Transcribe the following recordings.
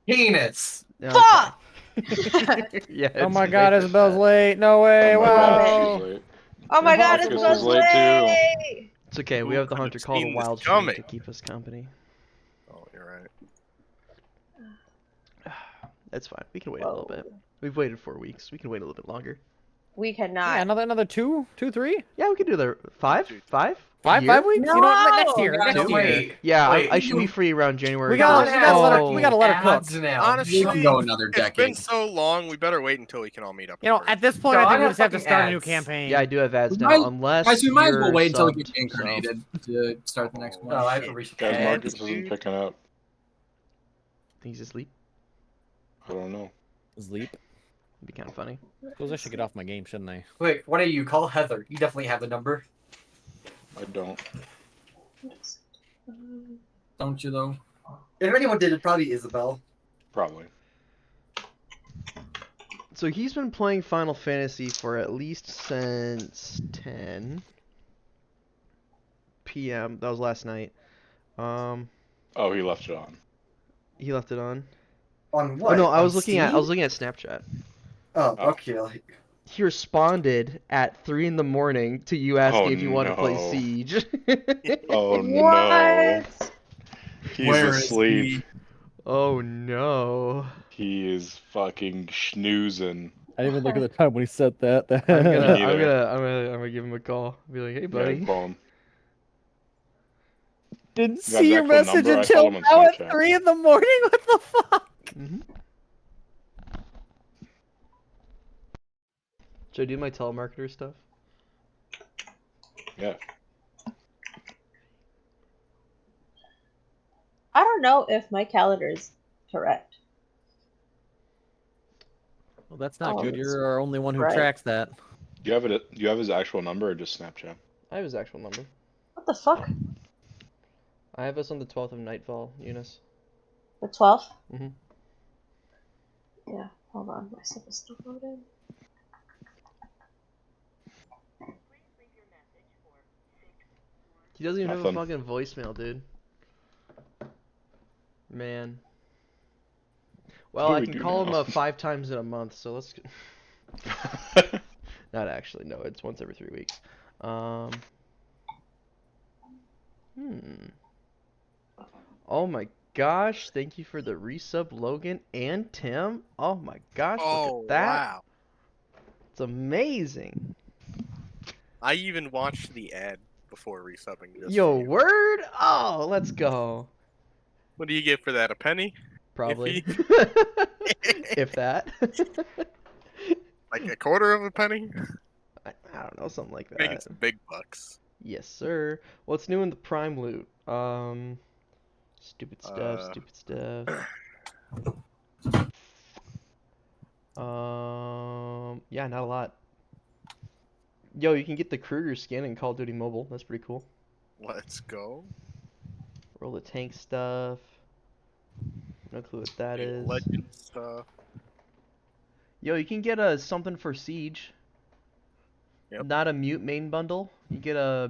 Penis. Fuck! Yeah. Oh it's my late God, for Isabel's that. late. No way. Oh my god, she's Wow. late. Oh my god, it's Marcus is Buzz late too. late! It's okay. We Who have the could have hunter called a seen this wild stream coming? to keep us company. Oh, you're right. That's fine. We can wait a little Whoa. bit. We've waited 4 weeks. We can wait a little bit longer. We cannot. Yeah, another 2, 3. Yeah, we can do the 5. Dude. 5. Five Year? weeks? No! You know what? Next year. Yeah, Next no, year. wait. Yeah, Wait, I should be free around January. We gotta let her. Oh. We gotta let her cook. Now. Honestly, we can go another It's been decade. so long, we better wait until we can all meet up. You know, in at this point, No, I think I we have just have to fucking start a new ads. campaign. Yeah, I do have ads We now, might- unless Guys, we might as well you're wait until we subbed, get so- incarnated to start the next one. No, I have to reach Guys, Ads, Marcus isn't dude. picking up. Think he's asleep? I don't know. Sleep. It'd be kind of funny. Suppose I should get off my game, shouldn't I? Wait, what do you call Heather? You definitely have the number. I don't. Don't you though? If anyone did, it probably Isabel. Probably. So he's been playing Final Fantasy for at least since 10 p.m. That was last night. Oh, he left it on. He left it on. On what? Oh no, I On was looking at Steam? Snapchat. Oh, Oh. okay. Like, He responded at 3 in the morning to you asking Oh, if you want to play no. Siege. Oh no. What? He's Where is asleep. Oh no. He is fucking schnoozing. I didn't even look at the time when he said that. I'm gonna, Me either. I'm gonna give him a call. Be like, hey Yeah, buddy. call him. Didn't got see his your actual message number? I until called him on now at Snapchat. 3 in the morning. What the fuck? Mm-hmm. Should I do my telemarketer stuff? Yeah. I don't know if my calendar is correct. Well, that's not Oh, good. that's You're our only one who right. tracks that. Do you have it? Do you have his actual number or just Snapchat? I have his actual number. What the fuck? I have us on the 12th of Nightfall, Eunice. The 12th? Mhm. Yeah, hold on. My stuff is still loaded. He doesn't even have Nothing. a fucking voicemail, dude. Man. Well, What do I we can do call him now? 5 times in a month, so let's. Not actually, no. It's once every 3 weeks. Oh my gosh! Thank you for the resub, Logan and Tim. Oh my gosh! Oh, Look at that. wow. It's amazing. I even watched the ad before resubbing just Yo, for you. word! Oh, let's go. What do you get for that? A penny? Probably. If that. Like a quarter of a penny? I don't know, something like Making that. some big bucks. Yes, sir. What's new in the Prime loot? Stupid stuff, stupid stuff. Yeah, not a lot. Yo, you can get the Kruger skin in Call of Duty Mobile. That's pretty cool. Let's go. Roll the tank stuff. No clue what that The is. Legend stuff. Yo, you can get something for Siege. Yep. Not a mute main bundle. You get a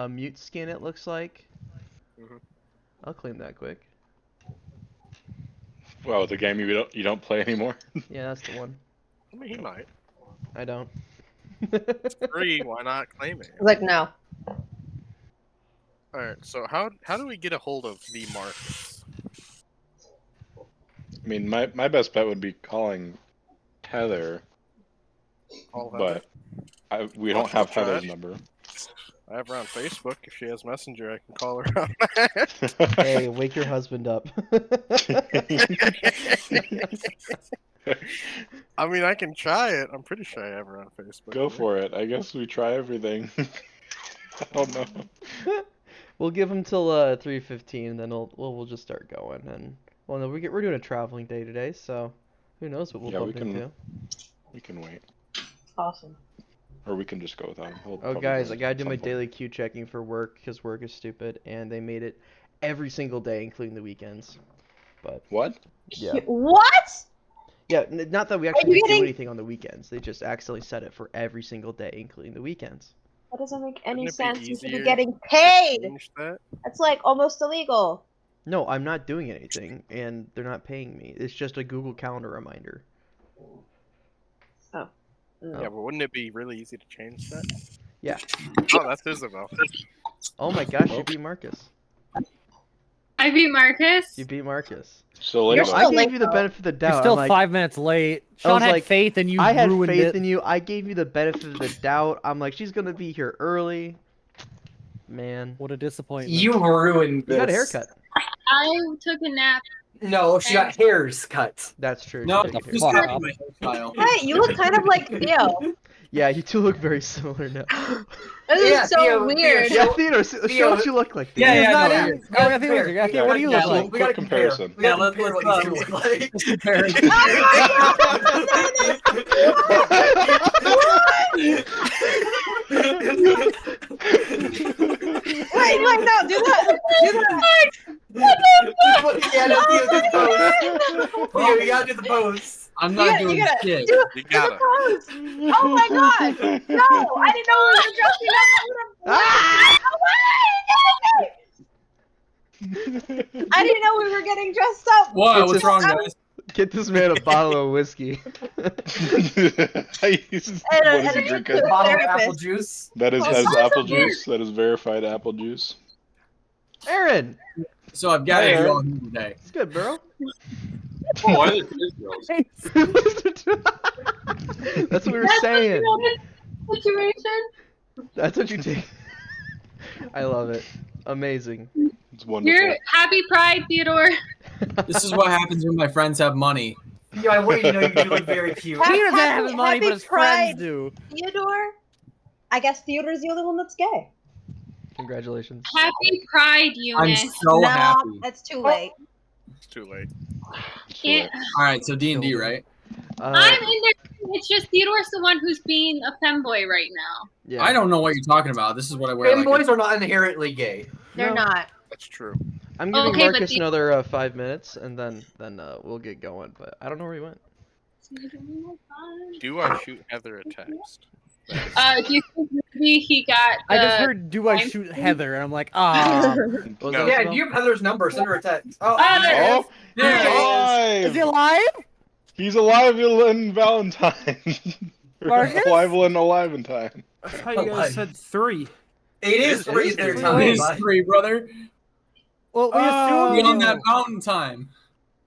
mute skin, it looks like. Mhm. I'll claim that quick. Well, the game you don't play anymore. Yeah, that's the one. I mean, he might. I don't. It's free. Why not claim it? I was like, no. All right. So how do we get a hold of the Marcus? I mean, my best bet would be calling Heather, Call her. but we don't I'll have try Heather's it. number. I have her on Facebook. If she has Messenger, I can call her on Hey, wake your husband up. I mean, I can try it. I'm pretty sure I have her on Facebook. Go for it. I guess we try everything. I don't know. We'll give him till 3:15, and then we'll just start going. And well, no, we're doing a traveling day today, so who knows what we'll Yeah, bump we can- into. We can wait, Awesome. or we can just go without him. He'll Oh, probably guys, go I gotta at do my some point. daily queue checking for work because work is stupid, and they made it every single day, including the weekends. But What? yeah, What? yeah, not that we actually you didn't do getting- anything on the weekends. They just accidentally set it for every single day, including the weekends. That doesn't make any Wouldn't it be sense. You should be easier getting to paid. change that? That's like almost illegal. No, I'm not doing anything, and they're not paying me. It's just a Google Calendar reminder. Oh. Yeah, but wouldn't it be really easy to change that? Yeah. Oh, that's Isabel. Oh my gosh, you beat Marcus. I beat Marcus. You beat Marcus. Still late You're though. I still gave late, you the though. benefit of the doubt. You're still I'm like, 5 minutes late. I Sean was had like, faith and you I had ruined faith it. in you. I gave you the benefit of the doubt. I'm like, she's gonna be here early. Man, What a disappointment. You ruined this. you got a haircut. I took a nap. No, she got hairs cut. That's true. No, she did get just haircut. Fuck copy my hairstyle. Hey, you look kind of like Theo. Yeah, you two look very similar now. This Yeah, is so Theo, weird. Yeah, Theodore, show what you look like. Yeah, Theodore. yeah, not no, in- yeah. Oh, yeah, Theo, yeah, Theo, what do you look like? We gotta Quick comparison. We gotta Yeah, compare what let's, these two look like. Just compare it. Wait, no, do that. Do that. Yeah, no, Theo, do the pose. Theo, you gotta do the pose. I'm not You doing gotta shit. do You the gotta. pose. Oh my god. No, I didn't know we were dressing up. I didn't know we were getting dressed up. Whoa, It's what's just- wrong, guys? Get this man a bottle of whiskey. what is he drinking? Bottle of Therapist. apple juice. That is That's apple weird. juice. That is verified apple juice. Aaron, So I've gathered Hey, you all here today. it's good, bro. Oh, why are there That's what we were That's saying. the situation. That's what you take. I love it. Amazing. It's wonderful. You're happy Pride, Theodore. This is what happens when my friends have money. Yeah, I want you to know you look very cute. Happy- He doesn't have his money, happy but his Pride. friends do. Theodore? I guess Theodore's the only one that's gay. Congratulations. Happy Pride, I'm Eunice. so no, happy. it's too late. It's too late. Can't- All right, so D&D, right? I'm in there. It's just Theodore's the one who's being a femboy right now. Yeah. I don't know what you're talking about. This is what I wear. Femme Like boys are not inherently gay. They're No. not. That's true. I'm giving Okay, but Marcus the- another 5 minutes, and then we'll get going. But I don't know where he went. Do I shoot Heather a text? Do you think maybe he got I just the- heard, do I shoot Heather? And I'm like, ah. What was No. that, Yeah, Isabel? do you have Heather's number? Send her a text. Oh, there Oh, he's alive! Is he alive? He's alive in Valentine. Marcus? Alive in time. I thought you guys said 3. it is free their It time. is free, brother. Well, we Oh. Be on assume. that mountain time.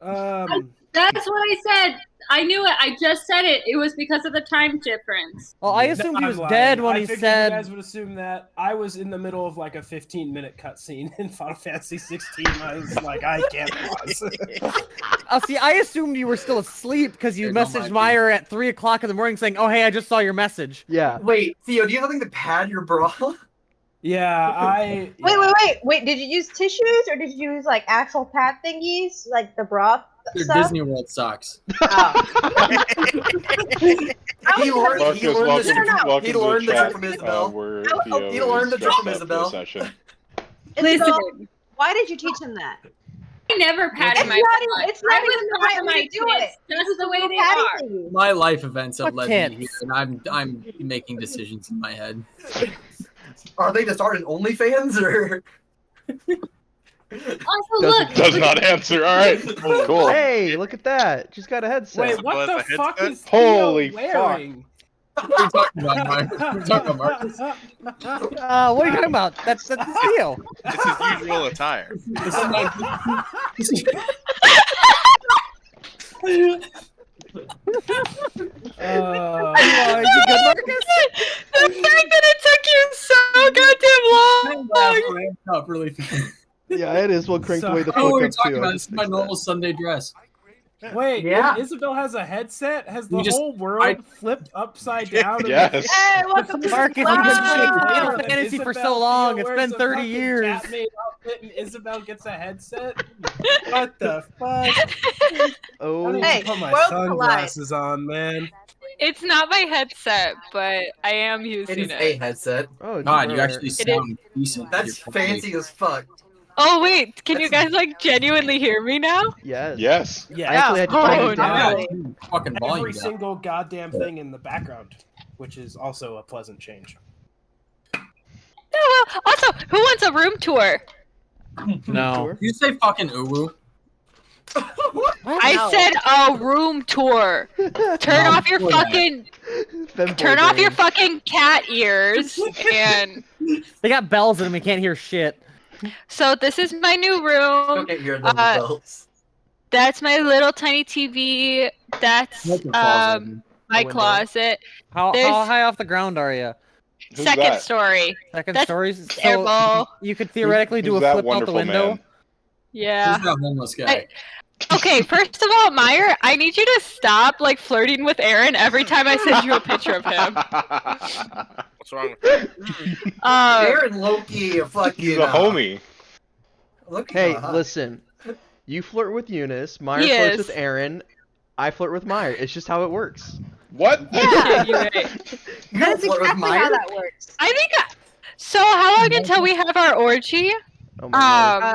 That's what I said. I knew it. I just said it. It was because of the time difference. Well, I assumed he I'm was lying. dead when I he figured said. You guys would assume that. I was in the middle of like a 15-minute cutscene in Final Fantasy 16. I was like, I can't pause. Oh, see, I assumed you were still asleep because you Hey, don't messaged mind Meyer at 3 o'clock in the morning saying, "Oh, hey, I just saw your message." Yeah. Wait, Theo, do you have something to pad your bra? Yeah, Wait, did you use tissues or did you use like actual pad thingies? Like the bra Your stuff? Disney World sucks. He learned, he learned the trick. welcome He to learned the chat, trick from Isabel. where Oh, Theo he learned the is trick from dressed up for the Isabel. session. Isabel, Listen, why did you teach him that? I never patted It's my not even- butt. it's not I even was the proud right of way my to do tits, it. just the way they Patty are. thingy. My life events have What led me here, tits? and I'm making decisions in my head. Are they to start an OnlyFans or? Also, look, Does not answer. All right, cool. Hey, look at that. She's got a headset. Wait, what Well, the the fuck headset? is Theo Holy fuck. wearing? What are you talking about, Marcus? What are you talking about, Marcus? What are you talking about? That's Theo. It's his usual attire. This is my. This is, Is he good, Marcus? the fact that it took you so goddamn long. I'm up really fast. Yeah, it is. We'll crank So- away the Oh, fuck we're up talking too. about I'll this just is my fix normal that. Sunday dress. Wait, Yeah. Isabel has a headset? Has the We just- whole world flipped upside down? Yes. Hey, welcome to Marcus, you've Wow. been playing Final And Fantasy for Isabel so long. Theo It's wears been a 30 fucking years. Catmaid outfit and Isabel gets a headset? What the fuck? I Oh, need Hey, to put my worlds collide. sunglasses on, man. It's not my headset, but I am It using is it. a headset. oh, God, you dear. actually sound decent. That's You're probably- fancy as fuck. Oh wait, can you guys like genuinely hear me now? Yes. Yes. I Yeah, actually had to Oh, turn no. it down. Yeah, dude, fucking volume every down. single goddamn thing in the background, which is also a pleasant change. Oh, well, also, who wants a room tour? No. Did you say fucking uwu? I No. said a room tour. Turn off your fucking cat ears and They got bells in them. We can't hear shit. so this is my new room. Don't get your little belts. That's my little tiny TV. That's Make your closet open. my window. closet. How There's- high off the ground are you? Who's Second that? story. Second That's stories. terrible. You could theoretically do Who's a that flip out the wonderful window. man? Yeah. Who's that homeless guy? Okay, first of all, Meyer, I need you to stop like flirting with Aaron every time I send you a picture of him. What's wrong with that? Aaron Loki, a fucking. He's a homie. Look, Hey, listen. You flirt with Eunice. Meyer He flirts is. with Aaron. I flirt with Meyer. It's just how it works. What? Yeah, you're right. You don't That's flirt with exactly how Meyer? that works. I think. So how long until we have our orgy? Oh my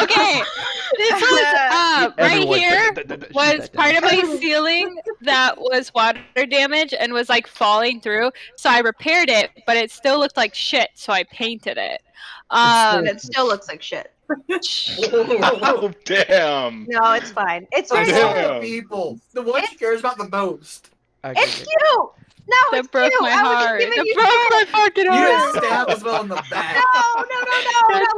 Okay, this was right Everyone- here Shoot was that part down. of my ceiling that was water damage and was like falling through. So I repaired it, but it still looked like shit. So I painted it. It still looks like shit. Oh, damn. No, it's fine. It's I very Damn. know the people. The one she cares about the most. It's cute. No, That it's broke cute. my I was heart. just giving That you broke my shit. fucking You heart. didn't stab as well in the back. No, not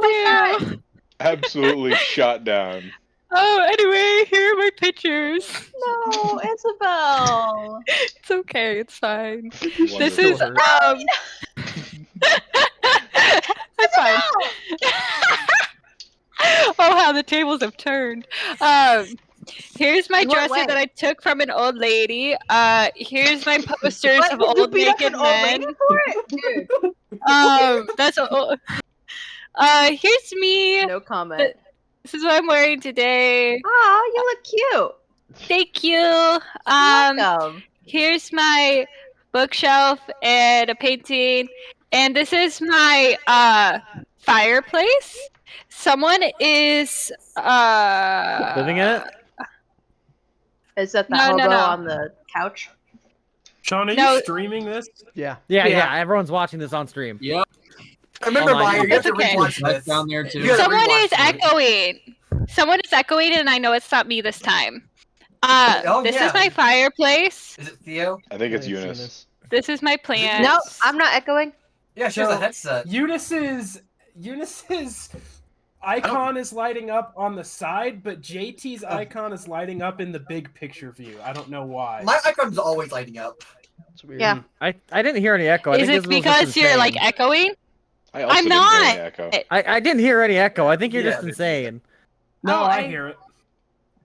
like that. Absolutely shot down. Oh, anyway, here are my pictures. No, Isabel. It's okay. It's fine. This is Wonderful. That's fine. Oh, how the tables have turned. Here's my In what dresser way? that I took from an old lady. Here's my posters What? of Would you old beat up naked an old lady men. for it? Dude, That's here's me. no comment. This is what I'm wearing today. Aw, you look cute. Thank you. Welcome. Here's my bookshelf and a painting, and this is my fireplace. Someone is Living in it? Is that the No, hobo no, no. on the couch? Sean, are No. you streaming this? Yeah. Yeah. Everyone's watching this on stream. Yep. Remember, Online. Meyer, you have to That's okay. rewatch That's this. down there too. You gotta Someone rewatch is this. echoing. Someone is echoing, and I know it's not me this time. Oh, This yeah. is my fireplace. Is it Theo? I think it's Thanks, Eunice. This is my plant. No, I'm not echoing. Yeah, she has So- a headset. Eunice's icon is lighting up on the side, but JT's icon is lighting up in the big picture view. I don't know why. My icon's always lighting up. It's weird. Yeah. I didn't hear any echo. I Is think it Isabel's just because you're like insane. echoing? I also I'm didn't hear not. any echo. I didn't hear any echo. I think you're Yeah, just but- insane. No, Oh, I I- hear it.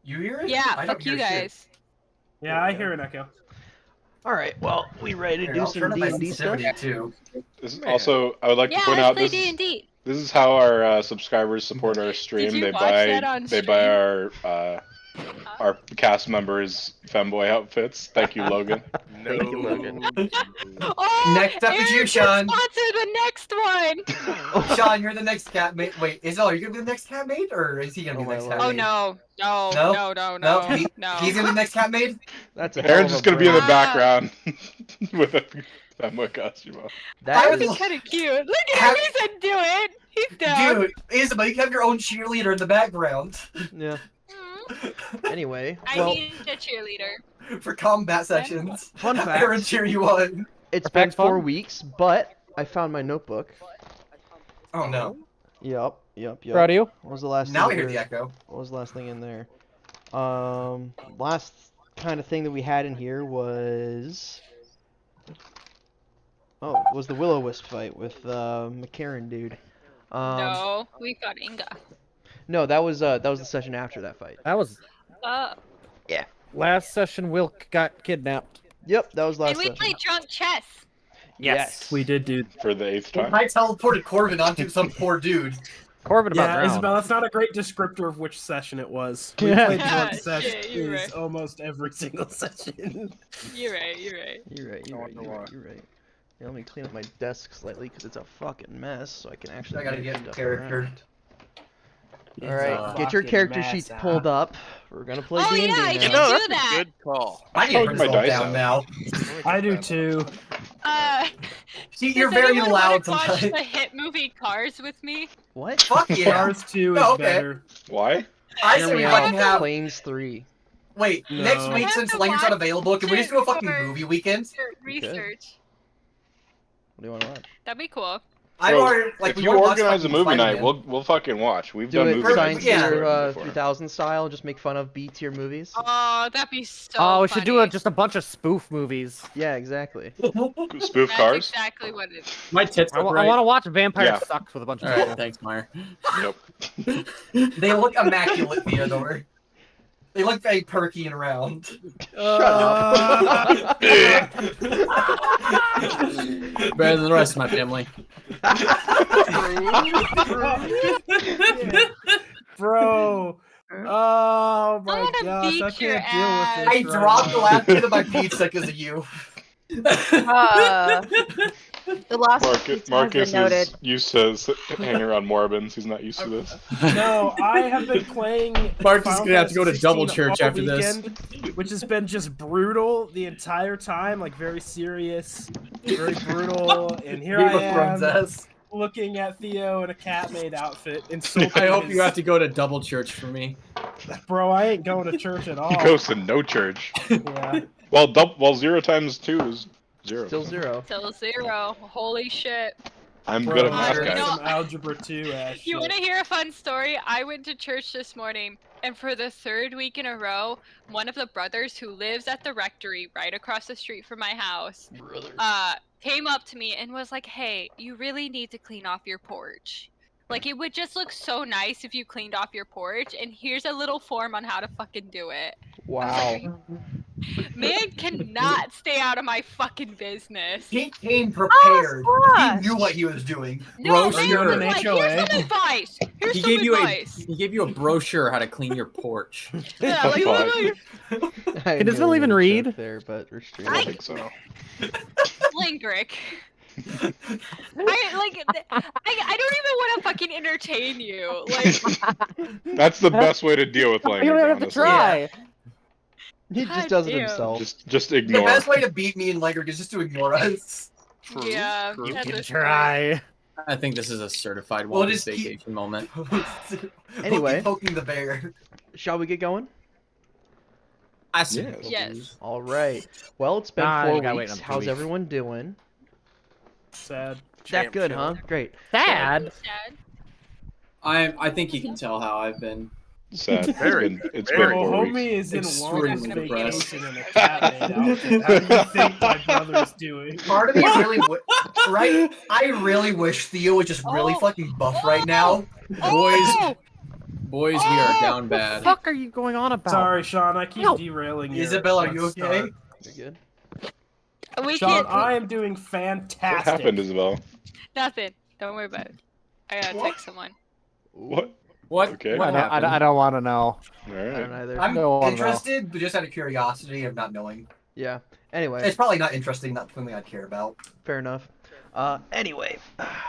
You hear it? Yeah, I don't fuck you hear shit. guys. Yeah, I hear an echo. All right. Well, we ready to Here, do I'll some turn up my D&D stuff? sensitivity too. This is also, I would like Yeah, to point let's out play this is, D&D. this is how our subscribers support our stream. you They watch buy that on they stream? buy our cast members femboy outfits. Thank you, Logan. No. Thank you, Logan. Oh, Next up is you, Aaron Sean. should sponsor the next one. Sean, you're the next cat mate. Wait, Isabel, are you gonna be the next cat mate, or is he gonna be Oh, the next my cat Oh mate? no, no, No? no, no, No, no, he- no. He's gonna be the next cat mate? That's a hell Aaron's of just a gonna be in the brain. background with a femboy costume on. That I is- That's kind of cute. Look at Have- him. He said, "Do it." He's down. Dude, Isabel, you can have your own cheerleader in the background yeah. Mm, Anyway, I well, need a cheerleader. for combat sessions. fun Have Aaron fact. cheer you on. It's Are been facts fun? 4 weeks, but I found my notebook. Oh no. Yep. Proud of you. What was the last? Now I thing hear in the there? echo. What was the last thing in there? Last kind of thing that we had in here was. Oh, was the Will-O-Wisp fight with McCarran dude. No, we got Inga. No, that was the session after that fight. That was Uh, last session. Wilk got kidnapped. Yep, that was last and we session. played drunk chess. Yes. We did do. For the 8th time. I teleported Corbin onto some poor dude. Corbin about Yeah, drowned. Isabel, that's not a great descriptor of which session it was. We Yeah. played Yeah, drunk shit, session you're is right. almost every single session. You're right. You're right. You're right. You're right. You're right. You're right. Yeah, let me clean up my desk slightly because it's a fucking mess, so I can actually. I gotta move get stuff character. around. All right, get your Fucking character mess, sheets huh? pulled up. We're gonna play Oh, D&D yeah, I now. should You know, do that's that. a good call. I need to Take bring my this all dice down out. now. Uh, See, you're Does very anyone loud wanna watch sometimes. the hit movie Cars with me? What? Fuck yeah. Cars 2 is Oh, okay. better. Why? I Hear say we me fucking out. have. Planes 3. Wait, No. next I week have since to Langer's not watch available, can we just do a fucking for- movie weekend? For We could. research. What do you want to watch? That'd be cool. I've Bro, already like if we you wanna watch organize a fucking movie night, Spider-Man. we'll fucking watch. We've Do done it movie Science nights in yeah. Tier Discord before. 3000 style, just make fun of B-tier movies. Oh, that'd be so Oh, we should do funny. just a bunch of spoof movies. Yeah, exactly. Spoof That's Cars? exactly what it is. My tits I look want right. to watch Vampire Yeah. Sucks with a bunch of All right, people. thanks, Meyer. Yep. They look immaculate, Theodore. They look very perky and round. Shut up. Better than the rest of my family. Bro. Oh my wanna gosh, beat I your can't deal with ass. this. I right dropped the now. last bit of my pizza because of you. The loss of Marcus, pizza has Marcus been noted. is used to hanging around Morbins. He's not used to this. No, I have been playing. Marcus is Final gonna have to go to Fantasy double 16 church all after this. weekend, which has been just brutal the entire time, like very serious, very brutal. And here Game I of Thrones am, ass. looking at Theo in a cat maid outfit, insulting I hope his- you have to go to double church for me. Bro, I ain't going to church at all. He goes to no church. Yeah. Well, 0 times 2 is 0. Still 0. Still 0. Holy shit. I'm Bro, good at I math, there's know. guys. some algebra 2 ass You shit. want to hear a fun story? I went to church this morning, and for the 3rd week in a row, one of the brothers who lives at the rectory right across the street from my house came up to me and was like, "Hey, you really need to clean off your porch. Like, it would just look so nice if you cleaned off your porch, and here's a little form on how to fucking do it." Wow. Man cannot stay out of my fucking business. He came prepared. Oh, He knew what he was doing. No, Brochure. man was like, HOA. here's some advice. Here's He some gave you advice. he gave you a brochure how to clean your porch. Yeah, like, Fine. look, you're Can this girl even read? There, but I restrained. don't think so. Lingrick. I don't even want to fucking entertain you. Like, That's the best way to deal with You language, don't even have to honestly. try. He God just does it damn. himself. Just The ignore. best way to beat me and Legrick is just to ignore us. yeah, You at can this try. I think this is a certified We'll Walker's just keep- vacation moment. Anyway. Poking the bear. Shall we get going? I see. Yes. Yes. All right. Well, it's been Ah, 4 you gotta wait weeks. another 2 How's weeks. everyone doing? Sad. That Champ good, chilling. huh? Great. Sad. Sad. I think you can tell how I've been. Sad. Very It's good. been Bro, 4 homie weeks. is in Extremely Longest depressed. vacation in a cat maid outfit. How do you think my brother's doing? Part of me really, right? I really wish Theo was just really Oh. fucking buff right now. Oh! Boys, we are down What the bad. fuck are you going on about? Sorry, Sean. I keep No. derailing you. Isabel, are you okay? You're good. We Sean, can't. I am doing What fantastic. happened, Isabel? Nothing. Don't worry about it. I gotta text someone. What? What? Okay. What happened? I don't want to know. All I don't right. either. I'm No, no. interested, but just out of curiosity of not knowing. Yeah. Anyway, It's probably not interesting, not something I'd care about. fair enough. Anyway,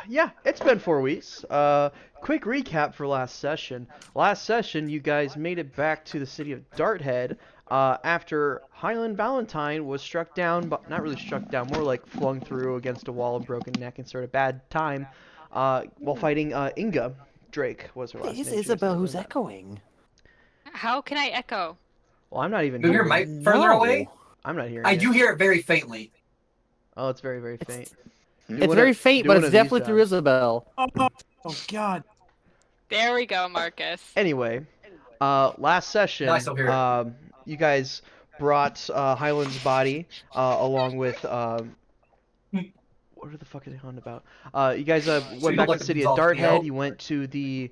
yeah, it's been 4 weeks. Quick recap for last session. Last session, you guys made it back to the city of Darthead after Highland Valentine was struck down, but not really struck down, more like flung through against a wall, broken neck, and sort of bad time while fighting Inga. Drake was her last Is name. Isabel who's echoing? How can I echo? Well, I'm not even Move your hearing mic further No. away. I'm not hearing I it. do hear it very faintly. Oh, it's very, very faint. Do It's one very of- faint, do but one it's of these definitely through sounds. Isabel. Oh God. There we go, Marcus. Anyway, last session, No, I still hear it. you guys brought Highland's body along with what the fuck is it on about? You guys went back to like the city of Dolph Darthead. Theo? You went to the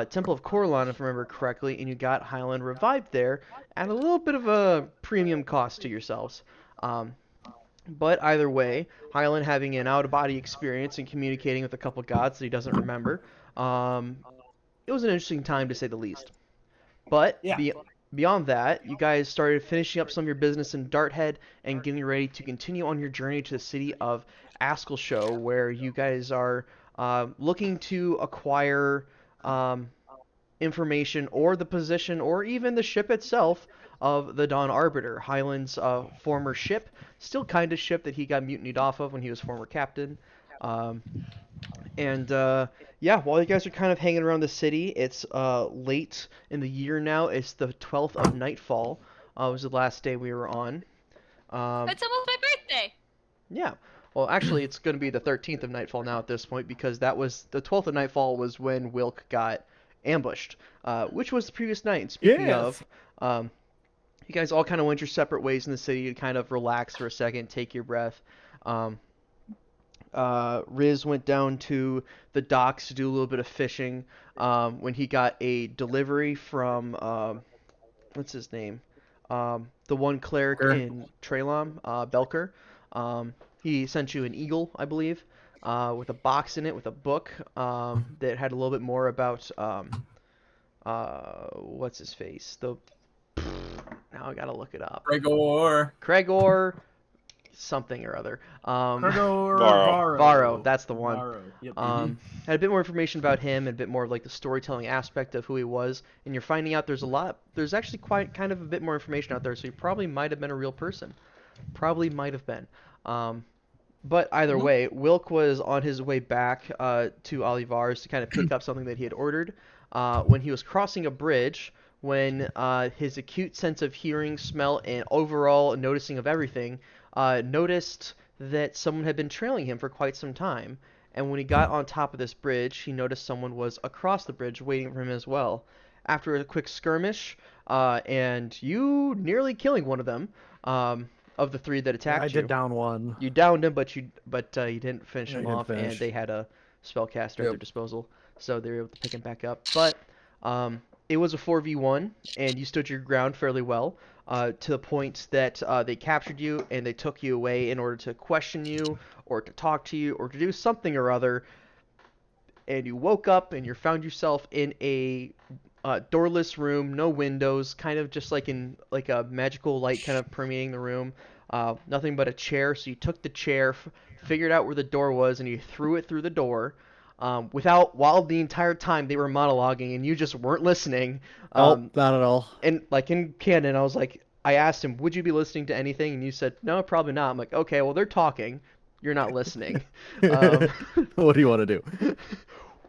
Temple of Corlon, if I remember correctly, and you got Highland revived there at a little bit of a premium cost to yourselves. But either way, Highland having an out-of-body experience and communicating with a couple gods that he doesn't remember, it was an interesting time to say the least. But Yeah. beyond that, you guys started finishing up some of your business in Darthead and getting ready to continue on your journey to the city of Askelsho, where you guys are looking to acquire information or the position or even the ship itself of the Dawn Arbiter, Highland's former ship, still kind of ship that he got mutinied off of when he was former captain. And yeah, while you guys are kind of hanging around the city, it's late in the year now. It's the 12th of Nightfall. Was the last day we were on. It's almost my birthday. Yeah. Well, actually, it's going to be the 13th of Nightfall now at this point because that was the 12th of Nightfall was when Wilk got ambushed, which was the previous night. And speaking of, you guys all kind of went your separate ways in the city to kind of relax for a second, take your breath. Riz went down to the docks to do a little bit of fishing when he got a delivery from what's his name? The one cleric in Trelam, Belker. He sent you an eagle, I believe, with a box in it with a book that had a little bit more about what's his face? Now I gotta look it up. Gregor something or other. Varro, that's the one. Varro. Yep. Had a bit more information about him and a bit more of like the storytelling aspect of who he was, and you're finding out there's actually quite kind of a bit more information out there, so he probably might have been a real person. Probably might have been. But either way, Wilk was on his way back to Olivar's to kind of pick up something that he had ordered when he was crossing a bridge when his acute sense of hearing, smell, and overall noticing of everything noticed that someone had been trailing him for quite some time. And when he got on top of this bridge, he noticed someone was across the bridge waiting for him as well. After a quick skirmish, and you nearly killing one of them, of the three that attacked you. I did down one. You downed him, but you didn't finish him off, and they had a spellcaster at their disposal, so they were able to pick him back up. But it was a 4v1, and you stood your ground fairly well, to the point that they captured you and they took you away in order to question you, or to talk to you, or to do something or other. And you woke up and you found yourself in a doorless room, no windows, kind of just like in like a magical light kind of permeating the room. Nothing but a chair. So you took the chair, figured out where the door was, and you threw it through the door. While the entire time they were monologuing and you just weren't listening. Not at all. And like in canon, I asked him, would you be listening to anything? And you said, no, probably not. I'm like, okay, well, they're talking. You're not listening. What do you want to do?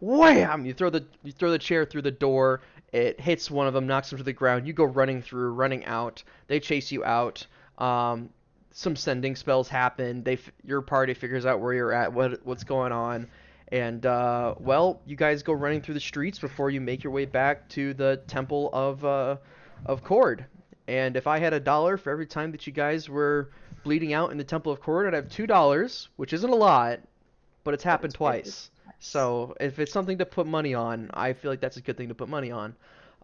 Wham! You throw the chair through the door. It hits one of them, knocks them to the ground. You go running out. They chase you out. Some sending spells happen. Your party figures out where you're at, what's going on. And, well, you guys go running through the streets before you make your way back to the Temple of Cord. And if I had $1 for every time that you guys were bleeding out in the Temple of Cord, I'd have $2, which isn't a lot, but it's happened twice. So if it's something to put money on, I feel like that's a good thing to put money on.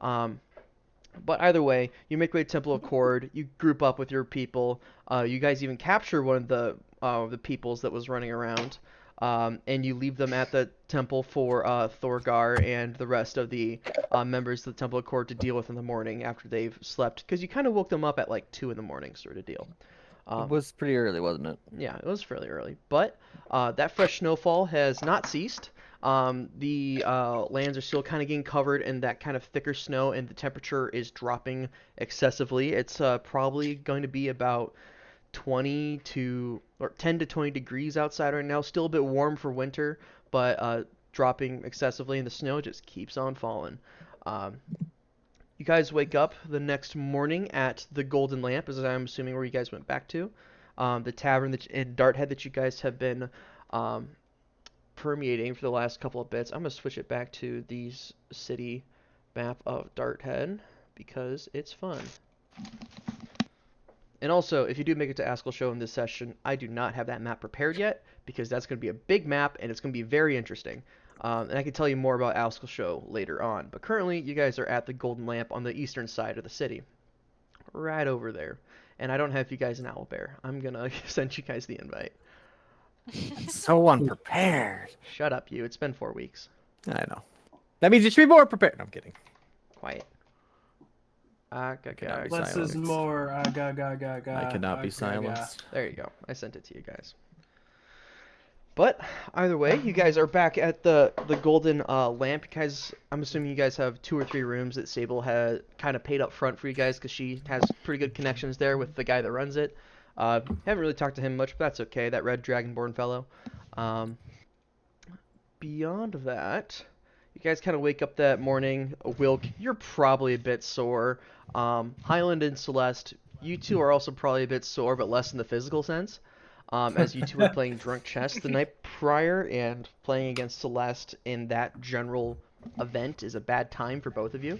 But either way, you make your way to Temple of Cord, you group up with your people, you guys even capture one of the peoples that was running around. And you leave them at the temple for Thorgar and the rest of the members of the Temple of Cord to deal with in the morning after they've slept. Because you kind of woke them up at like 2 in the morning sort of deal. It was pretty early, wasn't it? Yeah, it was fairly early. But that fresh snowfall has not ceased. The lands are still kind of getting covered in that kind of thicker snow, and the temperature is dropping excessively. It's probably going to be about 10 to 20 degrees outside right now. Still a bit warm for winter, but dropping excessively, and the snow just keeps on falling. You guys wake up the next morning at the Golden Lamp, as I'm assuming where you guys went back to. The tavern in Darthead that you guys have been permeating for the last couple of bits. I'm going to switch it back to the city map of Darthead because it's fun. And also, if you do make it to Askelsho in this session, I do not have that map prepared yet, because that's going to be a big map, and it's going to be very interesting. And I can tell you more about Askelsho later on. But currently, you guys are at the Golden Lamp on the eastern side of the city. Right over there. And I don't have you guys in Owlbear. I'm going to send you guys the invite. So unprepared. Shut up, you. It's been 4 weeks. I know. That means you should be more prepared. No, I'm kidding. Quiet. Less is more. I cannot be silenced. There you go. I sent it to you guys. But either way, you guys are back at the Golden Lamp. Guys, I'm assuming you guys have 2 or 3 rooms that Sable had kind of paid up front for you guys because she has pretty good connections there with the guy that runs it. Haven't really talked to him much, but that's okay. That red Dragonborn fellow. Um, beyond that, you guys kind of wake up that morning. Wilk, you're probably a bit sore. Highland and Celeste, you two are also probably a bit sore, but less in the physical sense. As you two were playing drunk chess the night prior, and playing against Celeste in that general event is a bad time for both of you.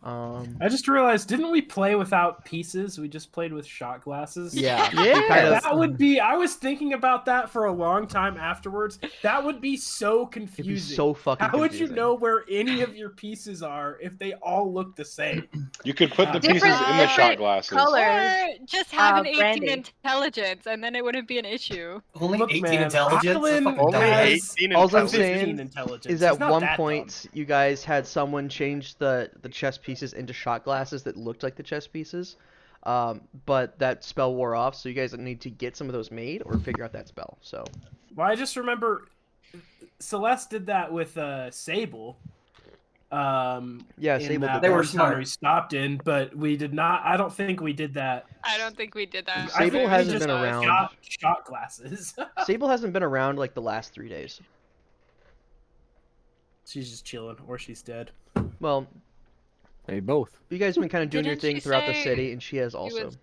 I just realized, didn't we play without pieces? We just played with shot glasses. Yeah. That would be. I was thinking about that for a long time afterwards. That would be so confusing. It'd be so fucking How would confusing. you know where any of your pieces are if they all look the same? You could put the pieces Different- in the shot different glasses. colors. Or just have an 18 Brandy. intelligence, and then it wouldn't be an issue. Only Look, 18 man, intelligence. Hyland That's fucking Only dumb. has 18 All I'm intelligence. saying 15 intelligence. is at It's not one that point you guys had someone change the chess pieces into shot glasses that looked like the chess pieces, but that spell wore off, so you guys need to get some of those made or figure out that spell. So dumb. Well, I just remember Celeste did that with Sable. yeah, in Sable that did They that. were one time smart. we stopped in, but we did not. I don't think we did that. I don't think we did that. I Sable think we hasn't just been around. Shot glasses. Sable hasn't been around like the last 3 days. She's just chilling, or she's dead. Well, Hey, both. you guys have been kind of doing your Didn't she thing throughout the say city, and she has she also. was-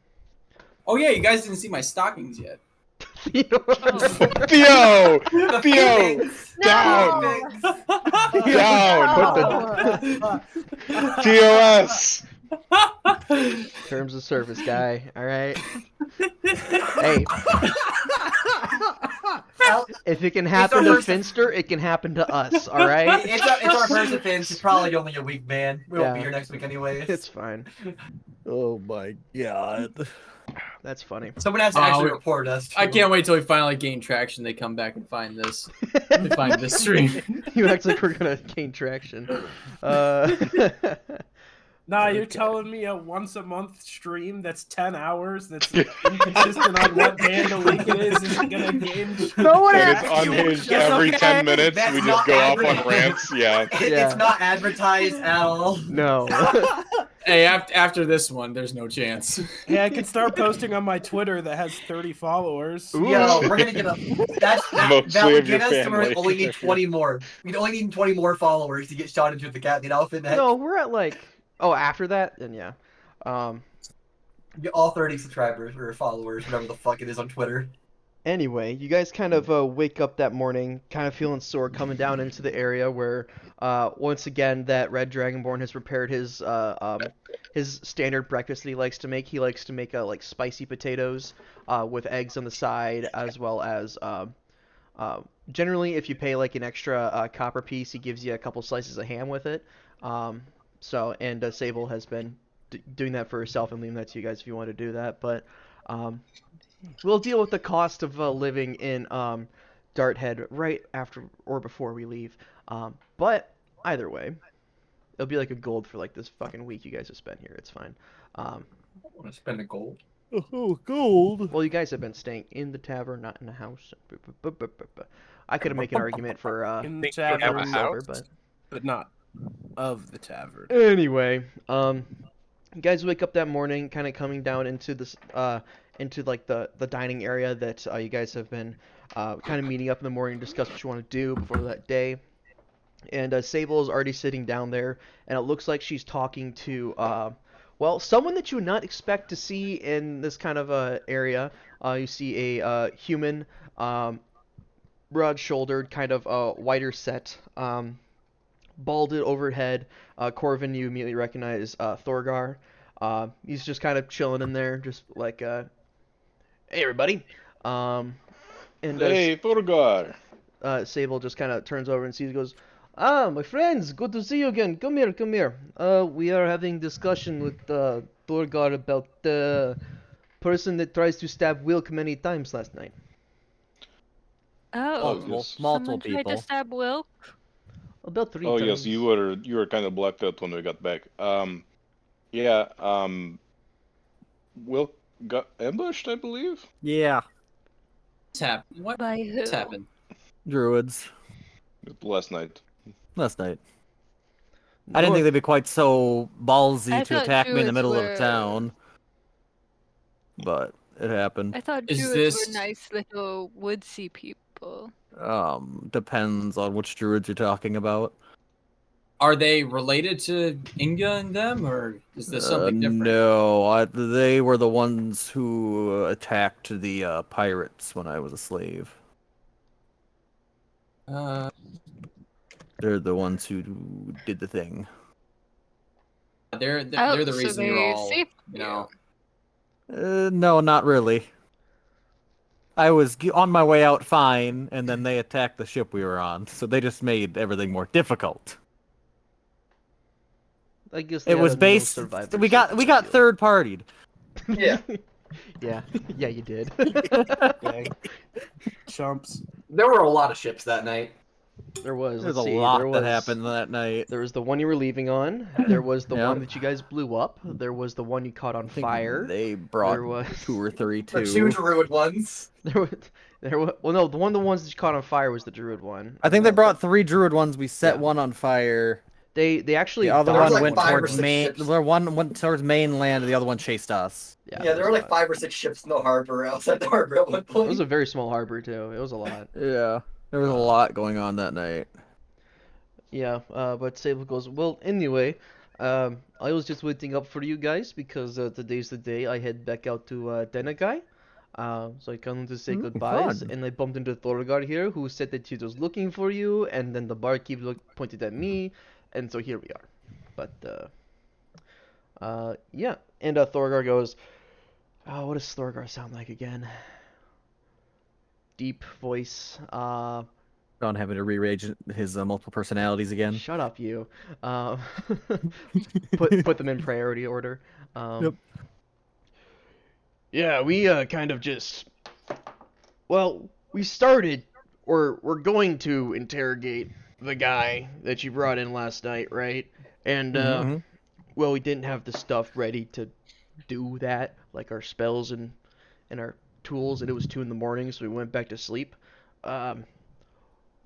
Oh yeah, you guys didn't see my stockings yet. Theo! The Theo! Phoenix. Down! No. Down! TOS! Terms of service, guy. All right. Hey, if it can happen to our first- Finster, it can happen to us. All right. It's our first offense. It's probably only a week ban. We won't be Yeah. here next week anyways. It's fine. Oh my god. That's funny. Someone has to Oh, actually we- report us. I can't wait till we finally gain traction. They come back and find this. They find this stream. You act like we're gonna gain traction. Nah, you're telling me a once a month stream that's 10 hours that's inconsistent on what day of the week it is isn't gonna gain. No one And it's asked you. unhinged That's every okay. 10 minutes. That's We just not go off on advertised. rants. Yeah. Yeah. It's not advertised at all. No. Hey, after this one, there's no chance. Hey, I can start posting on my Twitter that has 30 followers. Ooh. Yo, we're gonna get a. That Mostly would of your get us to where we family. only need 20 more. We'd only need 20 more followers to get shot into the cat. The outfit that No, we're at like. Oh, after that, then yeah. get all 30 subscribers or followers, whatever the fuck it is on Twitter. Anyway, you guys kind of wake up that morning, kind of feeling sore, coming down into the area where, once again, that Red Dragonborn has prepared his standard breakfast that he likes to make. He likes to make like spicy potatoes, with eggs on the side, as well as generally, if you pay like an extra copper piece, he gives you a couple slices of ham with it. Sable has been doing that for herself and leaving that to you guys if you want to do that, but. We'll deal with the cost of living in Darthead right after or before we leave. But either way, it'll be like a gold for like this fucking week you guys have spent here. It's fine. I want to spend a gold. Oh, gold. Well, you guys have been staying in the tavern, not in the house. I could make an argument for In the Think you have a tavern, silver, house? but not of the tavern. anyway, you guys wake up that morning, kind of coming down into this into like the dining area that you guys have been kind of meeting up in the morning to discuss what you want to do before that day. And Sable is already sitting down there, and it looks like she's talking to well, someone that you would not expect to see in this kind of area. You see a human, broad-shouldered, kind of whiter set, balded overhead. Corvin, you immediately recognize Thorgar. He's just kind of chilling in there, just like, hey everybody. Hey, Thorgar. Sable just kind of turns over and sees, goes, my friends, good to see you again. Come here, come here. We are having discussion with Thorgar about the person that tries to stab Wilk many times last night. Oh, yes. someone tried to stab Will? About 3 Oh times. yes, you were kind of blacked out when we got back. Will got ambushed, I believe. Yeah, What's happened? By who? What's happened? druids. Last night. Last night. I didn't think they'd be quite so ballsy I to thought attack me in the druids middle were- of town. But it happened. I thought Is druids this- were nice little woodsy people. Depends on which druids you're talking about. Are they related to Inga and them, or is this something different? No, they were the ones who attacked the pirates when I was a slave. They're the ones who did the thing. They're Oh, the so reason you're they all, saved you know. No, not really. I was on my way out fine, and then they attacked the ship we were on, so they just made everything more difficult. I guess they It had was a no based. survivor We got deal. third partied. Yeah. Yeah, yeah, you did. Dang. Chumps. There were a lot of ships that night. There was. There's Let's a see. lot There that was. happened that night. There was the one you were leaving on. There was the Yep. one that you guys blew up. There was the one you caught on I think fire. they brought There was 2 or 3 The too. 2 druid ones. There was. Well, no, the ones that you caught on fire was the druid one. I think they brought 3 druid ones. We set one on fire. They actually. The other There was one like went 5 or towards 6 main. ships. The one went towards mainland, and the other one chased us. Yeah, there were like 5 or 6 ships in the harbor outside the harbor at one It point. was a very small harbor too. It was a lot. Yeah, there was a lot going on that night. Yeah, but Sable goes, well, anyway, I was just waiting up for you guys because today's the day I head back out to Denagai. So I come to say goodbyes, fun. and I bumped into Thorgar here, who said that he was looking for you, and then the barkeep pointed at me, and so here we are. But, yeah, and Thorgar goes, oh, what does Thorgar sound like again? Deep voice, Don having to rearrange his multiple personalities again. Shut up, you. Put them in priority order. Yep. Yeah, we kind of just. Well, we started, or we're going to interrogate the guy that you brought in last night, right? And well, we didn't have the stuff ready to do that, like our spells and our tools, and it was 2 in the morning, so we went back to sleep.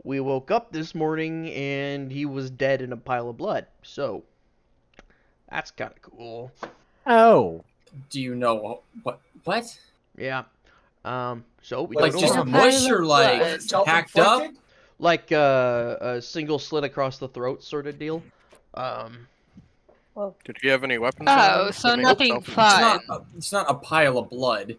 We woke up this morning and he was dead in a pile of blood. So that's kind of cool. Oh. Do you know what? Yeah. So we Like don't just know. mush or like hacked up? Like a single slit across the throat sort of deal. Did you have any weapons? Oh, so nothing fun. It's not a pile of blood.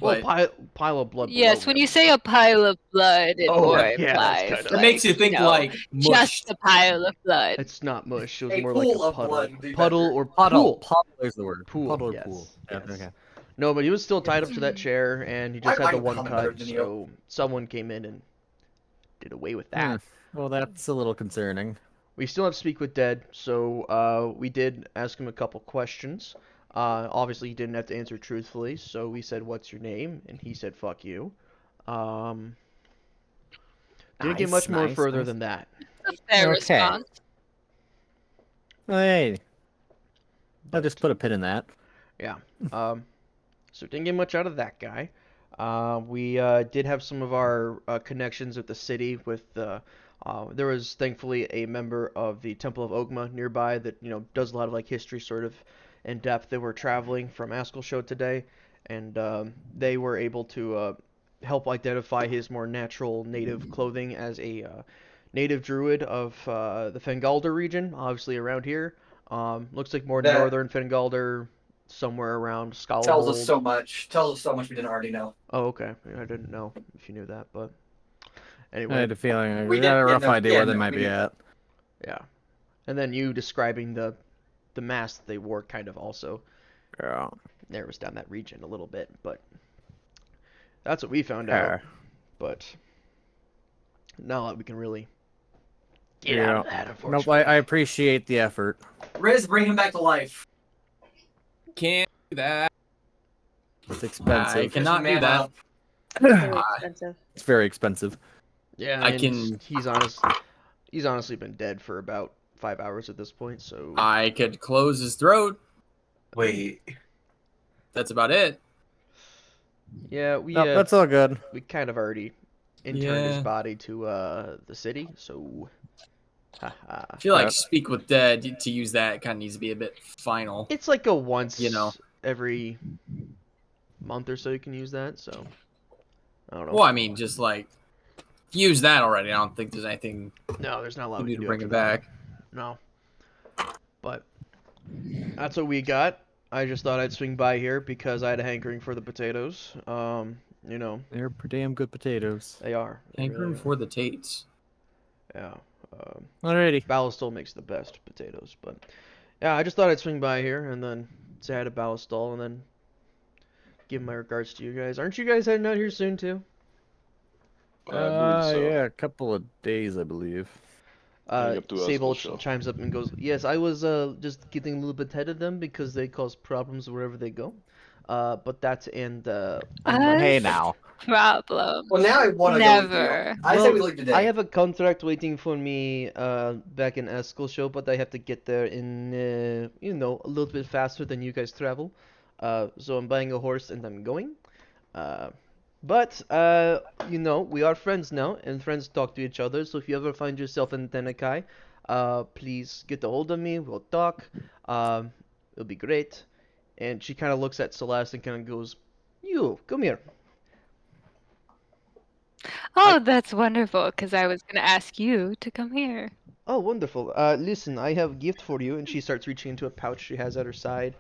Well, But pile of blood. Yes, below when him. you say a pile of blood, it Oh, more yeah, that's implies kinda- it makes you think like mush. just a pile of blood. It's not mush. It was A more like pool a of puddle. blood would be Puddle better. or Puddle. pool. Puddle is the word. Pool. Puddle or Yes, pool. yes. Okay. No, but he was still tied up to that chair, and he just had the I'm one coming better cut, than you. so someone came in and did away with that. Well, that's a little concerning. We still have to speak with Dead, so we did ask him a couple questions. Obviously, he didn't have to answer truthfully, so we said, "What's your name?" And he said, "Fuck you." Didn't get much more further than that. A fair Okay. response. Hey. I'll just put a pin in that. Yeah. So didn't get much out of that guy. We did have some of our connections with the city. There was thankfully a member of the Temple of Ogma nearby that does a lot of like history sort of in depth. They were traveling from Askelsho today, and they were able to help identify his more natural native clothing as a native druid of the Fengalder region, obviously around here. Looks like more That- northern Fengalder, somewhere around Scala. Tells us so much. Tells us so much we didn't already know. Oh, okay. I didn't know if you knew that, but I anyway. had a feeling. We I had a did- yeah, rough no, idea yeah, where they no, might we be knew at. Yeah. And then you describing the mask that they wore kind of also Yeah. narrows down that region a little bit, but that's what we found out. But not that we can really get out of that, Nope, unfortunately. I appreciate the effort. Riz, bring him back to life. Can't do that. It's I expensive. cannot do Man that. up. Really expensive. It's very expensive. Yeah, I and can- he's honestly been dead for about 5 hours at this point, so I could close his throat. Wait. That's about it. yeah, we Nope, that's all good. we kind of already interned his Yeah. body to the city, so haha. I feel like speak with dead to use that kind of needs to be a bit final. It's like a once every month or so you can use that, so I don't know. Well, I mean, just like used that already. I don't think there's anything No, there's not a lot you we need can to do bring after it that. back. No. But that's what we got. I just thought I'd swing by here because I had a hankering for the potatoes. You know, They're pretty damn good potatoes. they are. They really Hankering are. for the Tates. Yeah. Alrighty. Ballastol makes the best potatoes, but yeah, I just thought I'd swing by here and then say hi to Ballastol and then give my regards to you guys. Aren't you guys heading out here soon too? I believe so. Yeah, a couple of days, I believe. Heading up to Sable Askelsho. chimes up and goes, "Yes, I was just getting a little bit ahead of them because they cause problems wherever they go. But that's and Hey now. Problem. Well, now I want to go with you. Never. I say we leave today. I have a contract waiting for me back in Askelsho, but I have to get there in you know, a little bit faster than you guys travel. So I'm buying a horse and I'm going. But you know, we are friends now, and friends talk to each other. So if you ever find yourself in Tenekai, please get a hold of me. We'll talk. It'll be great." And she kind of looks at Celeste and kind of goes, "You, come here." Oh, that's wonderful, because I was going to ask you to come here. Oh, wonderful. Listen, I have a gift for you. And she starts reaching into a pouch she has at her side.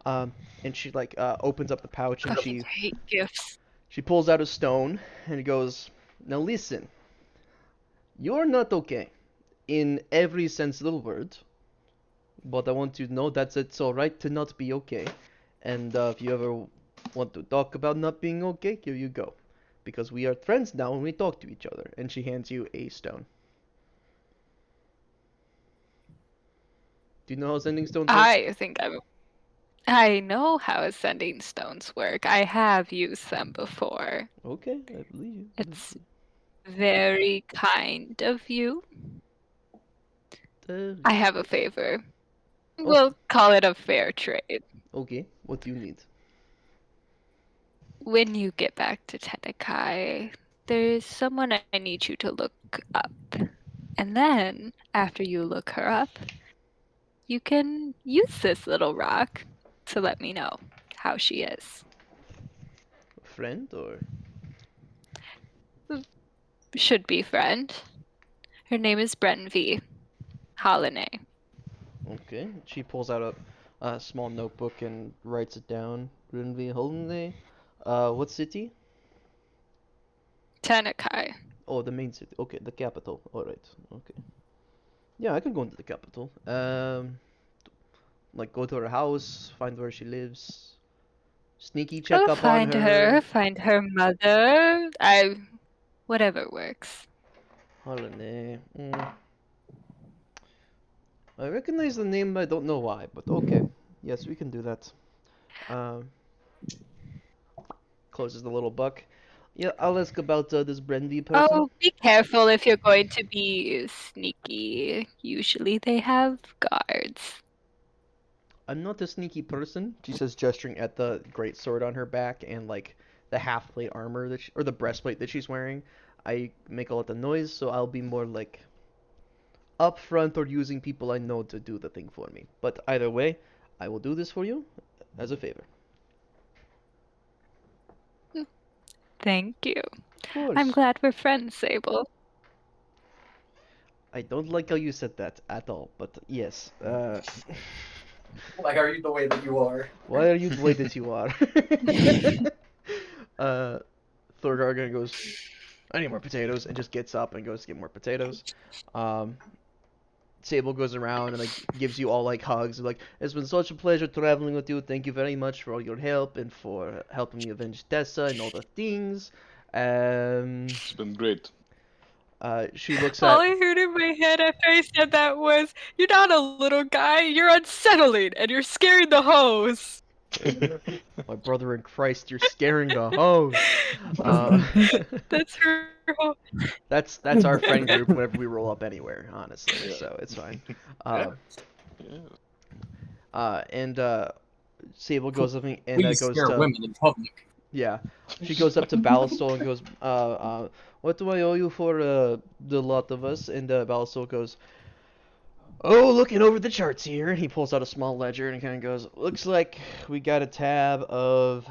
And she like opens up the pouch and Oh, I hate gifts. she pulls out a stone and goes, "Now listen, you're not okay in every sense of the word, but I want you to know that it's alright to not be okay. And if you ever want to talk about not being okay, here you go. Because we are friends now and we talk to each other." And she hands you a stone. Do you know how sending stones work? I know how ascending stones work. I have used them before. Okay, I believe you. It's very kind of you. I have a favor. We'll call it a fair trade. Okay, what do you need? When you get back to Tenekai, there's someone I need you to look up. And then, after you look her up, you can use this little rock to let me know how she is. Friend or? Should be friend. Her name is Brenvi Holliday. Okay, she pulls out a small notebook and writes it down. Rinvi Holnday. What city? Tenekai. Oh, the main city. Okay, the capital. Alright, okay. Yeah, I can go into the capital. Like go to her house, find where she lives. Sneaky check Go up on her. find her mother. Whatever works. Holiday. I recognize the name, but I don't know why, but okay. Yes, we can do that. Closes the little book. Yeah, I'll ask about this Brendy person. Oh, be careful if you're going to be sneaky. Usually they have guards. I'm not a sneaky person, she says, gesturing at the great sword on her back and like the half plate armor that or the breastplate that she's wearing. I make a lot of noise, so I'll be more like upfront or using people I know to do the thing for me. But either way, I will do this for you as a favor. Thank you. Of course. I'm glad we're friends, Sable. I don't like how you said that at all, but yes. Like, are you the way that you are? Why are you the way that you are? Thorgargan goes, "I need more potatoes," and just gets up and goes to get more potatoes. Sable goes around and like gives you all like hugs, like, "It's been such a pleasure traveling with you. Thank you very much for all your help and for helping me avenge Tessa and all the things." It's been great. She looks All at I heard in my head after I said that was, "You're not a little guy, you're unsettling, and you're scaring the hoes." my brother in Christ, you're scaring the hoes. That's her whole... That's our friend group whenever we roll up anywhere, honestly. So it's fine. And Sable goes up and We goes scare to women in public. yeah. She goes up to Ballastol and goes, "What do I owe you for the lot of us?" And Ballastol goes, "Oh, looking over the charts here." And he pulls out a small ledger and kind of goes, "Looks like we got a tab of,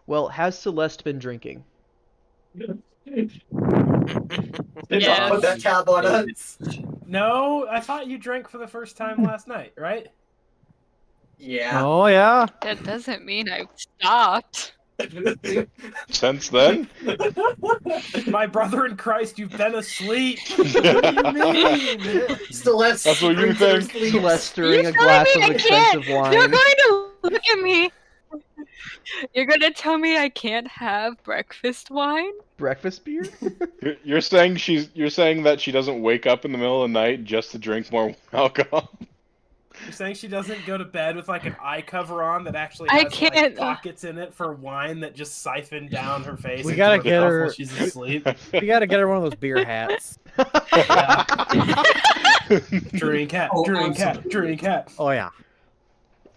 well, has Celeste been drinking?" Yes. Put that tab on us. No, I thought you drank for the first time last night, right? Yeah. Oh yeah. That doesn't mean I've stopped. Since then? My brother in Christ, you've been asleep. What do you mean? Celeste That's what you springs in her think? sleep. Celeste stirring a You're telling glass me of I can't. expensive wine. You're going to look at me. You're gonna tell me I can't have breakfast wine? Breakfast beer? You're saying that she doesn't wake up in the middle of the night just to drink more alcohol? You're saying she doesn't go to bed with like an eye cover on that actually I has can't- like pockets in it for wine that just siphon down her face. We into gotta her get mouth her- while she's asleep. We gotta get her one of those beer hats. Drink hat, drink hat, drink hat. Oh yeah.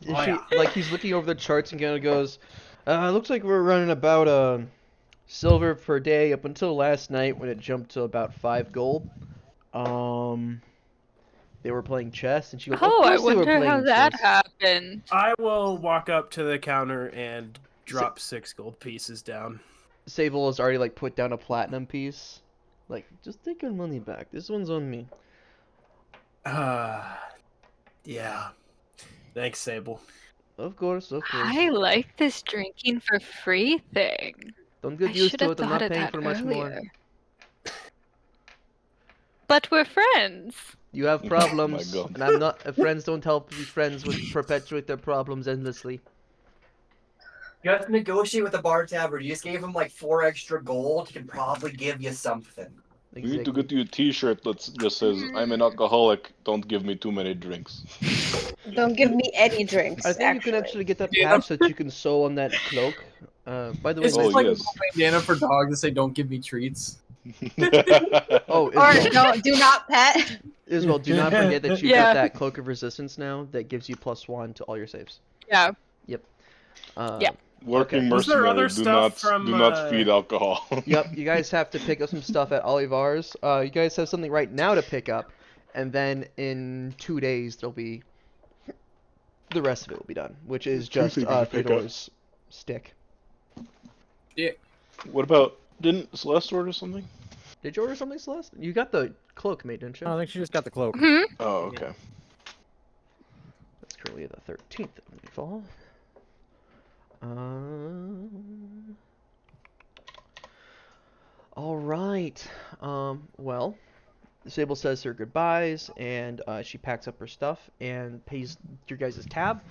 Is Oh, she, yeah. like he's looking over the charts and kind of goes, looks like we're running about silver per day up until last night when it jumped to about 5 gold. They were playing chess and she goes, Oh, of I course they were wonder how playing that chess. happened. I will walk up to the counter and drop 6 gold pieces down. Sable has already like put down a platinum piece. Like, just take your money back. This one's on me. Yeah. Thanks, Sable. Of course, of course. I like this drinking for free thing. Don't get I used should to have it. I'm thought not of paying that for much more. earlier. But we're friends. You have problems, God. and I'm not. Friends don't help these friends with perpetuate their problems endlessly. You have to negotiate with the bar tabber. You just gave him like 4 extra gold. He can probably give you something. You need to Exactly. get you a T-shirt that just says, "I'm an alcoholic. Don't give me too many drinks." Don't give me any drinks. I think you can actually get that Yeah. patch that you can sew on that cloak. By the way, It's Oh, just like yes. a bandana for dogs to say "Don't give me treats." oh, Or Isabel, do not pet. Isabel, do not forget that you Yeah. get that cloak of resistance now that gives you +1 to all your saves. Yeah. Yeah. Working Was there mercenary, other do stuff not from, do not feed alcohol. Yep, you guys have to pick up some stuff at Olivar's. You guys have something right now to pick up, and then in 2 days there'll be the rest of it will be done, which is Two just things to pick up. Theodore's stick. What about? Didn't Celeste order something? Did you order something, Celeste? You got the cloak made, didn't you? I think she just got the cloak. Hmm? Oh, okay. That's currently the 13th of Nightfall. All right. Well, Sable says her goodbyes, and she packs up her stuff and pays your guys' tab,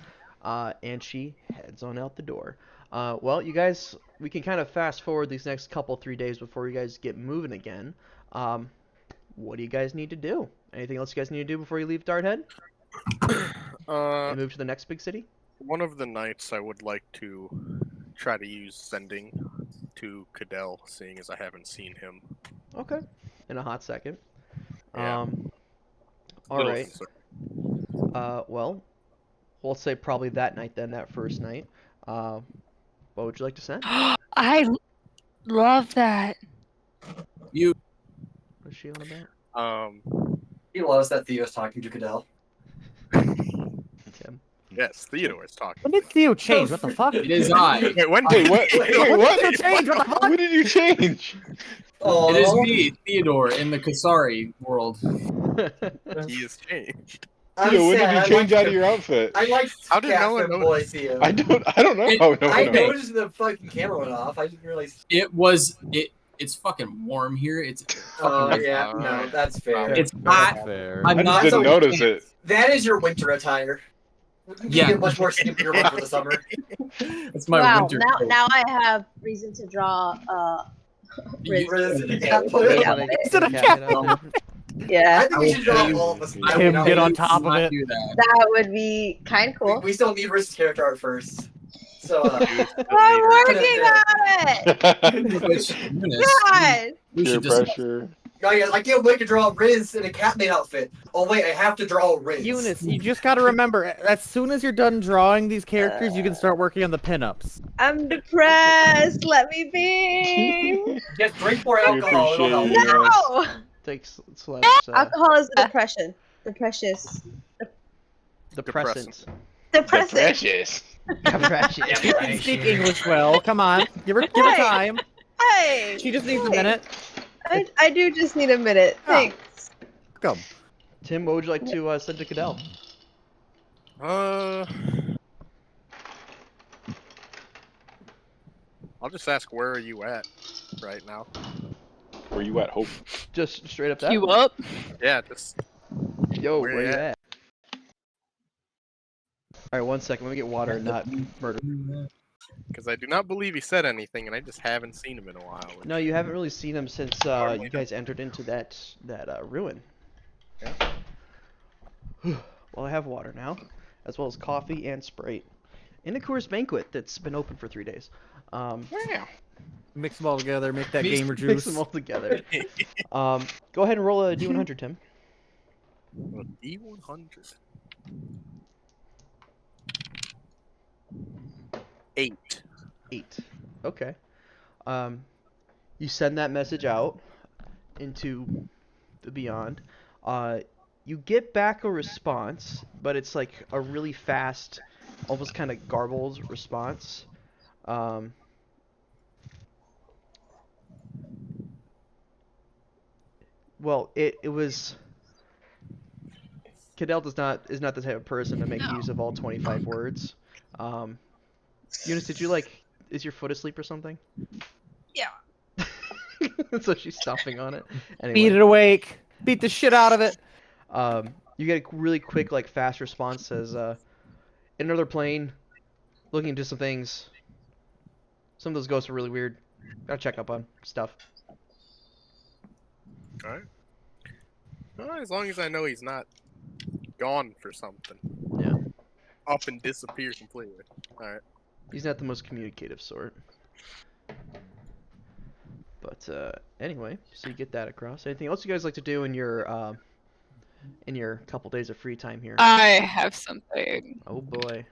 and she heads on out the door. Well, you guys, we can kind of fast forward these next 3 days before you guys get moving again. What do you guys need to do? Anything else you guys need to do before you leave Darthead and move to the next big city? One of the nights I would like to try to use sending to Cadell, seeing as I haven't seen him. Okay. In a hot second. Yeah. All Little right. Well, we'll say probably that night then, that first night. What would you like to send? I love that. What's she on about? He loves that Theo's talking to Cadell. Tim. Yes, Theodore's talking. When did Theo change? What the fuck? It is I. Wait, when Wait, what? Wait, what? Theo change? What the fuck? When did you change? Oh, It is me, Theodore, in the Kasari world. he has changed? I'm Theo, when did sad. you I change liked out of your outfit? I like How did no one boy notice? Theo. I don't know. I No. noticed the fucking camera went off. I didn't realize. It's fucking warm here. It's Oh fucking yeah, no, that's fair. It's hot. Fair. I'm I not just didn't so notice bad. it. That is your winter attire. You Yeah. get much more sleepier one for the summer. It's my wow, winter coat. now I have reason to draw You- Riz and Yeah. Cat. Instead of cat. Yeah, I think we should draw all of us. I Tim, will get on not top of it. do that. that would be kind of cool. We still need Riz's character art first. So, I'm working on it. Which, Eunice, God. we Peer should just pressure. guys, I can't wait to draw Riz in a Catmate outfit. Oh wait, I have to draw Riz. Eunice, you just gotta remember, as soon as you're done drawing these characters, you can start working on the pinups. I'm depressed. Let me be. Just drink more We alcohol. It'll help. appreciate you. No. Takes Celeste. Alcohol is the depression. The precious. Depressant. The precious. Precious. Depression. Speak English well. Come on, give her time. I Yay! She just needs a Okay. minute. I do just need a minute. Thanks. Come. Tim, what would you like to send to Cadell? I'll just ask, where are you at right now? Where you at, Hope? Just straight up that. You up? Yeah, just Yo, Where where you you at? at? All right, 1 second. Let me get water and not murder. because I do not believe he said anything, and I just haven't seen him in a while. No, you haven't really seen him since Normally you guys entered into that ruin. Yeah. Well, I have water now, as well as coffee and Sprite. And a Coors Banquet that's been open for 3 days. Wow. Mix them all together, make that Mix- gamer Mix juice. them all together. Go ahead and roll a D100, Tim. D100. 8. 8. Okay. You send that message out into the beyond. You get back a response, but it's like a really fast, almost kind of garbled response. Well, it was. Cadell is not the type of person to make use of all 25 words. Eunice, did you is your foot asleep or something? Yeah. So she's stomping on it. Anyway. Beat it awake. Beat the shit out of it. You get a really quick, fast response. Says, in another plane, looking into some things. Some of those ghosts are really weird. Gotta check up on stuff. Alright. Well, as long as I know he's not gone for something. Yeah. Up and disappear completely. Alright. He's not the most communicative sort. But anyway, so you get that across. Anything else you guys like to do in your couple days of free time here? I have something. Oh boy.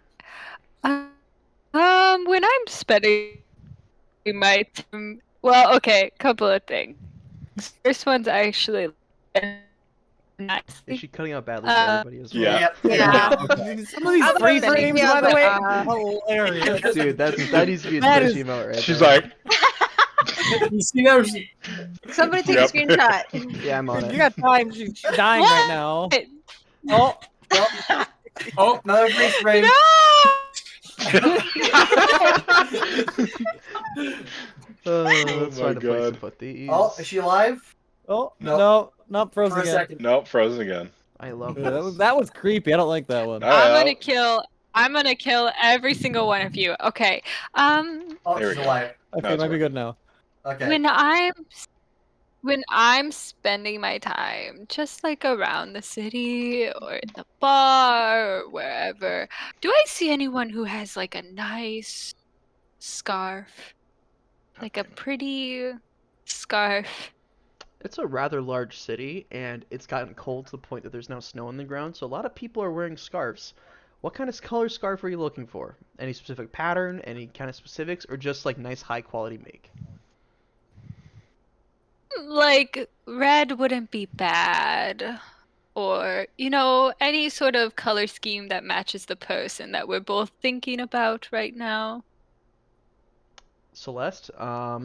When I'm spending my time, well, okay, couple of things. First one's actually nice. Is she cutting out badly for everybody as well? Yeah. Yeah. Some of these Other freeze than frames, the by the other- way, hilarious. Dude, that needs to be a That Twitch is- emote right She's there. like, You see that? Somebody take Yep. a screenshot. Yeah, I'm on You it. got time. She's dying right now. Oh, oh, oh, another freeze frame. Let's my find a place to God. put these. Oh, is she alive? Oh, No. no, not frozen For a again. second. nope, frozen again. I love Yeah, this. that was creepy. I don't like that one. I'm gonna kill every single one of you. Okay. Oh, There we she's go. alive. Okay, That's might be right. good now. Okay. When I'm spending my time just around the city or in the bar or wherever, do I see anyone who has a nice scarf? Like a pretty scarf. It's a rather large city, and it's gotten cold to the point that there's now snow on the ground, so a lot of people are wearing scarves. What kind of color scarf are you looking for? Any specific pattern, any kind of specifics, or just nice high quality make? Red wouldn't be bad. Or, any sort of color scheme that matches the person that we're both thinking about right now. Celeste, I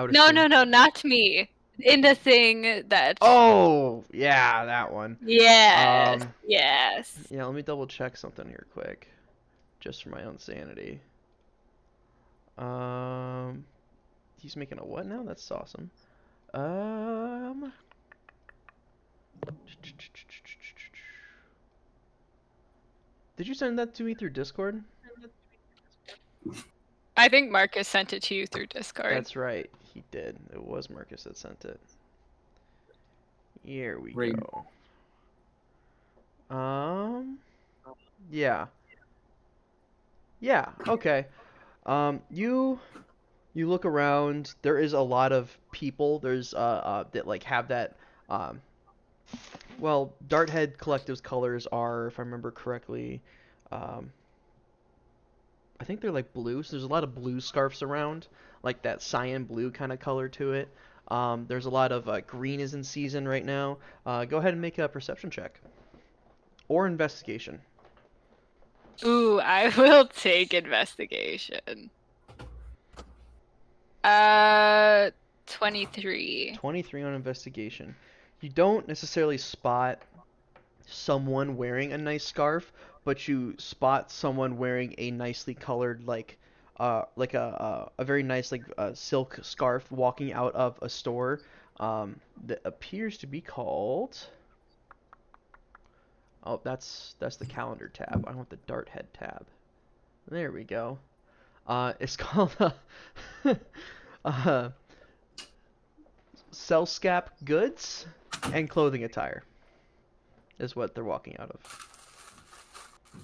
would No, assume... no, no, not me. In the thing that. Oh, yeah, that one. Yes, yes. Yeah, let me double check something here quick, just for my own sanity. He's making a what now? That's awesome. Did you send that to me through Discord? I think Marcus sent it to you through Discord. That's right, he did. It was Marcus that sent it. Here we Great. go. Yeah. Yeah, okay. You look around, there is a lot of people. There's that have that well, Darthead Collective's colors are, if I remember correctly, I think they're blue, so there's a lot of blue scarves around, that cyan blue kind of color to it. There's a lot of green is in season right now. Go ahead and make a perception check. Or investigation. Ooh, I will take investigation. 23. 23 on investigation. You don't necessarily spot someone wearing a nice scarf, but you spot someone wearing a nicely colored like a very nice silk scarf walking out of a store that appears to be called. Oh, that's the calendar tab. I want the dart head tab. There we go. It's called uh, Selskap Goods and Clothing Attire is what they're walking out of.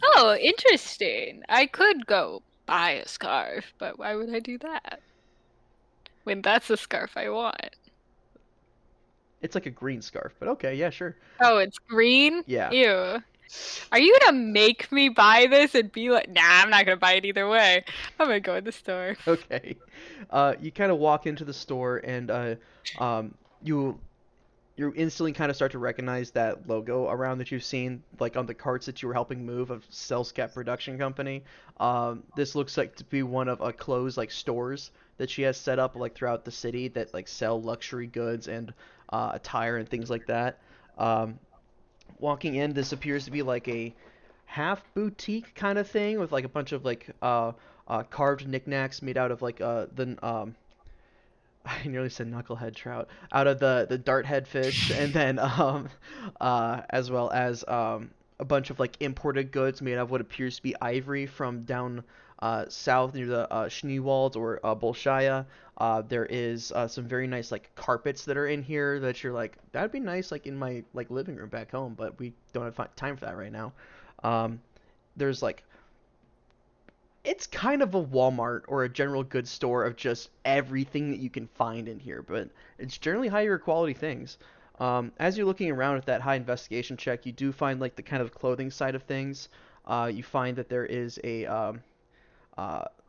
Oh, interesting. I could go buy a scarf, but why would I do that? When that's the scarf I want. It's like a green scarf, but okay, yeah, sure. Oh, it's green? Yeah. Ew. Are you gonna make me buy this and be like, nah, I'm not gonna buy it either way. I'm gonna go in the store. Okay. You kind of walk into the store and you instantly kind of start to recognize that logo around that you've seen like on the carts that you were helping move of Cellscat Production Company. This looks like to be one of a clothes like stores that she has set up like throughout the city that like sell luxury goods and attire and things like that. Walking in, this appears to be like a half boutique kind of thing with like a bunch of like carved knickknacks made out of like I nearly said knucklehead trout out of the dart head fish, and then as well as a bunch of like imported goods made out of what appears to be ivory from down south near the Schneewald or Bolshaya. There is some very nice like carpets that are in here that you're like, that'd be nice like in my like living room back home, but we don't have time for that right now. There's like, it's kind of a Walmart or a general goods store of just everything that you can find in here, but it's generally higher quality things. As you're looking around at that high investigation check, you do find like the kind of clothing side of things. You find that there is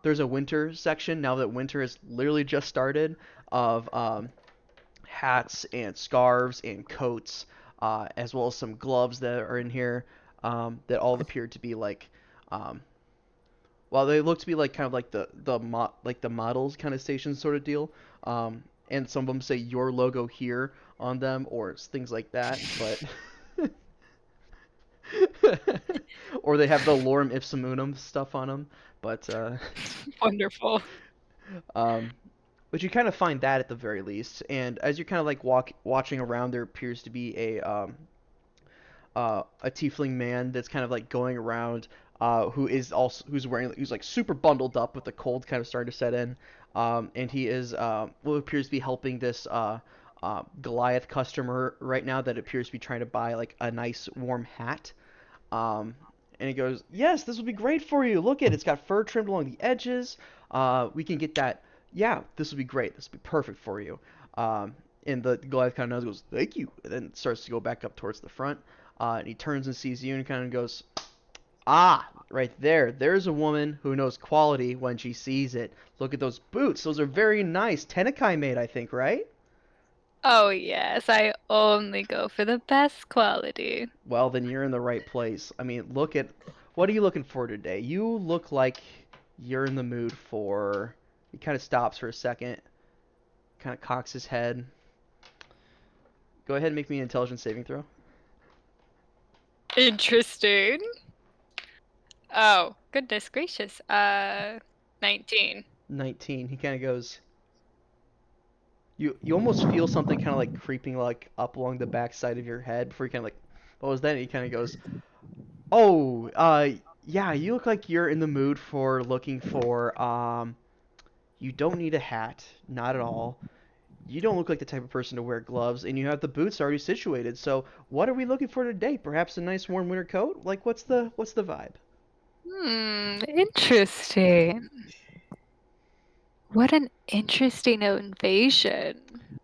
there's a winter section now that winter has literally just started of hats and scarves and coats, as well as some gloves that are in here that all appear to be like well, they look to be like kind of like the models kind of station sort of deal. And some of them say your logo here on them or things like that, but or they have the lorem ipsum unum stuff on them, but Wonderful. but you kind of find that at the very least. And as you're kind of like watching around, there appears to be a tiefling man that's kind of like going around, who's like super bundled up with the cold kind of starting to set in, and he is what appears to be helping this Goliath customer right now that appears to be trying to buy like a nice warm hat. And he goes, yes, this will be great for you. Look it's got fur trimmed along the edges. We can get that. Yeah, this will be great. This will be perfect for you. And the Goliath kind of goes, thank you, and then starts to go back up towards the front. And he turns and sees you and kind of goes, ah, right there. There's a woman who knows quality when she sees it. Look at those boots. Those are very nice. Tenekai made, I think, right? Oh yes, I only go for the best quality. Well, then you're in the right place. I mean, what are you looking for today? You look like you're in the mood for... He kind of stops for a second, kind of cocks his head. Go ahead and make me an intelligence saving throw. Interesting. Oh, goodness gracious. 19. 19. He kind of goes... You almost feel something kind of like creeping like up along the back side of your head before you kind of like, what was that? And he kind of goes, oh, yeah, you look like you're in the mood for looking for, you don't need a hat, not at all. You don't look like the type of person to wear gloves, and you have the boots already situated. So what are we looking for today? Perhaps a nice warm winter coat? Like, what's the vibe? Interesting. What an interesting invasion.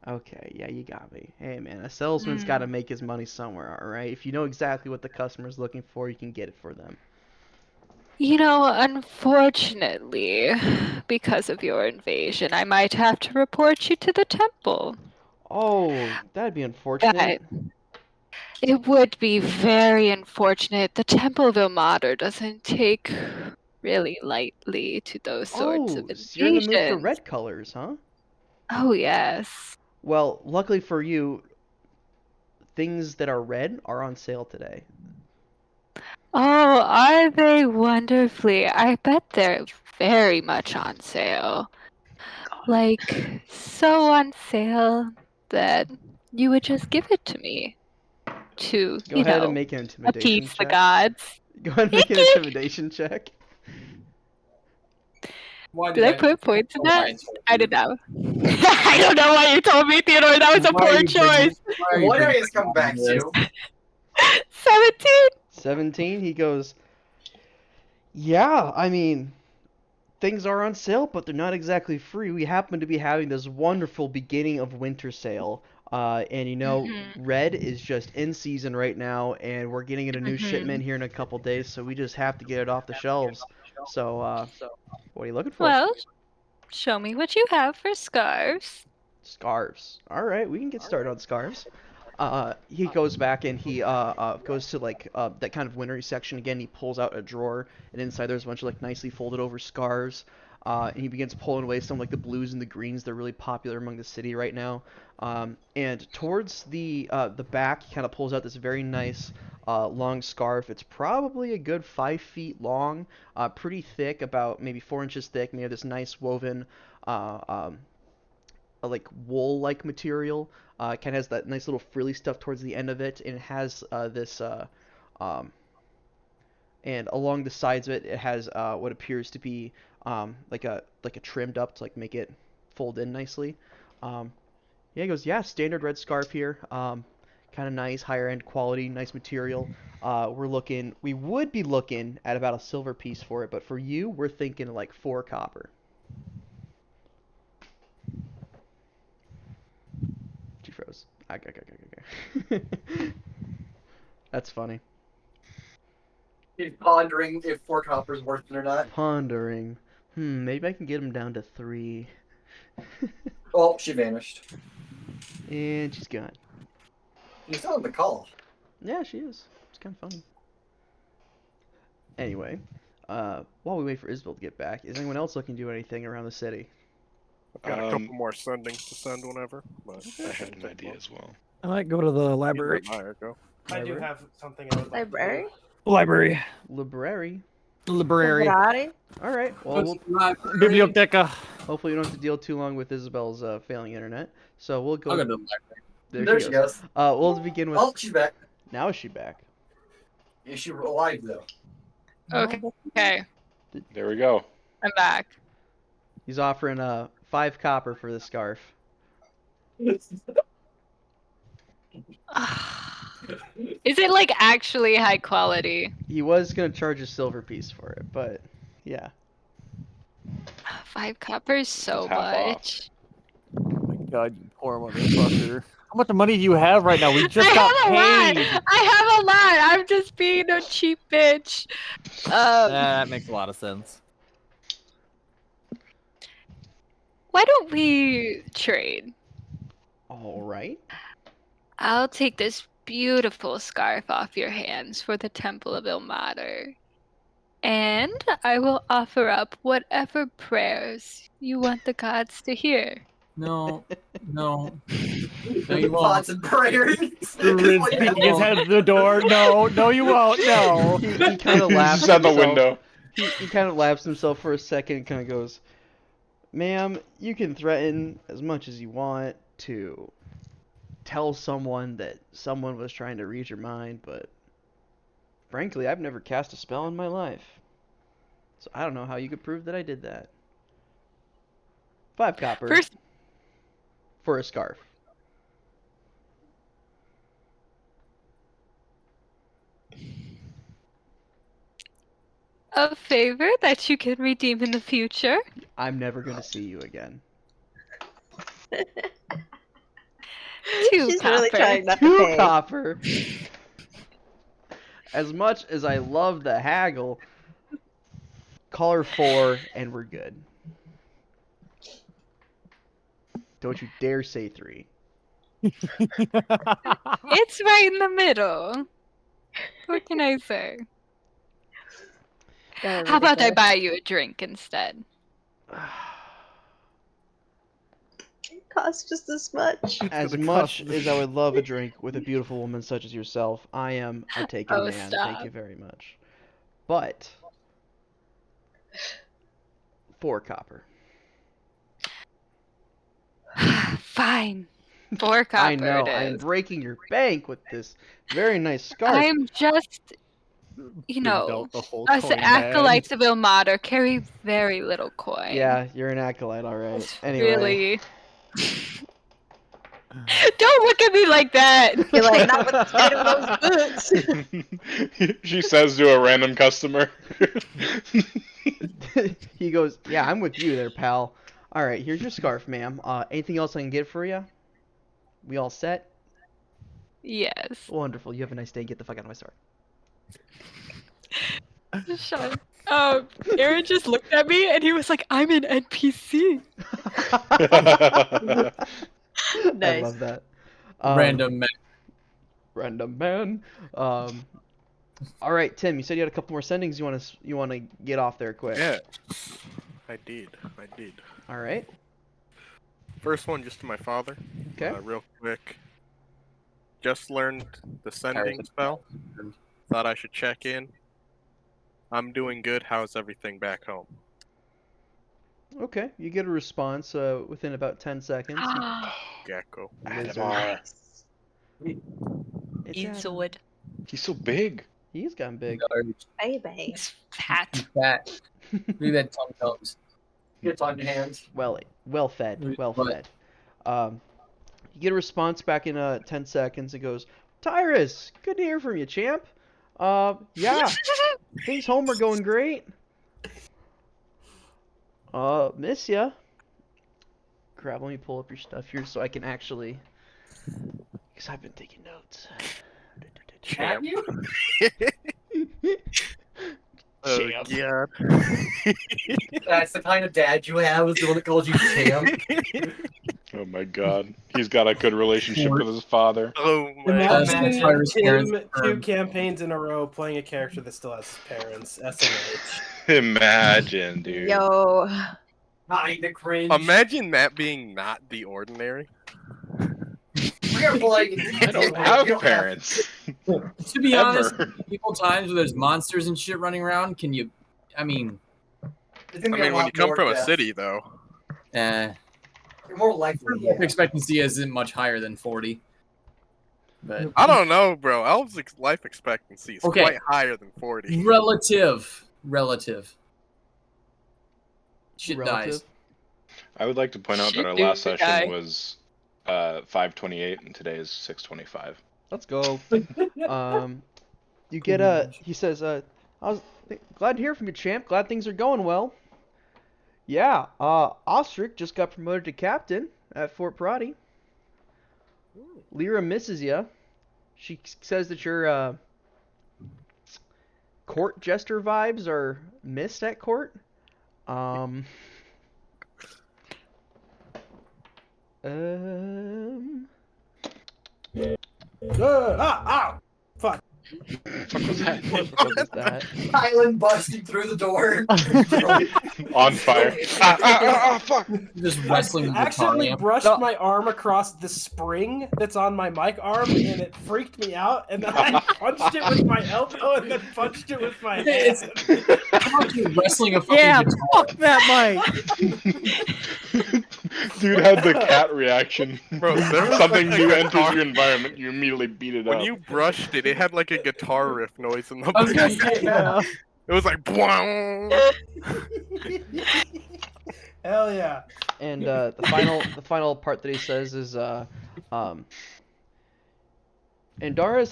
Okay, yeah, you got me. Hey, man, a salesman's got to make his money somewhere, all right? If you know exactly what the customer's looking for, you can get it for them. You know, unfortunately, because of your invasion, I might have to report you to the temple. Oh, that'd be unfortunate. It would be very unfortunate. The Temple of Ilmater doesn't take really lightly to those sorts of invasions. So you're in the mood for red colors, huh? Oh, yes. Well, luckily for you, things that are red are on sale today. Oh, are they wonderfully? I bet they're very much on sale. Like, so on sale that you would just give it to me to, Go ahead and make an intimidation appease the check. gods. Go ahead and make an intimidation check. Why Did I put points in that? Why I did not. I don't know why you told me, Theodore. That was a Why are poor you bringing- choice. why are you What bringing areas come back this? to? 17. 17. He goes, yeah, I mean, things are on sale, but they're not exactly free. We happen to be having this wonderful beginning of winter sale. And you know, red is just in season right now, and we're getting it a new shipment here in a couple days, so we just have to get it off the shelves. So, what are you looking for? Well, show me what you have for scarves. Scarves. All right, we can get started on scarves. He goes back and he goes to like that kind of wintry section again. He pulls out a drawer, and inside there's a bunch of like nicely folded over scarves. And he begins pulling away some like the blues and the greens. They're really popular among the city right now. And towards the back, he kind of pulls out this very nice long scarf. It's probably a good 5 feet long, pretty thick, about maybe 4 inches thick. Made of this nice woven like wool-like material. Kind of has that nice little frilly stuff towards the end of it, and it has this and along the sides of it, it has what appears to be like a trimmed up to like make it fold in nicely. Yeah, he goes, yeah, standard red scarf here. Kind of nice, higher end quality, nice material. We would be looking at about a silver piece for it, but for you, we're thinking like 4 copper. She froze. That's funny. He's pondering if 4 copper's worth it or not. Pondering. Maybe I can get him down to 3. Oh, she vanished. And she's gone. You're still on the call. Yeah, she is. It's kind of funny. Anyway, while we wait for Isabel to get back, is anyone else looking to do anything around the city? I've got a couple more sendings to send whenever. But I had an idea as well. I might go to the library. I do have something I would like Library? to Library. Library. Library. Library? All right. Well, Biblioteca. hopefully you don't have to deal too long with Isabel's failing internet. So we'll go. I'll go to the library. There she goes. We'll begin with. Oh, she's back. Now is she back? Is she alive though? Okay. There we go. I'm back. He's offering 5 copper for the scarf. Is it like actually high quality? He was gonna charge a silver piece for it, but yeah. 5 copper is so That's half off. much. Oh my god, you poor motherfucker. How much money do you have right now? We just I got have a paid. lot. I have a lot. I'm just being a cheap bitch. That makes a lot of sense. Why don't we trade? All right. I'll take this beautiful scarf off your hands for the Temple of Ilmater. And I will offer up whatever prayers you want the gods to hear. No. No, you won't. Thoughts and prayers. Rin's peeking his head at the door. No, you won't. No. He kind of laughs. He's at the himself. window. He kind of laughs himself for a second and kind of goes, "Ma'am, you can threaten as much as you want to tell someone that someone was trying to read your mind, but frankly, I've never cast a spell in my life. So I don't know how you could prove that I did that." 5 copper for a scarf. A favor that you can redeem in the future. I'm never going to see you again. 2 She's copper. really trying not to 2 pay. copper. As much as I love the haggle, call her 4 and we're good. Don't you dare say 3. It's right in the middle. What can I say? How about I buy you a drink instead? cost just as much. As gonna much cost- as I would love a drink with a beautiful woman such as yourself, I am a taken Oh, man. Thank stop. you very much. But 4 copper. Fine. 4 copper I know. it I'm is. breaking your bank with this very nice scarf. I'm just, you Big know, belt, the whole us coin acolytes bag. of Ilmater carry very little coin. Yeah, you're an acolyte, all right. It's Anyway. really. Don't look at me like that. You're like, not with the state of those boots. She says to a random customer. He goes, "Yeah, I'm with you there, pal. All right, here's your scarf, ma'am. Anything else I can get for you? We all set? Yes. Wonderful. You have a nice day. Get the fuck out of my store." Shut up. Aaron just looked at me and he was like, I'm an NPC. I Nice. love that. Random man. Random man. All right, Tim. You said you had a couple more sendings. You want to get off there quick? Yeah. I did. All right. First one just to my father. Okay. Real quick. Just learned the sending spell. Thought I should check in. I'm doing good. How's everything back home? Okay. You get a response within about 10 seconds. Gecko. Adamar. It's Eat Adam. sword. He's so big. He's gotten big. Baby. He's fat. Fat. Look at that tongue comes. Gets on your hands. Well fed. Well Right. fed. You get a response back in 10 seconds. It goes, Tyrus, good to hear from you, champ. Yeah, things home are going great. Miss ya. Crap, let me pull up your stuff here so I can actually, because I've been taking notes. Have you? Oh, Champ. God. That's the kind of dad you have, is the one that calls you champ. Oh my god. He's got a good relationship with his father. Oh, my Imagine Tyrus' parents Tim confirmed. 2 campaigns in a row playing a character that still has his parents. SMH. Imagine, dude. Yo. Hi, the cringe. Imagine that being not the ordinary. We're playing. I don't have parents. To be Ever. honest, people times where there's monsters and shit running around, can you? I mean, I mean, when you come from a city, though. eh. You're more likely. Life expectancy isn't much higher than 40. But I don't know, bro. Elves' life expectancy is Okay. quite higher than 40. relative. Shit Relative. dies. I would like to point out that our Shit, last dude, session guy. was 5:28 and today is 6:25. Let's go. You get he says, I was glad to hear from you, champ. Glad things are going well. Yeah, Ostrich just got promoted to captain at Fort Prati. Lyra misses you. She says that your court jester vibes are missed at court. Fuck. What was that? What was that? Island busting through the door. On fire. Fuck. Just wrestling with I the accidentally guitar brushed amp. my arm across the spring that's on my mic arm, and it freaked me out. And then I punched it with my elbow, and then punched it with my It's- hand. How about you wrestling a fucking Yeah, guitar? fuck that mic. Dude had the cat reaction. Bro, there was Something like a new enters guitar- your environment, you immediately beat it When up. you brushed it, it had like a guitar riff noise in the I was gonna back. say, Yeah. It was like, "Bwang." Hell yeah. And the final part that he says is Andaris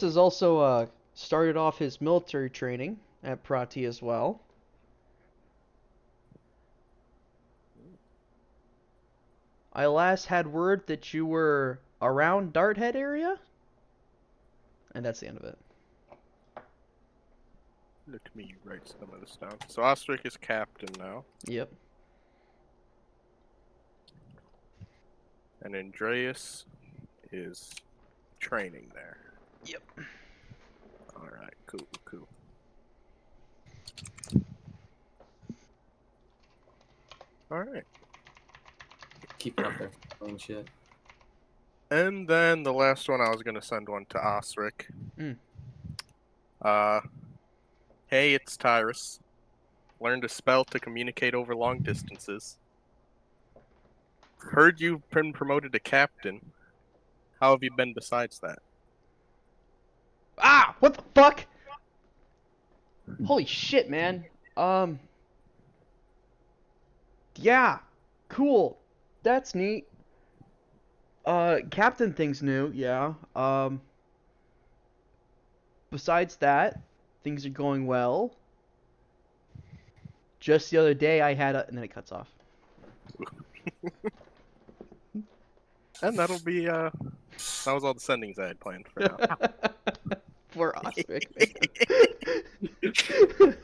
has also started off his military training at Prati as well. I last had word that you were around Darthead area, and that's the end of it. Let me write some of this down. So Ostrich is captain now, Yep. and Andreas is training there. Yep. All right, cool. All right. Keep it up there. and shit. And then the last one, I was gonna send one to Osric. Mm. Hey, it's Tyrus. Learned a spell to communicate over long distances. Heard you've been promoted to captain. How have you been besides that? Ah! What the fuck? Holy shit, man. Yeah. Cool. That's neat. Captain thing's new, yeah. Besides that, things are going well. Just the other day I had a... And then it cuts off. And that'll be, that was all the sendings I had planned for now. Poor Osric.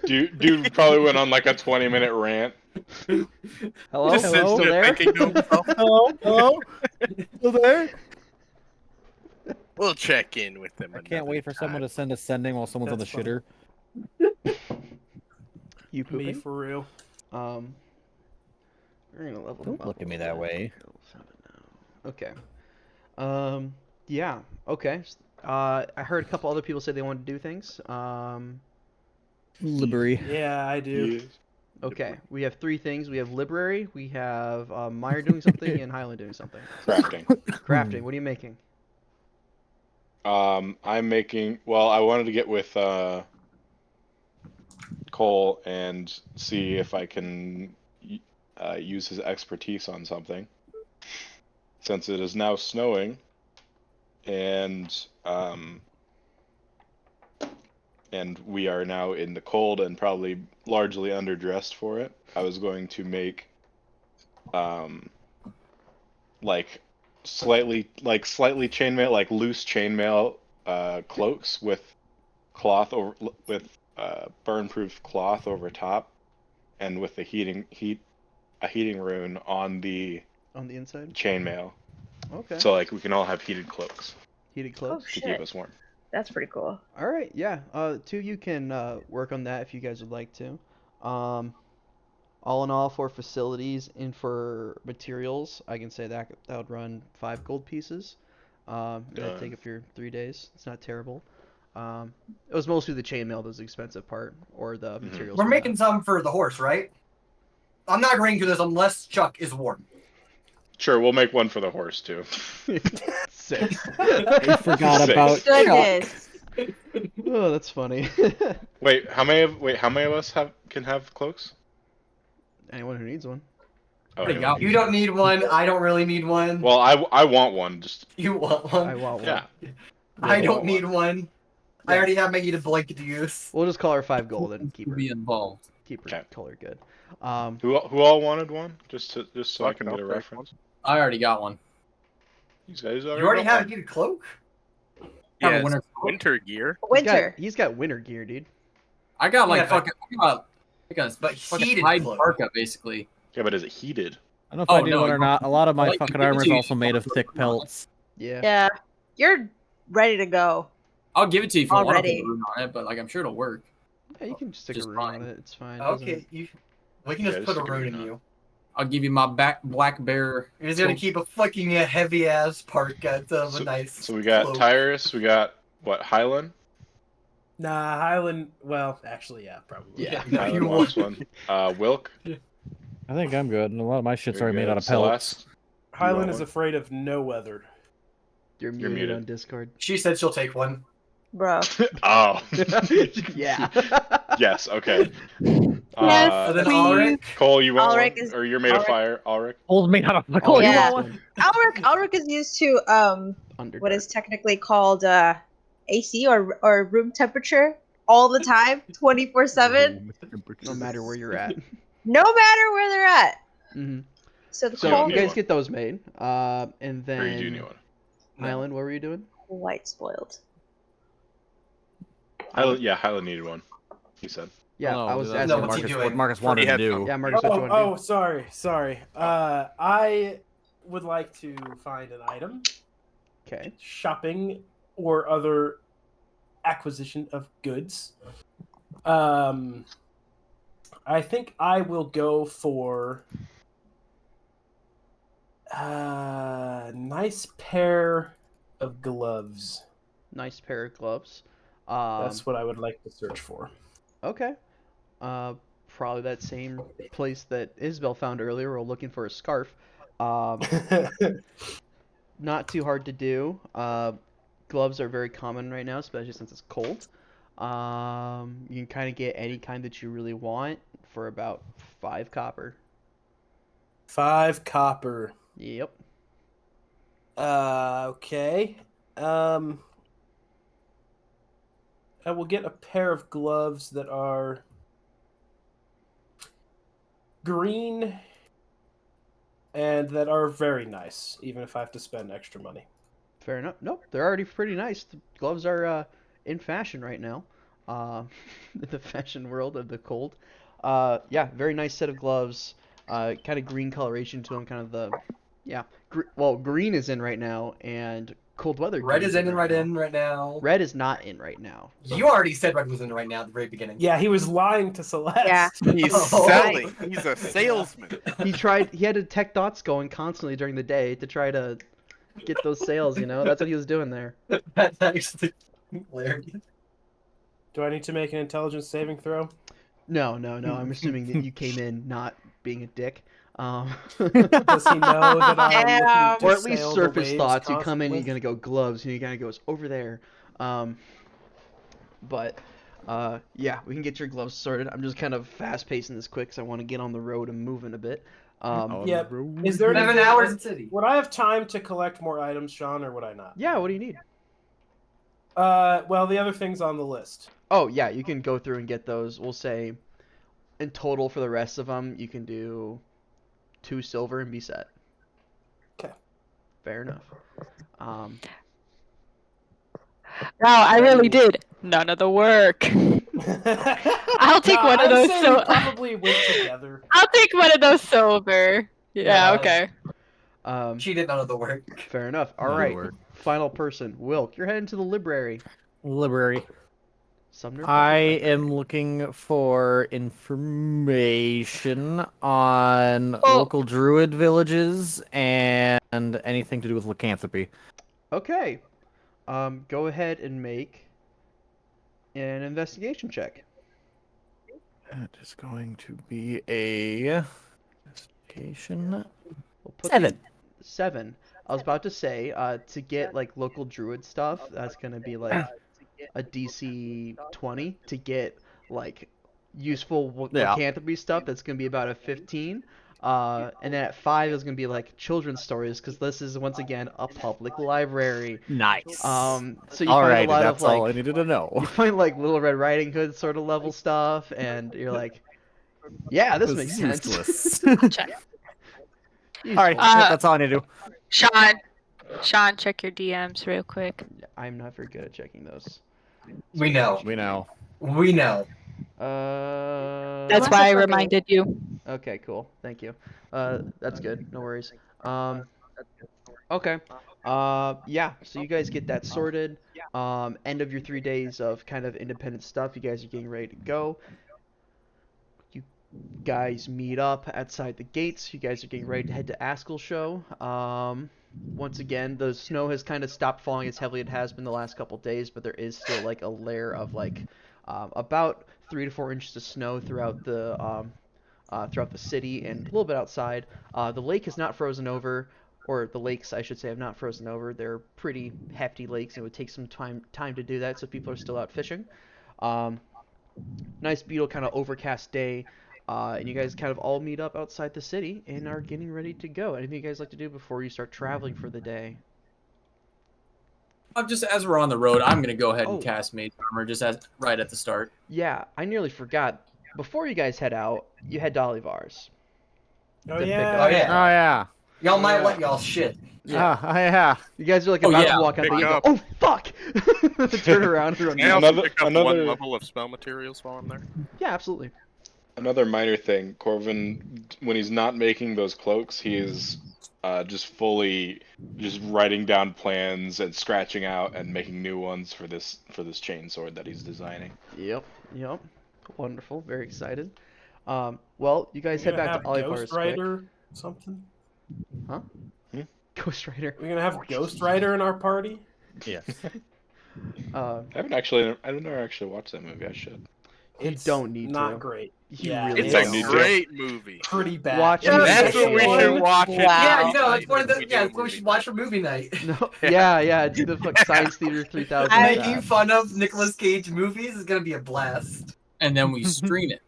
Dude probably went on like a 20-minute rant. Hello? Just sits Hello? there There? thinking to himself, Hello? Hello? Still there? we'll check in with him. I can't wait for someone to send a sending while someone's That's on the shitter. You Me pooping? for real. We're gonna level them Don't up look a at me little that bit. way. Level 7 now. Okay. Yeah. Okay. I heard a couple other people say they wanted to do things. Library. Yeah, I do. Okay. We have 3 things. We have library. We have Meyer doing something and Highland doing something. Crafting. Crafting. What are you making? I'm making. Well, I wanted to get with Cole and see if I can use his expertise on something. Since it is now snowing, and we are now in the cold and probably largely underdressed for it, I was going to make like slightly chainmail, like loose chainmail cloaks with cloth over with burn-proof cloth over top, and with a heating rune on the inside chainmail. Okay. So like we can all have heated cloaks. Heated Oh cloaks. To shit, keep us warm. that's pretty cool. All right. Yeah. 2 of you can work on that if you guys would like to. All in all, for facilities and for materials, I can say that would run 5 gold pieces. That'd take up your 3 days. It's not terrible. It was mostly the chainmail that was the expensive part, or the materials. We're for making that. some for the horse, right? I'm not agreeing to this unless Chuck is warm. Sure, we'll make one for the horse too. 6. I forgot 6. about Chuck. Goodness. Oh, that's funny. Wait, how many of us can have cloaks? Anyone who needs one. Oh, Already got You don't need one. I don't really need one. well, I want one. Just You want one? I want one. yeah. I don't want need one. one. I already have my heated blanket to use. We'll just call her 5 gold and keep her. Be involved. Keep her Okay. color good. Who all wanted one? Just so I Fuck can it, get a I'll take reference. I already got one. These guys You already got have a one. heated cloak? Have a Yeah, winter- winter gear. Winter. He's got winter gear, dude. I got like Yeah, but- fucking but fucking heated hide clothes. parka basically. Yeah, but is it heated? I don't know if Oh, I need no, one or you- not. A lot of my like, fucking give it armor is to you. also made of thick pelts. Yeah. Yeah, you're ready to go. I'll give it to you if you want to Already. put a rune on it, but like I'm sure it'll work. Yeah, you can stick Just a rune fine. on it. It's fine. It doesn't- Okay, we can Yeah, just just put a stick a rune rune in on. you. I'll give you my black bear. You're just gonna keep a fucking heavy ass parka of a So- nice. So we got cloak. Tyrus, we got what, Highland? Nah, Highland. Well, actually, yeah, probably. Yeah. No, Highland you wants want- one. Wilk. I think I'm good. And a lot of my shit's Very already made good. out of pellets. Celeste. Highland You is want afraid of no weather. You're You're muted muted. on Discord. She said she'll take one. Bro. Oh. Yeah. Yes. Okay. Yes, And then please. Ulrich. Cole, you want Ulrich one? is- Or you're made of Ulrich- fire, Ulrich? Hold me out of my Oh, Yeah. yeah. Ulrich is used to Underdark. what is technically called AC or room temperature all the time, 24/7, No matter where you're at. no matter where they're at. hmm So the So cold you need guys one. get those made. And Or you then do need one. Highland, what were you doing? white spoiled. Highland needed one. He said. Yeah, Oh, I was that's asking No, what's he Marcus. doing? what Marcus For- wanted he to had do. some. Yeah, Marcus, what you want to Oh, sorry. I would like to find an item, do? Okay. shopping, or other acquisition of goods. I think I will go for. Nice pair of gloves. Nice pair of gloves. That's what I would like to search for. Okay. Probably that same place that Isabel found earlier. We're looking for a scarf. Not too hard to do. Gloves are very common right now, especially since it's cold. You can kind of get any kind that you really want for about 5 copper. 5 copper. Yep. Okay. I will get a pair of gloves that are green and that are very nice, even if I have to spend extra money. Fair enough. Nope, they're already pretty nice. The gloves are in fashion right now. The fashion world of the cold. Yeah, very nice set of gloves. Kind of green coloration to them. Kind of the, yeah. Well, green is in right now, and cold weather. Red green's is in right right now. Red is not in right now. You already said red was in right now at the very beginning. Yeah, he was lying to Celeste. Yeah. He's Oh. selling. He's a salesman. He had to tech dots going constantly during the day to try to get those sales. That's what he was doing there. That's actually hilarious. Do I need to make an intelligence saving throw? No. I'm assuming that you came in not being a dick. Does he know that I'm Damn. looking to Or at least sail the surface waves thoughts. You come in, constantly? you're gonna go gloves, and you kind of goes over there. But yeah, we can get your gloves sorted. I'm just kind of fast pacing this quick because I want to get on the road and moving a bit. Yeah. Is there 7 anything- hours in city. Would I have time to collect more items, Sean, or would I not? Yeah, what do you need? Well, the other things on the list. Oh yeah, you can go through and get those. We'll say, in total for the rest of them, you can do 2 silver and be set. Okay. Fair enough. Wow, I really did none of the work. I'll take one of I'd those. say So we probably went together. I'll take one of those silver. Yeah. Okay. She did none of the work. Fair enough. All None of the right. work. Final person, Wilk. You're heading to the library. Library. Sumner. I am looking for information on local druid villages and anything to do with lycanthropy. Okay. Go ahead and make an investigation check. That is going to be a investigation. We'll put 7. 7. I was about to say, to get like local druid stuff, that's gonna be like a DC 20. To get like useful lycanthropy stuff, that's gonna be about a 15. And then at 5 is gonna be like children's stories, because this is once again a public library. Nice. So you All find right, a lot that's of like all I needed to know. you find like Little Red Riding Hood sort of level stuff, and you're like, yeah, this makes sense. useless. Check. All right, that's all I need to do. Sean, check your DMs real quick. I'm not very good at checking those. We know. We know. We know. That's why I reminded you. Okay, cool. Thank you. That's good. No worries. Okay. Yeah, so you guys get that sorted. End of your 3 days of kind of independent stuff. You guys are getting ready to go. You guys meet up outside the gates. You guys are getting ready to head to Askelsho. Once again, the snow has kind of stopped falling as heavily as it has been the last couple days, but there is still like a layer of like about 3 to 4 inches of snow throughout the city and a little bit outside. The lake has not frozen over, or the lakes, I should say, have not frozen over. They're pretty hefty lakes, and it would take some time to do that, so people are still out fishing. Nice, beautiful, kind of overcast day, and you guys kind of all meet up outside the city and are getting ready to go. Anything you guys like to do before you start traveling for the day? Just as we're on the road, I'm gonna go ahead and cast Mage Armor right at the start. Yeah, I nearly forgot. Before you guys head out, you head to Olivar's. Oh to pick yeah. up- Oh yeah. Oh yeah. Y'all might let y'all shit. Yeah. Yeah. You guys are like Oh, about yeah. to walk out Pick the gate. up. Oh fuck! Turn around and run. Can I back. also Another- pick up another- 1 level of spell materials while I'm there? Yeah, absolutely. Another minor thing, Corvin, when he's not making those cloaks, he is just fully just writing down plans and scratching out and making new ones for this chainsword that he's designing. Yep. Wonderful. Very excited. Well, you guys head Gonna back have to Olivar's Ghost quick. Rider something. Huh? Ghost Rider. We're gonna have Ghost Rider in our party. Yes. Uh, I've never actually watched that movie. I should. you It's don't need not to. great. You Yeah, really It's don't a need to. great movie. pretty bad. Watch it. That's what we should watch it. Wow. Yeah, no, it's one of the We do yeah, a it's what we movie should watch night. for movie night. No, yeah, do the fuck Science Theater 3000. I- Making fun of Nicolas Cage movies is gonna be a blast. And then we stream it.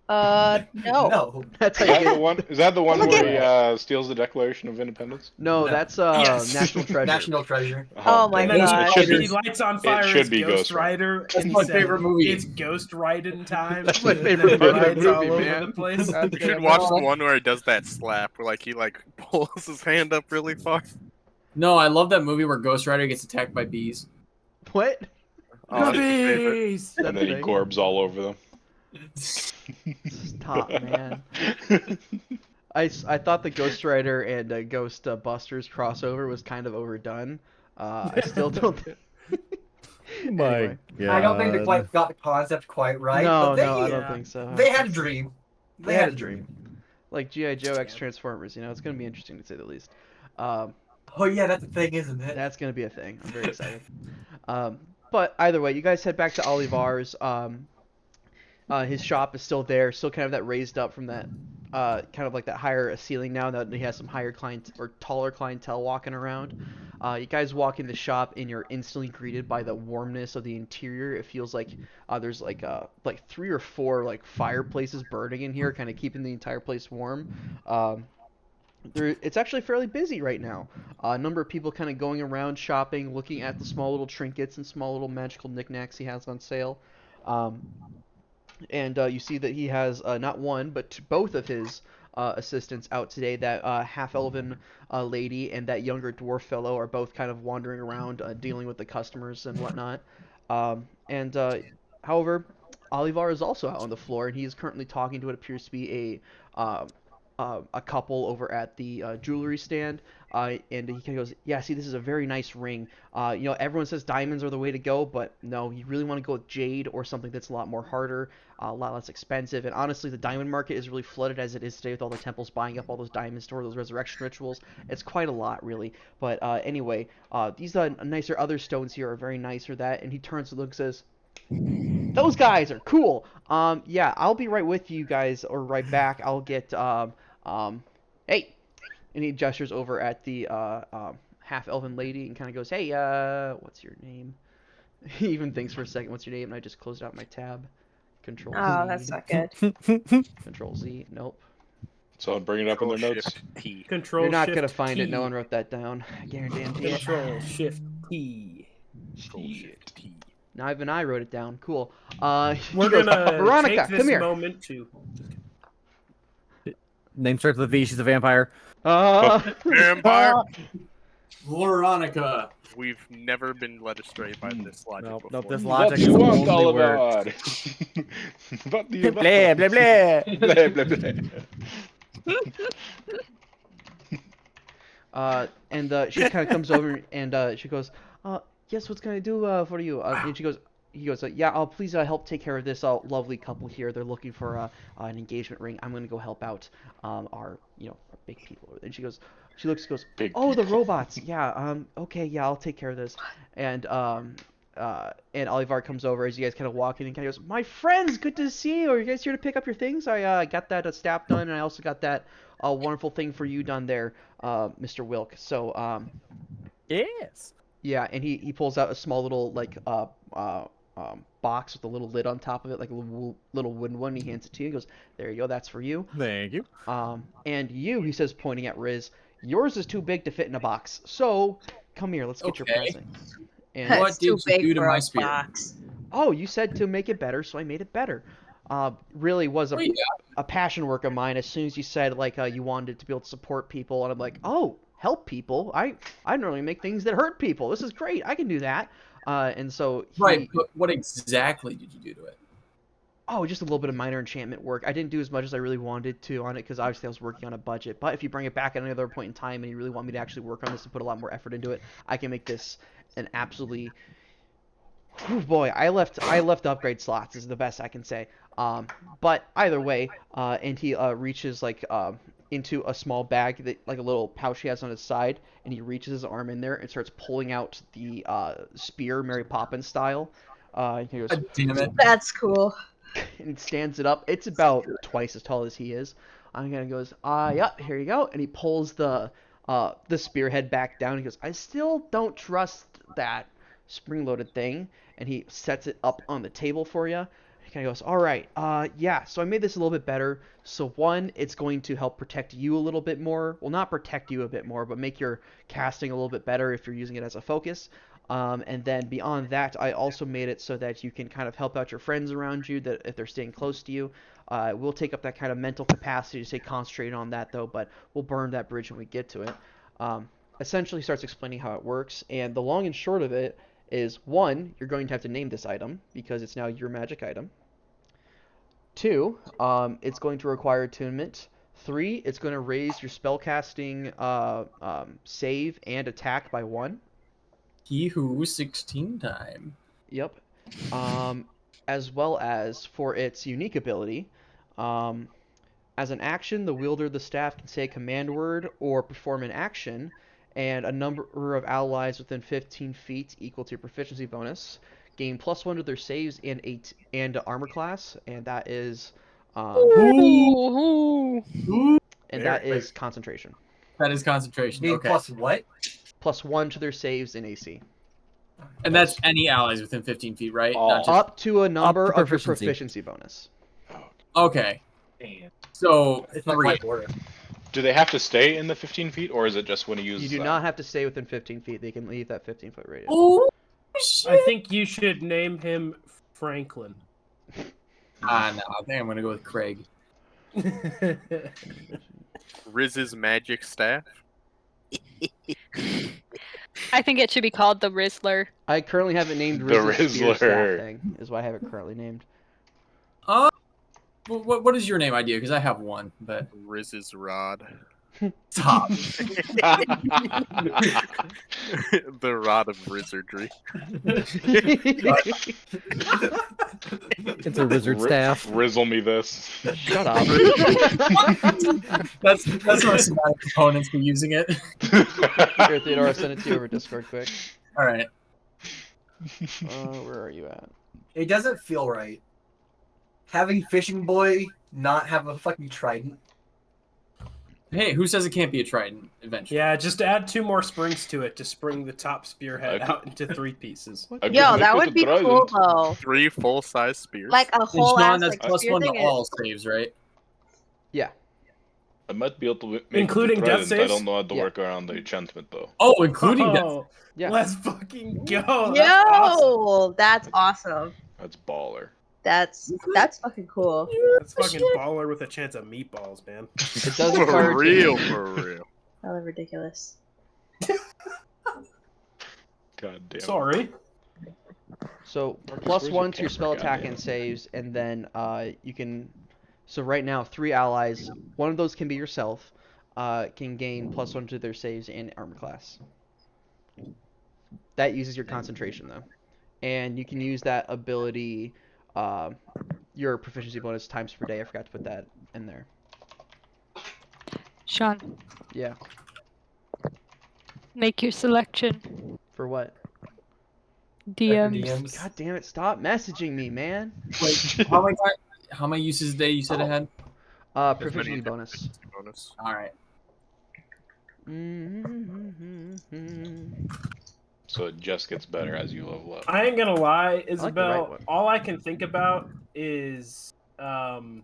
No. No. That's how Is you that the get. one? Is that the one Look where he steals the Declaration of Independence? No, No. that's Yes. National Treasure. National Treasure. Oh my And then god. It should he be. lights on fire should as be Ghost Ghost Rider. Rider. That's and my he said, favorite movie. It's Ghost Riding time. That's my and favorite then part of rides the all movie, over man. the place. God You should damn watch it. the one where he does that slap, where like he like pulls his hand up really far. No, I love that movie where Ghost Rider gets attacked by bees. What? Oh, that's my favorite. Bees. That And then he thing? gorbs all over them. Stop, man. I thought the Ghost Rider and Ghost Busters crossover was kind of overdone. I still don't. Anyway. I don't think they quite got the concept quite right. No, but they, no, I don't think so. They had a dream. They had a dream. Like G.I. Joe X Transformers, it's going to be interesting to say the least. Oh yeah, that's a thing, isn't it? That's going to be a thing. I'm very excited. But either way, you guys head back to Olivar's. His shop is still there, still kind of that raised up from that, kind of like that higher ceiling now that he has some higher client or taller clientele walking around. You guys walk in the shop and you're instantly greeted by the warmness of the interior. It feels like there's like 3 or 4 like fireplaces burning in here, kind of keeping the entire place warm. It's actually fairly busy right now. A number of people kind of going around shopping, looking at the small little trinkets and small little magical knickknacks he has on sale. And you see that he has not one, but both of his assistants out today. That half-elven lady and that younger dwarf fellow are both kind of wandering around, dealing with the customers and whatnot. However, Olivar is also out on the floor, and he is currently talking to what appears to be a couple over at the jewelry stand. And he kind of goes, yeah, see, this is a very nice ring. Everyone says diamonds are the way to go, but no, you really want to go with jade or something that's a lot more harder, a lot less expensive. And honestly, the diamond market is really flooded as it is today with all the temples buying up all those diamonds for those resurrection rituals. It's quite a lot, really. But anyway, these nicer other stones here are very nice or that. And he turns to look and says, those guys are cool. Yeah, I'll be right with you guys, or right back. I'll get, hey. And he gestures over at the half-elven lady and kind of goes, hey, what's your name? He even thinks for a second, what's your name? And I just closed out my tab. Control Z. Oh, that's not good. Control Z. Nope. So bring it up in their notes. T. Control. You're not Shift, going to find it. No T. one wrote that down. I guarantee it. Control Shift T. Now even I wrote it down. Cool. We're he goes, gonna Veronica, take this come here. moment to. Name starts with a V. She's a vampire. Vampire. Veronica. We've never been led astray by this logic Nope, before. nope, this What logic do is you want, only Oliver? word. What do you want? Blah, blah, blah. Blah, blah, blah. And she kind of comes over and she goes, yes, what's can I do for you? And he goes, yeah, I'll please help take care of this lovely couple here. They're looking for an engagement ring. I'm gonna go help out our big people. And she goes, Big oh, the people. robots. Yeah, okay, yeah, I'll take care of this. And Olivar comes over as you guys kind of walk in and kind of goes, my friends, good to see you. Are you guys here to pick up your things? I got that staff done, and I also got that wonderful thing for you done there, Mr. Wilk. So, Yes. yeah, and he pulls out a small little box with a little lid on top of it, like a little wooden one. He hands it to you. He goes, there you go, that's for you. Thank you. And you, he says, pointing at Riz, yours is too big to fit in a box. So come here, let's get your Okay. present. And What That's too did you big do to for my a spirit? box. oh, you said to make it better, so I made it better. Really was Oh, yeah. a passion work of mine. As soon as you said you wanted to be able to support people, and I'm like, oh, help people. I normally make things that hurt people. This is great. I can do that. And so Right, but what exactly did you do to it? Oh, just a little bit of minor enchantment work. I didn't do as much as I really wanted to on it because obviously I was working on a budget. But if you bring it back at another point in time and you really want me to actually work on this and put a lot more effort into it, I can make this an absolutely Oh boy, I left upgrade slots is the best I can say. But either way, and he reaches like into a small bag that like a little pouch he has on his side, and he reaches his arm in there and starts pulling out the spear, Mary Poppins style. And he goes, God damn it. That's cool. and he stands it up. It's about twice as tall as he is. And he goes, yeah, here you go. And he pulls the spearhead back down. He goes, I still don't trust that spring-loaded thing. And he sets it up on the table for you. He kind of goes, all right, yeah, so I made this a little bit better. So one, it's going to help protect you a little bit more. Well, not protect you a bit more, but make your casting a little bit better if you're using it as a focus. And then beyond that, I also made it so that you can kind of help out your friends around you that if they're staying close to you. We'll take up that kind of mental capacity to stay concentrated on that, though, but we'll burn that bridge when we get to it. Essentially starts explaining how it works, and the long and short of it is, one, you're going to have to name this item, because it's now your magic item. Two, it's going to require attunement. Three, it's going to raise your spellcasting save and attack by 1. He who 16 time. Yep. As well as for its unique ability, as an action, the wielder of the staff can say a command word or perform an action, and a number of allies within 15 feet equal to your proficiency bonus gain +1 to their saves and armor class, and that is concentration. That is concentration. Gain Okay. plus what? +1 to their saves and AC. And that's any allies within 15 feet, right? All. Up to a number to of your proficiency. proficiency bonus. Okay. Damn. So It's not 3. quite border. Do they have to stay in the 15 feet, or is it just when he uses You do them? not have to stay within 15 feet. They can leave that 15-foot radius. Oh, I shit. think you should name him Franklin. No, I think I'm gonna go with Craig. Riz's magic staff. I think it should be called the Rizzler. I currently have it named The Riz's Spear Staff Rizzler. thing, is what I have it currently named. What is your name idea? Because I have one, but Riz's rod. stop. The rod of wizardry. It's a wizard staff. Rizzle me this. Shut up. That's our somatic components for using it. Here, Theodore, I'll send it to you over Discord quick. All right. Where are you at? It doesn't feel right. Having Fishing Boy not have a fucking trident. Hey, who says it can't be a trident eventually? Yeah, just add 2 more springs to it to spring the top spearhead I could- out into 3 pieces. I could Yo, make that it would a be trident. cool though. 3 full-size spears. Like a And whole Sean, ass that's like spear +1 to thing. all saves, right? Yeah. I might be able to make Including it a death trident. I saves? don't know how to Yeah. work around the enchantment though. Oh, including that. Oh, Yeah. let's fucking go. Yo, That's awesome. that's awesome. That's baller. That's fucking cool. That's fucking baller with a chance of meatballs, man. It does require For real, for real. Hella ridiculous. God damn. Sorry. So Marcus, where's +1 your to your spell camera? attack Goddamn. and saves, and then you can. So right now, 3 allies. One of those can be yourself. Can gain +1 to their saves and armor class. That uses your concentration though, and you can use that ability. Your proficiency bonus times per day. I forgot to put that in there. Sean, Yeah. make your selection. For what? DMs. DMs. God damn it! Stop messaging me, man. Wait, how many uses a day you said it had? Proficiency bonus. Bonus. All right. So it just gets better as you level up. I ain't gonna lie, right Isabel. one. All I can think about is the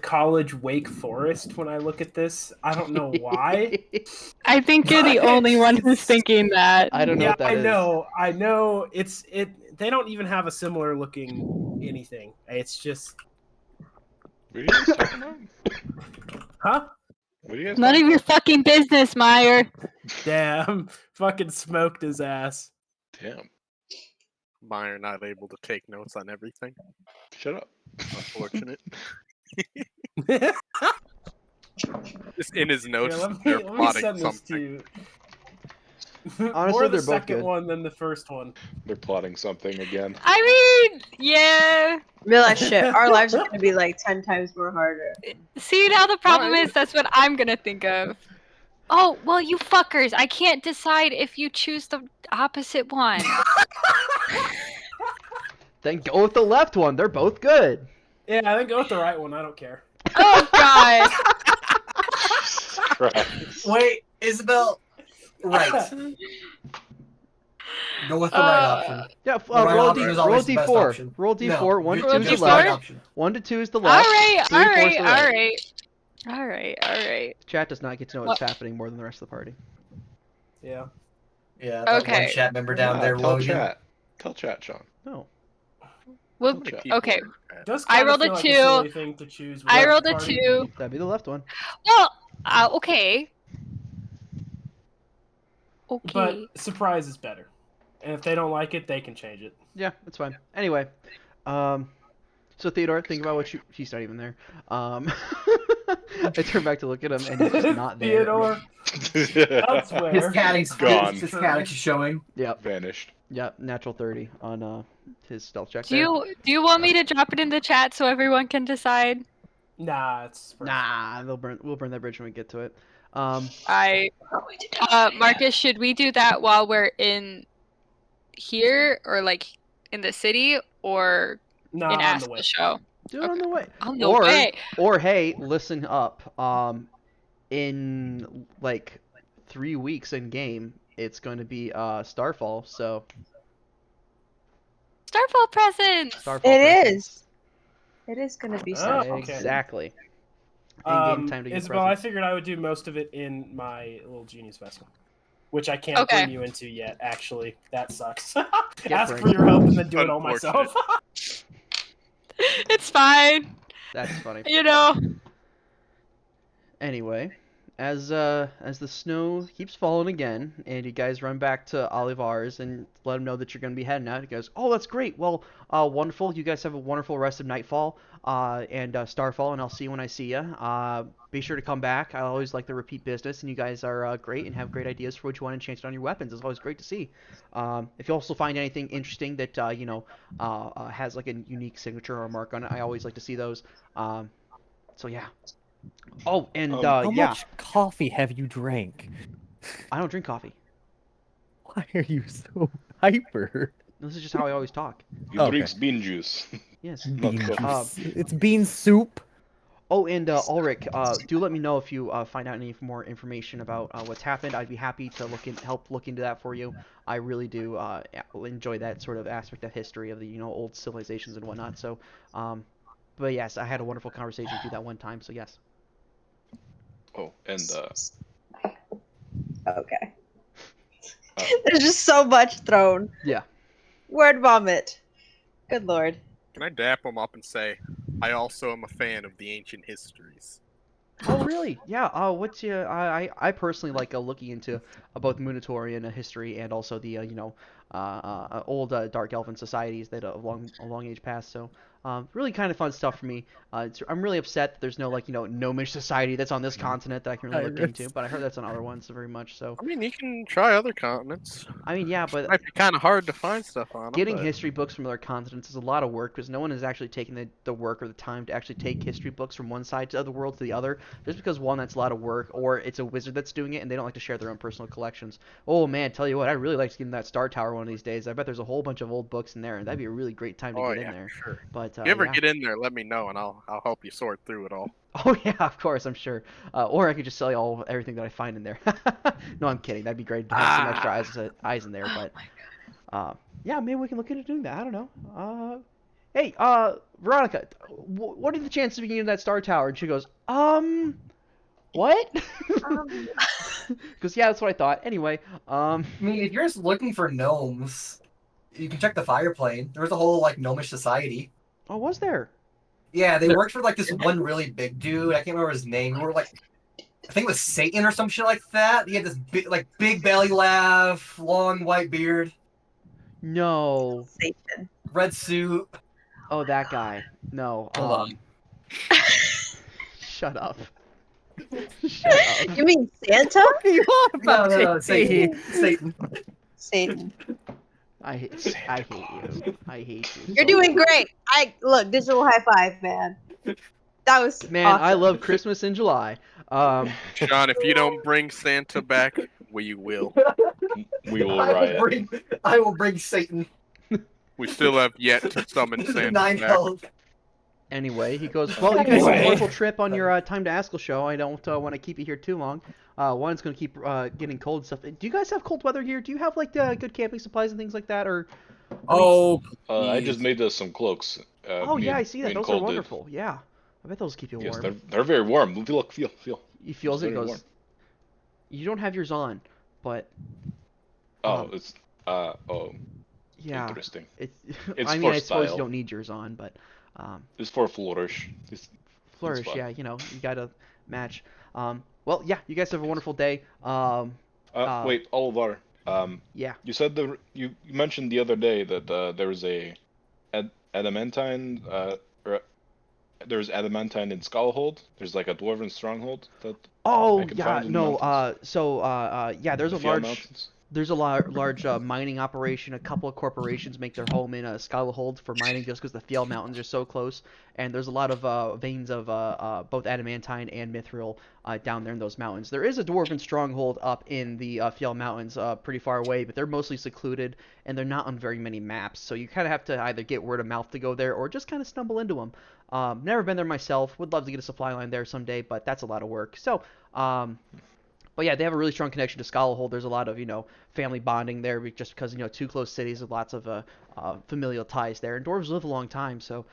college Wake Forest when I look at this. I don't know why. I think you're the only one who's thinking that. I don't know Yeah, what that is. I know. They don't even have a similar looking anything. It's just, What are you guys talking about? huh? What are you guys None of talking your fucking business, Meyer. Damn, fucking smoked his ass. about? Damn. Meyer not able to take notes on everything. Shut up. Unfortunate. Just in his Here, notes, let they're me plotting send this to something. you. Honestly, More the they're both second good. one than the first one. They're plotting something again. I mean, yeah. Realize shit. Our lives are gonna be like 10 times more harder. See, now the problem Why? is that's what I'm gonna think of. Oh, well, you fuckers, I can't decide if you choose the opposite one. Then go with the left one. They're both good. Yeah, I think go with the right one. I don't care. Oh, God. Jesus Christ. Wait, Isabel. Right. Go with the right option. Yeah, The right roll, option is roll always the best d4. option. Roll d4. No, 1 to you 2 is roll the choose the right left. option. 1 to 2 is the All left. right, 3 all and 4 is right, the all right. right. All right, all right. Chat does not get to know what's happening more than the rest of the party. Yeah. Yeah, that Okay. one chat member down Nah, there, tell Logan. chat. Tell chat, Sean. No. Well, Tell chat. People okay. are- Does I kinda rolled a feel like 2. silly thing to choose I without rolled the a party. 2. That'd be the left one. Well, okay. Okay. But surprise is better. And if they don't like it, they can change it. Yeah, that's fine. Anyway, so Theodore, think about what he's not even there. I turn back to look at him, and he's just not there. Theodore. His Elsewhere. catting's Gone. His catting's showing. Yep, Vanished. yep, natural 30 on his stealth check. Do there. you want me to drop it in the chat so everyone can decide? Nah, it's Nah, we'll burn that bridge when we get to it. Marcus, should we do that while we're in here or like in the city or nah, in on the way. Askelsho? Do it on the way. On the way. Or hey, listen up. In like 3 weeks in game, it's going to be Starfall. So Starfall presents. Starfall. It presents. is. It is gonna be Oh, so. okay. Exactly. In-game time to get Isabel, I presents. figured I would do most of it in my little genius vessel, which I can't Okay. bring you into yet. Actually, that sucks. Get Ask for pranked. your help and then do it all Unfortunate. myself. It's fine. That's funny. You know. Anyway, as the snow keeps falling again, and you guys run back to Olivar's and let him know that you're going to be heading out, he goes, "Oh, that's great. Well, wonderful. You guys have a wonderful rest of Nightfall and Starfall, and I'll see you when I see you. Be sure to come back. I always like the repeat business, and you guys are great and have great ideas for what you want to change on your weapons. It's always great to see. If you also find anything interesting that has like a unique signature or mark on it, I always like to see those. So yeah." Oh, and How yeah, much coffee have you drank? I don't drink coffee. Why are you so hyper? This is just how I always talk. He Okay. drinks bean juice. Yes. Bean coffee. juice. It's bean soup. Oh, and Ulrich, do let me know if you find out any more information about what's happened. I'd be happy to help look into that for you. I really do enjoy that sort of aspect of history of the old civilizations and whatnot. So, but yes, I had a wonderful conversation with you that one time. So yes. Oh, and Okay. There's just so much thrown. Yeah. Word vomit. Good lord. Can I dap him up and say, I also am a fan of the ancient histories? Oh really? Yeah. What's your? I personally like looking into both Munitarian history and also the old dark elven societies that a long age past. So really kind of fun stuff for me. I'm really upset that there's no gnomish society that's on this continent that I can really look into, but I heard that's on other ones very much. So I mean, you can try other continents. I mean, yeah, It but might be kind of hard to find stuff on them. getting but... history books from other continents is a lot of work because no one is actually taking the work or the time to actually take history books from one side of the world to the other. Just because one, that's a lot of work, or it's a wizard that's doing it and they don't like to share their own personal collections. Oh man, tell you what, I'd really like to get in that Star Tower one of these days. I bet there's a whole bunch of old books in there, and that'd be a really great time to get in there. Sure. But If you ever yeah. get in there, let me know and I'll help you sort through it all. Oh yeah, of course, I'm sure. Or I could just sell you everything that I find in there. No, I'm kidding. That'd be great to have some extra eyes in there. But yeah, maybe we can look into doing that. I don't know. Hey, Veronica, what are the chances of getting in that Star Tower? And she goes, what? Because yeah, that's what I thought. Anyway, I mean, if you're just looking for gnomes, you can check the fire plane. There was a whole like gnomish society. Oh, was there? Yeah, they worked for like this one really big dude. I can't remember his name. We were like, I think it was Satan or some shit like that. He had this big belly laugh, long white beard, No. Satan. red suit. Oh, that guy. No. Hold on. Shut up. Shut up. You mean Santa? What are you on No, about, no, JT? Satan. Satan. I hate you. I hate you. You're so doing much. great. Look, digital high five, man. That was Man, awesome. I love Christmas in July. Sean, if you don't bring Santa back, we will. We will riot. I will bring Satan. We still have yet to summon Santa 9 back. health. Anyway, he goes, well, you guys have a wonderful trip on your time to Askelsho. I don't want to keep you here too long. One, it's going to keep getting cold and stuff. Do you guys have cold weather here? Do you have, like, good camping supplies and things like that? Or Oh, I just made us some cloaks. oh, me yeah, and- I see me that. and Those are Cole did. wonderful. Yeah. I bet those keep you Yes, warm. they're very warm. Look, feel. He feels it. very Goes, warm. you don't have yours on, but... Oh, it's yeah. interesting. It's It's I mean, for I suppose style. you don't need yours on, but... It's for flourish. flourish, fun. yeah, you gotta match. Well, yeah, you guys have a wonderful day. Wait, Olivar. Yeah. You said you mentioned the other day that there was a adamantine or there's adamantine in Skullhold. There's like a dwarven stronghold that Oh, I can yeah, find in the no, mountains. yeah, there's The a Fjell large... Mountains. There's a large mining operation. A couple of corporations make their home in Skullhold for mining just because the Fjell Mountains are so close. And there's a lot of veins of both adamantine and mithril down there in those mountains. There is a dwarven stronghold up in the Fjell Mountains pretty far away, but they're mostly secluded and they're not on very many maps. So you kind of have to either get word of mouth to go there or just kind of stumble into them. Never been there myself. Would love to get a supply line there someday, but that's a lot of work. So, but yeah, they have a really strong connection to Skullhold. There's a lot of, family bonding there just because, two close cities with lots of familial ties there. And dwarves live a long time, so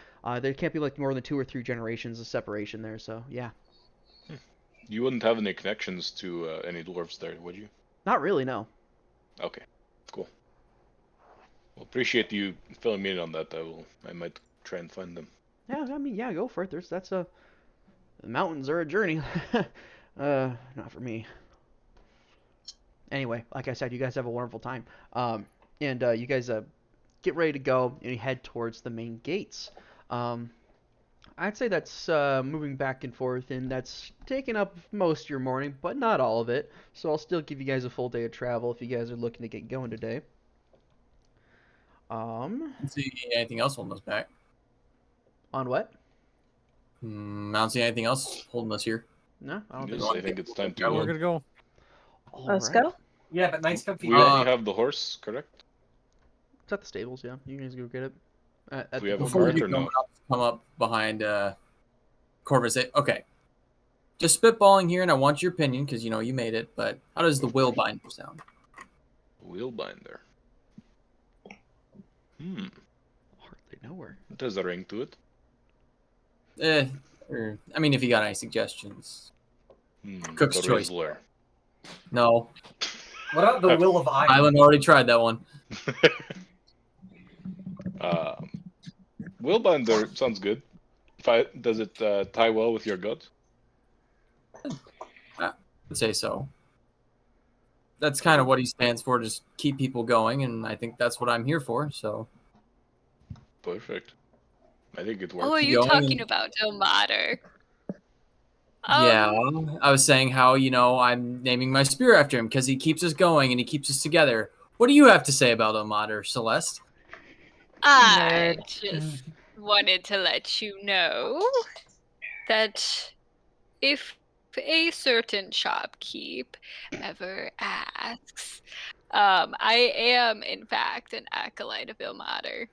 there can't be like more than 2 or 3 generations of separation there, so yeah. You wouldn't have any connections to any dwarves there, would you? Not really, no. Okay, cool. Well, appreciate you filling me in on that. I might try and find them. Yeah, I mean, yeah, go for it. The mountains are a journey. Not for me. Anyway, like I said, you guys have a wonderful time. And you guys get ready to go and you head towards the main gates. I'd say that's moving back and forth, and that's taking up most of your morning, but not all of it. So I'll still give you guys a full day of travel if you guys are looking to get going today. Let's see anything else holding us back. On what? I don't see anything else holding us here. No, I don't think Yes, so. I think it's time to Yeah, go. we're gonna go. Let's Alright. go. Yeah, but nice comfy. We already have the horse, correct? It's at the stables, yeah. You guys go get it. Do we have a Before cart you or come no? up behind Corvus, say, okay, just spitballing here, and I want your opinion because you made it. But how does the will binder sound? Wheelbinder. Hardly know her. There's a ring to it. I mean, if you got any suggestions. Cook's the choice. Rizzler. No, What about the Will of Iron? Island already tried that one. Wheelbinder sounds good. Does it tie well with your gut? I'd say so. That's kind of what he stands for, just keep people going, and I think that's what I'm here for, so. Perfect. I think it works. Who are you Going talking and- about, Ilmater? Yeah, I was saying how, I'm naming my spear after him because he keeps us going and he keeps us together. What do you have to say about Ilmater, Celeste? I just wanted to let you know that if a certain shopkeep ever asks, I am in fact an acolyte of Ilmater.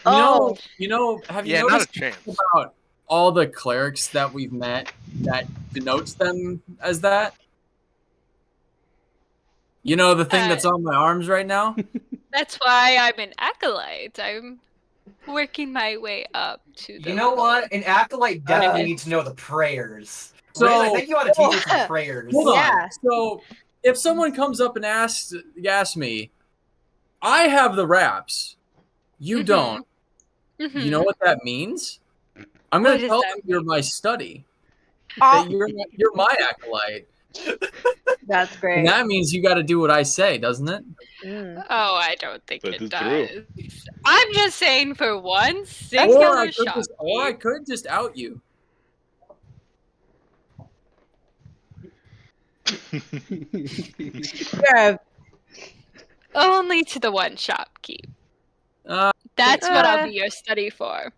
Oh, Have you Yeah, not a noticed chance. about all the clerics that we've met that denotes them as that? The thing that's on my arms right now? That's why I'm an acolyte. I'm working my way up to the You know what? An acolyte definitely needs to know the prayers. So- Riz, I think you ought to teach us some prayers. Hold on. Yeah. So, if someone comes up and asks me, I have the raps. You Mhm. don't. Mhm. You know what that means? I'm What going to does tell that them you're my study. Oh, That you're my acolyte. that's great. And that means you got to do what I say, doesn't it? Mm. Oh, I don't think That it is does. true. I'm just saying for one Or singular I could shopkeep. just out you. Yeah. Only to the one shopkeep. That's what I'll be your study for.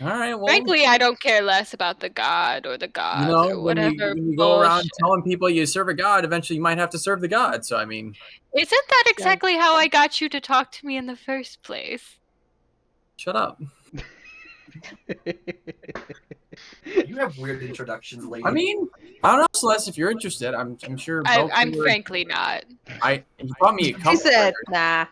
All right. Well, Frankly, I don't care less about the god or the you gods know, or when whatever. you go around bullshit. telling people you serve a god, eventually you might have to serve the god. So I mean, Isn't that exactly how I got you to talk to me in the first place? shut up. You have weird introductions, lady. I mean, I don't know, Celeste. If you're interested, I'm sure. I'm frankly not. You brought me a couple. She said, "Nah."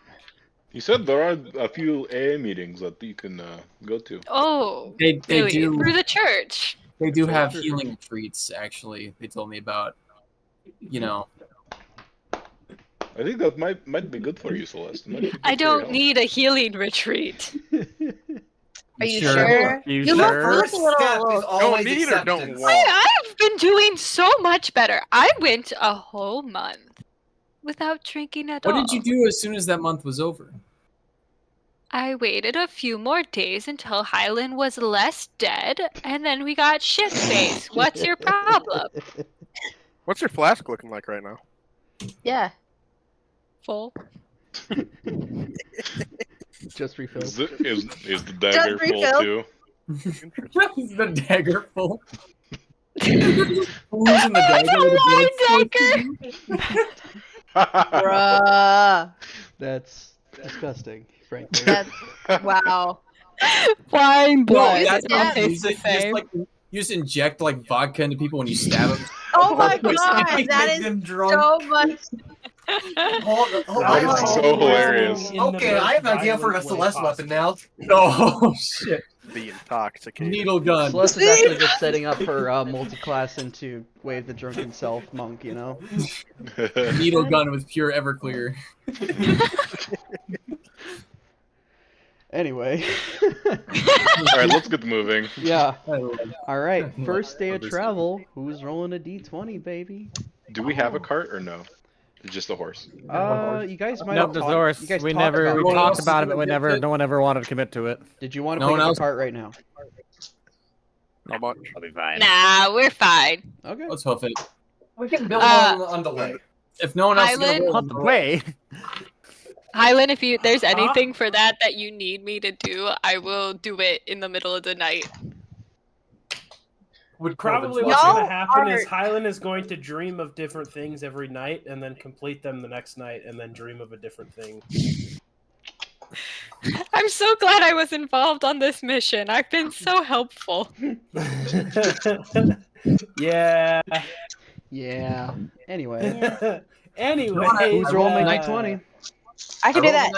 You said there are a few AA meetings that you can go to. Oh, They really? do Through the church. They do Sure, have sure, healing retreats. Actually, they told me about. You know. I think that might be good for you, Celeste. It might be good I for your don't health. need a healing retreat. Are you sure? You You sure? look a little. Always need or don't acceptance. want. I've been doing so much better. I went a whole month without drinking at What all. did you do as soon as that month was over? I waited a few more days until Hyland was less dead, and then we got shit-faced. What's your problem? What's your flask looking like right now? Yeah. Full. Just refilled. Is the dagger full refilled. too? Is the dagger full? Who's in the dagger? with a Dagger! Bruh. That's disgusting, frankly. That's wow. Flying Well, blood. that's It all not tastes the you just, same. like, you just inject like vodka into people when you stab them. Oh my Make god, that Make is them drunk. so much. Hold That is so hilarious. Okay, I have an idea for a Celeste weapon now. Oh shit! The intoxicated. Needle gun. Celeste is actually just setting up her multi-class into Wave the Drunken Self monk, you know? Needle gun with pure Everclear. Anyway. Alright, let's get moving. Yeah. I love- Alright, I first day love of this travel. Who's rolling a d20, baby? Do we have a cart or no? Just a horse. You guys might Nope, have the talked. Zorus. You guys We talked never about we it. Everyone talked else about is it, but gonna no one ever wanted to commit to it. Did you want to No pick one up else- a cart right now? How much? I'll be fine. Nah, we're fine. Okay. Let's hoof it. We can build on the way. If no one else is gonna Hyland? roll, On the way. Hyland, if there's anything for that you need me to do, I will do it in the middle of the night. Would Probably Corbin's what's Y'all going to happen are- is Hyland is going to dream of different things every night and then complete them the next night and then dream of a different thing. I'm so glad I was involved on this mission. I've been so helpful. Yeah. Yeah. Anyway. Anyway, Who's rolling a d20? I can do that.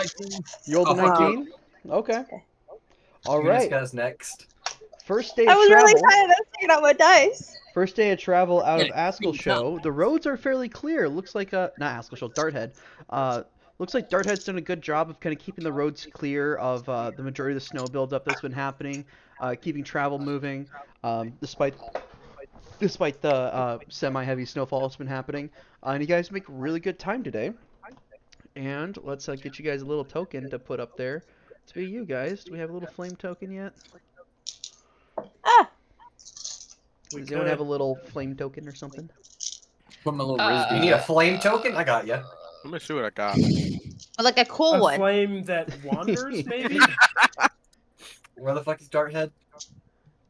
You rolled a Oh, fuck 19? Okay. Alright. guy's next. First day I of was really travel. excited. I was taking out my dice. First day of travel out of Yeah, Askelsho. The roads are fairly clear. Looks like not Askelsho, Darthead. Looks like Darthead's done a good job of kind of keeping the roads clear of the majority of the snow buildup that's been happening, keeping travel moving, despite the semi-heavy snowfall that's been happening. And you guys make really good time today. And let's get you guys a little token to put up there. To you guys, do we have a little flame token yet? Ah. Does anyone have a little flame token or something? Put my little Uh, You need a flame token? I got you. Let me see what I got. But like a cool A one. flame that wanders, maybe? Where the fuck is Darthead?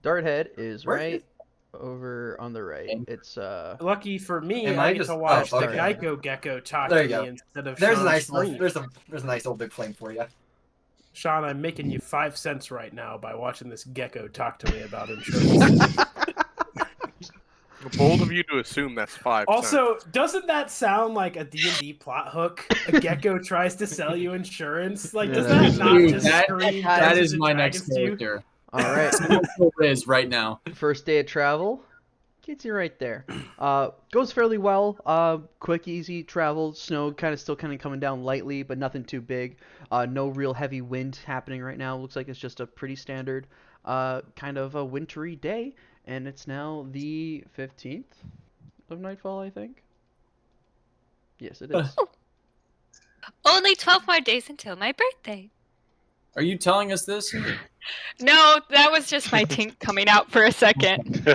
Darthead is Where right over on the right. It's Lucky for me, Am I I get just- to watch oh, the okay. Geico Gecko talk There to you go. me instead of There's a Sean nice Scream. there's a nice old big flame for you. Sean, I'm making you 5 cents right now by watching this gecko talk to me about insurance. Bold of you to assume that's 5 cents. Also, doesn't that sound like a D&D plot hook? A gecko tries to sell you insurance? Like, does Yeah. that not Dude, just scream that Dungeons is and my Dragons next to you? character. all right. Riz right now. First day of travel gets you right there. Goes fairly well. Quick, easy travel. Snow still coming down lightly, but nothing too big. No real heavy wind happening right now. Looks like it's just a pretty standard kind of a wintry day. And it's now the 15th of Nightfall, I think. Yes, it is. Only 12 more days until my birthday. Are you telling us this? No, that was just my tink coming out for a second.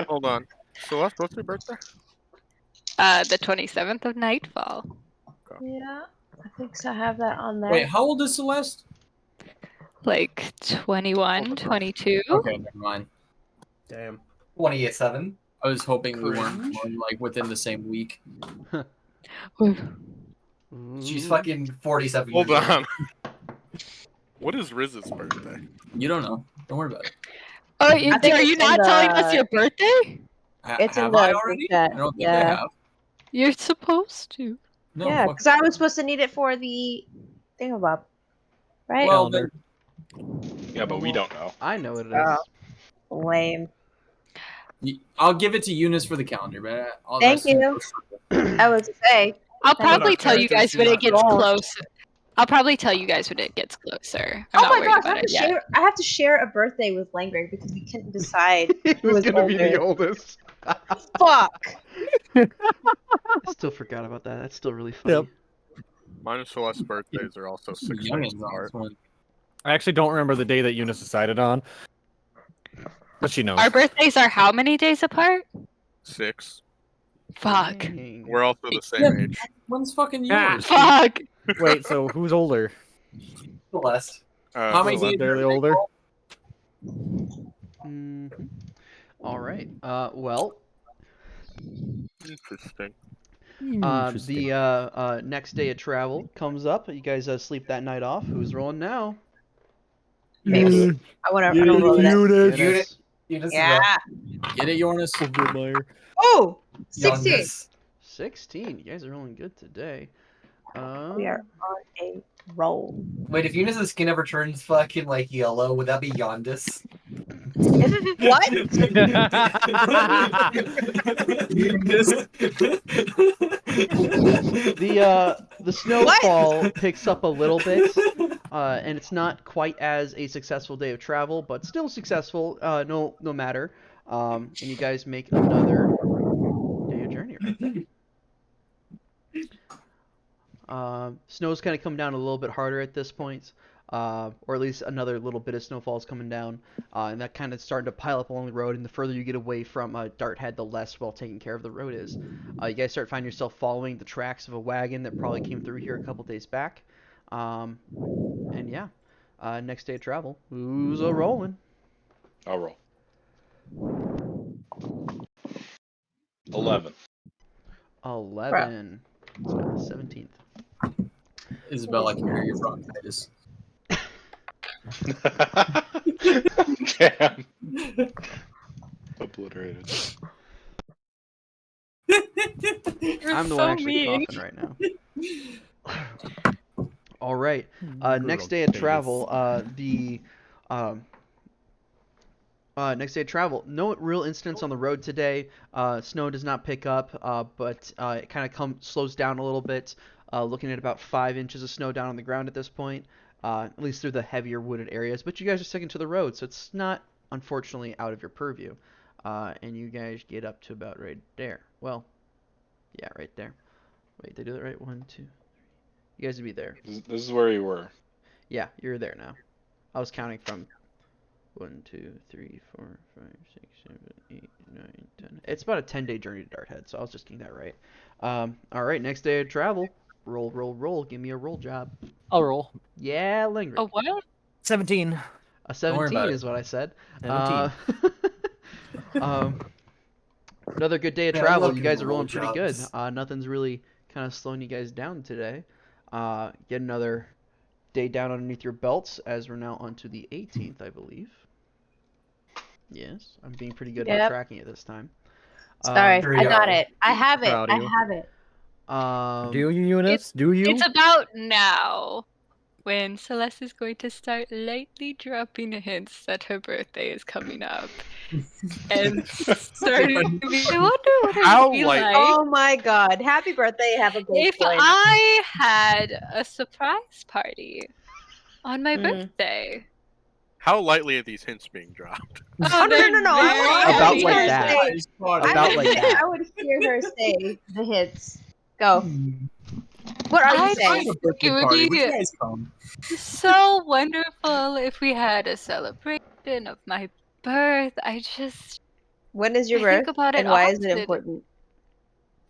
Hold on. Celeste, what's your birthday? The 27th of Nightfall. Yeah, I think so. I have that on there. Wait, how old is Celeste? Like 21, 22. Okay, never mind. Damn. 28-7. I was hoping we weren't Cringe. born, like within the same week. She's fucking 47 Hold years old. on. What is Riz's birthday? You don't know. Don't worry about it. Oh, I think are you it's in not telling us the- your birthday? It's in Have the I group already? chat, I don't think I yeah. have. You're supposed to. No, Yeah, fuck. because I was supposed to need it for the thingamabob, right? Well, Calendar. Yeah, but we don't know. I know what it Oh. is. Lame. I'll give it to Eunice for the calendar, but I'll Thank you. I was to say. I'll Thank probably you. tell you guys when it gets closer. I'll probably tell you guys when it gets closer. I'm Oh not my worried gosh, about it yet. I have to share a birthday with Langgrave because we couldn't decide who Who's was gonna be the older. oldest? Fuck. I still forgot about that. That's still really funny. Yep. Mine and Celeste's birthdays are also 6 months Youngins on apart. this one. I actually don't remember the day that Eunice decided on, but she knows. Our birthdays are how many days apart? 6. Fuck. Dang. We're also the same Yeah, age. When's fucking Ah, yours? Fuck. Wait, so who's older? Celeste. How many Celeste. days Barely are they older. called? All right. Well, Interesting. the next day of travel comes up. You guys sleep that night off. Who's rolling now? Maybe. I want to roll it. Eunice. Eunice is Yeah. Get it, Jonas? Oh, young 16. this. 16. You guys are rolling good today. We are on a roll. Wait, if Eunice's skin ever turns fucking like yellow, would that be Yondis? What? The snowfall picks up a little bit, and it's not quite as a successful day of travel, but still successful. No matter. And you guys make another day of journey right there. Snow's kind of come down a little bit harder at this point, or at least another little bit of snowfall is coming down, and that kind of starting to pile up along the road. And the further you get away from Darthead, the less well taken care of the road is. You guys start finding yourself following the tracks of a wagon that probably came through here a couple days back. And yeah, next day of travel, who's a rolling? I'll roll. 11. 11. 17th. Isabel, I can hear your bronchitis. Damn. Obliterated. I'm the one actually coughing right now. All right. Next day of travel, next day of travel. No real incidents on the road today. Snow does not pick up, but it kind of slows down a little bit. Looking at about 5 inches of snow down on the ground at this point, at least through the heavier wooded areas. But you guys are sticking to the road, so it's not, unfortunately, out of your purview. And you guys get up to about right there. Well, yeah, right there. Wait, did I do that right? 1, 2, 3. You guys would be there. This is where you were. Yeah, you're there now. I was counting from 1, 2, 3, 4, 5, 6, 7, 8, 9, 10. It's about a 10-day journey to Darthead, so I was just getting that right. All right, next day of travel. Roll, roll, roll. Give me a roll job. I'll roll. Yeah, Linger. A what? 17. A 17 is what I said. 17. Another good day of Man, I travel. love You guys doing are rolling roll pretty good. jobs. Nothing's really kind of slowing you guys down today. Get another day down underneath your belts as we're now onto the 18th, I believe. Yes, I'm being pretty good about tracking it this time. Sorry, Here I you got are. it. I have it. Proud of I you. have it. Do you, Eunice? Do you? It's about now when Celeste is going to start lightly dropping hints that her birthday is coming up. And starting to be, I wonder what it How would be light- like Oh my god. Happy birthday. Have a great if point. I had a surprise party on my Mm. birthday. How lightly are these hints being dropped? Oh, no. I About would like hear her that. say- About like that. I would hear her say the hits. Go. What are you I saying? think it would be so wonderful if we had a celebration of my birth. When is your I birth? think about it And why is it often. important?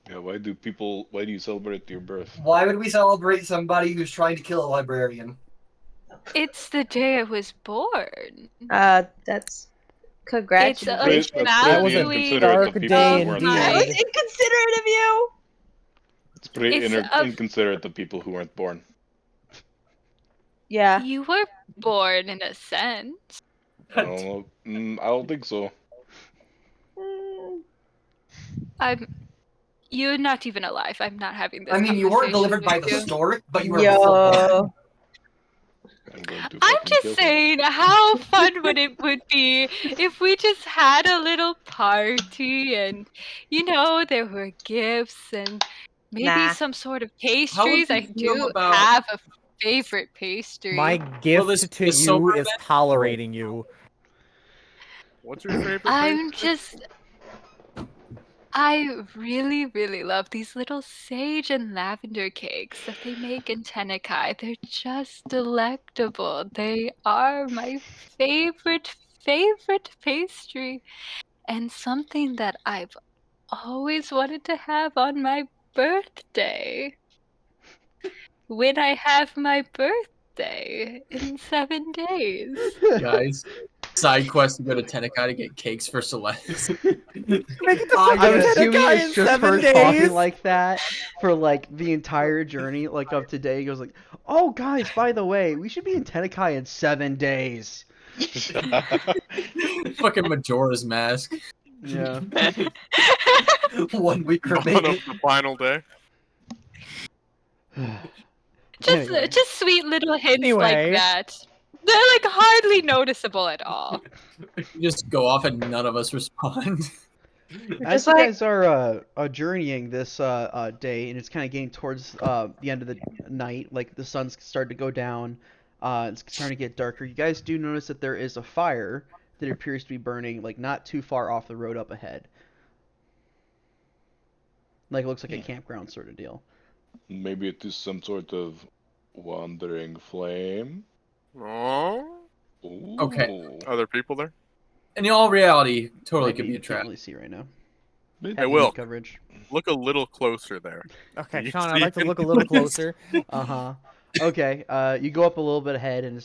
Yeah, why do you celebrate your birth? Why would we celebrate somebody who's trying to kill a librarian? It's the day I was born. That's congratulations. That's That was pretty a inconsiderate dark of people day who weren't That born. was indeed. inconsiderate of you. It's pretty It's a- inconsiderate of people who weren't born. Yeah. You were born in a sense. I don't know. I don't think so. You're not even alive. I'm not having this I mean, you weren't conversation delivered by with the you. stork, but you were full born. I'm going to I'm fucking kill just saying, how fun would it be if we just had a little party and, there were gifts and maybe Nah. some sort of How would pastries. you I feel do about have a favorite pastry. My gift to this you sober is man- tolerating you. What's your favorite? I'm pastry? just. I really, really love these little sage and lavender cakes that they make in Tenekai. They're just delectable. They are my favorite pastry, and something that I've always wanted to have on my birthday. When I have my birthday in 7 days. guys. Side quest to go to Tenekai to get cakes for Celeste. I'm assuming Tenekai it's in just 7 her days? talking like that for like the entire journey, like of today. He goes like, "Oh, guys, by the way, we should be in Tenekai in 7 days." Fucking Majora's Mask. Yeah. 1 week Dawn of remaining. the final day. Anyway. Just sweet little hints like Anyway. that. They're like hardly noticeable at all. You just go off and none of us respond. As Just you like- guys are journeying this day, and it's kind of getting towards the end of the night, like the sun's starting to go down, it's starting to get darker. You guys do notice that there is a fire that appears to be burning, like not too far off the road up ahead. Like it looks like a campground sort of deal. Maybe it is some sort of wandering flame. Oh. Ooh. Okay. Other people there? In all reality, totally Maybe could be you a trap. can't really see right now. Maybe. Hey, Heavy Will. coverage. Look a little closer there. Okay, You Sean, I'd see like to it? look a little closer. Okay, you go up a little bit ahead and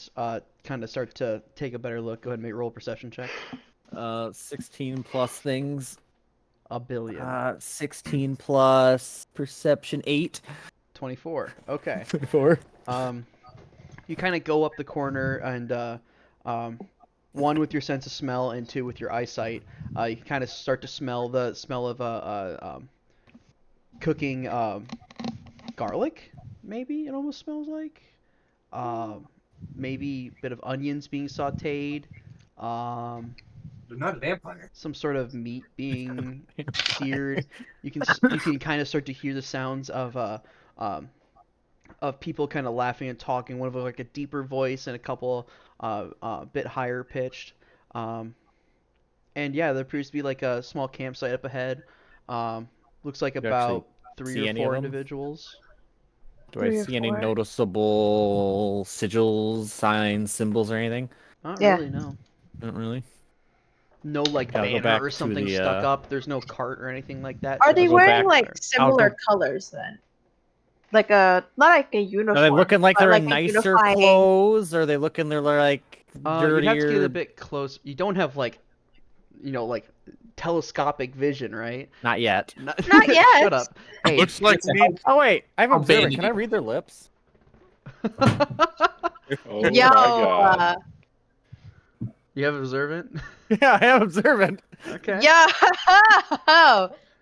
kind of start to take a better look. Go ahead and make roll a perception check. 16 plus things. A billion. 16 plus perception 8. 24. Okay. 24. You kind of go up the corner and one with your sense of smell and two with your eyesight. You can kind of start to smell the smell of cooking garlic. Maybe it almost smells like. Maybe a bit of onions being sautéed. They're not a vampire. Some sort of meat being seared. You can kind of start to hear the sounds of people kind of laughing and talking. One of them like a deeper voice and a couple bit higher pitched. And yeah, there appears to be like a small campsite up ahead. Looks like You actually about 3 see or any of 4 them? individuals. Do I see any noticeable sigils, signs, symbols, or anything? Not Yeah. really, no. Not really. No like Yeah, I'll go banner back or to something the, stuck up. There's no cart or anything like that. Are they go wearing back like there. similar colors then? Like not like a uniform. Are they looking like but they're like in a nicer unifying- clothes? Or are they looking they're like You'd dirtier? have to get a bit close. You don't have like, like telescopic vision, right? Not yet. Not yet. Shut up. Hey. Looks like you need. Oh wait, I'm I'll observant. ban Can I you. read their lips? Oh Yo, my god. You have observant? Yeah, I am observant. Okay. Yo,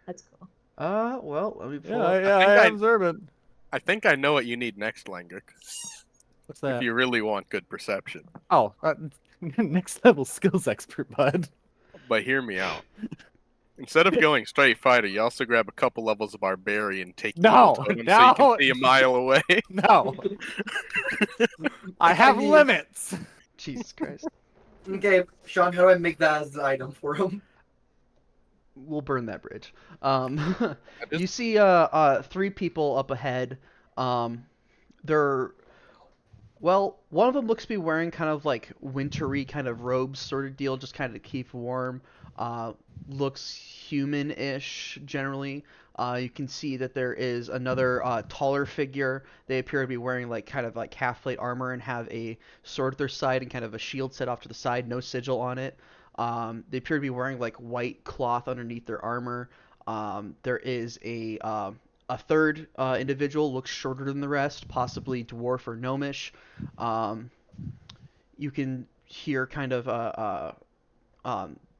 that's cool. Well, let me pull Yeah, up. yeah, I think I I- am observant. I think I know what you need next, Langrick. What's If that? you really want good perception. Oh, next level skills expert, bud. But hear me out. Instead of going straight fighter, you also grab a couple levels of barbarian, take No, evil totem so you no. can see a mile away. No. I have mean- limits. Jesus Christ. Okay, Sean, how do I make that as an item for him? We'll burn that bridge. just- You see 3 people up ahead. They're Well, one of them looks to be wearing kind of like wintry kind of robes sort of deal, just kind of to keep warm. Uh, Looks human-ish generally. You can see that there is another taller figure. They appear to be wearing like kind of like half-plate armor and have a sword at their side and kind of a shield set off to the side, no sigil on it. They appear to be wearing like white cloth underneath their armor. There is a third individual, looks shorter than the rest, possibly dwarf or gnomish. You can hear kind of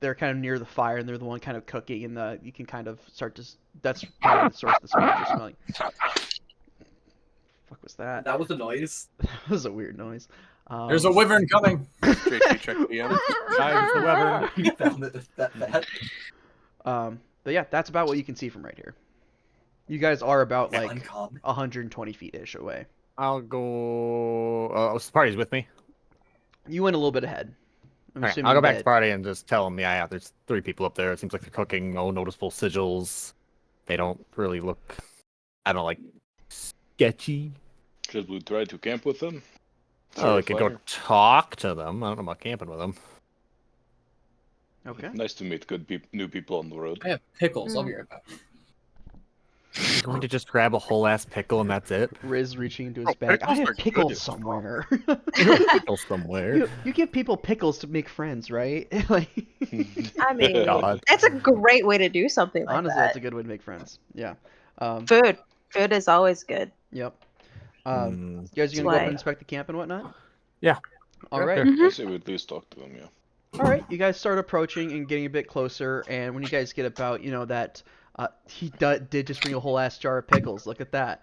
they're kind of near the fire and they're the one kind of cooking, and you can kind of start to that's probably the source of the smells you're smelling. Fuck was that? That was a noise. That was a weird noise. There's a wyvern coming. JT, check the end. There's the wyvern. You found that. But yeah, that's about what you can see from right here. You guys are about like Uncommon. 120 feet ish away. I'll go. Oh, the party's with me. You went a little bit ahead. I'm Okay, assuming I'll go back to that- the party and just tell them, yeah, there's 3 people up there. It seems like they're cooking. No noticeable sigils. They don't really look, I don't know, like sketchy. Should we try to camp with them? Oh, we could go talk to them. I don't know about camping with them. Okay. Nice to meet new people on the road. I have pickles. I'll be right back. You're going to just grab a whole ass pickle and that's it? Riz reaching into his Oh, bag. I pickles have are pickles good. somewhere. Pickle somewhere. You give people pickles to make friends, right? Like, I mean, God. that's a great way to do something like honestly, that. that's a good way to make friends. Yeah. Food is always good. Yep. Hmm. You guys are gonna go up and Why? inspect the camp and whatnot? Yeah. All right. I say we at least talk to them, yeah. All right. You guys start approaching and getting a bit closer, and when you guys get about, that he did just bring a whole ass jar of pickles. Look at that.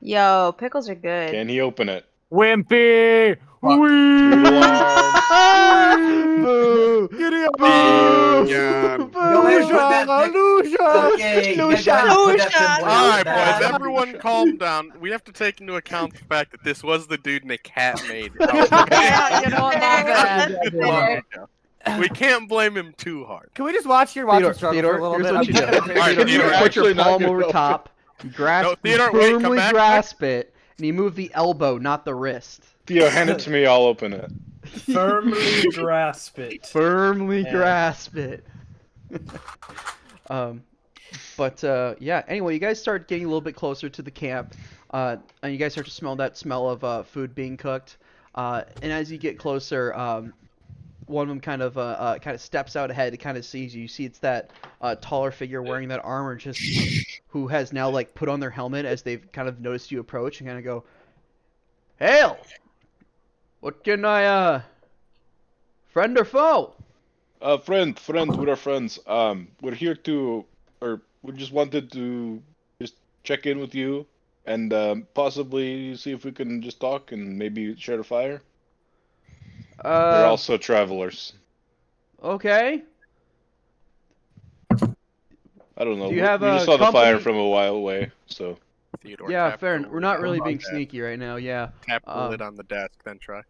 Yo, pickles are good. Can he open it? Wimpy! Noodle arms. Boo! Giddy up! Boo! Yeah. Boo! Go ahead and put that Lucia! Okay, No you shot. gotta put No that shot. symbol All on right, the boys. back. Everyone, calm down. We have to take into account the fact that this was the dude in a cat made. Yeah, you know what, my That's bad. fair. We can't blame him too hard. Can we just watch your watch Theodore, and struggle for a little here's bit? what you do. I'm trying to Alright, Theodore, Theodore, you put actually your not palm gonna over help top. You grasp, No, you Theodore, wait, come firmly back. grasp it, and you move the elbow, not the wrist. Theo, hand it to me. I'll open it. Firmly grasp it. Firmly Yeah. grasp it. Yeah. Anyway, you guys start getting a little bit closer to the camp, and you guys start to smell that smell of food being cooked. And as you get closer, one of them kind of steps out ahead. It kind of sees you. You see it's that taller figure wearing that armor, just who has now like put on their helmet as they've kind of noticed you approach, and kind of go, "Hail! What can I friend or foe?" Friend, we're friends. We're here to, or we just wanted to just check in with you and possibly see if we can just talk and maybe share a fire. We're also travelers. Okay. I don't know. Do you we have we just a saw the fire company- from a while away, so. Theodore, Yeah, tap fair. the We're not lid really on being the desk. sneaky right now. Yeah. Tap the lid on the desk, then try.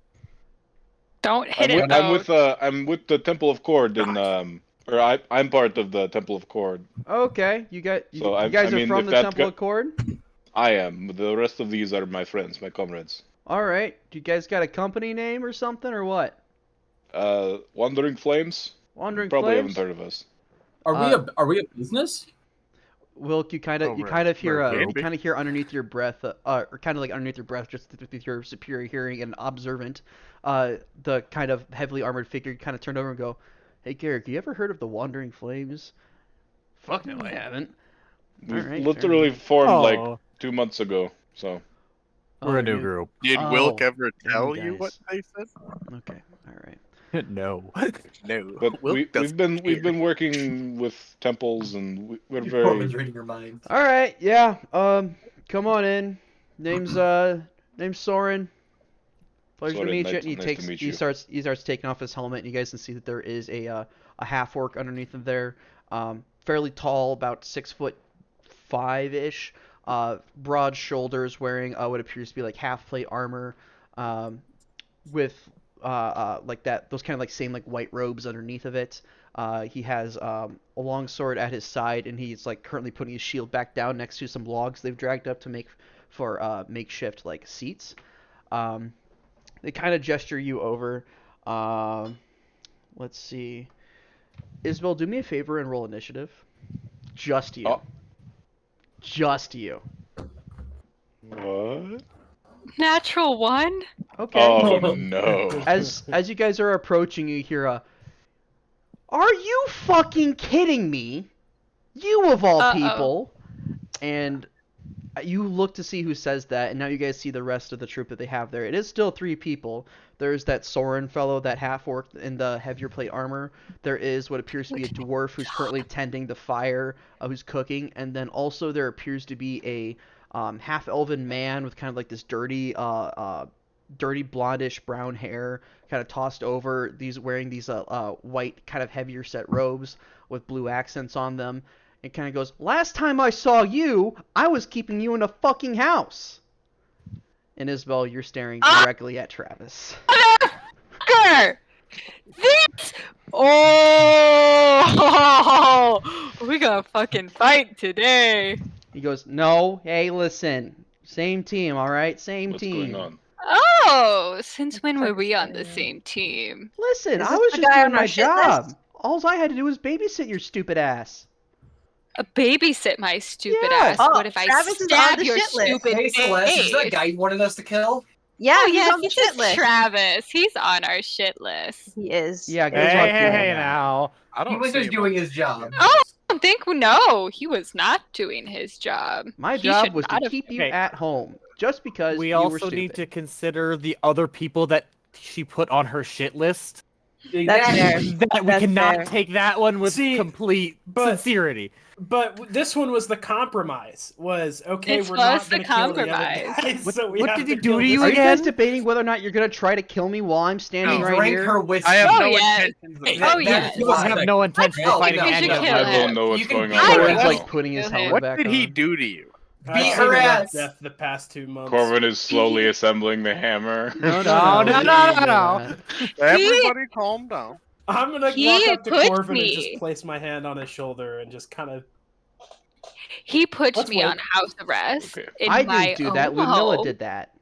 Don't hit it I'm though. I'm with the Temple of Cord in I'm part of the Temple of Cord. Okay. You guys So, I are mean, from if the that Temple go- of Cord. I am. The rest of these are my friends, my comrades. All right. Do you guys got a company name or something or what? Wandering Flames. Wandering Probably Flames. haven't heard of us. Are we a business? Wilk, you kind of hear underneath your breath, or kind of like underneath your breath, just with your superior hearing and observant, the kind of heavily armored figure kind of turned over and go, "Hey, Garrick, you ever heard of the Wandering Flames?" Fuck no, I haven't. We Alright, fair literally enough. formed Oh. like 2 months ago. So We're a new you- group. Did Oh, Wilk ever damn tell you you what guys. they said? Okay, all right. No. No. but Wilk doesn't we've been care. working with temples and we're Norman's very reading your mind. All right, yeah. Come on in. Name's Soren. Pleasure to Soren, meet you. nice- And he nice takes to meet he you. starts taking off his helmet, and you guys can see that there is a half orc underneath of there. Fairly tall, about 6'5" ish. Broad shoulders, wearing what appears to be like half plate armor, with like those kind of like same like white robes underneath of it. He has a long sword at his side, and he's like currently putting his shield back down next to some logs they've dragged up to make for makeshift like seats. They kind of gesture you over. Let's see. Isabel, do me a favor and roll initiative. Just you. Oh. Just you. What? Natural 1? Okay. Oh no. As you guys are approaching, you hear a, "Are you fucking kidding me? You of all people." And you look to see who says that, and now you guys see the rest of the troop that they have there. It is still 3 people. There's that Soren fellow, that half-orc in the heavier plate armor. There is what appears to be a dwarf who's currently tending the fire, who's cooking. And then also there appears to be a half-elven man with kind of like this dirty blondish brown hair, kind of tossed over, wearing these white kind of heavier set robes with blue accents on them. It kind of goes, "Last time I saw you, I was keeping you in a fucking house." And Isabel, you're staring directly at Travis. Motherfucker! This! Oh! We gonna fucking fight today. He goes, "No, hey, listen. Same team, alright? Same What's team." going on? Oh, since when were we on the same team? Listen, Is I this was the just guy doing on our my shit job. list? All I had to do was babysit your stupid ass. Babysit my stupid Yes. ass. Oh, What if I Travis is on stab the your shit list. stupid Hey, Celeste, is that face? guy you wanted us to kill? Yeah, Oh he's yeah, on the he's shit just list. Travis. He's on our shit list. He is. Yeah, Hey, good luck doing hey, that. now. I don't He was see just him doing on his job. the Oh, I don't think no, he was not doing his job. My He job should was to not have- keep you Okay. at home, just because We you were also stupid. need to consider the other people that she put on her shit list. That's fair. That we That's cannot fair. take that one with See, complete but- sincerity. But this one was the compromise. Was okay. This we're was not going the to kill the other compromise. guys. What- so we what have did he to do kill to this you Are you guy. guys again? debating whether or not you're gonna try to kill me while I'm standing He right drank here? her whiskey. I have Oh, no yes. intentions of Oh, killing yes. You have no intention of Oh, fighting no. We should anyone. kill I don't him. know what's You can going beat on her right Soren's ass. like now. putting his What helmet What back did on. he do to you? I've Beat seen her enough ass. death the past 2 months. Corvin is slowly assembling the hammer. No, No, we no, don't no, need to do no. that. Everybody calm down. I'm gonna He walk up to pushed Corvin me. and just place my hand on his shoulder and just kind of. He put Let's me wait. on house arrest Okay. in I my didn't do own that. Ludmilla home. did that.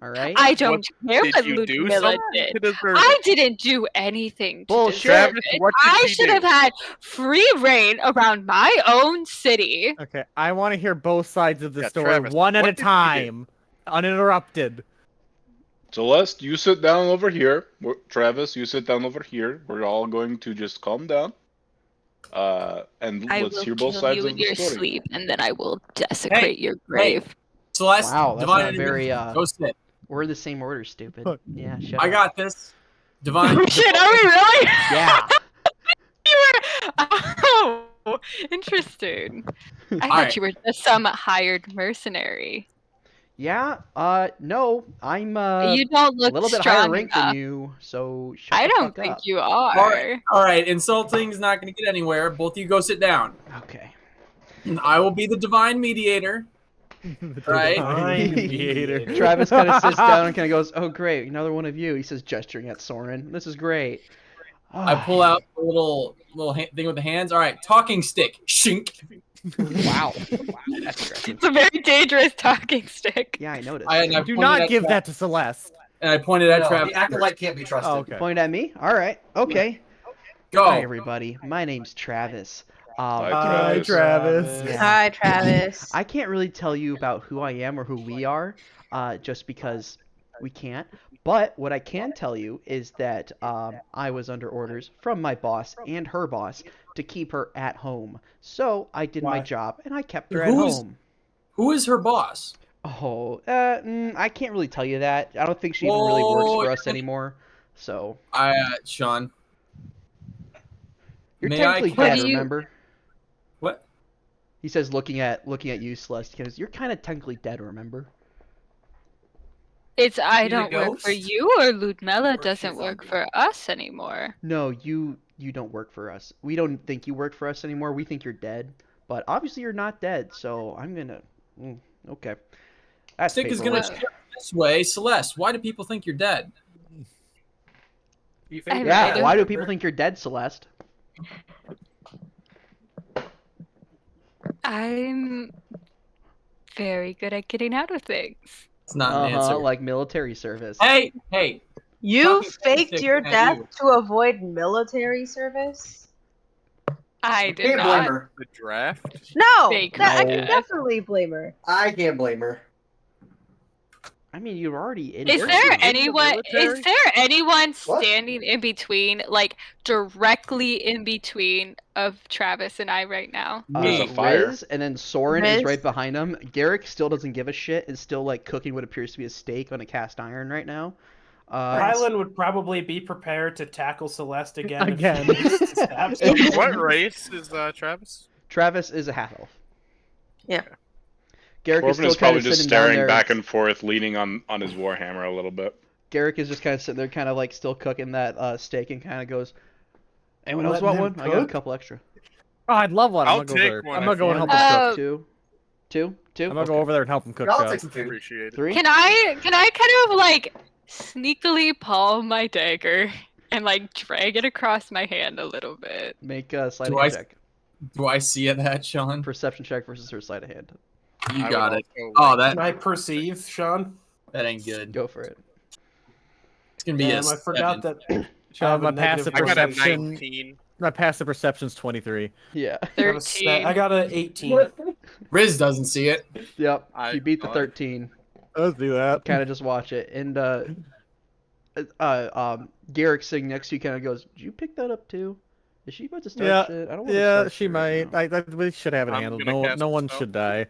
All right. I don't care Did what you do Ludmilla something did. to deserve I it? didn't do anything to Bullshit. deserve Travis, it. what did I she should do? have had free reign around my own city. Okay, I want to hear both sides of the Yeah, story, Travis, one at what a did she do? time, uninterrupted. Celeste, you sit down over here. Travis, you sit down over here. We're all going to just calm down. And I let's will hear both kill sides you of in the your story. sleep, and then I will desecrate your Hey, grave. Celeste, Wow, that's divine not very. go sit. We're in the same order, stupid. Yeah, shut I up. got this. Divine. Oh shit, are we really? Yeah. You were. Oh, interesting. I thought Alright. you were just some hired mercenary. Yeah. No, I'm You don't a look little bit higher strong rank enough. than you, so shut I the don't fuck think up. you are. All right. Insulting is not going to get anywhere. Both of you go sit down. Okay. I will be the divine mediator. Right. Divine mediator. Travis kind of sits down and kind of goes, "Oh, great, another one of you." He says, gesturing at Soren. "This is great." I pull out a little thing with the hands. All right, talking stick. Shink. Wow. That's aggressive. It's a very dangerous talking stick. Yeah, I noticed. And I Do pointed not at give Tra- that to Celeste. And I pointed at No, Travis. the acolyte can't be trusted. Oh, okay. Point at me? All right. Okay. Go. Hi, everybody. My name's Travis. Hi, Hi, Travis. Yeah. Hi, Travis. I can't really tell you about who I am or who we are, just because we can't. But what I can tell you is that I was under orders from my boss and her boss to keep her at home. So I did my Why? job and I kept her at Who's- home. Who is her boss? Oh, I can't really tell you that. I don't think she even really works for us anymore. So Sean. you're May I technically catch- dead, What do you- remember? What? He says, looking at you, Celeste, because you're kind of technically dead, remember? It's I She's a don't work for ghost? you, or Ludmilla Or doesn't she's work zombie. for us anymore. No, you don't work for us. We don't think you work for us anymore. We think you're dead. But obviously you're not dead, so I'm gonna... okay. That's Stick is going to paperwork. chip this way. Celeste, why do people think you're dead? You I think Yeah, don't- why do people think you're dead, Celeste? I'm very good at getting out of things. It's not an answer. Like military service. Hey. You Talking faked fanfic your at death you. to avoid military service? I did Can't blame not her. The draft. No, fake that, my I can death. definitely blame her. I can't blame her. I mean, you're already in. Is it. there in the anyone? Is military? there anyone What? standing in between, like directly in between of Travis and I right now? There's a fire. Riz, and then Soren is Riz? right behind him. Garrick still doesn't give a shit. Is still like cooking what appears to be a steak on a cast iron right now. Kylan would probably be prepared to tackle Celeste again. if Again. she needs to stab someone. What race is Travis? Travis is a half elf. Yeah. Garrick is Corbin still is kind probably of just sitting down staring there. back and forth, leaning on his warhammer a little bit. Garrick is just kind of sitting there, kind of like still cooking that steak, and kind of goes, "Anyone else Letting want him one? I got a cook? couple extra." Oh, I'd love one. I'll I'm gonna take go there. one I'm if gonna go you and help want. him cook. Two. I'm gonna go Okay. over there and help him cook. I'll Josh. take some food. Appreciate it. 3. Can I kind of like sneakily palm my dagger and like drag it across my hand a little bit? Make a sleight Do of hand check. Do I see that, Sean? Perception check versus her sleight of hand. You I got would it. also Oh, like- Can I perceive, Sean? that ain't good. Go for it. It's gonna be Damn, a I forgot 7. that. I Sean, have a my negative passive I got a perception. 19. My passive perception's 23. Yeah. I have a stat- 13. I got a 18. Riz doesn't see it. Yep. I You beat the thought- 13. Let's do that. Kind of just watch it, and Garrick sitting next to you kind of goes, "Did you pick that up too? Is she about to start Yeah, shit? I don't want to Yeah, start she shit right might. now." We should have it I'm handled. gonna cast No a one spell. should die.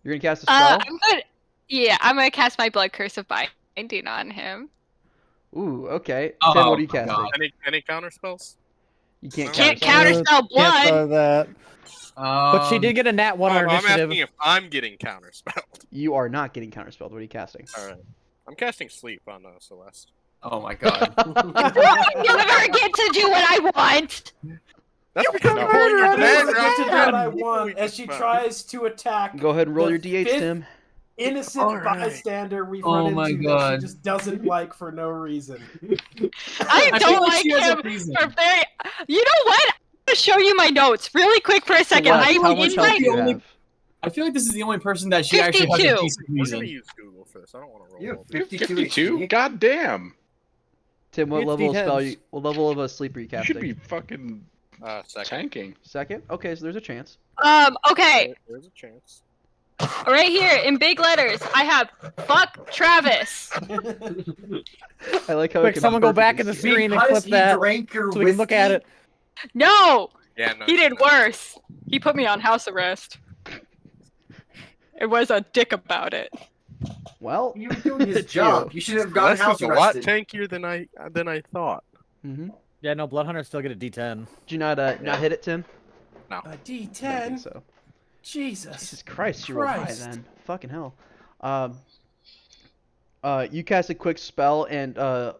You're gonna cast a spell. I'm gonna cast my blood curse of binding on him. Ooh, okay. Oh, Tim, what are you my casting? God. Any counter spells? You can't Can't counterspell. counterspell blood. Can't that. But she did get a nat 1 on her I'm initiative. asking if I'm getting counterspelled. You are not getting counterspelled. What are you casting? All right. I'm casting sleep on Celeste. Oh my god. You never get to do what I want. That's because No. I'm pulling your I dagger don't out get to of do what your I hand. want as she tries to attack Go ahead and roll the your d8s, fifth Tim. innocent All right. bystander we've Oh run my into that God. she just doesn't like for no reason. I I don't feel like like she has a him reason. for very. You know what? I'm gonna show you my notes really quick for a second. Celeste, I how in much my health do you only- have? I feel like this is the only person that she actually has a 52. decent We're gonna reason. use Google for this. I don't want to roll. You have all these. 52 52? HP. God damn. Tim, what It's level of D10s. spell? What level of a sleep are you You should be casting? fucking Second. tanking. Second. Okay, so there's a chance. Okay, There's a chance. right here in big letters, I have "fuck Travis." I like how it Quick, can someone go back in perfectly the see it. screen and Because clip he that drank your so we can look at it. No, Yeah, no. he did worse. He put me on house arrest. It was a dick about it. Well, He was doing his it's job. you. You should have gotten Celeste house is a lot arrested. tankier than I thought. Mm-hmm. Yeah, no, Bloodhunters still get a D10. Did you not hit it, Tim? A I don't think D10. so. Jesus. Jesus Christ, you rolled high Christ. then. Fucking hell. You cast a quick spell, and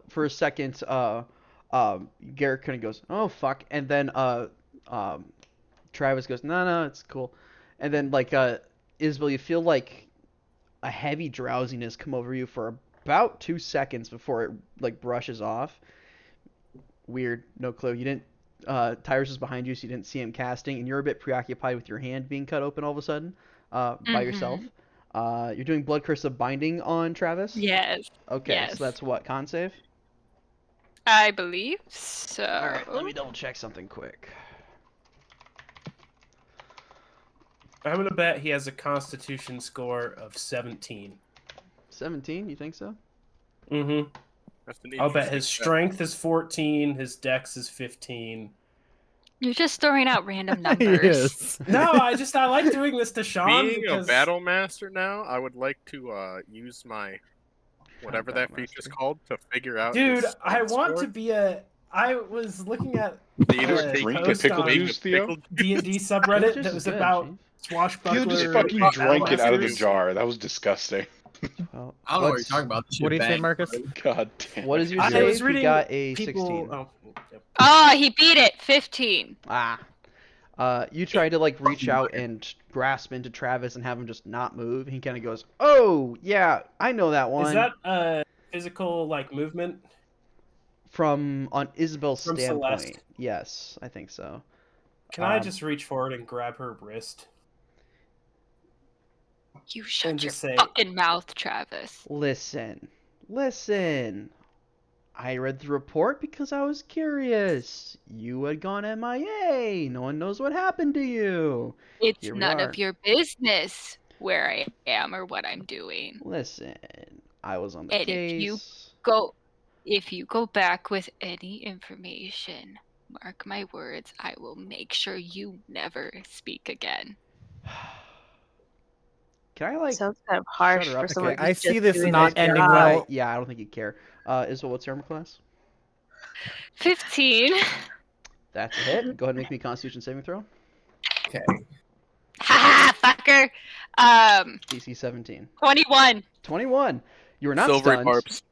for a second, Garrett kind of goes, "Oh fuck," and then Travis goes, "No, it's cool," and then like Isabel, you feel like a heavy drowsiness come over you for about 2 seconds before it like brushes off. Weird, no clue. You didn't. Tyrus is behind you, so you didn't see him casting, and you're a bit preoccupied with your hand being cut open all of a sudden by yourself. You're doing Blood Curse of Binding on Travis? Yes, Okay, yes. so that's what, con save? I believe so. Alright, let me double check something quick. I'm gonna bet he has a Constitution score of 17. 17, you think so? Mm-hmm. That's an I'll bet his interesting strength is 14, his dex is 15. You're just throwing out random He numbers. is. No, I like doing this to Sean Being because a battle master now, I would like to use my whatever that Battle feature's master. called to figure out. dude, his I want score. to be a. I was looking at So you just uh, take drink the a post pickle on juice, Theo? D&D Just subreddit as that was good, about Chief. swashbuckler. You just fucking battle drank it out of the masters. jar. That was disgusting. Well, I don't know what you're what's- talking about. This shit What do you say, bang. Marcus? God damn. What is your I save? was He reading got a people. 16. Oh, yep. Oh, he beat it. 15. Ah. You try to like reach out and grasp into Travis and have him just not move. He kind of goes, "Oh yeah, I know that one." Is that physical like movement? From on Isabel's From standpoint? Celeste? Yes, I think so. Can I Um, just reach forward and grab her wrist? You shut your just say- fucking mouth, Travis. Listen. I read the report because I was curious. You had gone MIA. No one knows what happened to you. It's Here we none are. of your business where I am or what I'm doing. Listen, I was on the And case. if you go back with any information, mark my words, I will make sure you never speak again. Can I like Sounds kind of harsh her for up? someone Okay, I who's see just this doing not their ending job. well. Yeah, I don't think you'd care. Isabel, what's your armor class? 15. That's a hit. Go ahead and make me a Constitution saving throw. Okay. Ha fucker. DC 17. 21. 21. You were not Silvery stunned. barbs.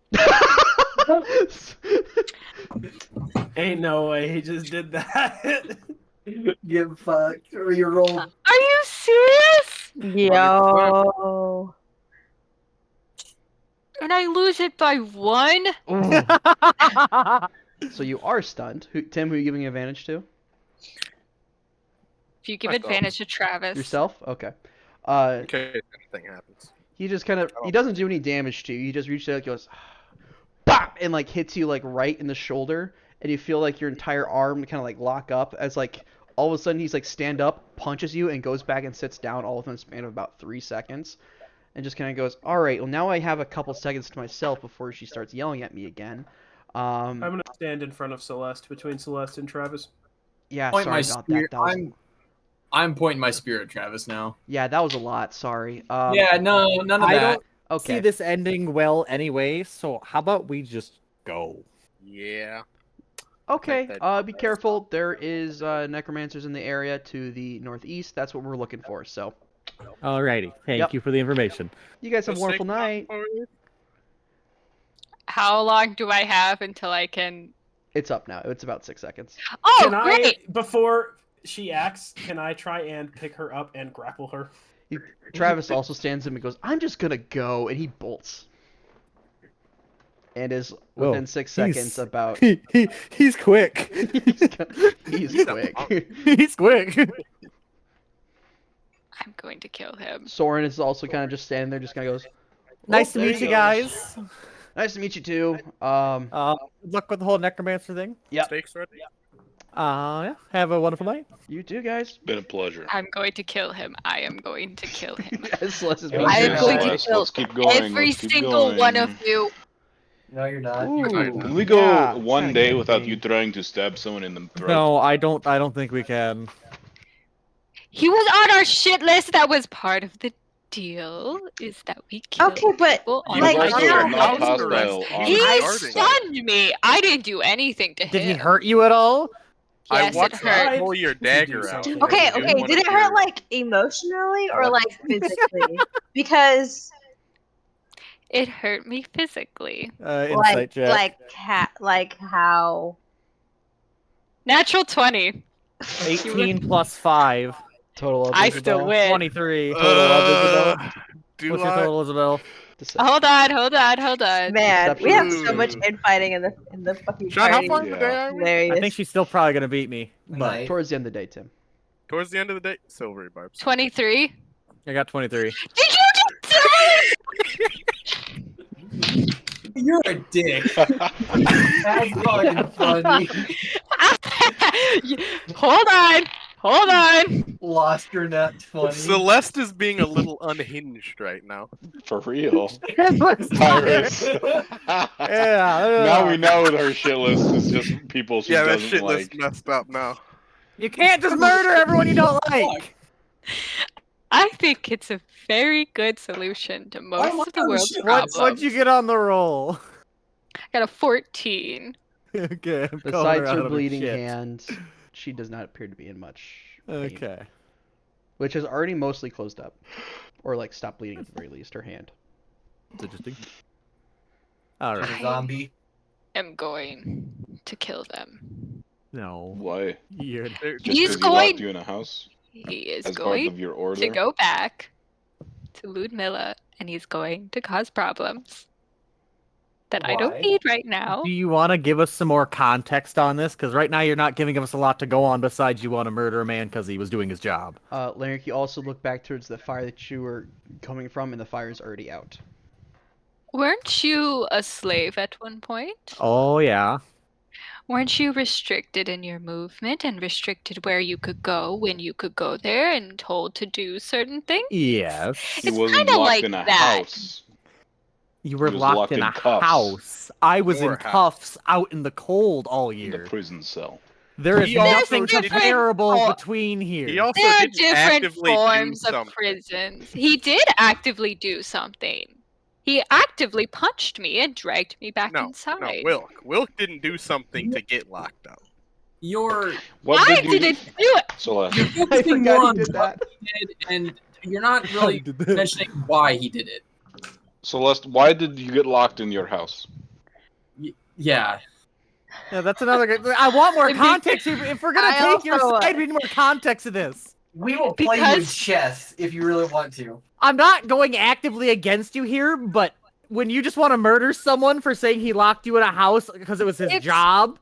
Ain't no way he just did that. Get fucked. Or you roll. Are you serious? Yo. And I lose it by 1? Ooh. So you are stunned. Tim, who are you giving advantage to? If you give Myself. advantage to Travis. Yourself? Okay. In case anything happens. He just kind of, he doesn't do any damage to you. He just reaches out and goes, bop, and like hits you like right in the shoulder, and you feel like your entire arm kind of like lock up as like all of a sudden he's like stand up, punches you, and goes back and sits down all within a span of about 3 seconds, and just kind of goes, all right, well now I have a couple seconds to myself before she starts yelling at me again. I'm gonna stand in front of Celeste, between Celeste and Travis. Yeah, Point sorry my about spirit. that. That was, I'm pointing my spear at Travis now. yeah, that was a lot. Sorry. Yeah, no, none of I that. don't Okay. see this ending well anyway, so how about we just go? Yeah. Okay, that- be careful. There is necromancers in the area to the northeast. That's what we're looking for. So, Alrighty, thank Yep. you for the information. you guys have a Just wonderful take night. How long do I have until I can... It's up now. It's about 6 seconds. Oh, Can I, great! before she acts, can I try and pick her up and grapple her? Travis also stands up and goes, "I'm just gonna go," and he bolts. And is within Whoa, 6 he's- seconds about. He's quick. he's quick. He's quick. I'm going to kill him. Soren is also kind of just standing there, just kind of goes. Nice to there meet he you goes. guys. Nice to meet you too. Good luck with the whole necromancer thing. Yep. Stakes ready? Yeah. Have a wonderful night. You too, guys. Been a pleasure. I'm going to kill him. I am going to kill him. Yes, Celeste is Okay, I am going to Celeste, kill let's keep going. every Let's keep single going. one of you. No, you're not. Ooh, Can we go yeah, one kinda day good without thing. you trying to stab someone in the throat? No, I don't think we can. He was on our shit list. That was part of the deal. Is that we kill Okay, but people on You like, our also now- are not House arrest. hostile on He Regarding- stunned me. I didn't do anything to Did him. he hurt you at all? Yes, I watched it you hurt. pull your dagger out. something. Okay, You okay. wanna Did it hear- hurt like emotionally or like physically? Because It hurt me physically. Insight check. like how? Natural 20. 18 plus 5. Total of I Isabel. still win. 23. Total of Isabel. Do What's your I? total, Isabel? Hold on. Man, we have so Exceptional. much infighting in the fucking Sean, how party. far in the day are we? Hilarious. I think she's still probably gonna beat me, but Night. Towards the end of the day, Tim. Towards the end of the day, silvery barbs. 23. I got 23. Did you just You're a dick. That's fucking funny. Hold on. Lost your nut 20. Celeste is being a little unhinged right now. For real. Tyrus. Now we know her shit list is just people she Yeah, that doesn't shit like. list messed up now. You can't just murder everyone you don't like. I think it's a very good solution to most of the world's problems. What'd you get on the roll? I got a 14. Okay. I'm calling Besides out her of bleeding shit. hand, she does not appear to be in much pain. Okay. Which is already mostly closed up. Or like stopped bleeding at the very least, her hand. That's interesting. All right. Zombie. I'm going to kill them. No. Why? You're... Just He's because he locked going- you in a house He is as part going of your order? to go back to Ludmilla, and he's going to cause problems. that I don't Why? need right now. Do you want to give us some more context on this? Because right now you're not giving us a lot to go on besides you want to murder a man because he was doing his job. Larry, you also look back towards the fire that you were coming from, and the fire's already out. Weren't you a slave at one point? Oh, yeah. Weren't you restricted in your movement and restricted where you could go, when you could go there, and told to do certain things? Yes. He It's wasn't kinda locked like in a that. house. You were He was locked in a cuffs. house. I was Or in a house. cuffs out in the cold all In the year. prison cell. There is He also nothing didn't- comparable between here. He also There are didn't different actively do forms of something. prisons. He did actively do something. He actively punched me and dragged me back No, inside. Wilk. Wilk didn't do something to get locked up. What I did you didn't do it. Celeste? You're I focusing more forgot he on did what that. he did, and you're not really did that? mentioning why he did it. Celeste, why did you get locked in your house? Yeah. Yeah, that's another good. I want more It be- context. If we're gonna I take your also, side, we need more context to this. We will play you in Because- chess if you really want to. I'm not going actively against you here, but when you just want to murder someone for saying he locked you in a house because it was his It's- job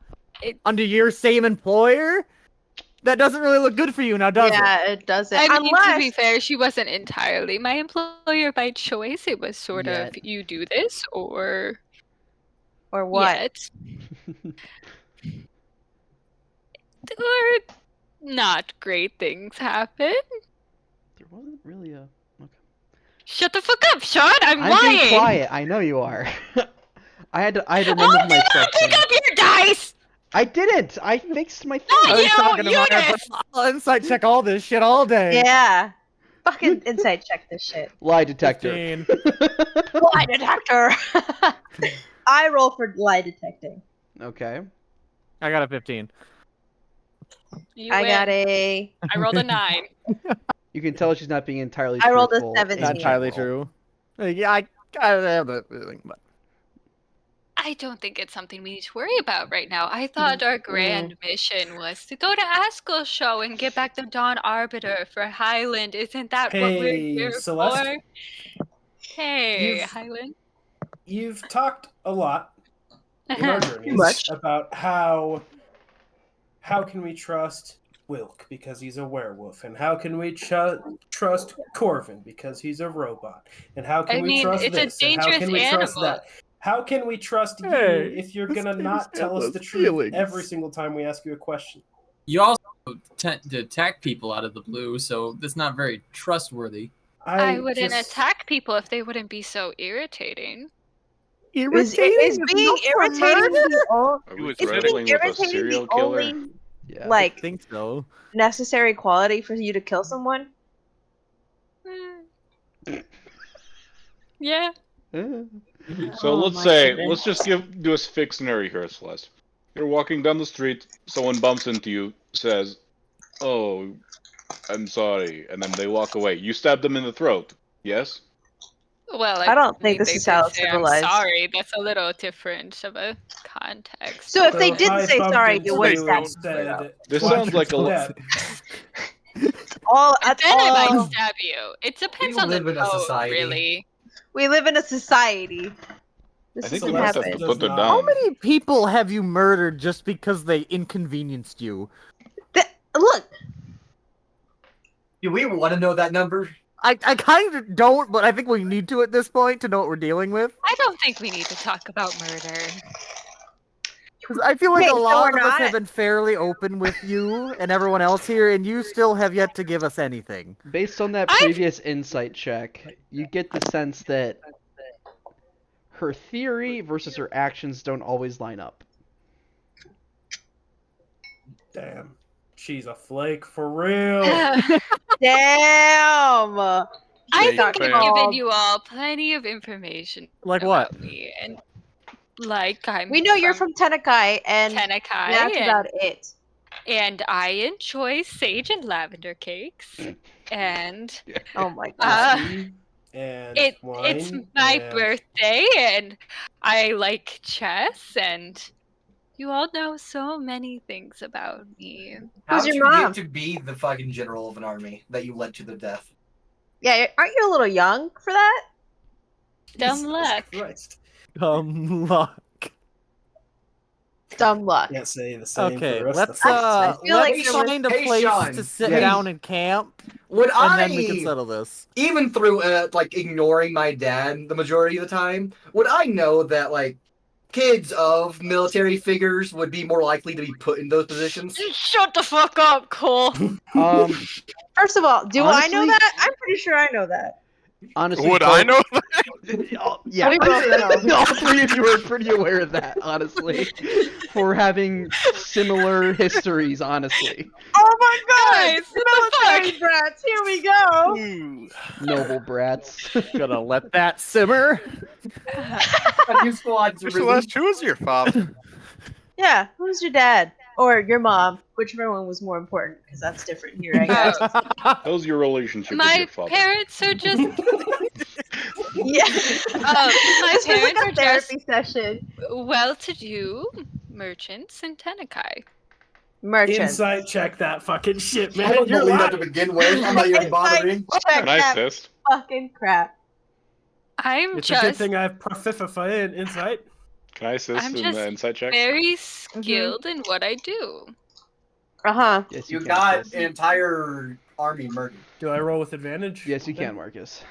under your same employer, that doesn't really look good for you now, does it? Yeah, it doesn't. I mean, to be Unless fair, she wasn't entirely my employer by choice. It was sort Yet. of, you do this, or what? yet. Or not great things happen. There wasn't really a. Shut the fuck up, Sean! I'm I'm lying! being quiet. I know you are. I had to remember Oh, my do not section. pick up your dice! I didn't. I fixed my thing. Not I was you, talking to Maya, Eunice! but I'll insight check all this shit all day. Yeah. Fucking inside check this shit. Lie detector. 15. Lie detector. I roll for lie detecting. Okay. I got a 15. You I win. got a. I rolled a 9. You can tell she's not being entirely I rolled a truthful 17. in Not entirely general. true. Yeah, I have that feeling, but I don't think it's something we need to worry about right now. I thought our grand mission was to go to Askelsho and get back the Dawn Arbiter for Highland. Isn't that what we're Hey, here Celeste. for? Hey, You've- Highland. You've talked a lot in our Uh-huh. journeys much. about how can we trust Wilk because he's a werewolf, and how can we trust Corvin because he's a robot, and how can I we mean, trust it's a this, and how dangerous can we trust animal. that? How can we trust you Hey, if you're this gonna game's not tell us endless the truth feelings. every single time we ask you a question? You also tend to attack people out of the blue, so that's not very trustworthy. I wouldn't just- attack people if they wouldn't be so irritating. Is irritating. being irritating the Are He we was is wrestling being with a irritating serial the killer? only Yeah. I like think so. necessary quality for you to kill someone? Yeah. So Oh let's my say, goodness. let's just do a fixed scenario here, Celeste. You're walking down the street, someone bumps into you, says, "Oh, I'm sorry," and then they walk away. You stab them in the throat. Yes? Well, I don't think believe this they is did how it's say, I'm civilized. sorry. That's a little different of a context. So if they So didn't I say bumped sorry, into you would They stab don't them. said, This "Watch sounds your like a step." All And at then I might all. stab you. It depends We on the live in a tone, society. really. We live in a society. This I think doesn't we might have happen. to put that Does not. How down. many people have you murdered just because they inconvenienced you? Look, Do we want to know that number? I kind of don't, but I think we need to at this point to know what we're dealing with. I don't think we need to talk about murder. 'Cause I feel like Okay, a so lot we're of us not- have been fairly open with you and everyone else here, and you still have yet to give us anything. Based on that I've- previous insight check, you get the sense that her theory versus her actions don't always line up. Damn, she's a flake for real. damn. I Fake think I've fan. given you all plenty of information Like about what? me, and like I'm. We know you're from Tenekai, and Tenekai, that's about it. and I enjoy sage and lavender cakes, and Oh my god. And it's wine, my and- birthday, and I like chess, and you all know so many things about me. How Who's did your you mom? get to be the fucking general of an army that you led to their death? Yeah, aren't you a little young for that? Dumb Jesus luck. Christ. Luck. Dumb luck. Can't say the same for Okay, the rest let's of the I feel like let's there was- find a Hey, place Sean. to sit Yes. down and camp, Would and then we can settle this. even through like ignoring my dad the majority of the time, would I know that like kids of military figures would be more likely to be put in those positions? Shut the fuck up, Cole. First of all, do I know Honestly- that? I'm pretty sure I know that. Honestly, Would I both- know that? Yeah, We both know. all three of you are pretty aware of that, honestly, for having similar histories, honestly. Oh my god! Guys, what the Military brats, here we go! Ooh. Noble brats. Gonna let that simmer. A new squad's Mr. risen. Lest, who is your father? Yeah, who's your dad? Or your mom? Whichever one was more important, because that's different here, I guess. How's your relationship with My your father? parents are just. Yeah. My This was like parents a are just therapy session. well-to-do merchants in Tenekai. Merchants. Insight check that fucking shit, man. I don't You're believe that lying. to begin with. I'm not even bothering. Check Can I that assist? fucking crap. I'm It's a good just thing I have Profifify in Insight. Can I assist I'm in just the insight check? very skilled in what I do. Uh-huh. Yes, You can, got Chris. an entire army murdered. Do I roll with advantage? Yes, you then? can, Marcus.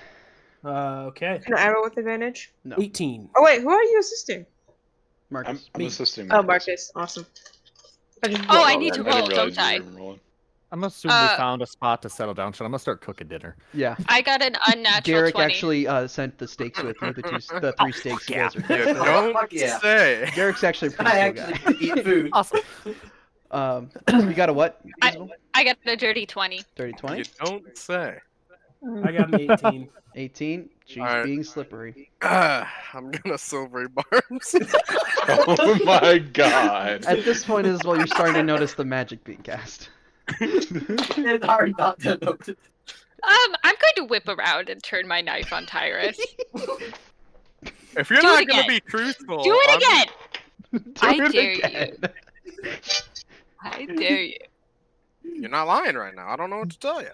Okay. Can I roll with advantage? No, 18. Oh wait, who are you assisting? Marcus. I'm assisting. Oh, Marcus. Awesome. Oh, I need to I roll, didn't don't realize I? you were rolling. I'm assuming we found a spot to settle down, so I'm gonna start cooking dinner. Yeah. I got an unnatural Garrick 20. actually sent the steaks with you, the three steaks you guys are You getting. don't Fuck yeah. say. Garrick's actually a pretty I cool actually guy. eat food. Awesome. You got a what? I got a dirty 20. Dirty You 20? don't say. I got an 18. 18? She's Alright. being slippery. I'm gonna silvery barbs. Oh my god. At this point as well, you're starting to notice the magic being cast. It's hard not to notice. I'm going to whip around and turn my knife on Tyrus. If you're Do not it gonna again. be truthful, Do it I'm- again! Do I it dare again. you. I dare you. You're not lying right now. I don't know what to tell you.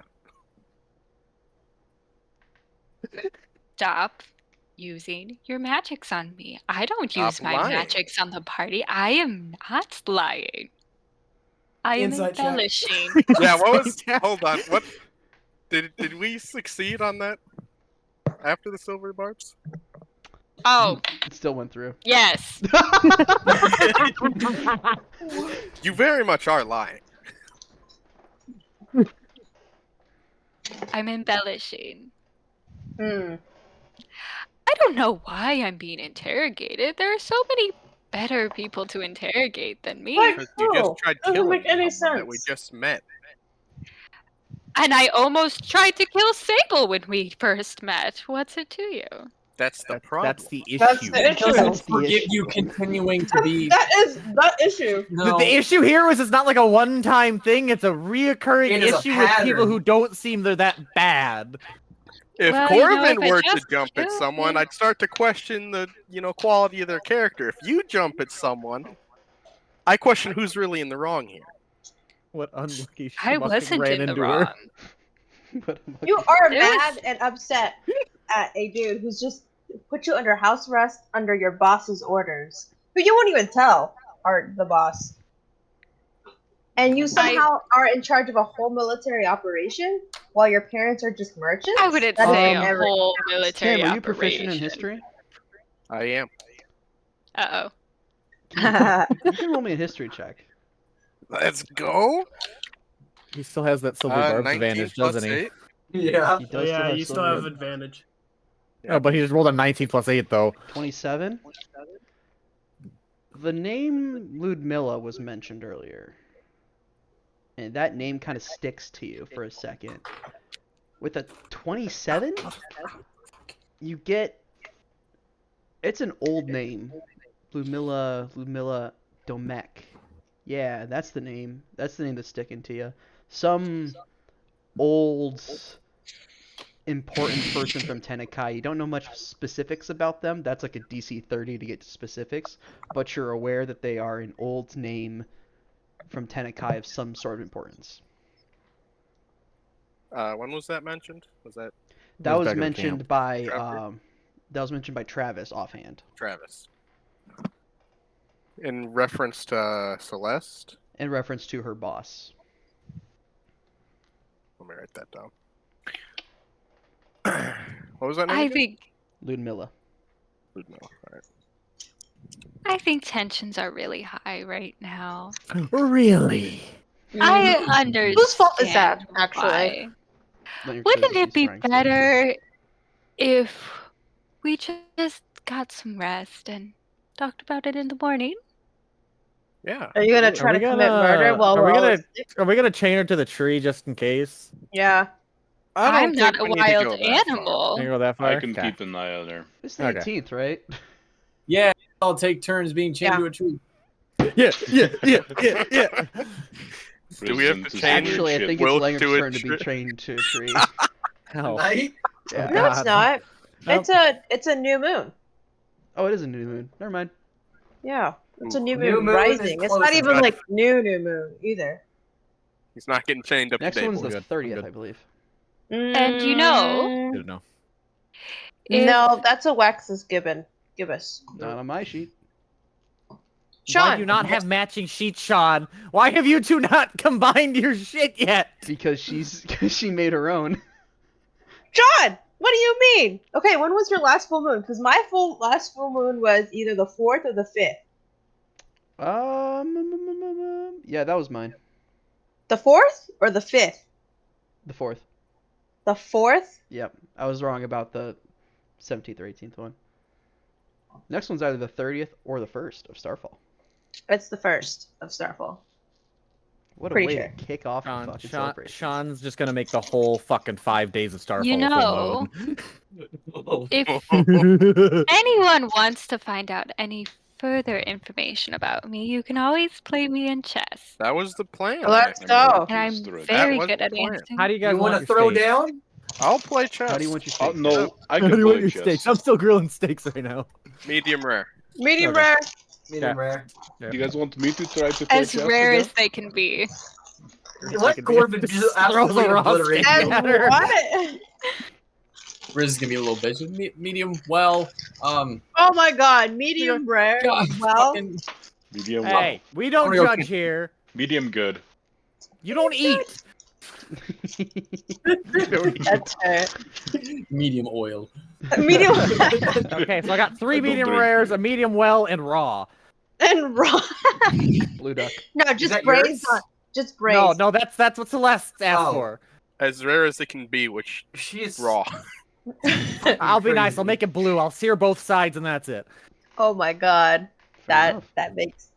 Stop using your magics on me. I don't Stop use my lying. magics on the party. I am not lying. I am Inside check. embellishing. Yeah, what was? Hold on. What? Did we succeed on that after the silvery barbs? Oh, It still went through. yes. You very much are lying. I'm embellishing. Hmm. I don't know why I'm being interrogated. There are so many better people to interrogate than me. What? Because you Oh, just tried doesn't killing make any someone that we sense. just met. And I almost tried to kill Sable when we first met. What's it to you? That's the problem. That's the issue. That's the issue. Doesn't the forgive issue. you continuing to be. That is the issue. No. The issue here is it's not like a one-time thing. It's a reoccurring It is a issue with people pattern. who don't seem they're that bad. If Well, you know, Corbin if I were to just jump at killed someone, him- I'd start to question the, quality of their character. If you jump at someone, I question who's really in the wrong here. What unlucky I schmuck wasn't ran in the into her. wrong. But I'm like, You are It was- mad and upset at a dude who's just put you under house arrest under your boss's orders, who you won't even tell are the boss. And you somehow are in charge of a whole military operation while your parents are just merchants? I wouldn't That say is a never- whole military Tim, are you operation. proficient in history? I am. Uh-oh. You can roll me a history check. Let's go. He still has that silver barbs 19 advantage, plus doesn't he? 8. Yeah. He Oh, does yeah, have you still silver. have advantage. Oh, but he just rolled a 19 plus 8, though. 27? The name Ludmilla was mentioned earlier. And that name kind of sticks to you for a second. With a 27, you get... It's an old name. Ludmilla Domek. Yeah, that's the name. That's the name that's sticking to you. Some old important person from Tenekai. You don't know much specifics about them. That's like a DC 30 to get to specifics, but you're aware that they are an old name from Tenekai of some sort of importance. When was that mentioned? Was that? That was was back at the mentioned camp. by Trevor? That was mentioned by Travis offhand. Travis. In reference to Celeste? In reference to her boss. Let me write that down. What was that name? I again? think Ludmilla. Ludmilla. All right. I think tensions are really high right now. Really? I understand. Whose fault is that, actually? why. Not your Wouldn't Suzuki's it be trying to. better if we just got some rest and talked about it in the morning? Yeah. Are you gonna try to commit murder while are we we're all gonna are we gonna chain her to the tree just in case? Yeah. I don't I'm think not a we need to wild go that far. animal. Can you go that far? I can Okay. keep an eye on her. It's the Okay. 18th, right? Yeah, I'll take turns being chained Yeah. to a tree. Yeah. Do we have to President is change weird Actually, I shit. think it's Wilk Langer's to a turn to be tree? trained to a tree. Hell. Night? Yeah. No, it's God. not. Nope. It's a new moon. Oh, it is a new moon. Never mind. Yeah. It's a Ooh. new New moon moon is rising. It's close not even enough. like new moon either. He's not getting chained up Next today, one's boys. the good. I'm 30th, good. I believe. And you know, Mm, Didn't know. no, that's a Wax's gibbous. Not on my sheet. Sean, Why do you not have matching sheets, Sean? Why have you two not combined your shit yet? Because she made her own. John, what do you mean? Okay, when was your last full moon? Because my last full moon was either the 4th or the 5th. Yeah, that was mine. The 4th or the 5th? The 4th. The 4th? Yep. I was wrong about the 17th or 18th one. Next one's either the 30th or the 1st of Starfall. It's the 1st of Starfall. What a Pretty way sure. to kick off the fucking celebration. Sean's just gonna make the whole fucking 5 days of Starfall you a know, full moon. if anyone wants to find out any further information about me, you can always play me in chess. That was the plan. Let's I- go. And I'm Please throw it very was good the at plan. answering. How do you guys You want want to your throw steaks? down? I'll play chess. How do you want your Oh, steaks? no, I How can do you want play your chess. steaks? I'm still grilling steaks right now. Medium rare. Medium Okay. rare. Medium rare. Do you guys want me to try to play As chess rare again? as they can be. Let Corbin just throw absolutely the raw obliterate steak As you. at her. what? Riz is gonna be a little bitch. Medium well. Oh my god, medium rare. God, Well, fucking- Medium Hey, we don't I'm gonna judge here. Medium good. You don't eat. that's fair. medium oil. Medium Okay, so I got I 3 don't medium drink rares, beer. a medium well, and raw. and raw. Blue duck. No, Is just that braised. yours? On, just braised. No, that's what Celeste asked Oh. for. As rare as it can be, which She is raw. I'll be nice. crazy. I'll make it blue. I'll sear both sides, and that's it. Oh my god, Fair enough. that makes.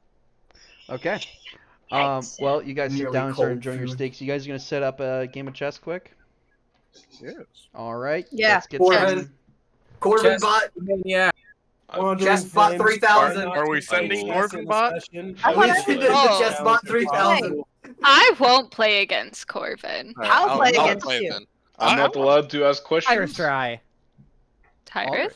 Okay. Yikes. Well, you guys sit Nearly down and start cold enjoying your food. steaks. You guys gonna set up a game of chess quick? Yes. All right. Yeah. Let's get Corbin. started. Corbin Chess. bot. Yeah. Chess bot 3000. Are we sending Corbin bot? I We wanna- did the Oh. chess bot 3000. I won't play against Corvin. Alright, I'll play against play you. then. I'm not allowed to ask Iris questions. try. Tyrus?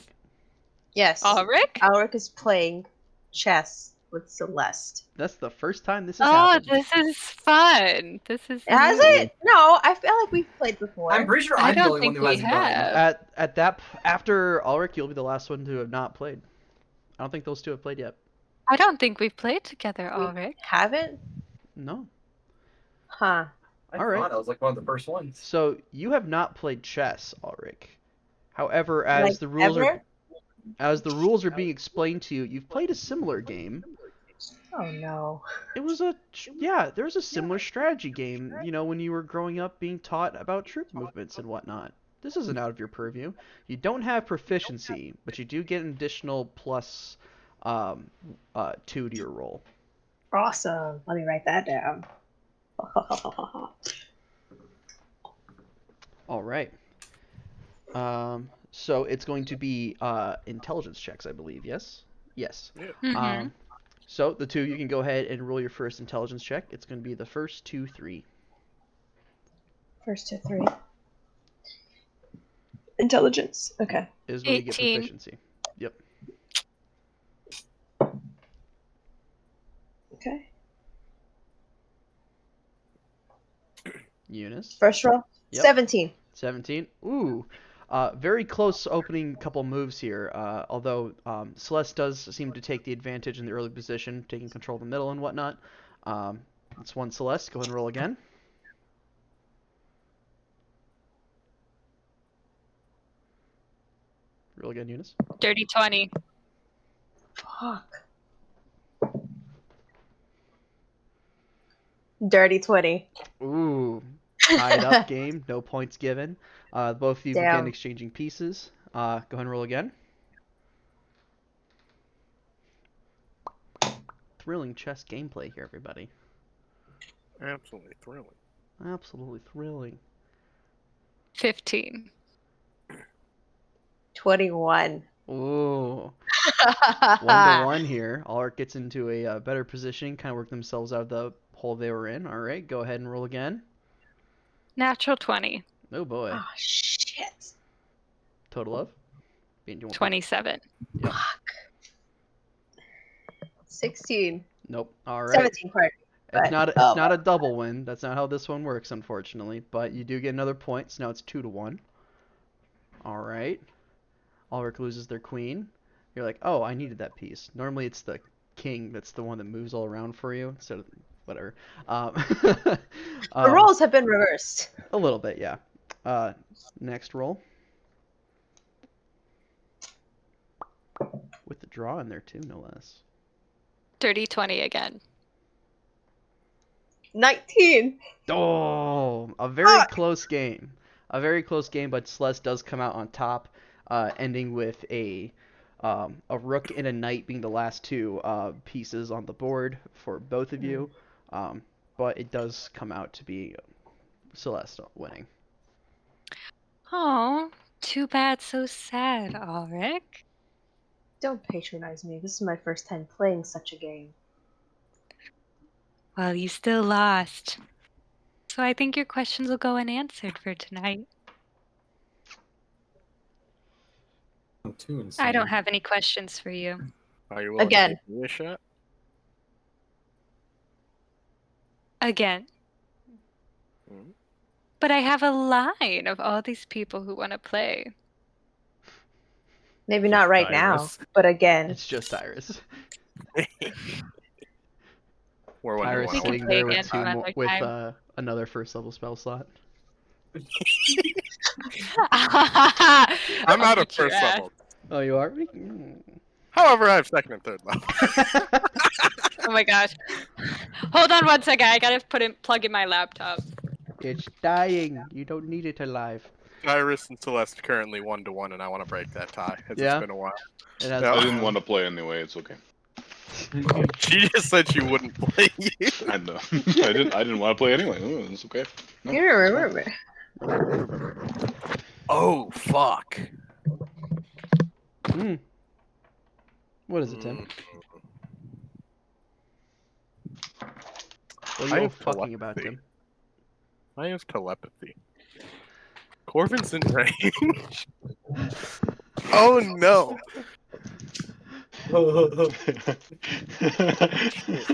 Yes. Ulrich? Alric is playing chess with Celeste. That's the first time this has Oh, happened. this is fun. This is Has new. it? No, I feel like we've played before. I'm pretty sure I I'm the don't only one think who we hasn't done it. have. At that after Ulrich, you'll be the last one to have not played. I don't think those two have played yet. I don't think we've played together, We Ulrich. haven't? No. Huh. I All right. thought I was like one of the first ones. So you have not played chess, Ulrich. However, as Like the rules ever? are being explained to you, you've played a similar game. Oh no. It was there was a similar strategy game, you know, when you were growing up being taught about troop movements and whatnot. This isn't out of your purview. You don't have proficiency, but you do get an additional plus 2 to your roll. Awesome. Let me write that down. All right. So it's going to be intelligence checks, I believe. Yes. Yes. Mhm. So the two, you can go ahead and roll your first intelligence check. It's going to be the first 2, 3. First 2, 3. Intelligence. Okay. Is when you get 18. proficiency. Yep. Okay. Eunice. First roll. Yep. 17. 17. Ooh. Very close opening couple moves here, although Celeste does seem to take the advantage in the early position, taking control of the middle and whatnot. It's one Celeste. Go ahead and roll again. Roll again, Eunice. Dirty 20. Fuck. Dirty 20. Ooh, tied up game. No points given. Both of you begin Damn. exchanging pieces. Go ahead and roll again. Thrilling chess gameplay here, everybody. Absolutely thrilling. Absolutely thrilling. 15. 21. Ooh. 1-1 here. Alric gets into a better position, kind of work themselves out of the hole they were in. All right, go ahead and roll again. Natural 20. Oh boy. Oh, shit. Total of? 27. Yep. 16. Nope. All right. 17 part. It's not a double win. That's not how this one works, unfortunately. But you do get another point, so now it's 2-1. All right. Alric loses their queen. You're like, oh, I needed that piece. Normally it's the king that's the one that moves all around for you instead of whatever. The roles have been reversed. A little bit, yeah. Next roll. With the draw in there too, no less. Dirty 20 again. 19. Oh, a very close game. A very close game, but Celeste does come out on top, ending with a rook and a knight being the last two pieces on the board for both of you. But it does come out to be Celeste winning. Oh, too bad, so sad, Alric. Don't patronize me. This is my first time playing such a game. Well, you still lost. So I think your questions will go unanswered for tonight. I don't have any questions for you. Are you willing Again. to give me a shot? Again. Mhm. But I have a line of all these people who want to play. Maybe not right Iris. now, but again. It's just Iris. Or when Iris you can sitting play there with again another time. another first level spell slot. I'm out of beat your first ass. level. Oh, you are? However, I have second and third level. Oh my gosh. Hold on one second. I gotta plug in my laptop. It's dying. You don't need it alive. Iris and Celeste currently 1-1, and I want to break that tie. It's Yeah? been a while. It has Yeah. I been didn't a want to play anyway. It's okay. She just said she wouldn't play you. I know. I didn't want to play anyway. Oh, it's okay. No, You remember. Oh, fuck. What is it, Tim? What are you I all have fucking about, telepathy. Tim? I have telepathy. Corvin's in range. Oh no!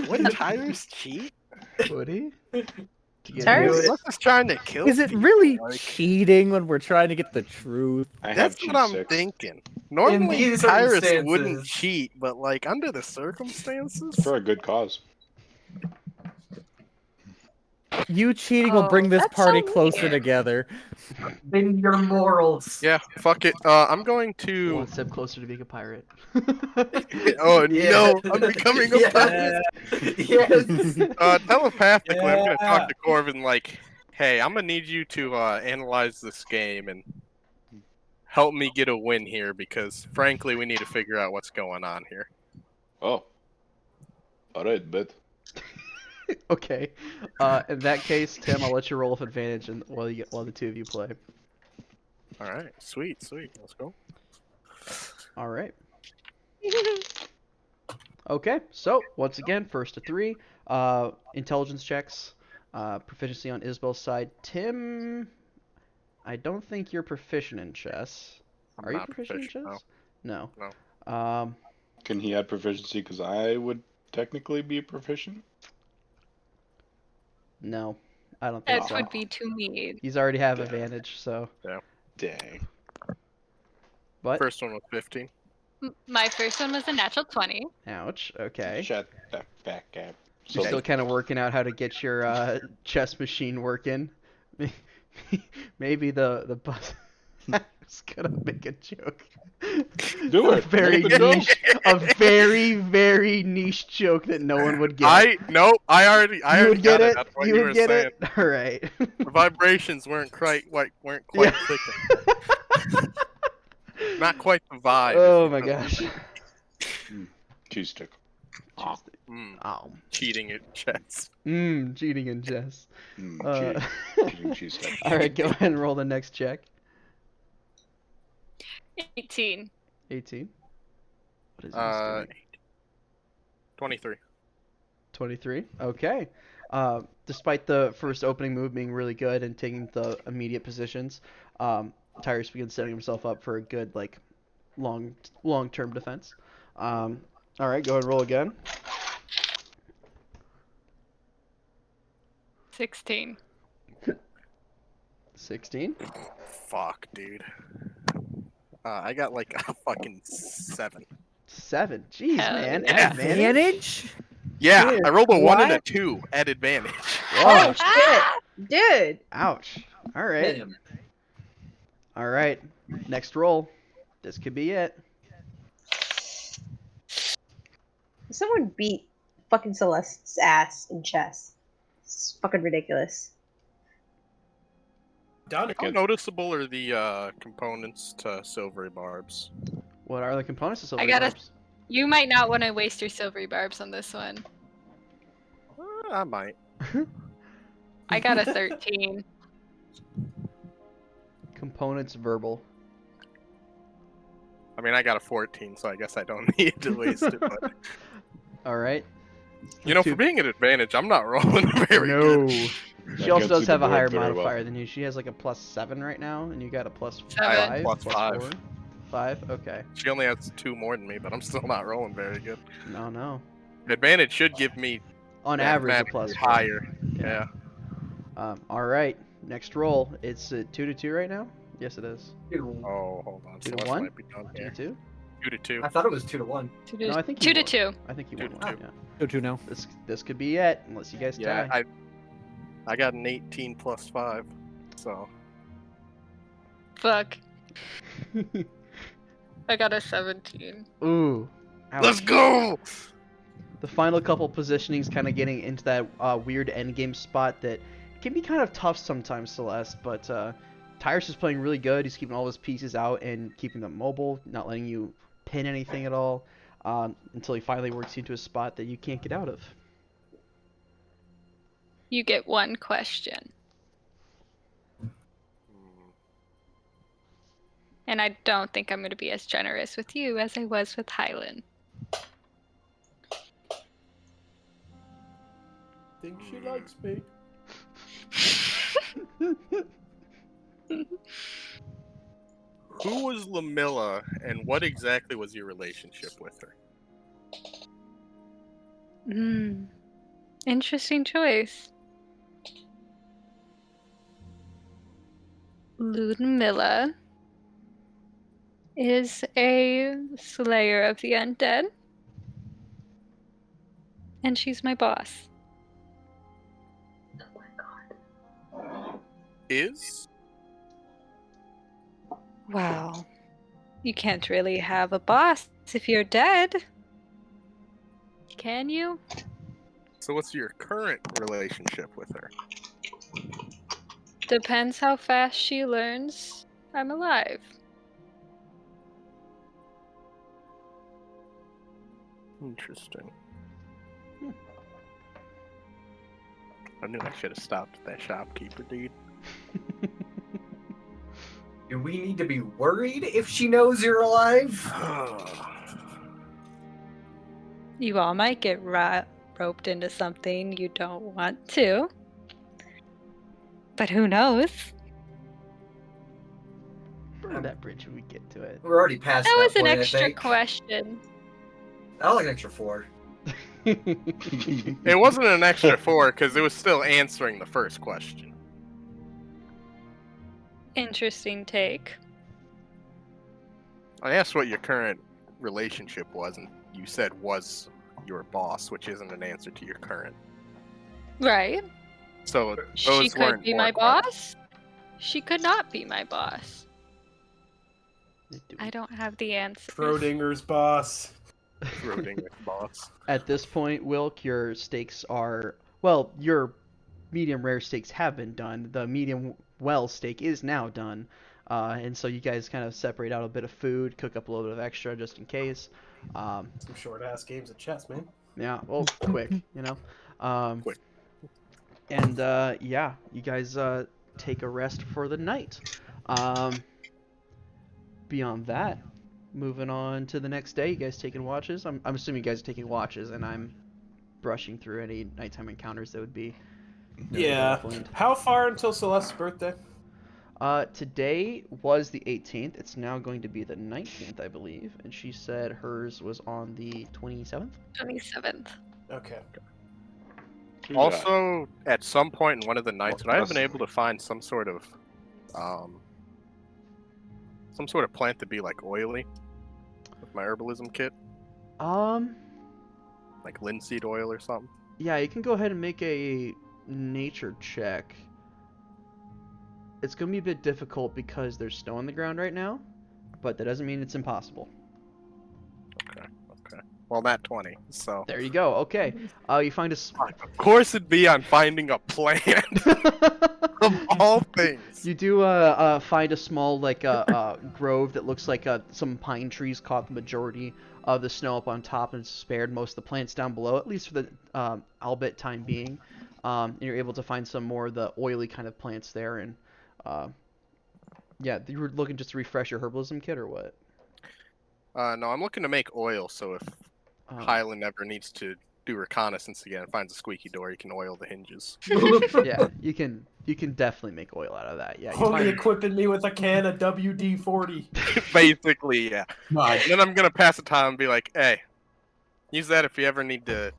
Would Tyrus cheat? Would he? Tyrus? Unless he's trying to kill Is it people, really like- cheating when we're trying to get the truth? I have That's cheat what I'm 6. thinking. Normally, these Tyrus circumstances- wouldn't cheat, but like under the circumstances, For a good cause. You cheating will Oh, bring this that's party so closer weird. together. Bend your morals. yeah, fuck it. I'm going One to. step closer to being a pirate. Oh Yeah. no! I'm becoming a Yeah. pirate. Yes. Telepathically, I'm gonna Yeah. talk to Corvin like, "Hey, I'm gonna need you to analyze this game and help me get a win here because, frankly, we need to figure out what's going on here." Oh. Alright, bet. Okay. In that case, Tim, I'll let you roll with advantage and while the two of you play. All right, sweet, let's go. All right. Okay, so once again, first to 3. Intelligence checks. Proficiency on Isabel's side. Tim, I don't think you're proficient in chess. Are you not proficient in proficient, chess? No. No. Can he add proficiency? Because I would technically be proficient. No. I don't think That so. would be too mean. He's already have advantage, so. Dang. What? First one was 15. My first one was a natural 20. Ouch. Okay. Shut the fuck up. You're still kind of working out how to get your chess machine working. Maybe the bus. I was gonna make a joke. Do A it. very Make the joke. niche, a very niche joke that no one would get. I already You would got get it. That's what You you would were get saying. it. All right. The vibrations weren't quite Yeah. clicking. Not quite the vibe. Oh my gosh. Cheese stick. Oh. Cheating at chess. Cheating in chess. Cheating cheese stick. All right, go ahead and roll the next check. 18. 18. What is this doing? 23. 23. Okay. Despite the first opening move being really good and taking the immediate positions, Tyrus begins setting himself up for a good long-term defense. All right, go ahead and roll again. 16. 16. Fuck, dude. I got like a fucking 7. 7. Jeez, Hell man. yeah. Advantage? Yeah, Dude, I rolled a 1 and a what? 2 at advantage. Whoa. Oh shit, dude. Ouch. All right. All right. Next roll. This could be it. Someone beat fucking Celeste's ass in chess. It's fucking ridiculous. Done. How noticeable are the components to silvery barbs? What are the components of silver I gotta. barbs? You might not want to waste your silvery barbs on this one. I might. I got a 13. Components verbal. I mean, I got a 14, so I guess I don't need to waste it. But All right. you know, for being an advantage, I'm not rolling very good. She also gets does you the have a board higher very well. modifier than you. She has like a +7 right now, and you got a +5. I have a +5. 4. 5. Okay. She only has 2 more than me, but I'm still not rolling very good. No. Advantage should give me On average, a mathematically +4. higher. Yeah. All right. Next roll. It's 2-2 right now. Yes, it is. Oh, hold on. 2 to Celeste 1. might be done 2 here. to 2. 2 to 2. I thought it was 2 to 1. No, I think 2 to won. 2. I think you 2 won to one. 2. Yeah. 2-2 now. This could be it, unless you guys Yeah, tie. I got an 18 plus 5, so Fuck. I got a 17. Ooh. Ouch. let's go. The final couple positionings kind of getting into that weird endgame spot that can be kind of tough sometimes, Celeste, but Tyrus is playing really good. He's keeping all his pieces out and keeping them mobile, not letting you pin anything at all, until he finally works you into a spot that you can't get out of. You get one question. And I don't think I'm going to be as generous with you as I was with Hylan. Think she likes me. Who was Lamilla, and what exactly was your relationship with her? Interesting choice. Ludmilla is a slayer of the undead. And she's my boss. Is? Wow. You can't really have a boss if you're dead. Can you? So what's your current relationship with her? Depends how fast she learns I'm alive. Interesting. I knew I should have stopped at that shopkeeper, dude. Do we need to be worried if she knows you're alive? You all might get roped into something you don't want to. But who knows? Burn that bridge when we get to it. We're already past That that was an point, I extra think. question. That was like an extra 4. It wasn't an extra 4 because it was still answering the first question. Interesting take. I asked what your current relationship was, and you said was your boss, which isn't an answer to your current. Right. So She those could weren't be more my questions. boss. She could not be my boss. Do we- I don't have the answers. Schrodinger's boss. Schrodinger's boss. At this point, Wilk, your steaks are well. Your medium rare steaks have been done. The medium well steak is now done, and so you guys kind of separate out a bit of food, cook up a little bit of extra just in case. Some short ass games of chess, man. Yeah, well, quick, you know. Quick. And yeah, you guys take a rest for the night. Beyond that, moving on to the next day, you guys taking watches. I'm assuming you guys are taking watches, and I'm brushing through any nighttime encounters that would be. Yeah. How far until Celeste's birthday? Today was the 18th. It's now going to be the 19th, I believe. And she said hers was on the 27th. 27th. Okay. Also, at some point in one of the nights, would I have been able to find some sort of plant to be like oily with my herbalism kit? Like linseed oil or something? Yeah, you can go ahead and make a nature check. It's going to be a bit difficult because there's snow on the ground right now, but that doesn't mean it's impossible. Okay. Well, not 20, so... There you go, okay. You find a... Of course it'd be on finding a plant! Of all things! You do find a small, like, grove that looks like some pine trees caught the majority of the snow up on top and spared most of the plants down below, at least for the albeit time being. And you're able to find some more of the oily kind of plants there, and yeah, you were looking just to refresh your herbalism kit, or what? No, I'm looking to make oil, so if Highland ever needs to do reconnaissance again and finds a squeaky door, you can oil the hinges. Yeah, you can definitely make oil out of that. Yeah, you Only equipping me with a can of WD-40. Basically, yeah. And then I'm gonna pass it to Tom and be like, hey, use that if you ever need to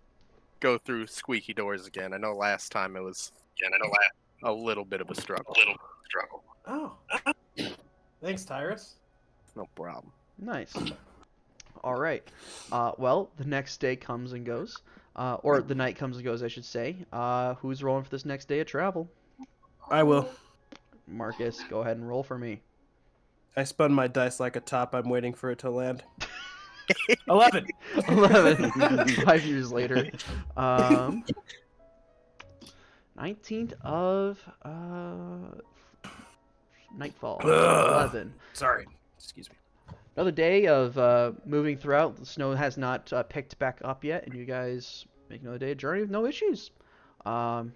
go through squeaky doors again. I know last time it was a little bit of a struggle. Oh. Thanks, Tyrus. No problem. Nice. All right. Well, the next day comes and goes, or the night comes and goes, I should say. Who's rolling for this next day of travel? I will. Marcus, go ahead and roll for me. I spun my dice like a top. I'm waiting for it to land. 11. 5 years later. 19th of nightfall. 11. Sorry. Excuse me. Another day of moving throughout. The snow has not picked back up yet, and you guys make another day of journey with no issues. Unless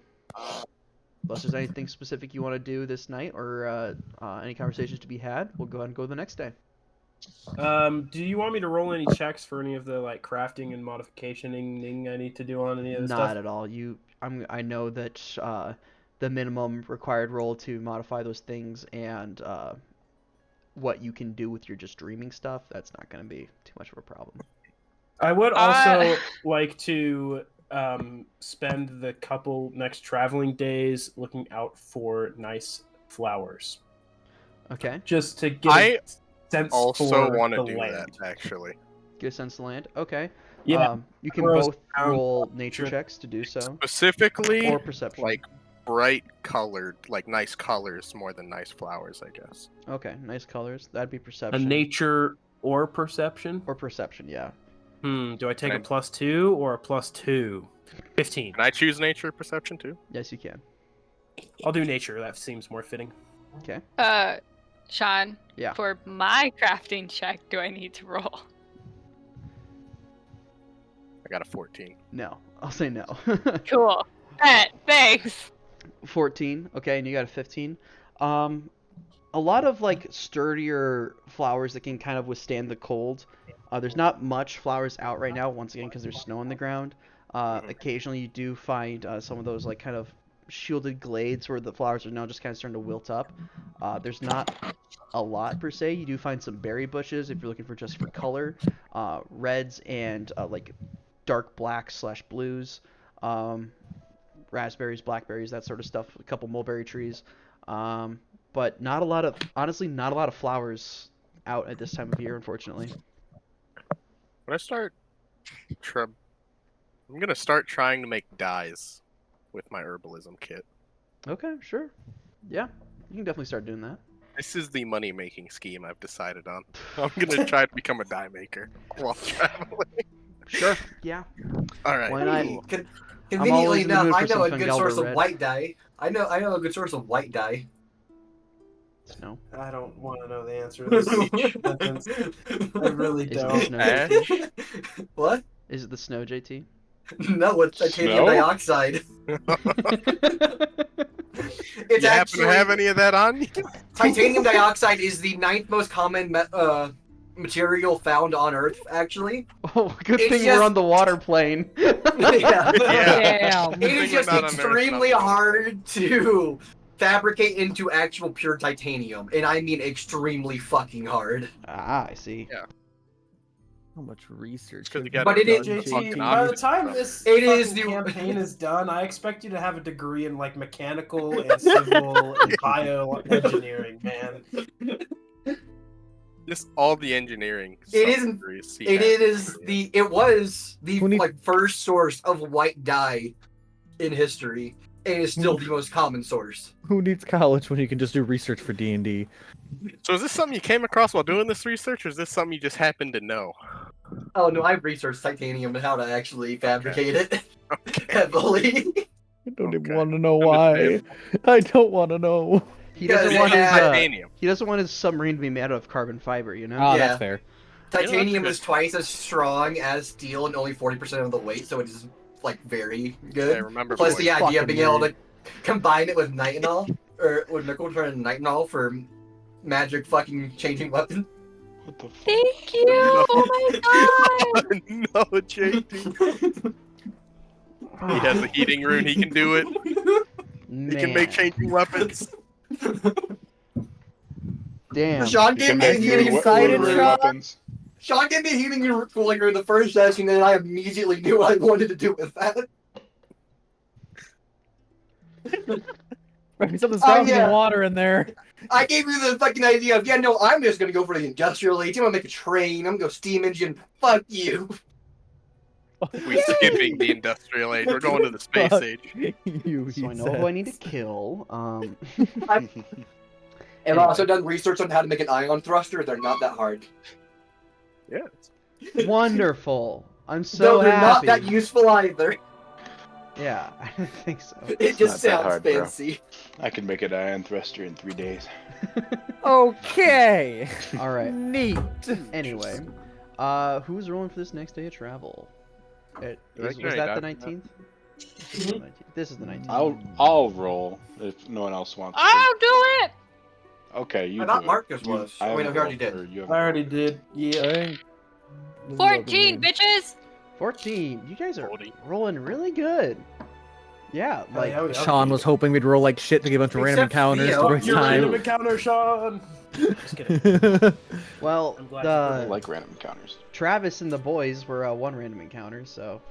there's anything specific you want to do this night, or any conversations to be had, we'll go ahead and go the next day. Do you want me to roll any checks for any of the like crafting and modificationing I need to do on any of the stuff? Not at all. I know that the minimum required roll to modify those things and what you can do with your just dreaming stuff, that's not going to be too much of a problem. I would also like to spend the couple next traveling days looking out for nice flowers. Okay. Just to get a sense also for want to the do land. that, actually. Get a sense of the land? Okay. Yeah. You can both roll nature checks to do so. Specifically, or perception. like bright colored, like nice colors more than nice flowers, I guess. Okay, nice colors. That'd be A perception. nature or perception? Or perception, yeah. Do I take a +2 or a +2? 15. Can I choose nature or perception too? Yes, you can. I'll do nature. That seems more fitting. Okay. Sean. Yeah. For my crafting check, do I need to roll? I got a 14. No, I'll say no. Cool. Thanks. 14. Okay, and you got a 15. A lot of like sturdier flowers that can kind of withstand the cold. There's not much flowers out right now, once again, because there's snow on the ground. Occasionally, you do find some of those like kind of shielded glades where the flowers are now just kind of starting to wilt up. There's not a lot per se. You do find some berry bushes if you're looking for just for color, reds and like dark blacks / blues, raspberries, blackberries, that sort of stuff. A couple mulberry trees, but not a lot of, honestly, not a lot of flowers out at this time of year, unfortunately. When I start, I'm gonna start trying to make dyes with my herbalism kit. Okay, sure. Yeah, you can definitely start doing that. This is the money-making scheme I've decided on. I'm gonna try to become a dye maker while traveling. Sure. Yeah. All right. Why not? Cool. Conveniently in the enough, mood I for some know a good source Fungalba of red. white dye. I know a good source of white dye. Snow. I don't want to know the answer to this sentence. I really Is it the don't. snow, Ash? JT? What? Is it the snow, JT? No, it's titanium Snow? dioxide. It's You happen to actually have any of that on you? titanium dioxide is the 9th most common material found on Earth. Actually, Oh, good It's thing just- we're on the water plane. yeah. Damn. It is just Not on Earth, extremely not on hard to fabricate into actual pure titanium, and I mean extremely fucking hard. Ah, I see. Yeah. How much research? Because you have got But it is- JT, by the time this It is fucking the- campaign is done, I expect you to have a degree in like mechanical and civil and bioengineering, man. Just all the engineering. It isn't- sub-degrees he It has. is the. It was the Who need- like first source of white dye in history, and is still the most common source. Who needs college when you can just do research for D&D? So is this something you came across while doing this research, or is this something you just happened to know? Oh no, I've researched titanium and how to actually fabricate it heavily. I don't even Okay. want to know why. I don't want to know. He doesn't Because want it his had- Titanium. he doesn't want his submarine to be made out of carbon fiber, you know? Oh, Yeah. that's fair. Titanium good. is twice as strong as steel and only 40% of the weight, so it is like very I good. remember. Plus boys. the idea of Fucking being able to combine it with nitinol or with nickel and nitinol for magic fucking changing weapon. What the fuck? Thank you. Oh my god. No, JT. He has a heating rune. He can do it. He can make changing weapons. Damn. Sean You gave can me a make new healing excited, cooling Sean? weapons. Sean gave me a healing cooling in the first session, and I immediately knew what I wanted to do with that. Something's Oh, got yeah. some water in there. I gave you the fucking idea of, yeah, no, I'm just gonna go for the industrial age. I'm gonna make a train. I'm gonna go steam engine. Fuck you. We're skipping the industrial age. We're going to the space Fuck age. You, So he I know who I need to says. kill. And I've also done research on how to make an ion thruster. They're not that hard. Yeah. Wonderful. I'm so no, they're not happy. that useful either. Yeah, I don't think so. It just not that sounds hard, bro. fancy. I can make an ion thruster in 3 days. Okay. All right. Neat. Anyway, who's rolling for this next day of travel? Was Already that the died. 19th? This is the 19th. This is the 19th. I'll roll if no one else wants to. I'll do it. Okay, you I do thought it. Marcus You- was. I Oh, wait, no, haven't he already rolled, did. or you I haven't already rolled. did. Yeah. Dang. 14, bitches. 14. You guys are 40. rolling really good. Yeah, Hell like yeah, we Sean was hoping we'd roll like shit to give a bunch of random Except encounters Theo. to waste Your random time. encounter, Sean. Just kidding. well, I'm glad I the like random encounters. Travis and the boys were one random encounter, so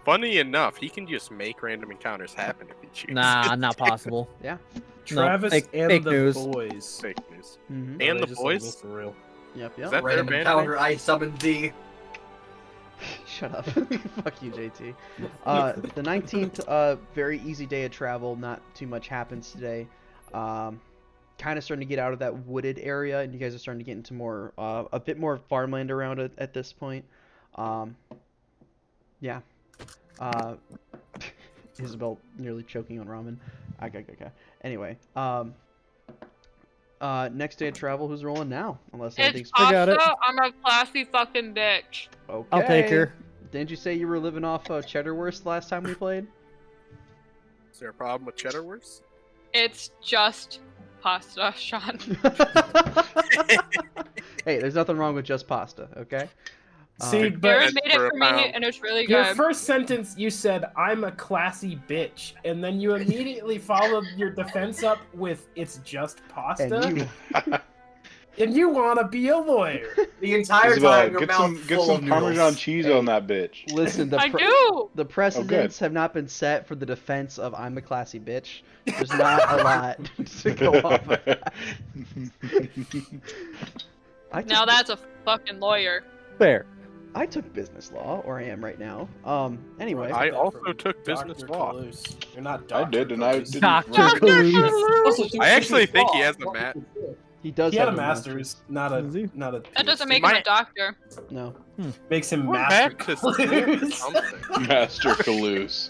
Funny enough, he can just make random encounters happen if he chooses. Nah, not possible. yeah. Travis fake- and fake the news. boys. Fake news. Mhm. And the Just boys? For real. Yep, Is yep. that their Random band encounter, I summoned thee. Shut up. Fuck you, JT. The 19th, very easy day of travel. Not too much happens today. Kind of starting to get out of that wooded area, and you guys are starting to get into more, a bit more farmland around it at this point. Yeah. Isabel nearly choking on ramen. Okay. Anyway, next day of travel. Who's rolling now? Unless It's anything's I got it. pasta. I'm a classy fucking bitch. okay. I'll take her. Didn't you say you were living off Cheddarwurst last time we played? Is there a problem with cheddar wurst? It's just pasta, Sean. Hey, there's nothing wrong with just pasta, okay? See, Jared but made it for a for me, pound. and it's really your good. first sentence, you said, "I'm a classy bitch," and then you immediately followed your defense up with, "It's just pasta." And you And you want to be a lawyer. The entire Isabella, time, your mouth get full some of Parmesan noodles. cheese Hey. on that bitch. Listen, I do. the precedents have not been set for the defense of I'm a classy bitch. There's not a lot to go off of that. Now that's a fucking lawyer. Fair. I took business law, or I am right now. Anyway. I That also from took business Dr. law. Calouse. You're not I Dr. did, and I Calouse. didn't. Dr. really- Calouse. I actually think he has a mat. He does He had a have master's, not a Does he? not a. That doesn't PhD. make him a doctor. No. Makes him Went master. back to school for Calouse. something. Master Calouse.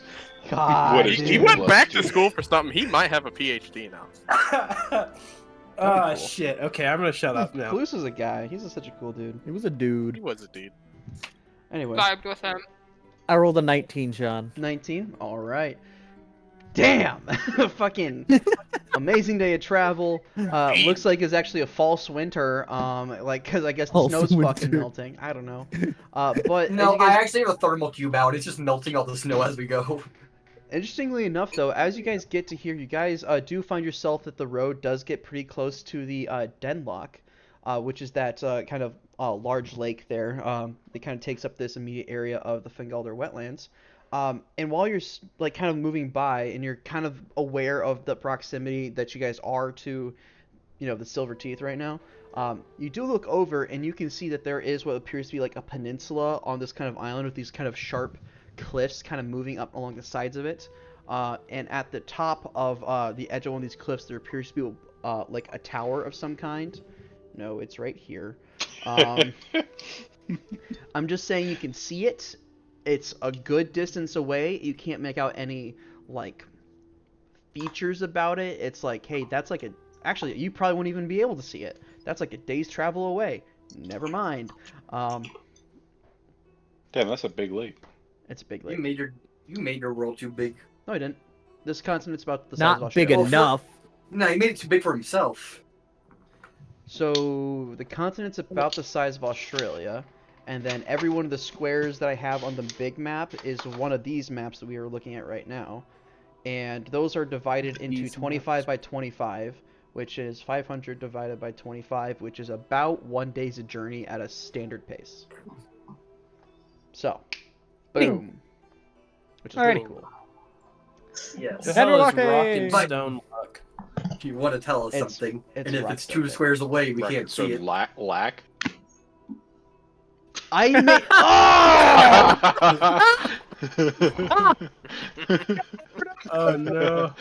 God. What is He dude. went back to school for something. He might have a PhD now. Ah, cool. shit. Okay, I'm gonna shut up now. Cluse is a guy. He's such a cool dude. He was a He dude. was a dude. Anyway. Vibed with him. I rolled a 19, Sean. 19? Alright. Damn! Fucking amazing day of travel. Looks like it's actually a false winter. Like, cause I guess the False snow's winter. fucking melting. I don't know. But No, as you guys- I actually have a thermal cube out. It's just melting all the snow as we go. Interestingly enough, though, as you guys get to here, you guys do find yourself that the road does get pretty close to the Denlock, which is that kind of large lake there. That kind of takes up this immediate area of the Fingaldr wetlands. And while you're like kind of moving by, and you're kind of aware of the proximity that you guys are to, you know, the Silver Teeth right now, you do look over and you can see that there is what appears to be like a peninsula on this kind of island with these kind of sharp cliffs kind of moving up along the sides of it. And at the top of the edge of one of these cliffs, there appears to be like a tower of some kind. No, it's right here. I'm just saying you can see it. It's a good distance away. You can't make out any like features about it. It's like, hey, that's like a... Actually, you probably wouldn't even be able to see it. That's like a day's travel away. Never mind. Damn, that's a big lake. It's a big You lake. made your world too big. No, I didn't. This continent's about the size of Not big Australia. enough. No, he made it too big for himself. So the continent's about the size of Australia, and then every one of the squares that I have on the big map is one of these maps that we are looking at right now. And those are divided into These 25 by 25, which is 500 divided by 25, which is about 1 day's a journey at a standard pace. So, boom. Which is really Alrighty. cool. Yes. The hell is rock Henry and But- stone luck? If you want to tell us It's- something, it's and if rock it's stone 2 thing. squares away, we Record can't so see it. lack. I made. Oh! Oh no!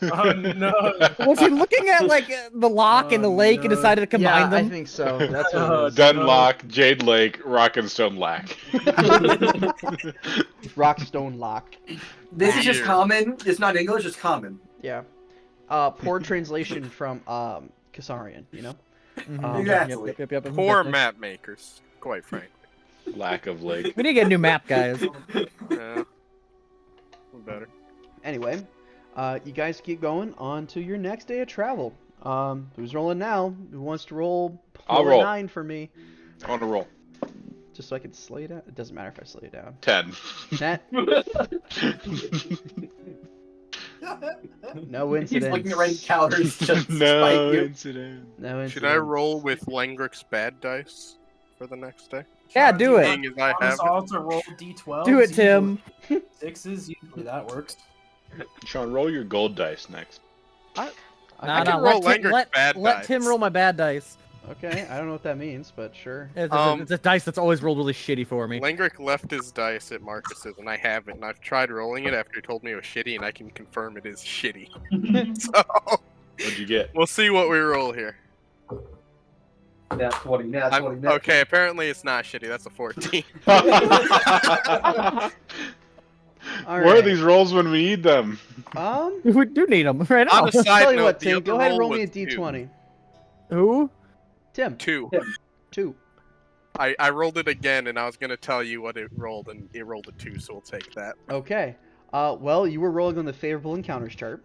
Oh no! Was he looking at like the lock and the Oh, lake and no. decided to combine Yeah, I them? think so. That's what Oh, it is. Dunlock, Jade Lake, Rock and Stone Lack. Rockstone Lock. This is just Weird. common. It's not English, it's common. Yeah. Poor translation from Kasarian, you know? Mhm. Exactly. Yep. Poor map makers, quite frankly. Lack of lake. We need to get a new map, guys. Yeah. Better. Anyway, you guys keep going on to your next day of travel. Who's rolling now? Who wants to roll? I'll a roll. 9 for me. I want to roll. Just so I can slow you down. It doesn't matter if I slow you down. 10. That no He's incidents. looking at right counters just to No spite you. incident. No incidents. Should I roll with Langrick's bad dice for the next day? Yeah, do it. Seeing as I Want us have all to roll d12. Do it, Tim. Sixes, usually that works. Sean, roll your gold dice next. I Nah, can roll let Tim, Langrick's bad let Tim dice. roll my bad dice. Okay, I don't know what that means, but sure. It's a dice that's always rolled really shitty for me. Langrick left his dice at Marcus's, and I have it, and I've tried rolling it after he told me it was shitty, and I can confirm it is shitty. So, What'd you get? we'll see what we roll here. That's 20. That's 20. Okay, apparently it's not shitty. That's a 14. All Where are right. these rolls when we need them? We do need them right now. On a side Tell you note, what, the Tim, other go ahead and roll roll me a was two. d20. Who? Tim, 2. 2. I rolled it again, and I was gonna tell you what it rolled, and it rolled a 2, so we'll take that. Okay. Well, you were rolling on the favorable encounters chart.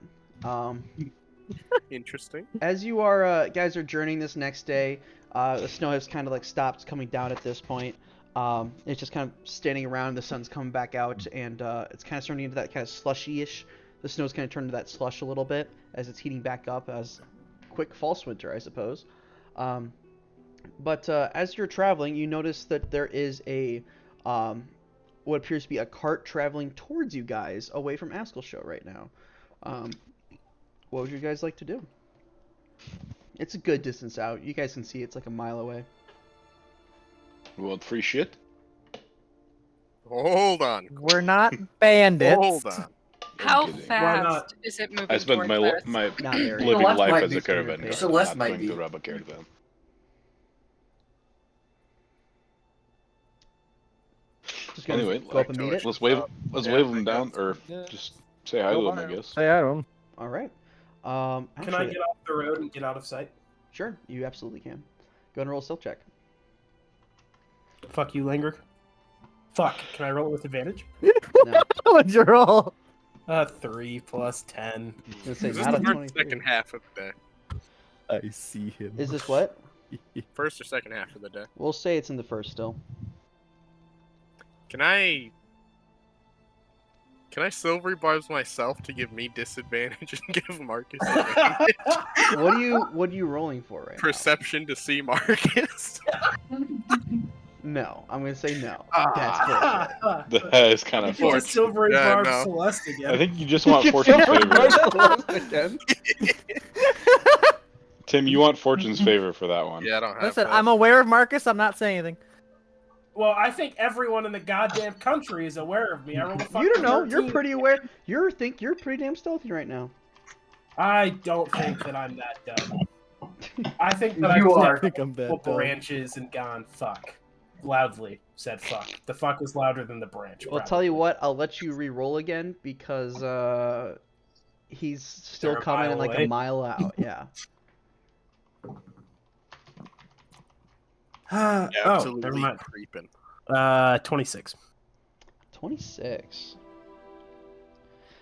Interesting. As you are, guys are journeying this next day, the snow has kind of like stopped coming down at this point. It's just kind of standing around, the sun's coming back out, and it's kind of turning into that kind of slushy-ish. The snow's kind of turned into that slush a little bit as it's heating back up as quick false winter, I suppose. But as you're traveling, you notice that there is a what appears to be a cart traveling towards you guys away from Askelsho right now. What would you guys like to do? It's a good distance out. You guys can see it's like a mile away. We want free shit? Hold on. We're not bandits. Hold on. How kidding. fast is it moving I spent towards us? my Not very. living Celeste life might as be a caravan guy, Celeste not might going be. to rob a caravan. Just gonna Anyway, go up and meet it. Let's wave Yeah, them I down, guess. or Yeah. just say hi to them, I guess. Say hi to him. All right. Can I Actually, get off the road and get out of sight? sure, you absolutely can. Go and roll a stealth check. Fuck you, Langer. Fuck. Can I roll it with advantage? No, What'd you roll? 3 plus 10. I'm gonna say Is this not the a first 23. second half of the day? I see him. Is this what? First or second half of the day? We'll say it's in the first still. Can I silvery barbs myself to give me disadvantage and give Marcus advantage? What are you rolling for right Perception to see Marcus. now? No, I'm gonna say no. That's bullshit. That is kind of It's a fun. silvery Yeah, barb no. Celeste again. I think you just want Fortune's favor. Again. Tim, you want Fortune's favor for that one. Yeah, I don't have Listen, that. I'm aware of Marcus. I'm not saying anything. Well, I think everyone in the goddamn country is aware of me. I rolled a fucking You don't know. You're 13. pretty aware. You're pretty damn stealthy right now. I don't think that I'm that dumb. I think that You I've are. I think I'm that couple dumb. branches and gone fuck. Loudly said fuck. The fuck is louder than the branch. Well, tell you what. I'll let you re-roll again because he's still They're a coming mile in like away. a mile out. Yeah. Yeah, oh, absolutely never mind. creeping. 26. 26.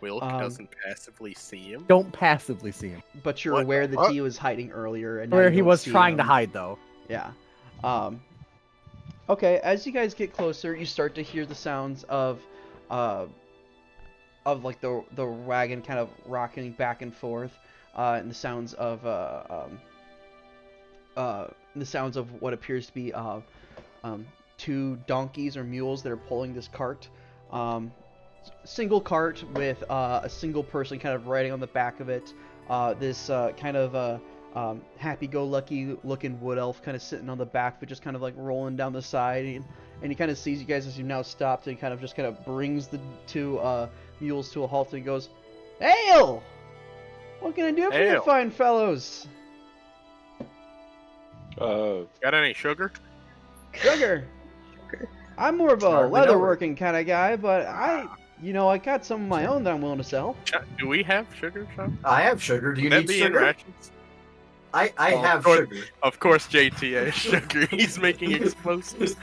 Wilk Um, doesn't passively see him. Don't passively see him. But you're What? aware that What? he was hiding earlier, and now Where you he don't was see trying to him. hide, though. Yeah. Okay, as you guys get closer, you start to hear the sounds of like the wagon kind of rocking back and forth, and the sounds of what appears to be two donkeys or mules that are pulling this cart. Single cart with a single person kind of riding on the back of it. This kind of happy-go-lucky looking wood elf kind of sitting on the back, but just kind of like rolling down the side, and he kind of sees you guys as you've now stopped, and kind of brings the two mules to a halt, and he goes, "Ale! What can I do for you Ale. fine fellows? Got any sugar? Sugar. I'm more of a Hardly know her. leatherworking kind of guy, but I got some of my own that I'm willing to sell." Do we have sugar, Sean? I have sugar. Do you Can that need be in sugar? rations? I Oh, have of course. sugar. Of course, JT has sugar. He's making explosives.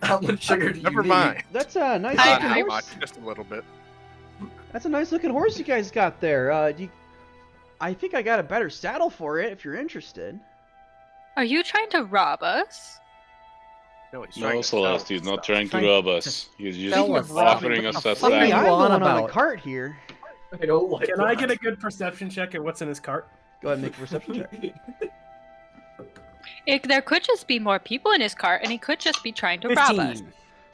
How much sugar do you Never need? mind. That's a nice I- looking Not horse. much, just a little bit. That's a nice looking horse you guys got there. I think I got a better saddle for it if you're interested. Are you trying to rob us? No, he's No, trying to sell Celeste, he's not stuff. trying to Trying rob us. He's just sell us offering something. us What that the fuck are Maybe you I'm saddle. the on one on the about? cart here. I don't like Can I that. get a good perception check at what's in his cart? Go ahead and make a perception check. There could just be more people in his cart, and he could just be trying to rob us.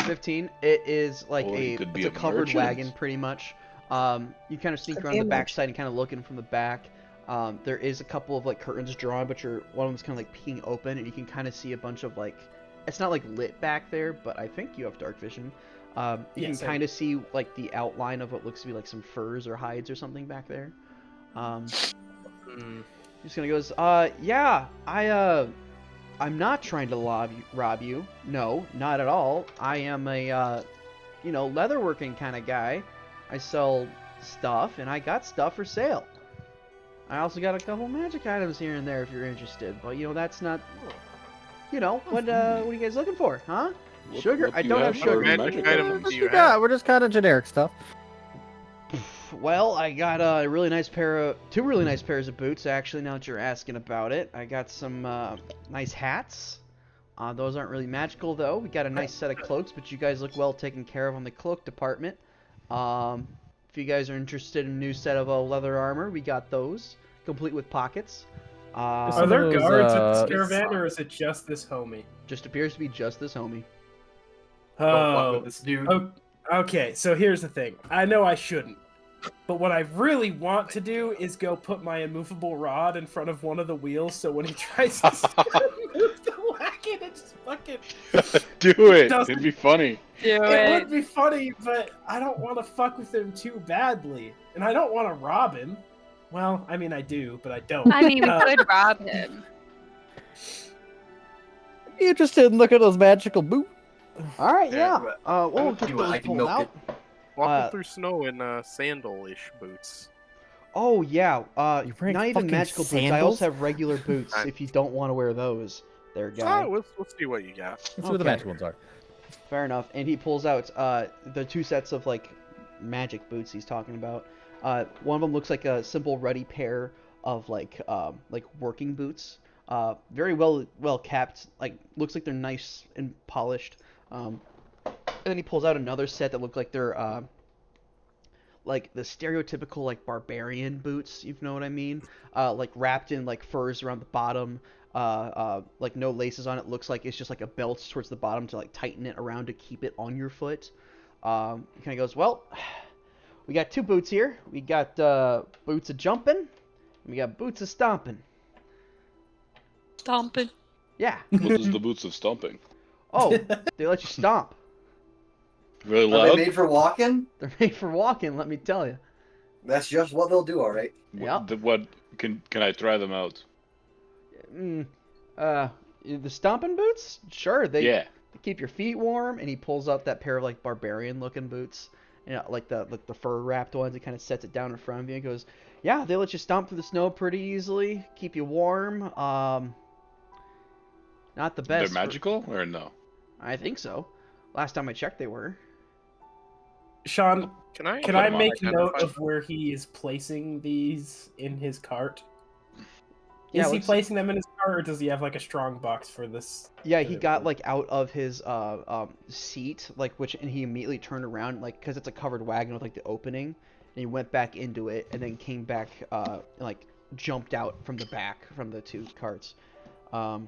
15. It is like Or he could it's be a a covered merchant. wagon, pretty much. You kind of sneak Could around be the a backside and kind of looking from the back. There is a couple of like curtains drawn, but one of them's kind of like peeking open, and you can kind of see a bunch of like, it's not like lit back there, but I think you have dark vision. You Yes, can I kind of see like the outline of what looks to be like some furs or hides or something back there. Just gonna goes, yeah, I'm not trying to rob you. No, not at all. I am a, leatherworking kind of guy. I sell stuff, and I got stuff for sale. I also got a couple magic items here and there if you're interested. But, that's not, what are you guys looking for, huh? Sugar? what I do you don't have have for sugar. Magic items do you Yeah, have? we're just kind of generic stuff. Well, I got two really nice pairs of boots, actually, now that you're asking about it. I got some nice hats. Those aren't really magical, though. We got a nice set of cloaks, but you guys look well taken care of on the cloak department. If you guys are interested in a new set of leather armor, we got those, complete with pockets. Are there those, guards at this caravan, or is it just this homie? Just appears to be just this homie. Don't fuck Oh, with this dude. okay. So here's the thing. I know I shouldn't, but what I really want to do is go put my immovable rod in front of one of the wheels, so when he tries to move the wagon, it just fucking Do it. doesn't- It'd be funny. Do It it. would be funny, but I don't want to fuck with him too badly, and I don't want to rob him. Well, I mean, I do, but I don't. I mean, we could rob him. You interested in looking at those magical boots? All right, Yeah, yeah. but We'll I get can those pulled milk out. Walking through snow in sandal-ish boots. Oh yeah. You're wearing Not even fucking magical boots. I sandals? also have regular boots. If you don't want to wear those, there, guy. Oh, we'll see what you got. Let's see what the Okay. magic ones are. Fair enough. And he pulls out the 2 sets of like magic boots he's talking about. One of them looks like a simple ruddy pair of like working boots. Very well kept. Like looks like they're nice and polished. And then he pulls out another set that look like they're like the stereotypical like barbarian boots, if you know what I mean. Like wrapped in like furs around the bottom. Like no laces on it. Looks like it's just like a belt towards the bottom to like tighten it around to keep it on your foot. He kind of goes, well, we got 2 boots here. We got boots of jumping. And we got boots of stomping. Stomping. Yeah. What is the boots of stomping? Oh, they let you stomp. Really Are they loud? made for walking? They're made for walking, let me tell you. That's just what they'll do, all right. What can I try them out? The stomping boots? Sure, they keep your feet warm. And he pulls out that pair of like barbarian looking boots, you know, like the fur wrapped ones. He kind of sets it down in front of you and goes, yeah, they let you stomp through the snow pretty easily, keep you warm. Not the best. They're magical or no? I think so. Last time I checked, they were. Sean, Can I can I them on make note identify? of where he is placing these in his cart? Yeah, Is he let's- placing them in his cart, or does he have like a strong box for this? Yeah, he got like out of his seat, like and he immediately turned around, like because it's a covered wagon with like the opening, and he went back into it, and then came back, and, like jumped out from the back from the 2 carts, and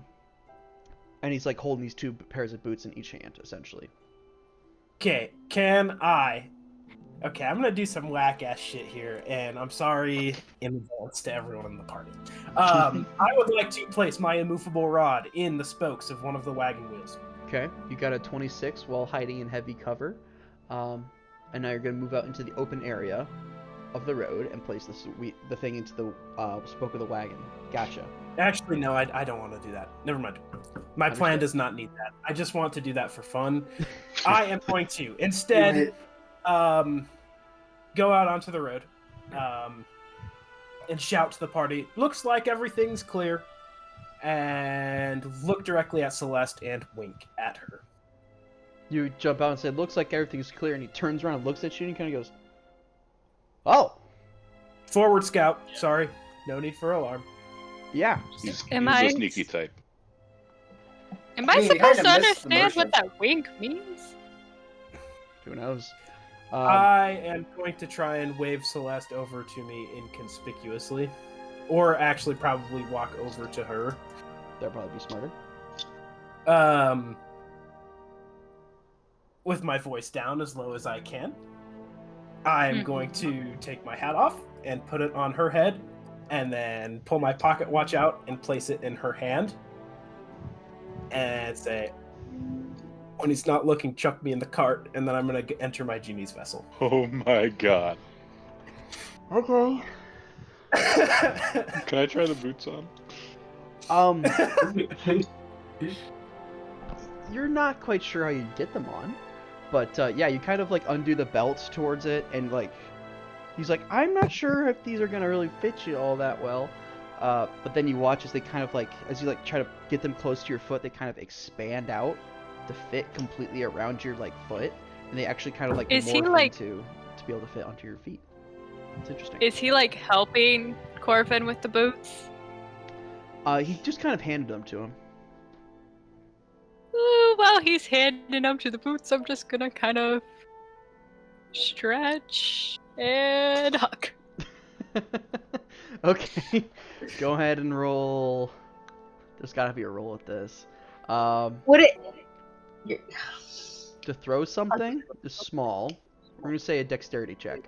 he's like holding these 2 pairs of boots in each hand, essentially. Okay, can I? Okay, I'm gonna do some whack ass shit here, and I'm sorry in advance to everyone in the party. I would like to place my immovable rod in the spokes of one of the wagon wheels. Okay, you got a 26 while hiding in heavy cover, and now you're gonna move out into the open area of the road and place the thing into the spoke of the wagon. Gotcha. Actually, no, I don't want to do that. Never mind. My plan does not need that. I just want to do that for fun. I am going to instead go out onto the road and shout to the party, looks like everything's clear, and look directly at Celeste and wink at her. You jump out and say, looks like everything's clear, and he turns around and looks at you and he kind of goes, oh! Forward, Scout. Sorry. No need for alarm. Yeah. He's Am a I- sneaky type. Am I mean, you supposed kinda to missed the understand what motion. that wink means? Who knows? I am going to try and wave Celeste over to me inconspicuously. Or actually probably walk over to her. That'd probably be smarter. With my voice down as low as I can. I'm going to take my hat off and put it on her head, and then pull my pocket watch out and place it in her hand. And say, when he's not looking, chuck me in the cart, and then I'm going to enter my genie's vessel. Oh my god. Okay. Can I try the boots on? You're not quite sure how you get them on, but yeah, you kind of like undo the belts towards it, and like he's like, I'm not sure if these are gonna really fit you all that well. But then you watch as they kind of like, as you like try to get them close to your foot, they kind of expand out to fit completely around your like foot, and they actually kind of like Is he, morph like- into to be able to fit onto your feet. It's interesting. Is he like helping Corvin with the boots? He just kind of handed them to him. Ooh, while he's handing them to the boots, I'm just gonna kind of stretch and hug. Okay. Go ahead and roll. There's gotta be a roll at this. Would it? To throw something is small. We're gonna say a dexterity check.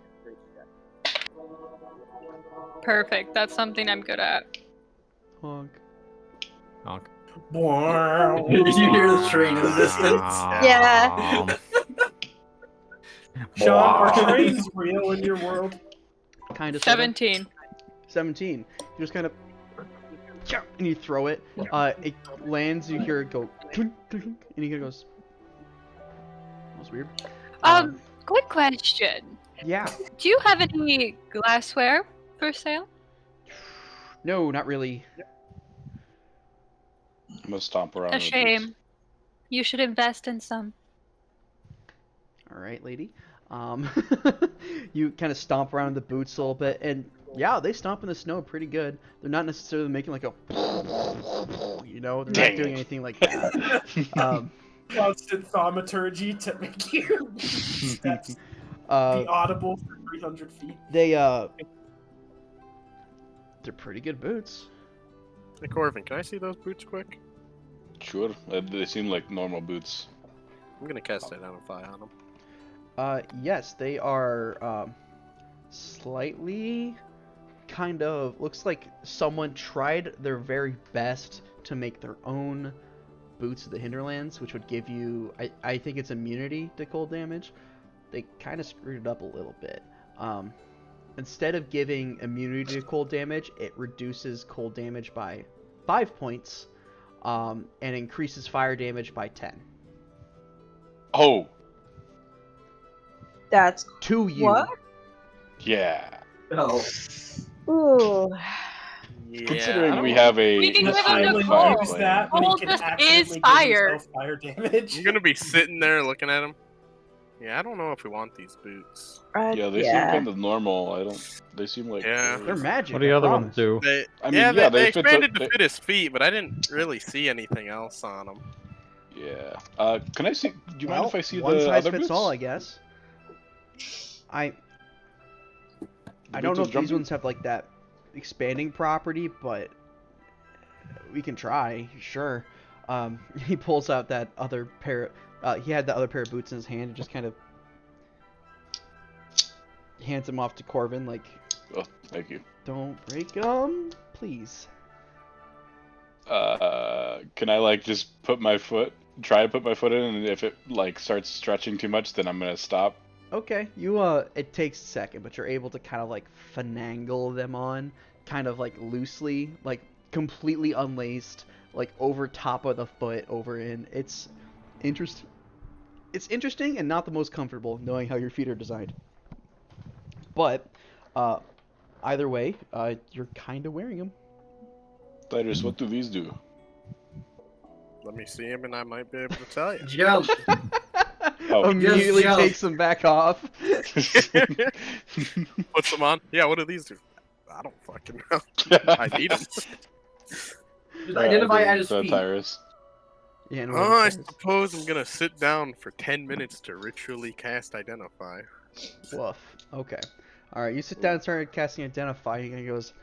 Perfect. That's something I'm good at. Honk. Honk. You hear the train in the distance? Yeah. Sean, are trains real in your world? Kind of. 17. 17. You just kind of. And you throw it. It lands. You hear it go. Clink, clink, clink, and he goes. That was weird. Quick question. Yeah. Do you have any glassware for sale? No, not really. I'm gonna stomp around. A with shame. You should invest in some. All right, lady. You kind of stomp around in the boots a little bit, and yeah, they stomp in the snow pretty good. They're not necessarily making like a, you know, they're Dang not doing it. anything like that. Constant thaumaturgy to make your steps be audible for 300 feet. They're pretty good boots. Hey, Corvin, can I see those boots quick? Sure. They seem like normal boots. I'm gonna cast Identify on them. Yes, they are slightly kind of looks like someone tried their very best to make their own boots of the Hinterlands, which would give you, I think it's immunity to cold damage. They kind of screwed it up a little bit. Instead of giving immunity to cold damage, it reduces cold damage by 5 points, and increases fire damage by 10. Oh. That's To you. what? Yeah. Oh. Ooh. Yeah. Considering we have a We can give him extreme the fire cold. Use plan. that when he Cold can just accidentally is give fire. himself fire damage. I'm gonna be sitting there looking at them. Yeah, I don't know if we want these boots. Yeah, they seem kind of normal. They seem like Yeah. They're magic. What do the I other promise. ones do? I mean, they they fit expanded the- to fit his feet, but I didn't really see anything else on them. Yeah. Can I see? Do you mind if I see one the size other fits boots? all, I guess. I The don't boots know of if these jumping? ones have like that expanding property, but we can try. Sure. He pulls out that other pair. He had the other pair of boots in his hand and just kind of hands them off to Corvin, like, Oh, thank you. don't break them, please. Can I like just try to put my foot in, and if it like starts stretching too much, then I'm gonna stop. Okay, it takes a second, but you're able to kind of like finagle them on, kind of like loosely, like completely unlaced, like over top of the foot, over in. It's interesting. It's interesting and not the most comfortable, knowing how your feet are designed. But, either way, you're kind of wearing them. Tyrus, what do these do? Let me see him, and I might be able to tell you. Jump. Oh. Immediately Just takes them back off. Puts them on. Yeah, what do these do? I don't fucking know. I need them. Just identify at his feet. Tyrus. Yeah, no, Oh, I that's- suppose I'm gonna sit down for 10 minutes to ritually cast Identify. Woof. Okay. Alright, you sit down and start casting Identify, and he goes,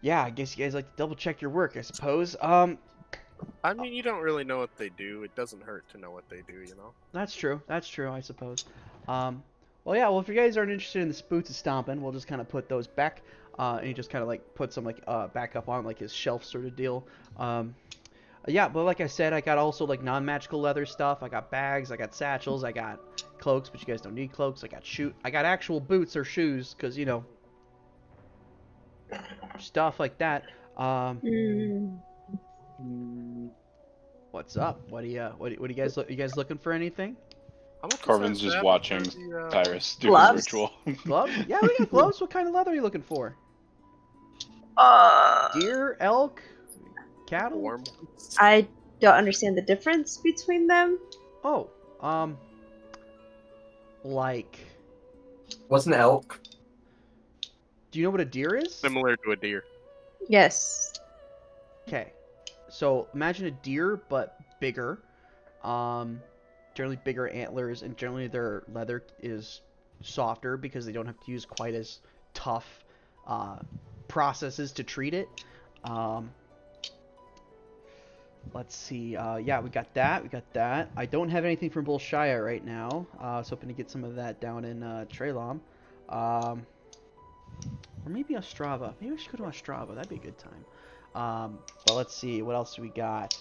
yeah, I guess you guys like to double check your work, I suppose. I mean, you don't really know what they do. It doesn't hurt to know what they do, you know? That's true, I suppose. Well, yeah, well, if you guys aren't interested in the boots of stomping, we'll just kind of put those back, and he just kind of, like, puts them, like, back up on, like, his shelf sort of deal. Yeah, but like I said, I got also, like, non-magical leather stuff. I got bags, I got satchels, I got cloaks, but you guys don't need cloaks. I got actual boots or shoes, because, you know, stuff like that. What's up? What do you guys looking for anything? How much is Corvin's that just stab watching for the, Tyrus do his Gloves? ritual. Gloves? Yeah, we got gloves. What kind of leather are you looking for? Deer, elk, cattle? warm? I don't understand the difference between them. Oh, like, What's an elk? do you know what a deer is? Similar to a deer. Yes. Okay, so imagine a deer but bigger. Generally bigger antlers, and generally their leather is softer because they don't have to use quite as tough processes to treat it. Let's see. Yeah, we got that. We got that. I don't have anything from Bolshaya right now. I was hoping to get some of that down in Trelom. Or maybe Ostrava. Maybe I should go to Ostrava. That'd be a good time. But let's see. What else do we got?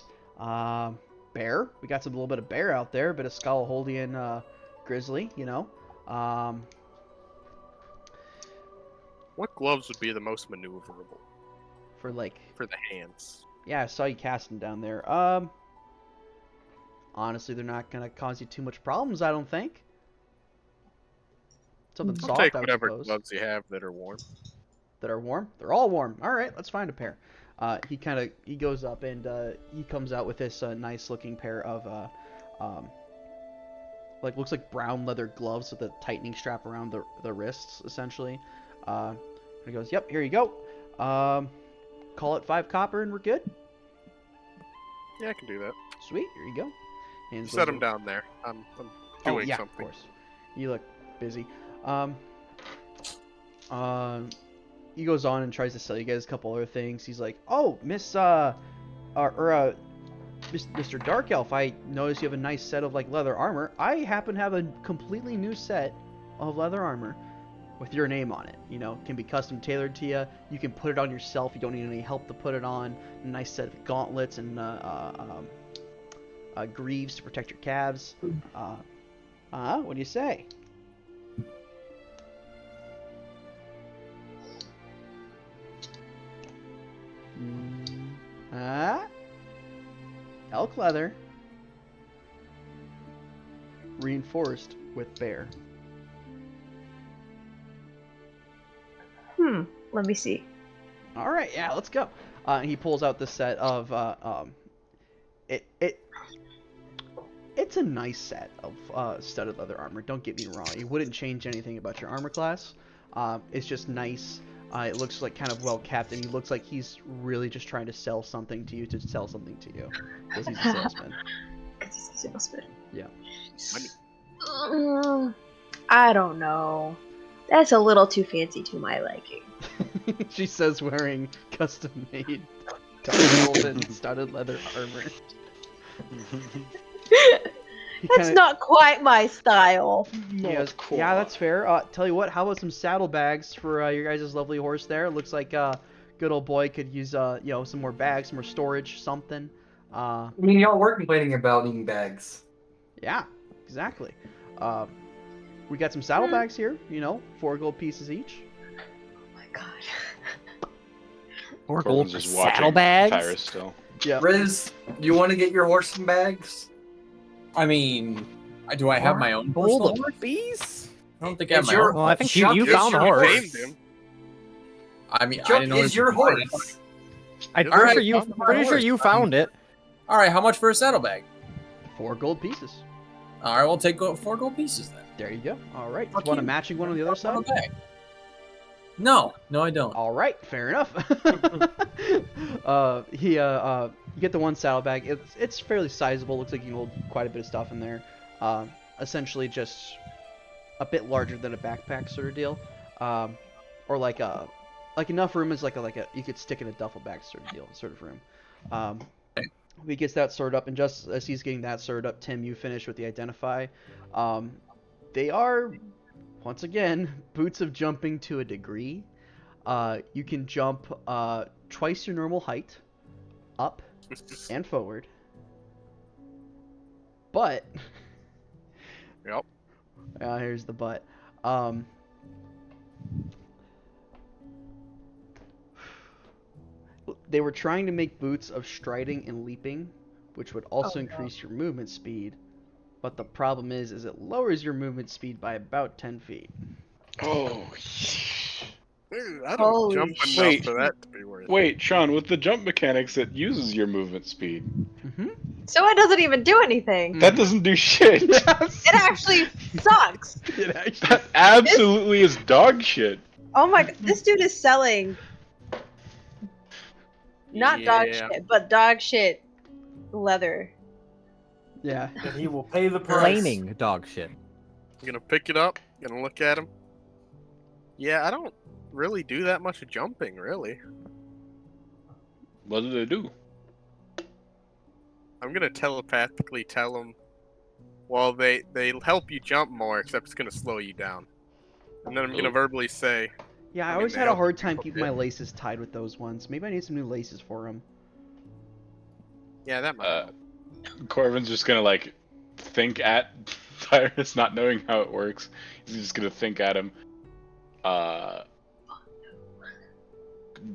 Bear. We got some little bit of bear out there. A bit of Skalaholdian grizzly, you know. What gloves would be the most maneuverable For like... for the hands? Yeah, I saw you casting down there. Honestly, they're not gonna cause you too much problems, I don't think. Something I'll soft, take I would whatever suppose. gloves you have that are warm. That are warm? They're all warm. All right, let's find a pair. He goes up and he comes out with this nice looking pair of like looks like brown leather gloves with a tightening strap around the wrists, essentially. He goes, "Yep, here you go. Call it 5 copper and we're good." Yeah, I can do that. Sweet, here you go. And Set them down there. I'm doing yeah, something. of course. You look busy. He goes on and tries to sell you guys a couple other things. He's like, "Oh, Mr. Dark Elf, I noticed you have a nice set of like leather armor. I happen to have a completely new set of leather armor with your name on it. You know, it can be custom tailored to you. You can put it on yourself. You don't need any help to put it on. A nice set of gauntlets and greaves to protect your calves. What do you say?" Elk leather. Reinforced with bear. Let me see. All right, yeah, let's go. He pulls out the set of it's a nice set of studded leather armor. Don't get me wrong. It wouldn't change anything about your armor class. It's just nice. It looks like kind of well kept, and he looks like he's really just trying to sell something to you because he's a salesman. Because he's a salesman. Yeah. I don't know. That's a little too fancy to my liking. She says wearing custom-made golden studded leather armor. That's not quite my style. Goes, yeah, that's fair. Tell you what, how about some saddlebags for your guys' lovely horse there? Looks like good old boy could use some more bags, some more storage, something. I mean, y'all were complaining about needing bags. Yeah, exactly. We got some saddlebags here, 4 gold pieces each. Oh my god. 4 gold for just watching saddlebags? Tyrus still. Yeah. Riz, you want to get your horse some bags? I mean, do I have my own Gold personal horse? piece? I don't think I have It's my your- own. Well, I think Chuck you is found a your horse. Named him. I mean, I Chuck didn't know is your horse. I'm All right, pretty sure found my pretty sure horse. you found it. All right, how much for a saddlebag? 4 gold pieces. All right, we'll take 4 gold pieces then. There you go. All right. Fuck You want a you. matching one on the other side? Okay. No, I don't. All right, fair enough. You get the one saddlebag. It's fairly sizable. Looks like you can hold quite a bit of stuff in there. Essentially, just a bit larger than a backpack sort of deal, or like enough room is like a you could stick in a duffel bag sort of room. He gets that sorted up, and just as he's getting that sorted up, Tim, you finish with the identify. They are, once again, boots of jumping to a degree. You can jump twice your normal height, up and forward. But Yep. here's the but. They were trying to make boots of striding and leaping, which would also increase your movement speed. But the problem is it lowers your movement speed by about 10 feet. Oh, I don't Holy jump enough shit. for that to be worth it. wait, Sean, with the jump mechanics, it uses your movement speed. Mm-hmm. So it doesn't even do anything. That doesn't do shit. Yes. It actually sucks. It actually. That absolutely is dog shit. Oh my god, this dude is selling not dog Yeah. shit, but dog shit leather. Yeah. And he will pay the price. Flaming dog shit. I'm gonna pick it up, gonna look at him. Yeah, I don't really do that much jumping, really. What do they do? I'm gonna telepathically tell them. Well, they help you jump more, except it's gonna slow you down. And then I'm gonna Oh. verbally say. Yeah, I mean, always they had a help hard you time jump keeping it. my laces tied with those ones. Maybe I need some new laces for them. Yeah, that might help. Corvin's just gonna like think at Tyrus, not knowing how it works. He's just gonna think at him.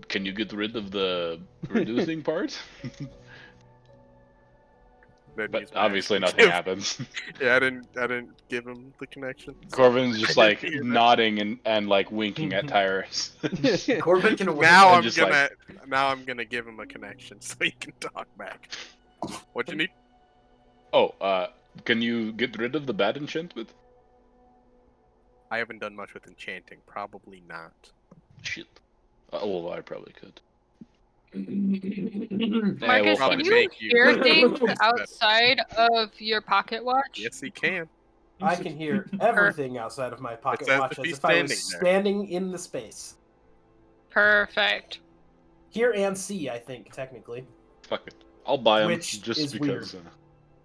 Can you get rid of the reducing part? But obviously nothing happens. Yeah, I didn't give him the connection. So Corvin's just I like didn't hear that. nodding and like winking at Tyrus. Corvin can work. Now And I'm gonna give him a connection so he can talk back. What you need? Oh, can you get rid of the bad enchantment? I haven't done much with enchanting. Probably not. Shit. Well, I probably could. Marcus, find can a you make hear you- things outside of your pocket watch? Yes, he can. I can hear everything outside of my pocket as watch if as he's if I was standing there. standing in the space. Perfect. Hear and see, I think, technically. Fuck it. I'll buy them Which just is because.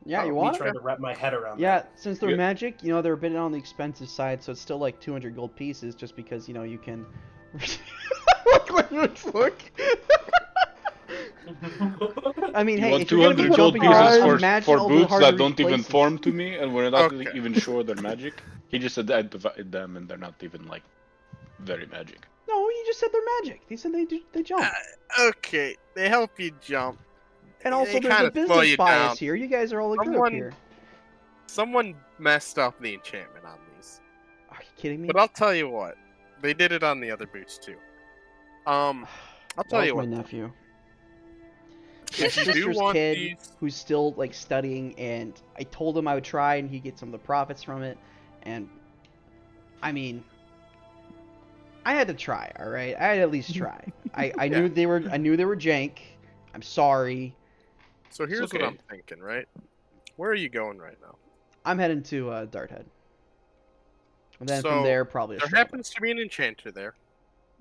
Yeah, you Me want trying it? to wrap my head around Yeah, that. since they're Yeah. magic, you know, they're a bit on the expensive side, so it's still like 200 gold pieces just because, you know, you can... Look. I mean, You hey, want if you're gonna be 200 gold jumping pieces around, imagine for all the boots hard that to don't reach even places. form to me, and we're not Okay. even sure they're magic? He just said I'd provide them, and they're not even like very magic. No, you just said they're magic. They said they jump. Okay, they help you jump. And also, they there's a kinda slow business you bias down. here. You guys are all a group Someone- here. Someone messed up the enchantment on these. Are you kidding me? But I'll tell you what, they did it on the other boots too. I'll That tell was you my what. nephew. If My you do sister's want kid, these, who's still like studying, and I told him I would try, and he'd get some of the profits from it. And I mean, I had to try. All right, I had to at least try. I knew they were jank. I'm sorry. so here's okay. what I'm thinking, right? Where are you going right now? I'm heading to Darthead. And then So, from there, probably a There shuttle. happens to be an enchanter there.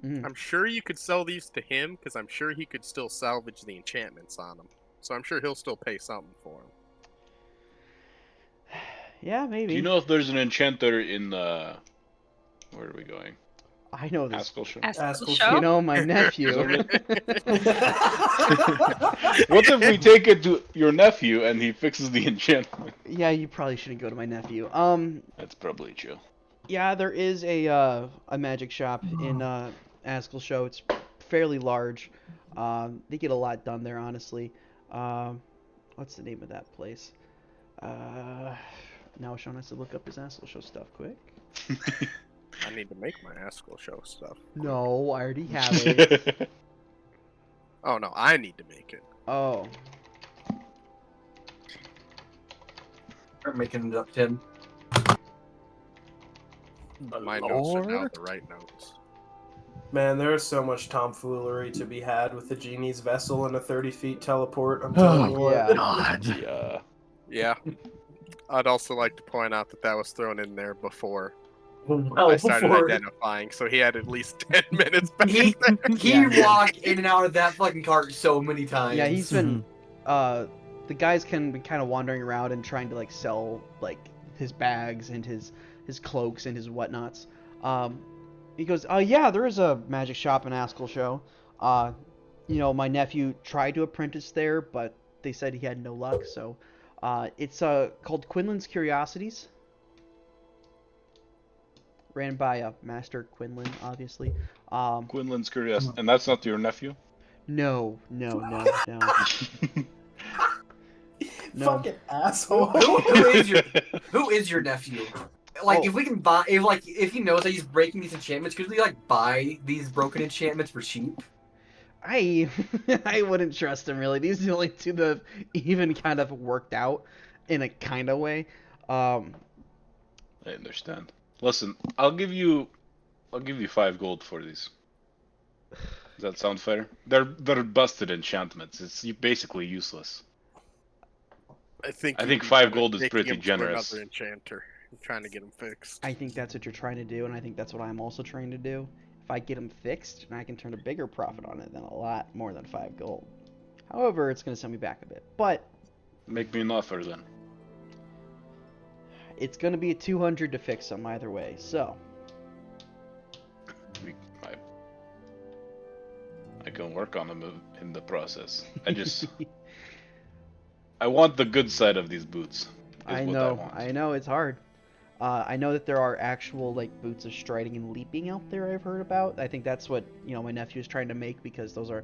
Mhm. I'm sure you could sell these to him because I'm sure he could still salvage the enchantments on them. So I'm sure he'll still pay something for them. Yeah, maybe. Do you know if there's an enchanter in Where are we going? I know this. Askelsho. Askelsho? You know, my nephew. What if we take it to your nephew and he fixes the enchantment? Yeah, you probably shouldn't go to my nephew. That's probably true. Yeah, there is a magic shop in Askelsho. It's fairly large. They get a lot done there, honestly. What's the name of that place? Now Sean has to look up his Askelsho stuff quick. I need to make my Askelsho stuff. No, I already have it. Oh no, I need to make it. Oh. Start making it up, Tim. My notes are now the right notes. Man, there's so much tomfoolery to be had with the genie's vessel and a 30-feet teleport. I'm telling you what. Yeah. Yeah. I'd also like to point out that that was thrown in there before Well, I started before identifying, so he had at least 10 minutes back he there. he walked in and out of that fucking cart so many times. Yeah, he's been. The guys can be kind of wandering around and trying to like sell like his bags and his cloaks and his whatnots. He goes, yeah, there is a magic shop in Askelsho. You know, my nephew tried to apprentice there, but they said he had no luck. So, it's called Quinlan's Curiosities. Ran by Master Quinlan, obviously. Quinlan's curious, and that's not your nephew? No. No. Fucking asshole. Who is your nephew? Like, if we can buy, if he knows that he's breaking these enchantments, could we like buy these broken enchantments for cheap? I wouldn't trust him really. These are the only two that have even kind of worked out in a kind of way. I understand. Listen, I'll give you 5 gold for these. Does that sound fair? They're busted enchantments. It's basically useless. I think 5 gold is taking pretty him to generous. Another enchanter, and trying to get him fixed. I think that's what you're trying to do, and I think that's what I'm also trying to do. If I get them fixed, and I can turn a bigger profit on it than a lot more than 5 gold. However, it's going to send me back a bit. But Make me an offer then. it's going to be a 200 to fix them either way. So I can work on them in the process. I want the good side of these boots. I know it's hard. I know that there are actual like boots of striding and leaping out there. I've heard about. I think that's what my nephew is trying to make because those are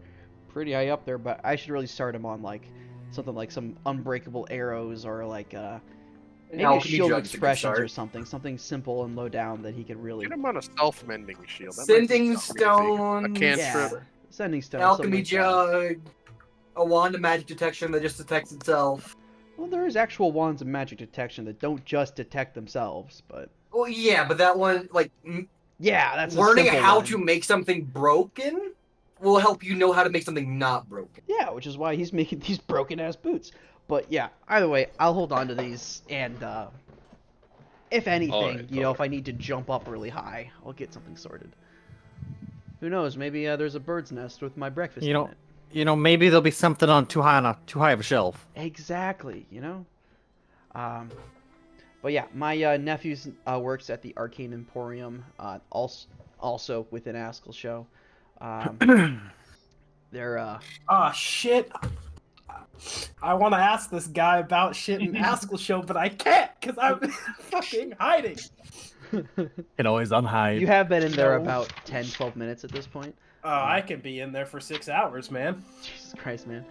pretty high up there. But I should really start him on like something like some unbreakable arrows or like maybe a shield of expressions or something simple and low down that he could really. Get him on a self-mending shield. Sending stone. A cantrip. Yeah, sending stone. Alchemy like jug. A wand of magic detection that just detects itself. Well, there is actual wands of magic detection that don't just detect themselves, but. Well, yeah, but that one, like, yeah, that's learning how one. to make something broken will help you know how to make something not broken. Yeah, which is why he's making these broken ass boots. But yeah, either way, I'll hold on to these, and if anything, if I need to jump up really high, I'll get something sorted. Who knows? Maybe there's a bird's nest with my breakfast in it. Maybe there'll be something on too high of a shelf. Exactly, But yeah, my nephew works at the Arcane Emporium, also within Askelsho. They're Oh shit! I want to ask this guy about shit in Askelsho, but I can't because I'm fucking hiding. Can always unhide. You have been in there about 10, 12 minutes at this point. Oh, I can be in there for 6 hours, man. Jesus Christ, man.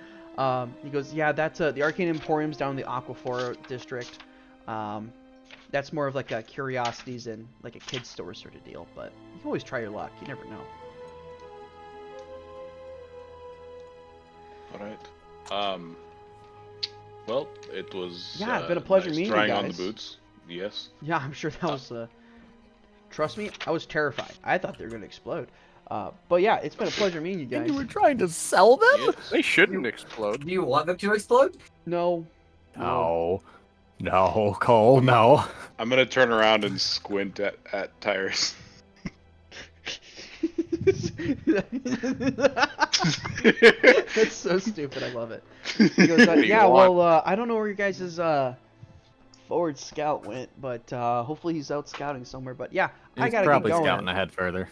He goes, yeah, that's the Arcane Emporium's down in the Aquaphor district. That's more of like a curiosities and like a kid's store sort of deal, but you can always try your luck. You never know. All right. Well, it was. Yeah, it's been a pleasure meeting you guys. Trying on the boots. Yes. Yeah, I'm sure that was. Trust me, I was terrified. I thought they were gonna explode. But yeah, it's been a pleasure meeting you guys. And you were trying to sell them? Yes. They shouldn't explode. Do you want them to explode? No. No, Cole, no. I'm gonna turn around and squint at Tyrus. That's so stupid. I love it. He goes, yeah, well, I don't know where your guys' forward scout went, but hopefully he's out scouting somewhere. But yeah, I gotta probably get going. scouting ahead further.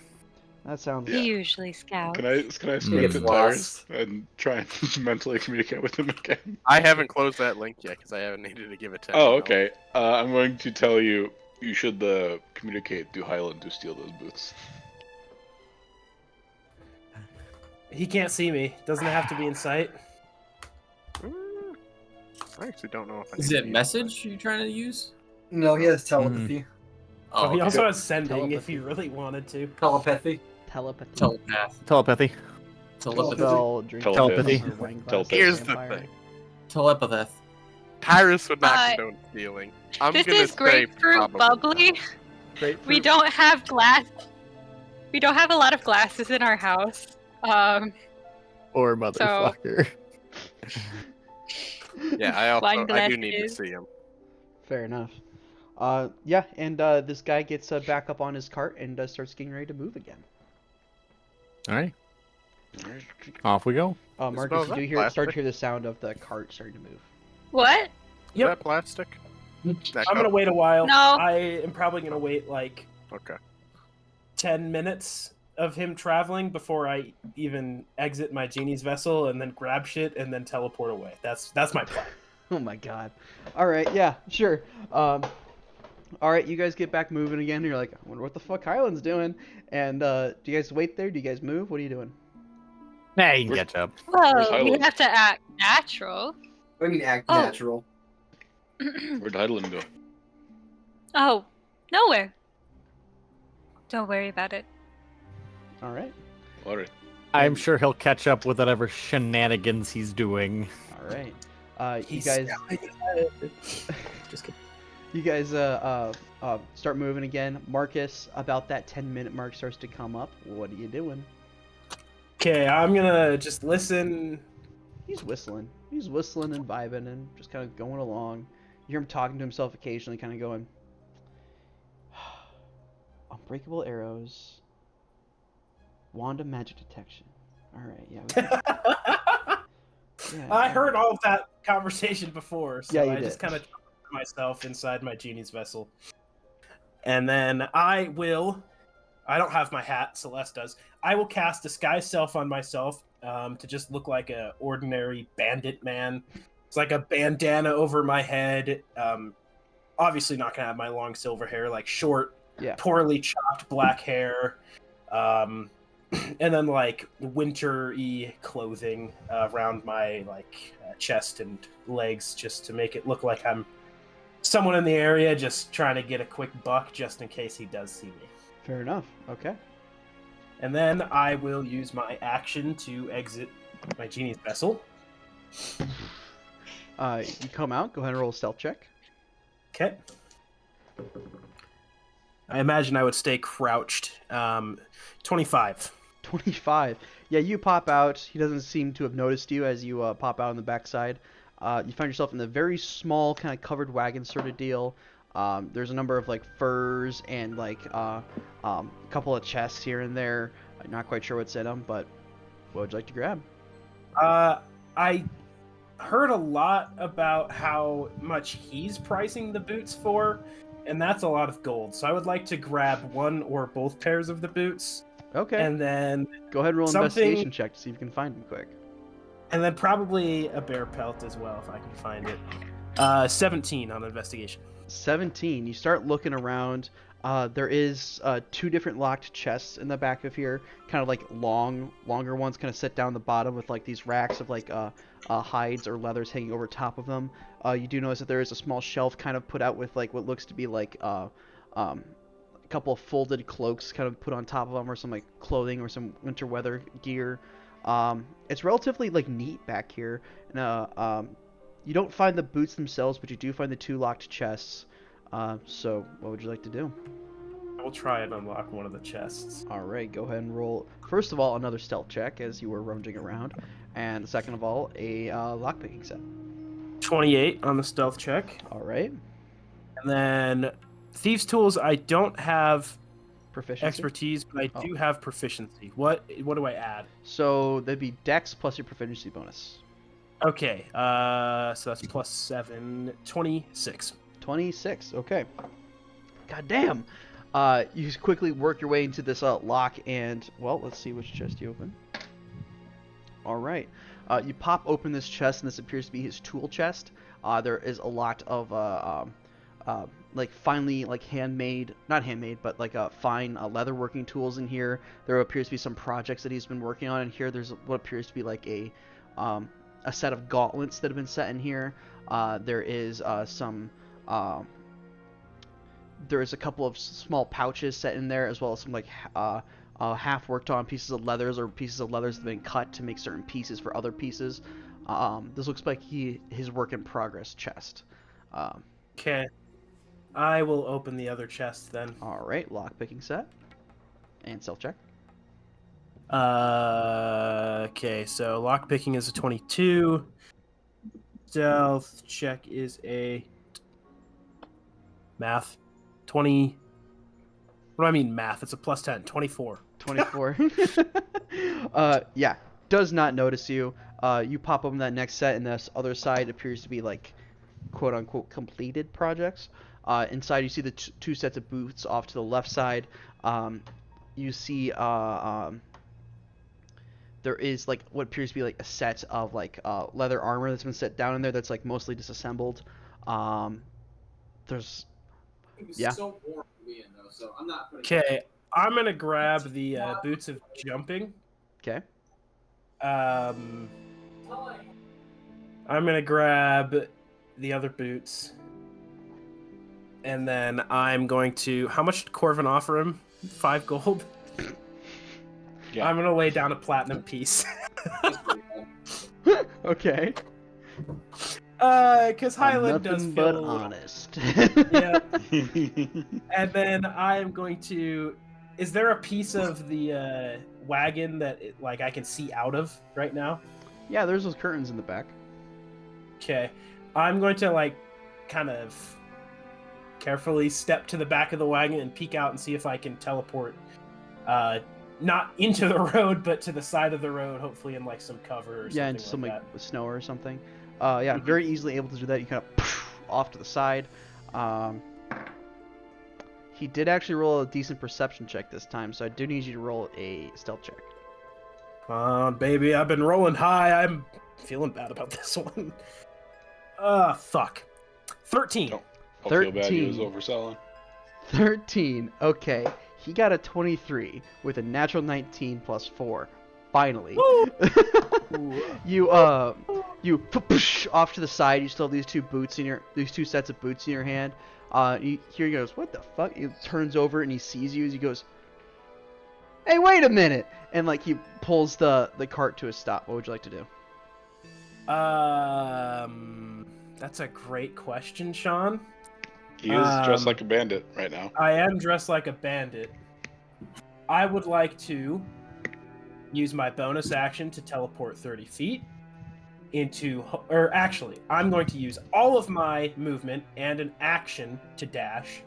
That sounds. He usually scouts. Can I squint at Tyrus and try and mentally communicate with him again? I haven't closed that link yet because I haven't needed to give it to him. Oh, okay. I'm going to tell you should communicate to Highland to steal those boots. He can't see me. Doesn't have to be in sight. I actually don't know if I Is it message you're trying to use? No, he has telepathy. Oh, he okay. also has sending Telepathy. if he really wanted to. Telepathy. Telepathy. Telepathy. Telepathy. Here's the thing. Telepath. Tyrus would not condone stealing. This is grapefruit bubbly. We don't have glass. We don't have a lot of glasses in our house. Or motherfucker. Yeah, I do need to see him. Fair enough. Yeah, and this guy gets back up on his cart and starts getting ready to move again. All right. Off we go. Marcus, you do start to hear the sound of the cart starting to move. What? Is Yep. that plastic? I'm gonna wait a while. No. I am probably gonna wait like Okay. 10 minutes of him traveling before I even exit my genie's vessel and then grab shit and then teleport away. That's my plan. Oh my god. Alright, yeah, sure. Alright, you guys get back moving again. You're like, I wonder what the fuck Highland's doing. And do you guys wait there? Do you guys move? What are you doing? Nah, you can catch up. Well, we have to act natural. What do you mean act natural? Where'd Highland go? Oh, nowhere. Don't worry about it. Alright. Alright. I'm sure he'll catch up with whatever shenanigans he's doing. Alright. You He's guys just kidding. You guys start moving again. Marcus, about that 10-minute mark starts to come up. What are you doing? Okay, I'm gonna just listen. He's whistling. He's whistling and vibing and just kind of going along. You hear him talking to himself occasionally, kind of going, unbreakable arrows, Wand of magic detection. All right, yeah. We can... yeah. I heard all of that conversation before, so Yeah, you I did. just kind of myself inside my genie's vessel. And then I don't have my hat, Celeste does. I will cast Disguise Self on myself to just look like a ordinary bandit man. It's like a bandana over my head. Obviously not going to have my long silver hair, like short, poorly chopped black hair. And then like winter-y clothing around my chest and legs just to make it look like I'm someone in the area just trying to get a quick buck just in case he does see me. Fair enough. Okay. And then I will use my action to exit my genie's vessel. You come out. Go ahead and roll a stealth check. Okay. I imagine I would stay crouched. 25. 25. Yeah, you pop out. He doesn't seem to have noticed you as you pop out on the backside. You find yourself in a very small, kind of covered wagon sort of deal. There's a number of like furs and like a couple of chests here and there. I'm not quite sure what's in them, but what would you like to grab? I heard a lot about how much he's pricing the boots for, and that's a lot of gold. So I would like to grab one or both pairs of the boots. Okay. And then go ahead and roll an investigation check to see if you can find them quick. And then probably a bear pelt as well if I can find it. 17 on investigation. 17. You start looking around. There is 2 different locked chests in the back of here, kind of like longer ones, kind of set down the bottom with like these racks of like hides or leathers hanging over top of them. You do notice that there is a small shelf kind of put out with like what looks to be like a couple of folded cloaks kind of put on top of them, or some like clothing or some winter weather gear. It's relatively like neat back here. And, you don't find the boots themselves, but you do find the 2 locked chests. So what would you like to do? I will try and unlock one of the chests. Alright, go ahead and roll, first of all, another stealth check as you were rummaging around, and second of all, a lockpicking set. 28 on the stealth check. Alright. And then Thieves' Tools, I don't have proficiency? Expertise, but I do have proficiency. What do I add? So that'd be Dex plus your proficiency bonus. Okay, so that's plus 7, 26. 26, okay. God damn! You quickly work your way into this lock, and, well, let's see which chest you open. Alright. You pop open this chest, and this appears to be his tool chest. There is a lot of, like, finely, like, handmade, not handmade, but, like, fine leatherworking tools in here. There appears to be some projects that he's been working on in here. There's what appears to be, like, a set of gauntlets that have been set in here. There is some... there is a couple of small pouches set in there, as well as some like half worked on pieces of leathers, or pieces of leathers that have been cut to make certain pieces for other pieces. This looks like his work in progress chest. Okay, I will open the other chest then. All right, lockpicking set and self check. Okay, so lockpicking is a 22. Stealth check is a math 20. What do I mean math? It's a plus 10. 24. 24. Yeah, does not notice you. You pop open that next set, and this other side appears to be like quote unquote completed projects. Inside you see the 2 sets of boots off to the left side. You see there is like what appears to be like a set of like leather armor that's been set down in there that's like mostly disassembled. There's so warm to be in though, so I'm not putting. Okay, I'm gonna grab the boots of jumping. Okay. I'm gonna grab the other boots, and then I'm going to. How much did Corvin offer him? 5 gold. Yeah. I'm gonna lay down a platinum piece. Okay. Because Highland does feel but honest. Yeah. And then I am going to. Is there a piece of the wagon that like I can see out of right now? Yeah, there's those curtains in the back. Okay, I'm going to like kind of carefully step to the back of the wagon and peek out and see if I can teleport not into the road, but to the side of the road, hopefully in like some cover or something. Yeah, and some like like that. snow or something. Yeah, very easily able to do that. You kind of off to the side. He did actually roll a decent perception check this time, so I do need you to roll a stealth check. Baby, I've been rolling high. I'm feeling bad about this one. Fuck. 13. Don't feel bad. He was 13. overselling. 13. Okay, he got a 23 with a natural 19 plus 4. Finally. You push off to the side. You still have these two sets of boots in your hand. Here he goes. What the fuck? He turns over and he sees you as he goes, "Hey, wait a minute!" And like he pulls the cart to a stop. What would you like to do? That's a great question, Sean. He is dressed like a bandit right now. I am dressed like a bandit. I would like to use my bonus action to teleport 30 feet into, or actually, I'm going to use all of my movement and an action to dash.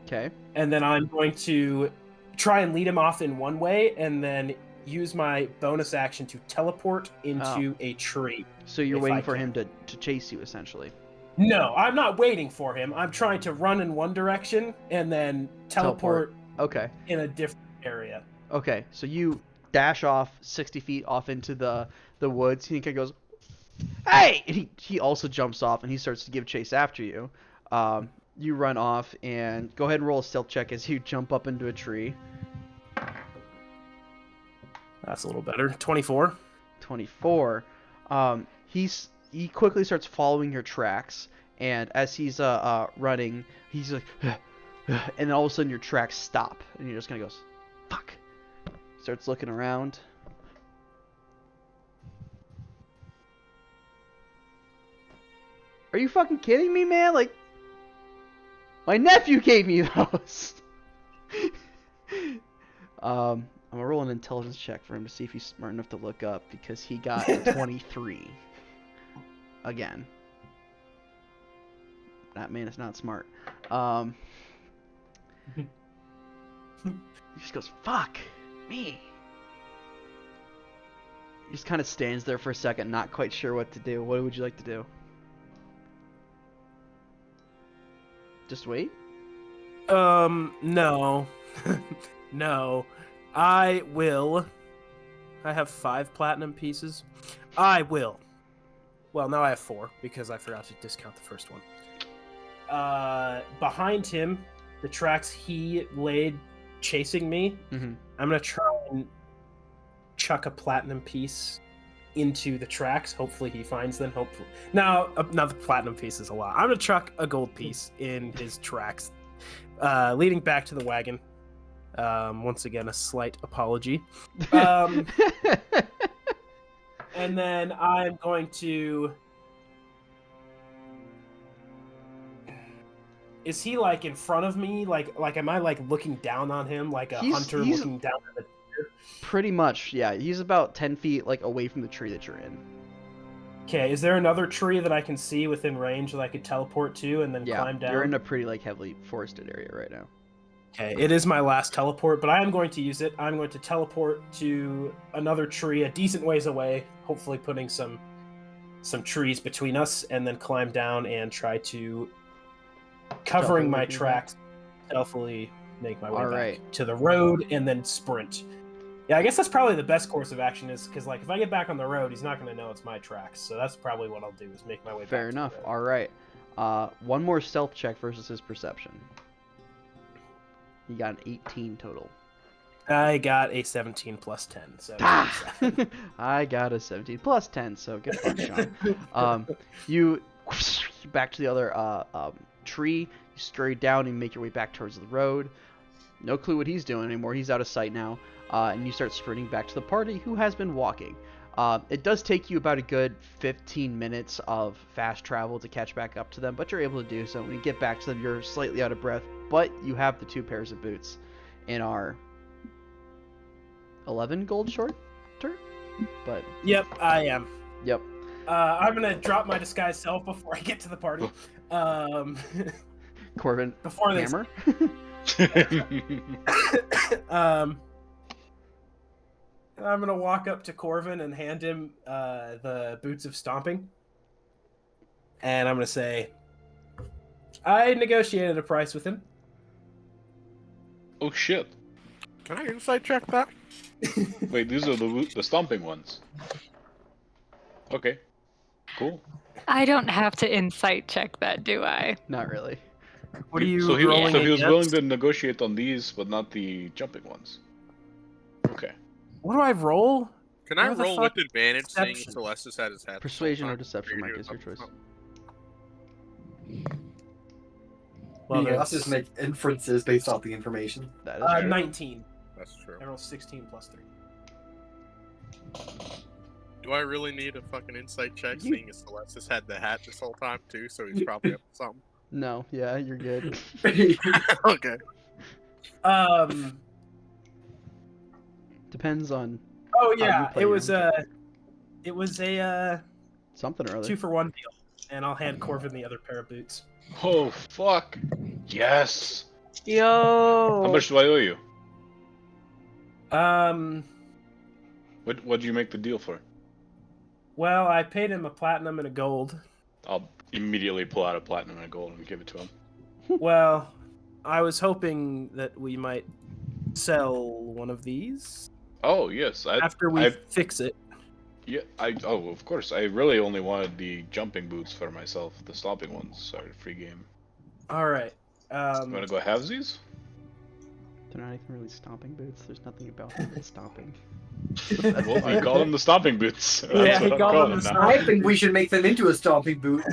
Okay. And then I'm going to try and lead him off in one way, and then use my bonus action to teleport into a tree. So you're waiting for him to chase you, essentially. No, I'm not waiting for him. I'm trying to run in one direction and then teleport. Okay. In a different area. Okay, so you dash off 60 feet off into the woods. He kind of goes, "Hey!" And he also jumps off and he starts to give chase after you. You run off and go ahead and roll a stealth check as you jump up into a tree. That's a little better. 24. 24. He quickly starts following your tracks, and as he's running, he's like, and then all of a sudden your tracks stop, and he just kind of goes, "Fuck!" Starts looking around. Are you fucking kidding me, man? Like, my nephew gave me those. I'm gonna roll an intelligence check for him to see if he's smart enough to look up, because he got a 23. Again. That man is not smart. He just goes, "Fuck me." He just kind of stands there for a second, not quite sure what to do. What would you like to do? Just wait? No. No. I have 5 platinum pieces. Well, now I have 4, because I forgot to discount the first one. Behind him, the tracks he laid chasing me, I'm going to try and chuck a platinum piece into the tracks. Hopefully he finds them. Hopefully. Now the platinum piece is a lot. I'm going to chuck a gold piece in his tracks, leading back to the wagon. Once again, a slight apology. And then I'm going to... Is he like in front of me? Like am I like looking down on him like a hunter looking down at the deer? Pretty much, yeah. He's about 10 feet like away from the tree that you're in. Okay, is there another tree that I can see within range that I could teleport to and then climb down? You're in a pretty like heavily forested area right now. Okay, it is my last teleport, but I am going to use it. I'm going to teleport to another tree a decent ways away, hopefully putting some trees between us, and then climb down and try to, covering my tracks, stealthily make my way back to the road and then sprint. Yeah, I guess that's probably the best course of action, is because like if I get back on the road, he's not going to know it's my tracks. So that's probably what I'll do, is make my way back. Fair enough. All right. One more stealth check versus his perception. You got an 18 total. I got a 17 plus 10. So I got a 17 plus 10. So good luck, Sean. You back to the other tree. You scurry down and make your way back towards the road. No clue what he's doing anymore. He's out of sight now. And you start sprinting back to the party, who has been walking. It does take you about a good 15 minutes of fast travel to catch back up to them, but you're able to do so. When you get back to them, you're slightly out of breath, but you have the 2 pairs of boots in our 11 gold shorter. But yep, I am. Yep. I'm gonna drop my disguise self before I get to the party. Corbin, before hammer. I'm gonna walk up to Corvin and hand him the boots of stomping, and I'm gonna say, I negotiated a price with him. Oh shit! Can I insight check that? Wait, these are the stomping ones. Okay, cool. I don't have to insight check that, do I? Not really. What are you So he rolling was against? willing to negotiate on these, but not the jumping ones. Okay. What do I roll? Can I Where the roll fuck- with advantage seeing Deception. Celestis had his hat? this Persuasion whole or time? deception, Figured Mike, he is your was choice. up- Well, Yeah, let's that's just make inferences based off the information. That is true. 19. That's true. I roll 16 plus 3. Do I really need a fucking insight check You- seeing as Celestis had the hat this whole time too, so he's probably up to something? No, yeah, you're good. Okay. Depends on Oh How yeah, you play it your was own a something or other. 2-for-1 deal, and I'll hand Corvin the other pair of boots. Oh fuck! Yes. Yo. How much do I owe you? What did you make the deal for? Well, I paid him a platinum and a gold. I'll immediately pull out a platinum and a gold and give it to him. Well, I was hoping that we might sell one of these Oh yes, after we I fix it. yeah oh of course I really only wanted the jumping boots for myself, the stomping ones. Sorry, free game. All right. You wanna go halvesies? They're not even really stomping boots. There's nothing about them that's stomping. Well, I call them the stomping boots. That's Yeah, he what I'm called calling them them the now. I think we should make them into a stomping boot.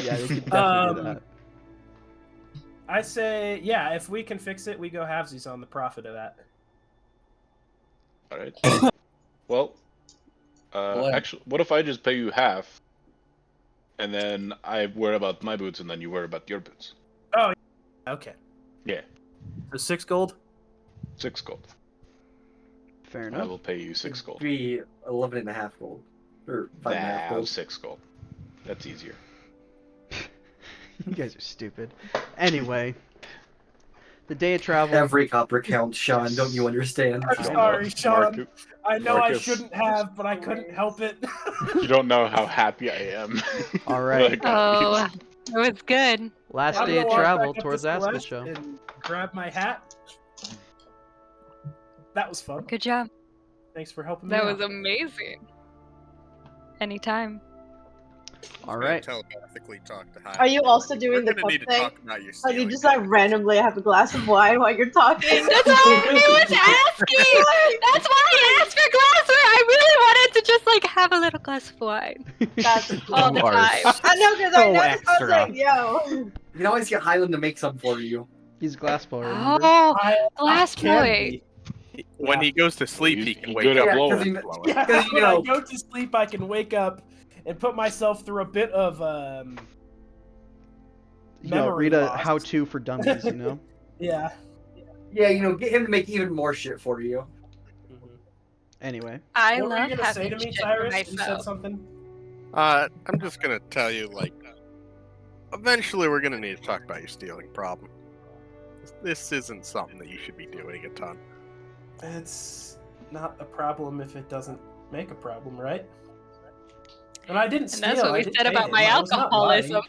Yeah, we could definitely do that. I say, yeah, if we can fix it, we go halvesies on the profit of that. All right. Well, What? actually, what if I just pay you half, and then I worry about my boots, and then you worry about your boots? Okay. Yeah, So 6 gold? 6 gold. Fair I enough. will pay you 6 gold. Be 11.5 gold. Or 5.5 gold. 6 gold. That's easier. You guys are stupid. Anyway, the day of travel. Every copper counts, Sean. Don't you understand? I'm sorry, Sean. Marcus, I know I Marcus. shouldn't have, but I couldn't help it. you don't know how happy I am. All right. Oh, it was good. Last I'm day gonna of walk travel back up towards to Celeste Askelsho. and grab my hat. That was fun. Good job. Thanks for helping me That out. was amazing. Anytime. All right. Telepathically talk to Hyde. Are you also doing We're the gonna need to cup thing? talk about your Like you stealing just like tactics. randomly have a glass of wine while you're talking. That's all I was asking. That's why I asked for glassware. I really wanted to just like have a little glass of wine That's all the Lars. time. I know because I So noticed. I was extra. like, yo. You can always get Highland to make some for you. He's glass boy. Remember? Oh, I glass can boy. be. When Yeah. he goes to sleep, He's- he can he's wake good up. at Yeah, blowing. because he, Yeah, because you when know, I go to sleep, I can wake up and put myself through a bit of You know, memory read a loss. how-to for dummies. You know. yeah. yeah, you know, get him to make even more shit for you. Anyway. I What were love you gonna say having to me, shit for Cyrus? You said myself. something. I'm just gonna tell you, like, eventually we're gonna need to talk about your stealing problem. This isn't something that you should be doing a ton. It's not a problem if it doesn't make a problem, right? And I didn't And steal. that's what I we did said pay about him. my I was not lying. alcoholism.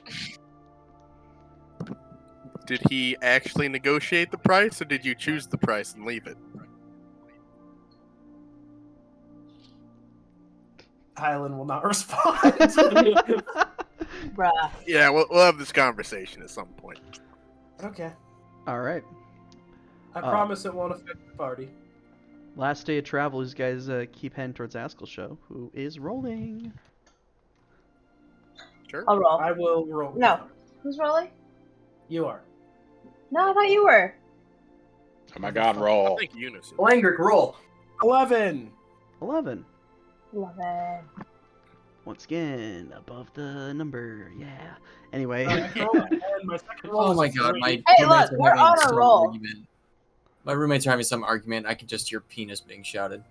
Did he actually negotiate the price, or did you choose the price and leave it? Highland will not respond. Bruh. Yeah, we'll have this conversation at some point. Okay. All right. I promise it won't affect the party. Last day of travel. You guys keep heading towards Askelsho, who is rolling. Sure. I'll roll. I will roll. No. Who's rolling? You are. No, I thought you were. Oh my god, I roll. think Eunice. Langrick, roll. 11. 11. Love it. Once again, above the number. Yeah. Anyway. My second roll Oh is my a god, 3. my Hey, roommates look, are we're having on a some roll. argument. My roommates are having some argument. I can just hear penis being shouted.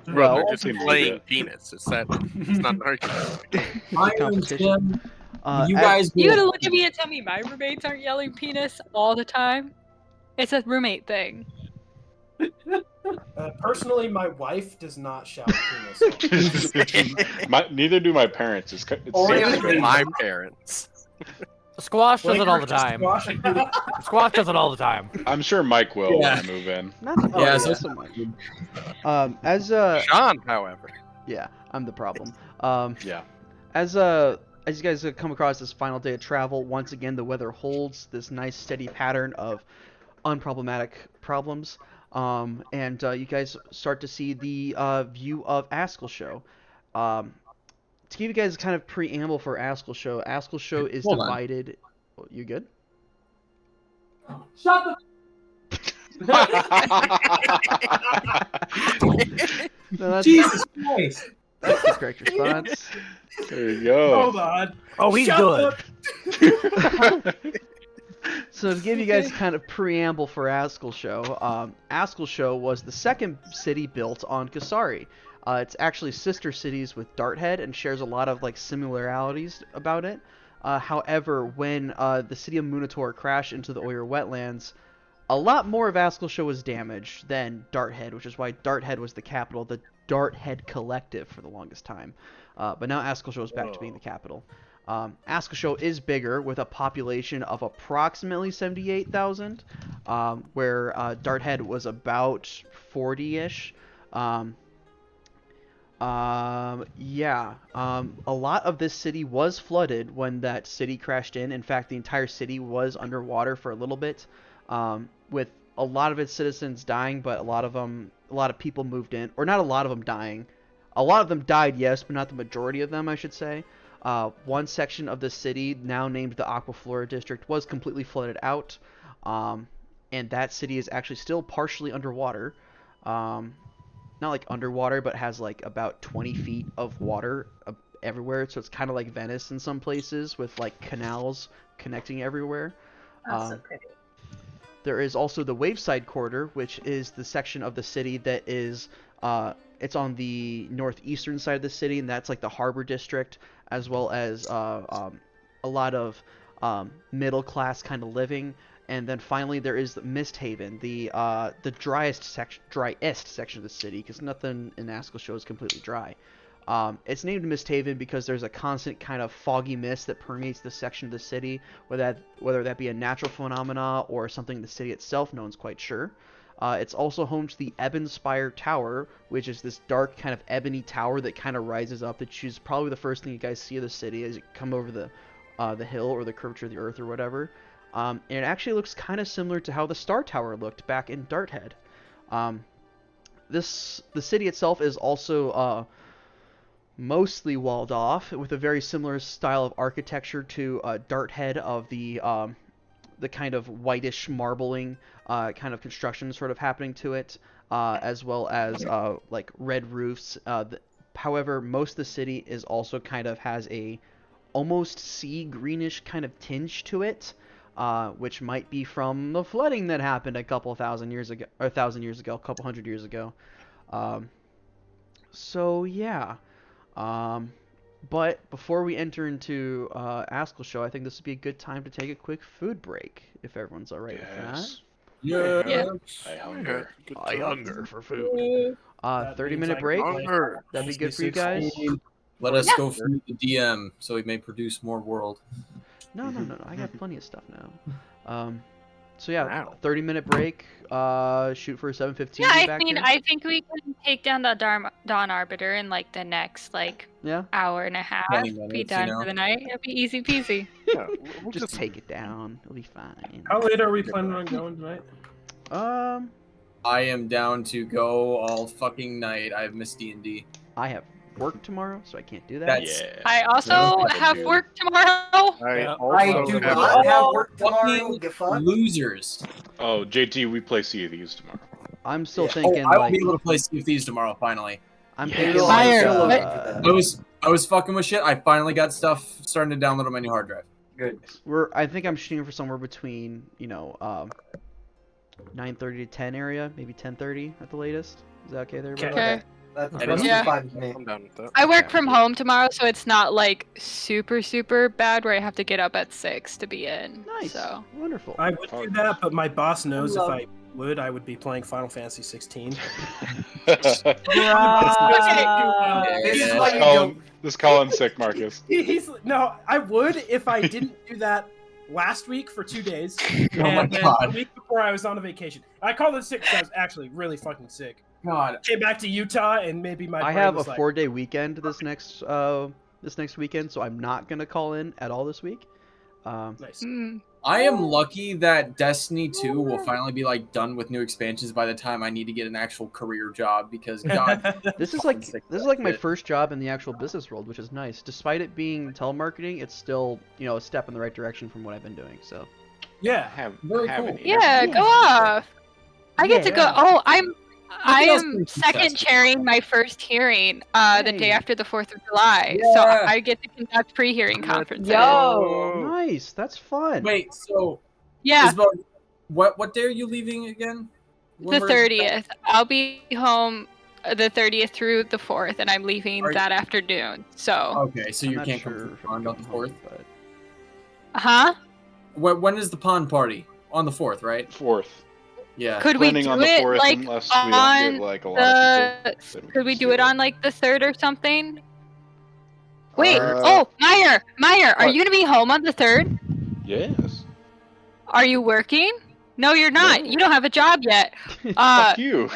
Well, They're just seems playing legit. penis. It's not an argument. I competition. you As- guys You gonna look at me and tell me my roommates aren't yelling penis all the time? It's a roommate thing. Personally, my wife does not shout penis. Neither do my parents. It's Only safe on to say. My parents. Squash does Like it all the Christian time. squash. Squash does it all the time. I'm sure Mike will Yeah. when I move in. Not Yeah, yeah, so- so much. As Sean, however. yeah, I'm the problem. Yeah. As you guys come across this final day of travel, once again the weather holds this nice steady pattern of unproblematic problems. And you guys start to see the view of Askelsho. To give you guys kind of preamble for Askelsho is Hold on. divided. Oh, you good? Shut the. No, that's, Jesus Christ! that's the correct response. There you go. Hold on. Oh, he's Shut good. So to give you guys kind of preamble for Askelsho, Askelsho was the second city built on Kasari. It's actually sister cities with Darthead and shares a lot of like similarities about it. However, when the city of Munitor crashed into the Oyer wetlands, a lot more of Askelsho was damaged than Darthead, which is why Darthead was the capital, the Darthead Collective for the longest time. But now Askelsho is back to being the capital. Askelsho is bigger with a population of approximately 78,000, where Darthead was about 40-ish. Yeah. A lot of this city was flooded when that city crashed in. In fact, the entire city was underwater for a little bit, with a lot of its citizens dying, but a lot of people moved in, or not a lot of them dying. A lot of them died, yes, but not the majority of them, I should say. One section of the city, now named the Aquaflora District, was completely flooded out, and that city is actually still partially underwater. Not like underwater, but has like about 20 feet of water everywhere, so it's kind of like Venice in some places with like canals connecting everywhere. That's so pretty. There is also the Waveside Quarter, which is the section of the city that is it's on the northeastern side of the city, and that's like the harbor district, as well as a lot of middle class kind of living. And then finally there is the Misthaven, the driest section of the city, because nothing in Askelsho is completely dry. It's named Misthaven because there's a constant kind of foggy mist that permeates this section of the city, whether that be a natural phenomena or something the city itself, no one's quite sure. It's also home to the Ebonspire Tower, which is this dark kind of ebony tower that kind of rises up, which is probably the first thing you guys see of the city as you come over the hill or the curvature of the earth or whatever. And it actually looks kind of similar to how the Star Tower looked back in Darthead. The city itself is also mostly walled off, with a very similar style of architecture to Darthead, of the kind of whitish marbling kind of construction sort of happening to it, as well as like red roofs. However, most of the city is also kind of has a almost sea greenish kind of tinge to it. Which might be from the flooding that happened a couple hundred years ago. So yeah. But before we enter into Askelsho, I think this would be a good time to take a quick food break, if everyone's all right with that. Yeah. I hunger. I hunger for food. 30-minute break. That'd be good for you guys. Let us go feed the DM so we may produce more world. No. I got plenty of stuff now. So yeah, 30-minute break. Shoot for a 7:15. Yeah, I think we can take down the Dawn Arbiter in like the next hour and a half. 20 minutes, be done for the night. It'll be easy peasy. Yeah, we'll just take it down. It'll be fine. How late are we planning on going tonight? I am down to go all fucking night. I have missed D&D. I have work tomorrow, so I can't do that. That's I also have work tomorrow. I do not have work tomorrow. Get fucked. Losers. Oh, JT, we play Sea of Thieves tomorrow. I'm still thinking I will like be able to play Sea of Thieves tomorrow. Finally. I'm thinking I was fucking with shit. I finally got stuff starting to download on my new hard drive. Good. I think I'm shooting for somewhere between 9:30 to 10 area, maybe 10:30 at the latest. Is that okay there? Okay. That's Yeah. fine with me. I'm down with that. I work from home tomorrow, so it's not like super bad where I have to get up at 6 to be in. Nice. So Wonderful. I would do that, but my boss knows if I would, I would be playing Final Fantasy 16. This is why you go. This Colin's sick, Marcus. No, I would if I didn't do that last week for 2 days, Oh my and then God. the week before I was on a vacation. I called it sick because I was actually really fucking sick. God. Came back to Utah and maybe my I brain have a was like, 4-day weekend this next weekend, so I'm not gonna call in at all this week. nice. I am lucky that Destiny 2 will finally be like done with new expansions by the time I need to get an actual career job because God, This is like my first job in the actual business world, which is nice. Despite it being telemarketing, it's still, you know, a step in the right direction from what I've been doing. So Yeah, very cool. Yeah, go off. I get to go. Yeah. Oh, I else am can you second successful? chairing my first hearing the day Hey. after the 4th of July. So Yeah. I get to conduct pre-hearing conferences. Yo. nice, that's fun. Wait, so Yeah, Isabel, what day are you leaving again? When the we're- 30th. I'll be home the 30th through the 4th, and I'm leaving Are you- that afternoon. So, Okay, so I'm you not can't sure come to the if I'm pond on going the home, 4th? but huh? When is the pond party? On the 4th, right? 4th. Yeah. Could we Planning do on the it 4th like unless we don't on get like a lot of people. the? then Could we just do it on like the 3rd or something? Wait. Uh, Oh, Meyer, are what? you gonna be home on the 3rd? Yes. Are you working? No, you're not. No. You don't have a job yet. Fuck you.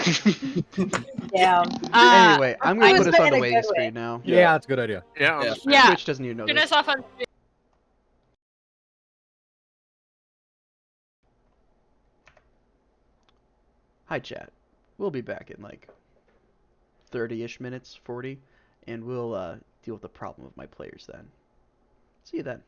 Damn. anyway, I'm gonna It put was us on in the a waiting good way. screen now. Yeah, that's a good idea. Yeah, Yeah. Yeah. Twitch doesn't even know Turn this. us off on. Hi, chat. We'll be back in like 30-ish minutes, 40, and we'll deal with the problem of my players then. See you then.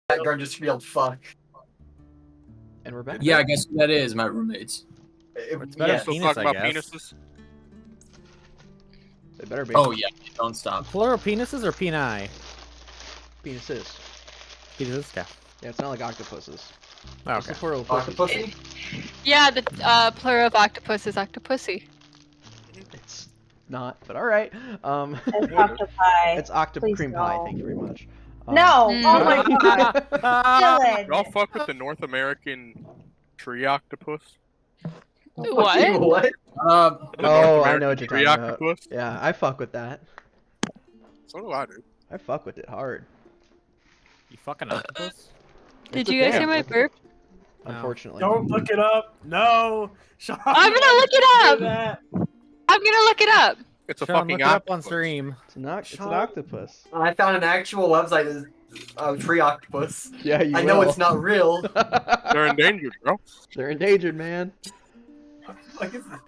background just yelled "fuck." And we're back. Yeah, I guess that is my roommates. It's better Yeah. So penis, talk I about guess. penises. They better be. Oh yeah, don't stop. Plural penises or peni? Penises. Penises, yeah. Yeah, it's not like octopuses. Oh, What's okay. the plural of pussy? Octopussy? Yeah, the plural of octopus is octopussy. It's not, but alright. It's octopi. It's Please octocream pie, no. thank you very much. No! Mm. Oh my god! Dylan! Y'all fuck with the North American tree octopus? What? What? The Oh, North I know what American you're tree talking about. octopus? Yeah, I fuck with that. So do I, dude. I fuck with it hard. You fucking octopus? Did It's a you guys thing. hear my burp? Unfortunately. Don't look it up. No. Sean, I'm gonna look it do up. that. I'm gonna look it up. It's a Sean, fucking look it up on octopus. stream. It's an Sean. octopus. I found an actual website of tree octopus. Yeah, you I know will. it's not real. They're endangered, bro. They're endangered, man. Like, it's-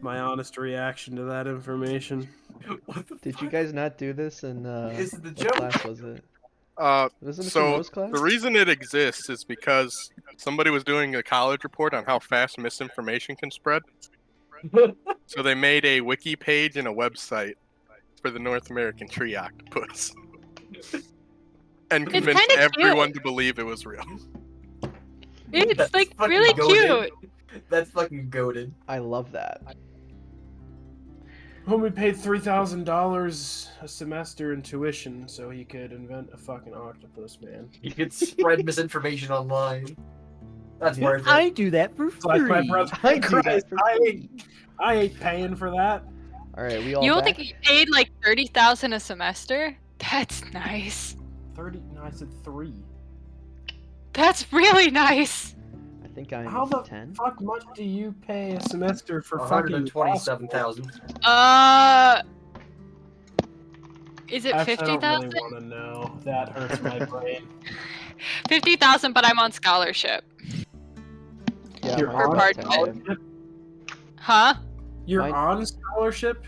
My honest reaction to that information. what the Did you fuck? guys not do this in This is the what joke. class was it? Was it Mr. So Mo's class? the reason it exists is because somebody was doing a college report on how fast misinformation can spread. So they made a wiki page and a website for the North American tree octopus. And It's convinced kinda everyone cute. to believe it was real. It's That's like fucking really goated. cute. That's fucking goaded. I love that. Homie paid $3,000 a semester in tuition so he could invent a fucking octopus, man. You could spread misinformation online. That's worth it. do that for It's like my brother. I do that Christ, for I ain't paying for that. Alright, we all You don't back? think he paid like 30,000 a semester? That's nice. 30. No, I said 3. That's really nice. I think I'm How the 10. fuck much do you pay a semester for fucking 127,000. Is it Actually, I don't 50,000? really want to know. That hurts my brain. 50,000, but I'm on scholarship. Yeah, You're mine's For on about part 10, scholarship? man. Huh? You're Mine- on scholarship?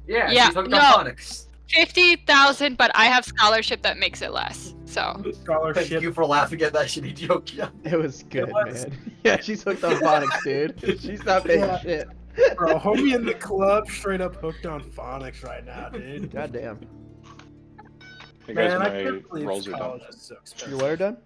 Yeah, Yeah, she's hooked no. on phonics. 50,000, but I have scholarship that makes it less. So Thank Scholarship. you for laughing at that shitty joke. Yeah. It was good, was. man. Yeah, she's hooked on phonics, dude. She's not paying Yeah. shit. Bro, homie in the club straight up hooked on phonics right now, dude. Goddamn. Hey guys, Man, I my can't believe rolls are done. college is so expensive. Your what are done?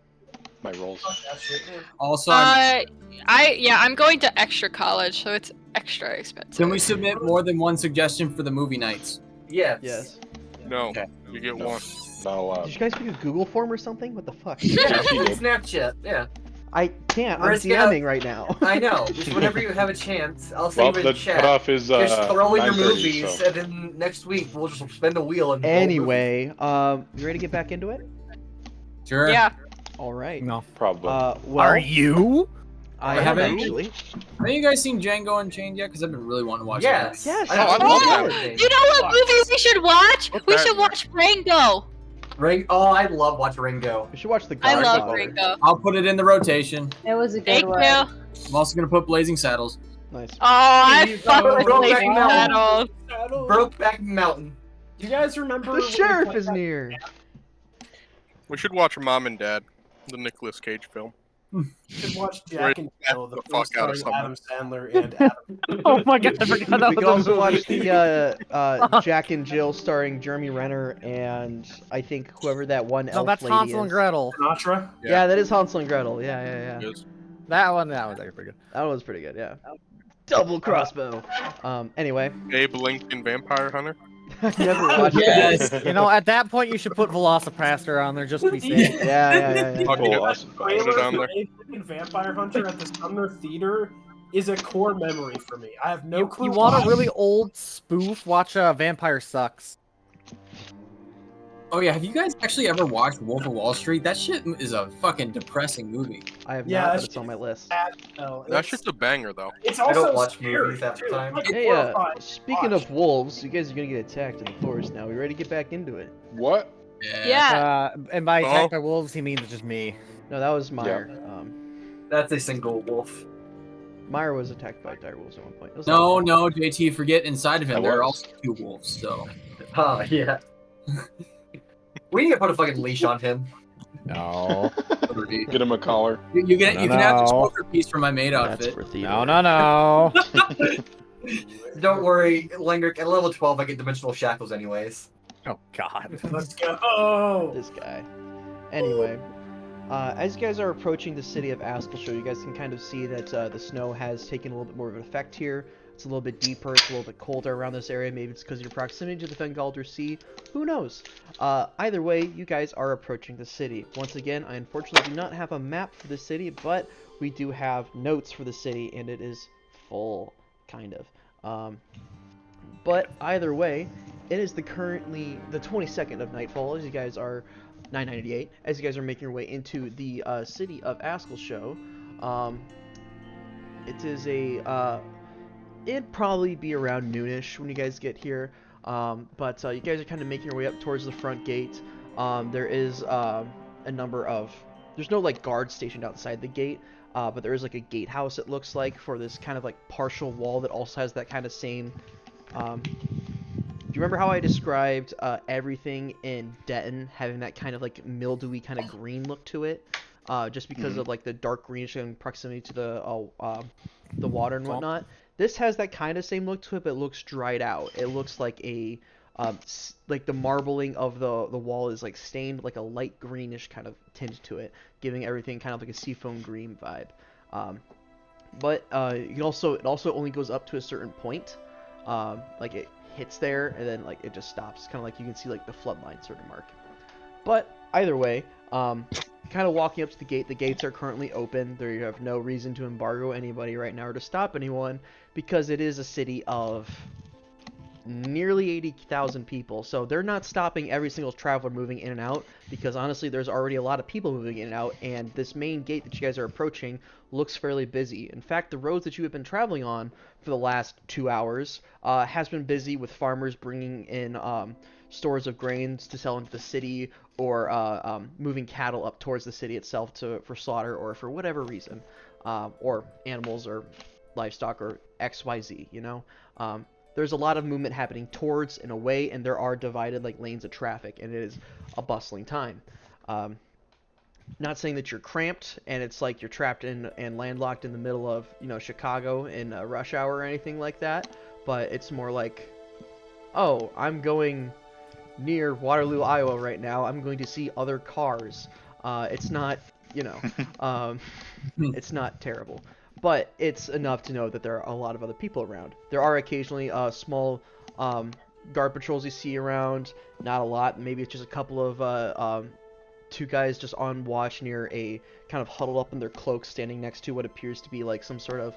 My rolls. That shit, man. Also, I'm- I'm going to extra college, so it's extra expensive. can we submit more than one suggestion for the movie nights? Yes. Yes. No, Okay. you get No. one. Not Did allowed. you guys make a Google form or something? What the fuck? Yeah, she on did. Snapchat. Yeah. I can't. I'm Where's gonna- DMing right now. I know. Just whenever you have a chance, I'll Well, send you the a chat. cutoff is Just throw in your 9:30, movies, so. and then next week we'll just spin the wheel and roll Anyway, you ready to get back into it? Sure. Yeah. All right. No. Probably. Well, Are you? I I have haven't- actually. Have you guys seen Django Unchained yet? Because I've been really wanting to watch Yes. Yes. I Oh, I love love that. that. You know what movie we should watch? What's We that? should watch Rango. Oh, I love watching Ringo. We should watch the I Godfather. love Rango. it. I'll put it in the rotation. It was a good Thank one. you. I'm also gonna put Blazing Saddles. Nice. Oh, I You fuck go, with Brokeback Blazing Mountain. Saddles. Brokeback Mountain. Do you guys remember? The when we sheriff played is that- near. We should watch Mom and Dad, the Nicolas Cage film. You should watch Where Jack and Jill, the the film fuck out of starring Adam Sandler and Adam. Oh my god, I forgot that We was could also a watch movie. the Jack and Jill starring Jeremy Renner and I think whoever that one No, elf that's lady Hansel is. and Gretel. Sinatra. Yeah, that is Hansel and Gretel. Yeah, yeah, yeah. Yes. That one was actually pretty good. That one was pretty good. Yeah. Double crossbow. Anyway, Abe Lincoln Vampire Hunter. I never watched Yes. that. You know, at that point, you should put Velocipaster on there just to be safe. Yeah, yeah, yeah, yeah. Fuck Cool, it. awesome. Put it Trailer on for there. Abe Lincoln Vampire Hunter at the Sumner Theater is a core memory for me. I have no clue. You want why. a really old spoof? Watch Vampire Sucks. Oh yeah, have you guys actually ever watched Wolf of Wall Street? That shit is a fucking depressing movie. I have Yeah, not, that but it's on my list. No, That it's, shit's a banger though. it's I also don't watch scary, movies half the too. time. Like, Hey, horrifying. speaking Watch. of wolves, you guys are gonna get attacked in the forest now. We ready to get back into it? What? Yeah. And by Oh. attacked by wolves, he means just me. No, that was Meyer. That's a single wolf. Meyer was attacked by dire wolves at one point. It was No, awful. no, JT, forget inside of him. I There are was. also two wolves, so. Oh, yeah. We need to put a fucking leash on him. No. Get him a collar. You can No, you can have this no. poker piece for my maid That's outfit. for Theodore. No, no, no. Don't worry, Langrick. At level 12, I get dimensional shackles anyways. Oh, God. Let's go. This guy. Anyway, as you guys are approaching the city of Askelsho, you guys can kind of see that the snow has taken a little bit more of an effect here. It's a little bit deeper, it's a little bit colder around this area. Maybe it's because of your proximity to the Fengalder Sea. Who knows? Either way, you guys are approaching the city. Once again, I unfortunately do not have a map for the city, but we do have notes for the city, and it is full, kind of. But either way, it is currently the 22nd of nightfall, as you guys are 998, as you guys are making your way into the city of Askelsho. It is it'd probably be around noonish when you guys get here, but you guys are kind of making your way up towards the front gate. There is a number of, there's no like guards stationed outside the gate, but there is like a gatehouse, it looks like, for this kind of like partial wall that also has that kind of same do you remember how I described everything in Denton having that kind of like mildewy kind of green look to it? Just because of like the dark greenish in proximity to the water and whatnot. This has that kind of same look to it, but it looks dried out. It looks like a like the marbling of the wall is like stained like a light greenish kind of tint to it, giving everything kind of like a seafoam green vibe. But it also only goes up to a certain point. Like it hits there and then like it just stops. Kind of like you can see like the flood line sort of mark. But either way, kind of walking up to the gate. The gates are currently open. There you have no reason to embargo anybody right now or to stop anyone because it is a city of nearly 80,000 people. So they're not stopping every single traveler moving in and out because honestly there's already a lot of people moving in and out, and this main gate that you guys are approaching looks fairly busy. In fact, the roads that you have been traveling on for the last 2 hours has been busy with farmers bringing in stores of grains to sell into the city, or moving cattle up towards the city itself for slaughter or for whatever reason, or animals or livestock or XYZ, you know? There's a lot of movement happening towards and away, and there are divided like lanes of traffic, and it is a bustling time. Not saying that you're cramped and it's like you're trapped in and landlocked in the middle of, you know, Chicago in rush hour or anything like that, but it's more like, oh, I'm going near Waterloo, Iowa right now. I'm going to see other cars. It's not, you know, it's not terrible. But it's enough to know that there are a lot of other people around. There are occasionally small guard patrols you see around. Not a lot. Maybe it's just a couple of two guys just on watch near a kind of huddled up in their cloaks, standing next to what appears to be like some sort of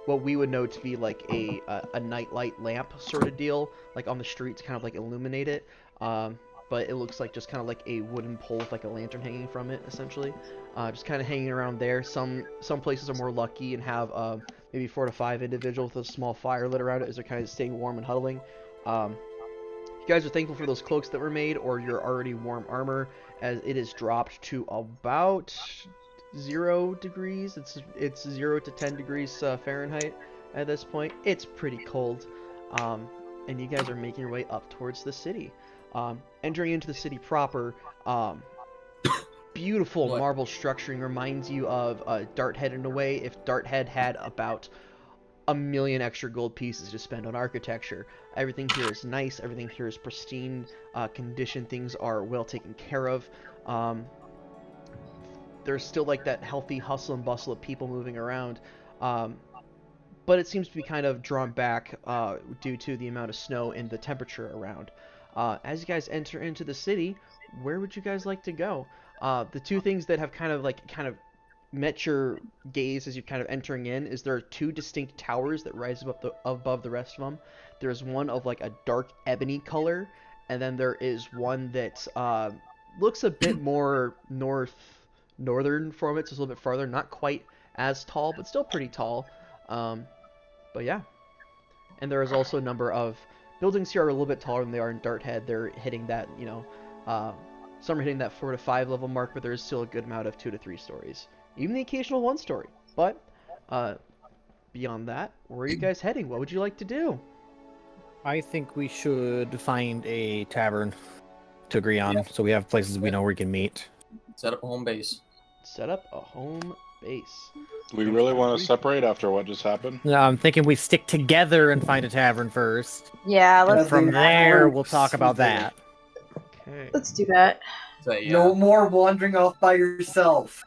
what we would know to be like a nightlight lamp sort of deal, like on the street to kind of like illuminate it. But it looks like just kind of like a wooden pole with like a lantern hanging from it, essentially. Just kind of hanging around there. Some places are more lucky and have maybe 4 to 5 individuals with a small fire lit around it as they're kind of staying warm and huddling. You guys are thankful for those cloaks that were made, or your already warm armor, as it is dropped to about 0 degrees. It's 0 to 10 degrees Fahrenheit at this point. It's pretty cold, and you guys are making your way up towards the city. Entering into the city proper, beautiful marble structuring reminds you of Darthead in a way, if Darthead had about 1 million extra gold pieces to spend on architecture. Everything here is nice, everything here is pristine condition, things are well taken care of. There's still like that healthy hustle and bustle of people moving around, but it seems to be kind of drawn back due to the amount of snow and the temperature around. As you guys enter into the city, where would you guys like to go? The two things that have kind of met your gaze as you're kind of entering in is there are 2 distinct towers that rise above the rest of them. There's one of like a dark ebony color, and then there is one that looks a bit more northern from it, so it's a little bit farther, not quite as tall, but still pretty tall. But yeah, and there is also a number of buildings here are a little bit taller than they are in Darthead. They're hitting that, you know, some are hitting that 4 to 5 level mark, but there is still a good amount of 2 to 3 stories. Even the occasional 1 story. But beyond that, where are you guys heading? What would you like to do? I think we should find a tavern to agree on, so we have places we know we can meet. Set up a home base. Set up a home base. Do we really want to separate after what just happened? No, I'm thinking we stick together and find a tavern first. Yeah, And let's from do there, that. we'll talk about that. Okay. Let's do that. So, yeah. No more wandering off by yourself.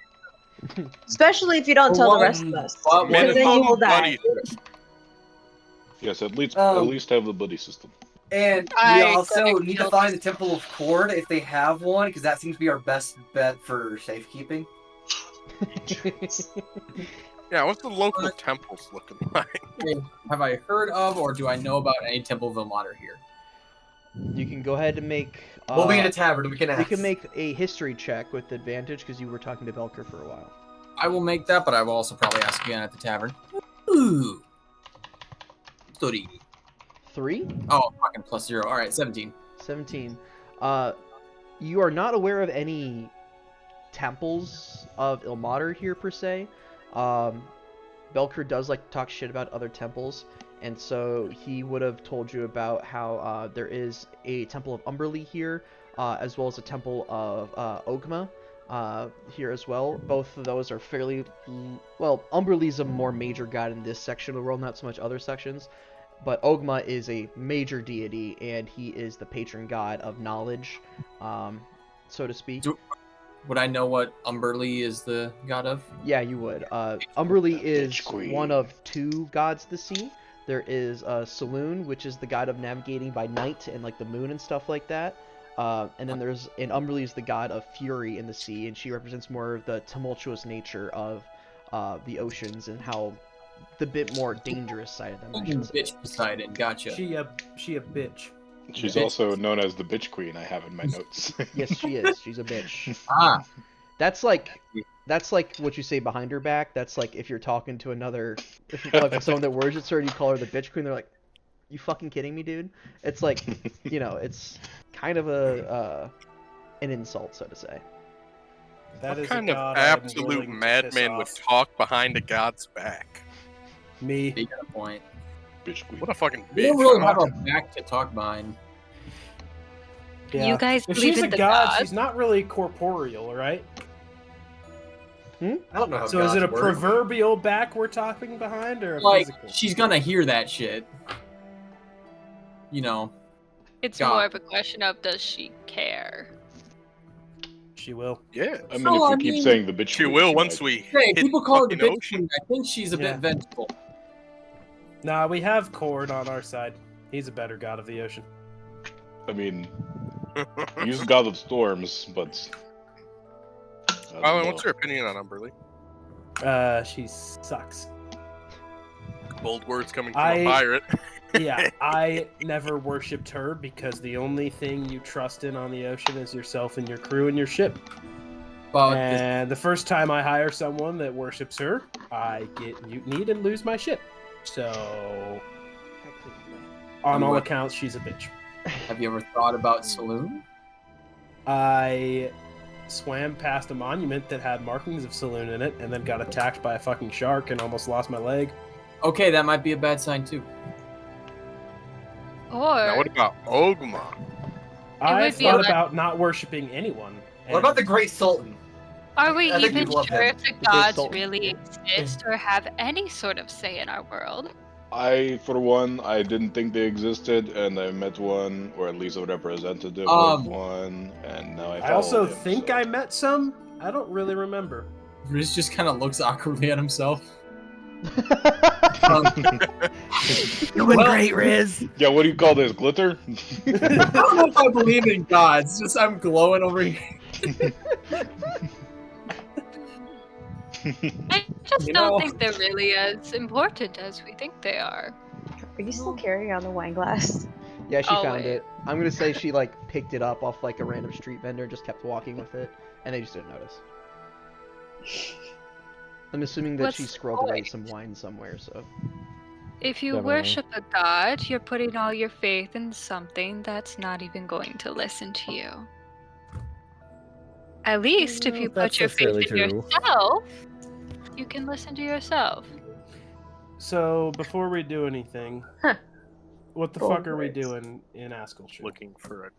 Especially if you don't tell the rest of us. Well, Because then you will die. Yes, at least Um, have the buddy system. And we I also gotta need to kill find the Temple of Cord if they have one, because that seems to be our best bet for safekeeping. Yeah, what's the local temples looking like? Have I heard of, or do I know about any Temple of Ilmater here? You can go ahead and make. We'll be in a tavern. We can ask. You can make a history check with advantage because you were talking to Belker for a while. I will make that, but I will also probably ask again at the tavern. Ooh. 30. 3? Oh, fucking plus 0. All right, 17. 17. You are not aware of any temples of Ilmater here per se. Belker does like to talk shit about other temples, and so he would have told you about how there is a temple of Umberlee here, as well as a temple of Ogma here as well. Both of those are fairly well. Umberlee's a more major god in this section of the world, not so much other sections. But Ogma is a major deity, and he is the patron god of knowledge, so to speak. Would I know what Umberlee is the god of? Yeah, you would. Umberlee is one of 2 gods of the sea. There is Saloon, which is the god of navigating by night and like the moon and stuff like that. And then Umberlee is the god of fury in the sea, and she represents more of the tumultuous nature of the oceans and how the bit more dangerous side of them. I should say. Bitch Poseidon, gotcha. She a bitch. She's also known as the bitch queen. I have in my notes. Yes, she is. She's a bitch. Ah. That's like what you say behind her back. That's like if you're talking to another, like someone that worships her, and you call her the bitch queen. They're like, "You fucking kidding me, dude?" It's like, it's kind of an insult, so to say. That What is kind a of god I'm absolute willing to piss madman would off. talk behind a god's back? Me. You got a point. Bitch queen. What a fucking We don't bitch. really have a back to talk behind. Yeah. You guys If believe she's in a the god, gods? she's not really corporeal, right? I don't know how So is it a gods work. proverbial back we're talking behind, or a Like, physical? she's gonna hear that shit. You know. It's God. more of a question of does she care? She will. Yeah. I mean, Oh, if I you keep mean- saying the bitch She queen, will she once might. we Hey, hit people the call her the fucking bitch ocean. queen. I think she's a Yeah. bit vengeful. Nah, we have Cord on our side. He's a better god of the ocean. I mean, he's the god of storms, but. I don't Alan, know. what's your opinion on Umberlee? She sucks. Bold words coming from I- a pirate. Yeah, I never worshipped her because the only thing you trust in on the ocean is yourself and your crew and your ship. But And the first time I hire someone that worships her, I get mutinied and lose my ship. So, on all accounts, she's a bitch. have you ever thought about Saloon? I swam past a monument that had markings of Saloon in it and then got attacked by a fucking shark and almost lost my leg. Okay, that might be a bad sign too. Or Now, what about Ogma? I would be thought like- about not worshipping anyone. What about the Great Sultan? are we I think even you'd love sure him. if the The gods Sultan. really exist or have any sort of say in our world? For one, I didn't think they existed, and I met one, or at least a representative Um, of one, and now I I also follow him, think so. I met some. I don't really remember. Riz just kind of looks awkwardly at himself. Doing Well- great, Riz. Yeah, what do you call this? Glitter? I don't know if I believe in gods. Just I'm glowing over here. I just You don't know- think they're really as important as we think they are. Are you still carrying on the wine glass? Yeah, she Oh, found wait. it. I'm gonna say she like picked it up off like a random street vendor and just kept walking with it, and they just didn't notice. I'm assuming that What's she the scrolled away point? some wine somewhere, so. If you Definitely. worship a god, you're putting all your faith in something that's not even going to listen to you. At least if Well, you that's put your faith in necessarily true. yourself, you can listen to yourself. So before we do anything, Huh. what the Bold fuck are we words. doing in Askelsho? Looking for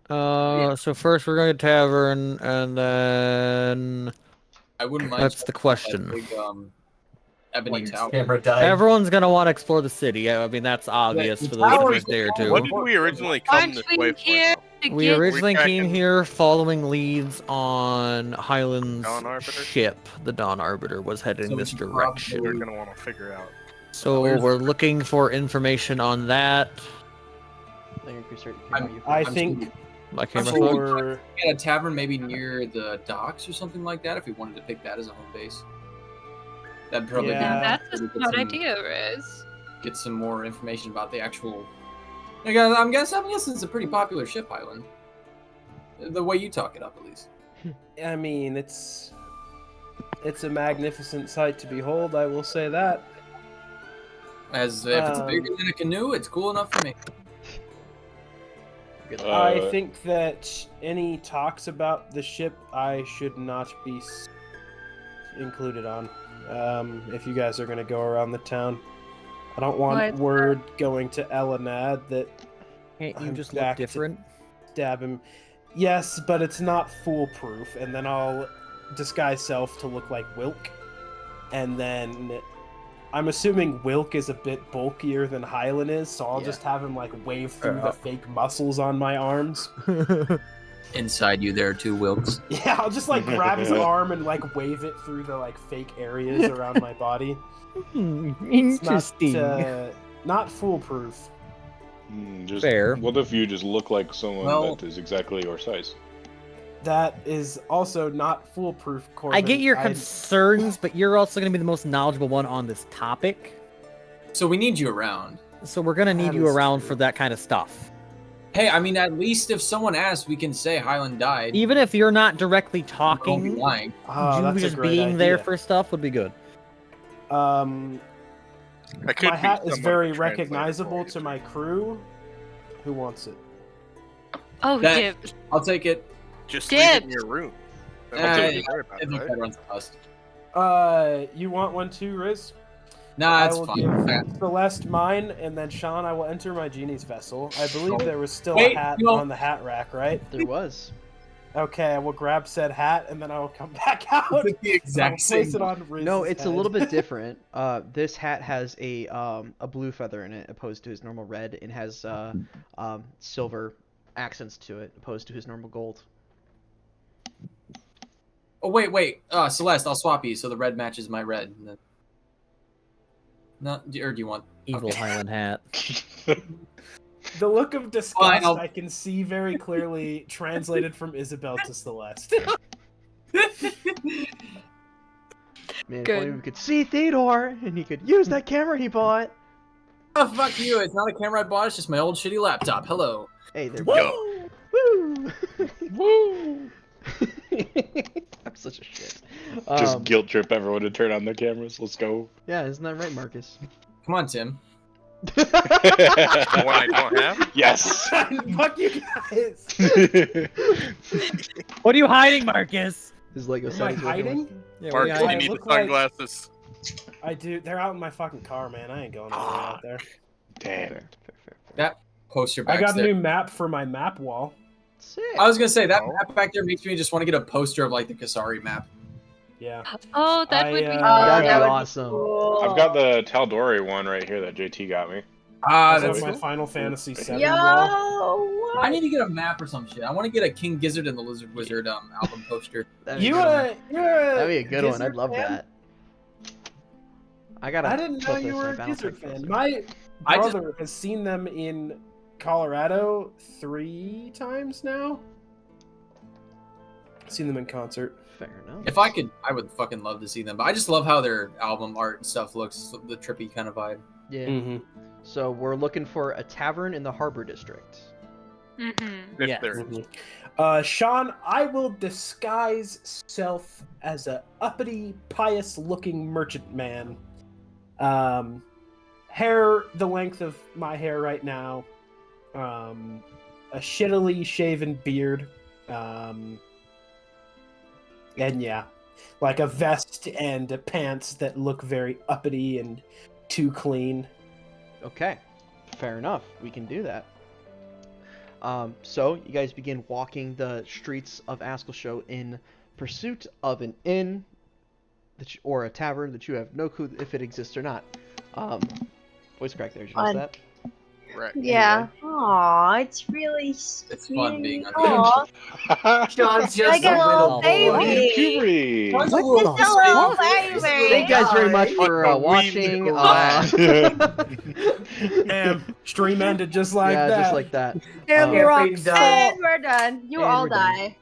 So first we're going to tavern, and then I wouldn't mind. that's the question. Big, ebony tower. Camera died. Everyone's gonna want to explore the city. I mean, that's obvious the for the tower first day or two. What did we originally come Aren't this we way for? here to We get originally came tracking here following leads on Highland's Dawn Arbiter? ship. The Dawn Arbiter was heading So we this should direction. We're gonna want to figure out. So we're looking for information on that. I think My camera for Get a tavern maybe near the docks or something like that if we wanted to pick that as a home base. That'd probably Yeah. be That's a smart idea, Riz. get some more information about the actual. I'm guessing it's a pretty popular ship island. The way you talk it up, at least. I mean, it's a magnificent sight to behold. I will say that. As if it's bigger than a canoe, it's cool enough for me. I think that any talks about the ship I should not be included on. If you guys are going to go around the town, I don't want word going to Elenad that Can't you I'm just look back to different? stab him. Yes, but it's not foolproof, and then I'll disguise self to look like Wilk, and then I'm assuming Wilk is a bit bulkier than Hylan is, so I'll just have him like wave through the fake muscles on my arms. Inside you, there are two Wilks. Yeah, I'll just like grab his arm and like wave it through the like fake areas around my body. Interesting. It's not foolproof. Just, Fair. What if you just look like someone Well- that is exactly your size? That is also not foolproof, Corbin. I get your concerns, but you're also going to be the most knowledgeable one on this topic. So we need you around. So we're going to need That you is around true. for that kind of stuff. Hey, I mean, at least if someone asks, we can say Highland died. Even if you're not directly Don't be talking, lying. Oh, you that's a just great being there idea. for stuff would be good. I could My be hat is someone very to translate it recognizable for to you. my crew. Who wants it? Oh, That- dibs. I'll take it. Just leave it in Dibs. your room. Nah, Don't I you worry about think it, right? that runs past. You want one too, Riz? Nah, I it's will fine. give Celeste mine, and then Sean, I will enter my genie's vessel. I believe there was still Wait, a hat no. on the hat rack, right? There was. Okay, I will grab said hat, and then I will come back out. It's the I will exact place same. it on Riz's No, it's a head. little bit different. This hat has a blue feather in it, opposed to his normal red, and has silver accents to it, opposed to his normal gold. Oh, wait. Celeste, I'll swap you so the red matches my red. No, or do you want... Evil Okay. Highland hat. The look of disgust Fine, I'll- I can see very clearly translated from Isabel to Celeste. Man, if Good. only we could see Theodore, and he could use that camera he bought. Oh, fuck you. It's not a camera I bought. It's just my old shitty laptop. Hello. Hey, there we go. Woo! Woo! I'm such a shit. Just guilt trip everyone to turn on their cameras. Let's go. Yeah, isn't that right, Marcus? Come on, Tim. The one I don't have? Yes. Fuck you guys! What are you hiding, Marcus? His Lego Am I set is working hiding? with- Yeah, what are Marcus, you you hiding? need the look like- sunglasses. I do. They're out in my fucking car, man. I ain't going anywhere out there. Damn. Fair. That poster I back got a there. new map for my map wall. Sick. I was gonna say that Oh. map back there makes me just want to get a poster of like the Kasari map. Yeah. Oh, that I, would be. uh, That'd be that would be awesome. Cool. I've got the Tal'Dorei one right here that JT got me. Ah, That's that's. my Final Fantasy VII Yo, wall. what? I need to get a map or some shit. I want to get a King Gizzard and the Lizard Wizard album poster. That'd be You a good one. you're a That'd be a good one. I'd Gizzard love fan? that. I gotta. I didn't know put you this were in a Battle Gizzard Pack fan. also. My I just- brother has seen them in Colorado 3 times now. Seen them in concert. Fair enough. If I could, I would fucking love to see them. But I just love how their album art and stuff looks, the trippy kind of vibe. Yeah. Mm-hmm. So we're looking for a tavern in the Harbor District. Mm-hmm. If Yes. there is. Sean, I will disguise self as a uppity, pious-looking merchant man. Hair the length of my hair right now. A shittily shaven beard. And yeah, like a vest and pants that look very uppity and too clean. Okay. Fair enough. We can do that. So you guys begin walking the streets of Askelsho in pursuit of an inn or a tavern that you have no clue if it exists or not. Voice crack there, did you notice Fun. that? Right. Yeah. Aw, it's really It's fun being sweet. underage. Aw, John's just like a a little little baby. Puberty. John's a What little the Just a little fuck? He's a baby. little Thank you guys very much guy. for Like a wee watching. little lad. Damn, stream ended just like yeah, that. just like that. And Yeah, rocks fade fall. down. And we're done. You And all we're done. die.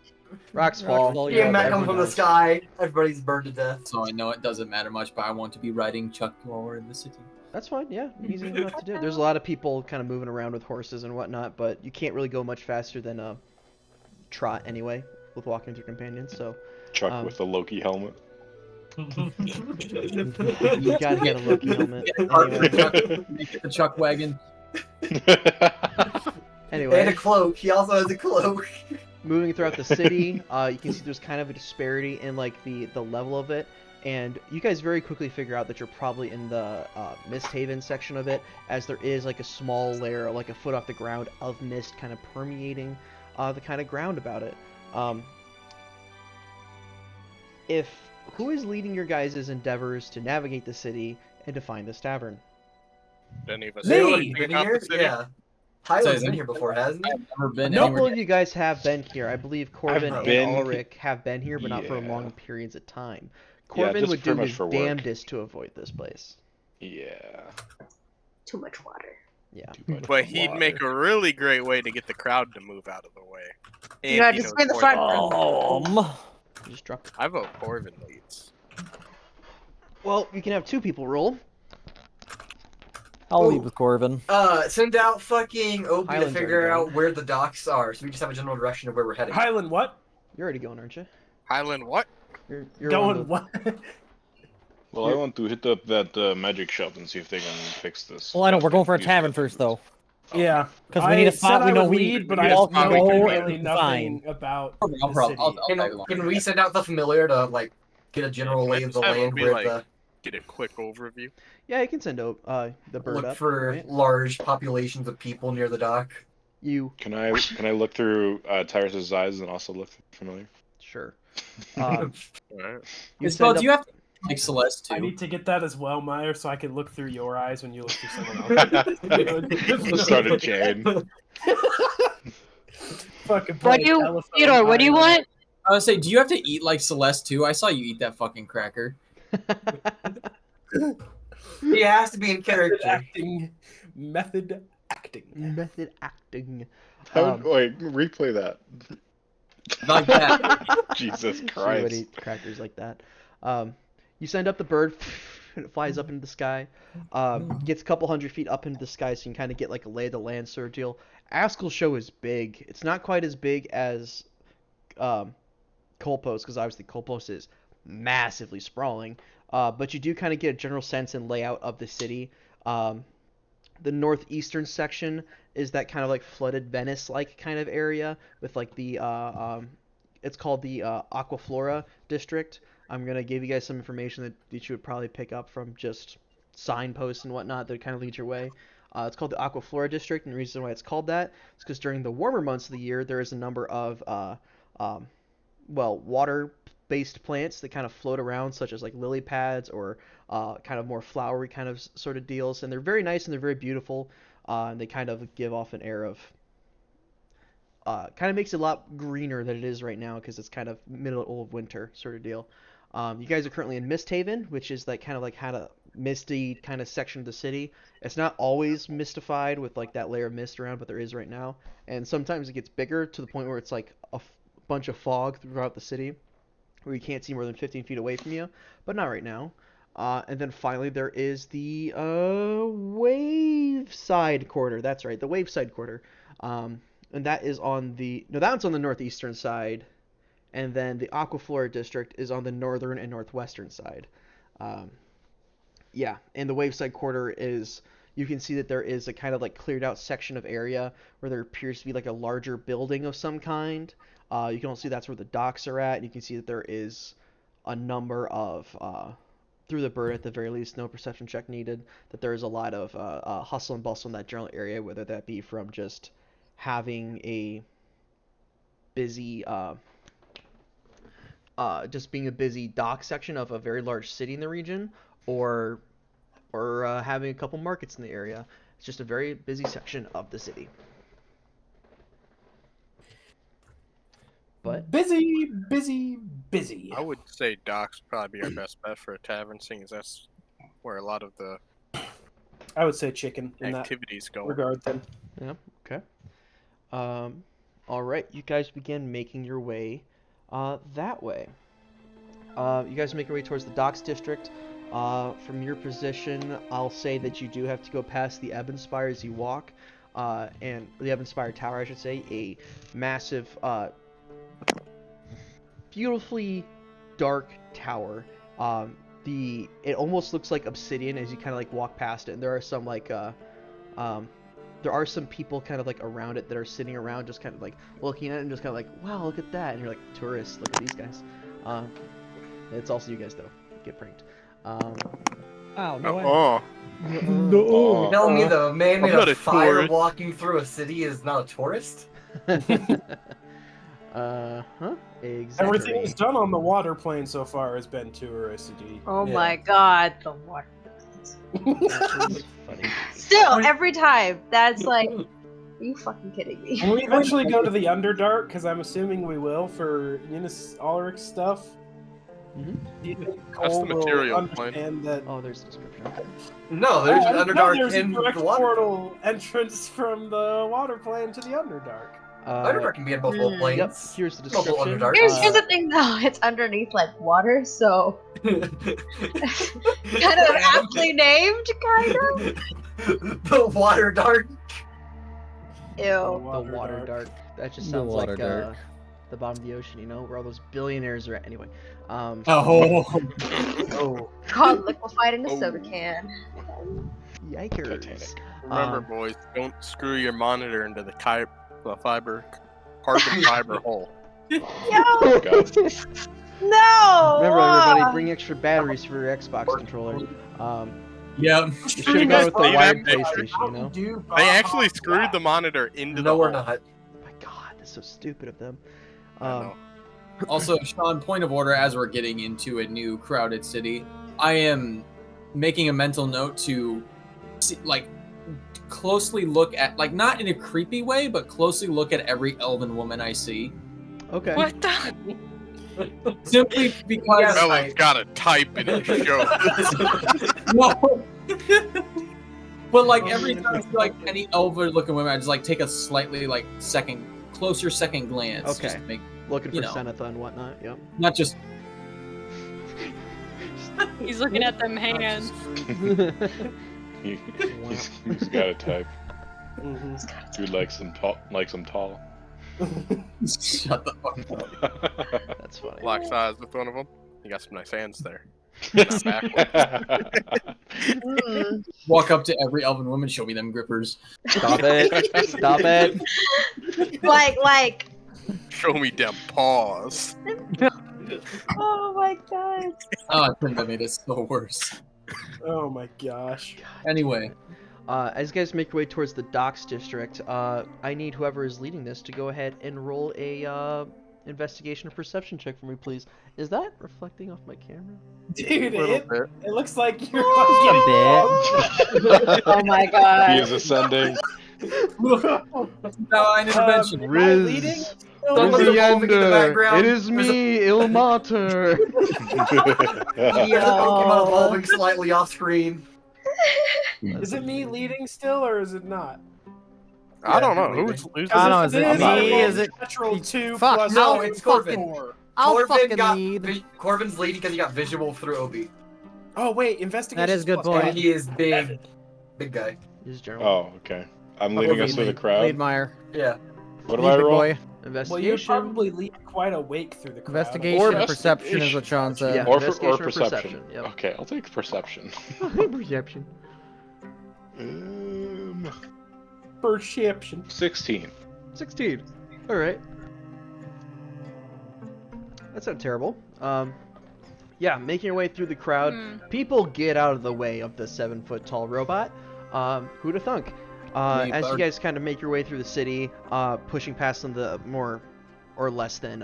Rocks Rocks fall. fall, Yeah, yeah, Matt comes everyone from the dies. sky. Everybody's burned to death. So I know it doesn't matter much, but I want to be riding Chuck while we're in the city. That's fine, yeah, easy enough to do. There's a lot of people kind of moving around with horses and whatnot, but you can't really go much faster than a trot anyway with walking with your companions. So Chuck with the Loki helmet. you gotta get a Loki helmet. Anyway, Get the Chuck wagon. anyway. And a cloak. He also has a cloak. Moving throughout the city, you can see there's kind of a disparity in like the level of it, and you guys very quickly figure out that you're probably in the Mist Haven section of it, as there is like a small layer, like a foot off the ground, of mist kind of permeating the kind of ground about it. Who is leading your guys' endeavors to navigate the city and to find this tavern? Any of us Me! know Been anything about here? the city? Yeah. Highland's been here before, hasn't he? I've never been A couple anywhere. of you guys have been here. I believe Corbin and been- Ulrich have been here, but not for Yeah. long periods of time. Yeah, Corbin just would pretty do much his for work. damnedest to avoid this place. Yeah. Too much water. Yeah. Too much But he'd water. make a really great way to get the crowd to move out of the way. And You gotta he just knows be in the more front. than that. Just drop. I vote Corvin leads. Well, you can have two people roll. I'll leave with Corvin. Send out fucking Opie to Highland's figure already out gone. where the docks are, so we just have a general direction of where we're heading. Highland, what? You're already going, aren't you? Highland what? You're on Going what? Well, I want to hit up that magic shop and see if they can fix this. Well, I know we're going for a Use tavern that. first, though. Yeah. Because we need a I spot said we I know would we lead, but we I all can know go really and nothing find. about I'll the probably- city. I'll tag along. Can we send out the familiar to like get a general lay of the Just have it land be where like- the Get a quick overview. Yeah, you can send the bird look up. for right? large populations of people near the dock? You Can I look through Tyrus's eyes and also look familiar? sure. Alright. You Isabel, send do you up, have to like Celeste I too? need to get that as well, Meyer, so I can look through your eyes when you look through someone else. Start a chain. Fucking What do you, Theodore? What do you want? I was say, do you have to eat like Celeste too? I saw you eat that fucking cracker. He has to be in Method character. acting. Method acting. method acting. Wait, replay that. Like that. Jesus She would Christ. eat crackers like that. You send up the bird, and it flies up into the sky. Gets a couple hundred feet up into the sky, so you can kind of get like a lay of the land sort of deal. Askelsho is big. It's not quite as big as Kolpos, because obviously Kolpos is massively sprawling. But you do kind of get a general sense and layout of the city. The northeastern section is that kind of like flooded Venice-like kind of area with like the it's called the Aquaflora district. I'm gonna give you guys some information that you would probably pick up from just signposts and whatnot that kind of lead your way. It's called the Aquaflora district, and the reason why it's called that is because during the warmer months of the year there is a number of water-based plants that kind of float around, such as like lily pads or kind of more flowery kind of sort of deals, and they're very nice and they're very beautiful, and they kind of give off an air of kind of makes it a lot greener than it is right now because it's kind of middle of winter sort of deal. You guys are currently in Mist Haven, which is that kind of like had a misty kind of section of the city. It's not always mystified with like that layer of mist around, but there is right now, and sometimes it gets bigger to the point where it's like a bunch of fog throughout the city where you can't see more than 15 feet away from you, but not right now. And then finally there is the Waveside Quarter. That's right, the Waveside Quarter. And that is on that one's on the northeastern side, and then the Aquaflora district is on the northern and northwestern side. Yeah, and the Waveside Quarter is, you can see that there is a kind of like cleared out section of area where there appears to be like a larger building of some kind. You can also see that's where the docks are at, and you can see that there is a number of, through the bird at the very least, no perception check needed, that there is a lot of hustle and bustle in that general area, whether that be from just having a busy just being a busy dock section of a very large city in the region, or having a couple markets in the area. It's just a very busy section of the city. But busy, busy, busy. I would say docks would probably be our best bet for a tavern, seeing as that's where a lot of the I would say chicken in activities go. regard then. yeah, okay. All right, you guys begin making your way that way. You guys make your way towards the docks district. From your position, I'll say that you do have to go past the Ebon Spire as you walk, and the Ebon Spire Tower, I should say, a massive, beautifully dark tower. It almost looks like obsidian as you kind of like walk past it, and there are some like there are some people kind of like around it that are sitting around just kind of like looking at it and just kind of like, wow, look at that, and you're like, tourists, look at these guys. It's also you guys though, get pranked. Oh, no way. You're telling me the man made of fire tourist. walking through a city is not a tourist? Exactly. Everything that's done on the water plane so far has been touristy. Oh Yeah. my god, the water. That's funny. Still, every time, that's like, are you fucking kidding me? When we eventually go to the Underdark, because I'm assuming we will for Eunice Ulrich stuff, do you think That's Cole the material will plane. understand that? Oh, there's a description. Okay. No, there's an Oh, Underdark there's in a direct the water. portal entrance from the water plane to the Underdark. Underdark can be in multiple planes. Yep, here's the Multiple description. Underdark. Here's the thing though, it's underneath like water, so kind of aptly named, kind of. The water dark. Ew. The water dark. That just The sounds water like dark. the bottom of the ocean, you know, where all those billionaires are at. Anyway. Oh. Oh. Called liquefied in a soda can. Yikers. Remember, boys, don't screw your monitor into the carbon fiber hole. Yo! God. No! Remember, everybody, bring extra batteries for your Xbox controller. Yep. You should have gone with the See wired that PlayStation, you know? They actually screwed the monitor into No, the we're hole. not. Oh my god, that's so stupid of them. I know. Also, Sean, point of order, as we're getting into a new crowded city, I am making a mental note to see, like, closely look at, like, not in a creepy way, but closely look at every elven woman I see. Okay. What the? Simply because... Bella's got to type in his show. No. But, like, every time I see, like, any elven-looking women, I just, like, take a slightly, like, closer second glance. Okay. Just to make, Looking for you know. Senatha and whatnot, yep. not just... He's looking at them hands. He's got a type. Dude likes them tall. Shut the fuck up. That's funny. Lock size with one of them. You got some nice hands there. Not backwards. Walk up to every elven woman, show me them grippers. Stop it. Stop it. Like, Show me them paws. oh my god. Oh, I couldn't have made it so worse. Oh my gosh. Anyway, As you guys make your way towards the docks district, I need whoever is leading this to go ahead and roll a investigation or perception check for me, please. Is that reflecting off my camera? Dude, A little bit. it looks like you're Oh my god. He is ascending. now an intervention. Am I leading? Someone's evolving in the background. It is me, Ilmater. There's a Pokemon evolving slightly off screen. Is it me leading still, or is it not? I don't know. Who's I don't know, is If it me? Is it... natural 2 Fuck, plus no, one it's plus Corbin. 4? I'll fucking lead. Corvin's leading because he got visual through Obi. Oh wait, investigation. That is a good plus point. And he is big. Big guy. This is General. Oh, okay. I'm leading us through the crowd. Lead Meyer. Yeah. What do Lead I big roll? boy. Well, you Investigation. probably lead quite awake through the crowd. Investigation Or or perception is what Sean said. Yeah. Or Investigation or perception. perception, yep. Okay, I'll take perception. Perception. Perception. 16. 16. Alright. That's not terrible. Yeah, making your way through the crowd. People get out of the way of the 7-foot tall robot. Who'da thunk? As you guys kind of make your way through the city, pushing past some of the more or less than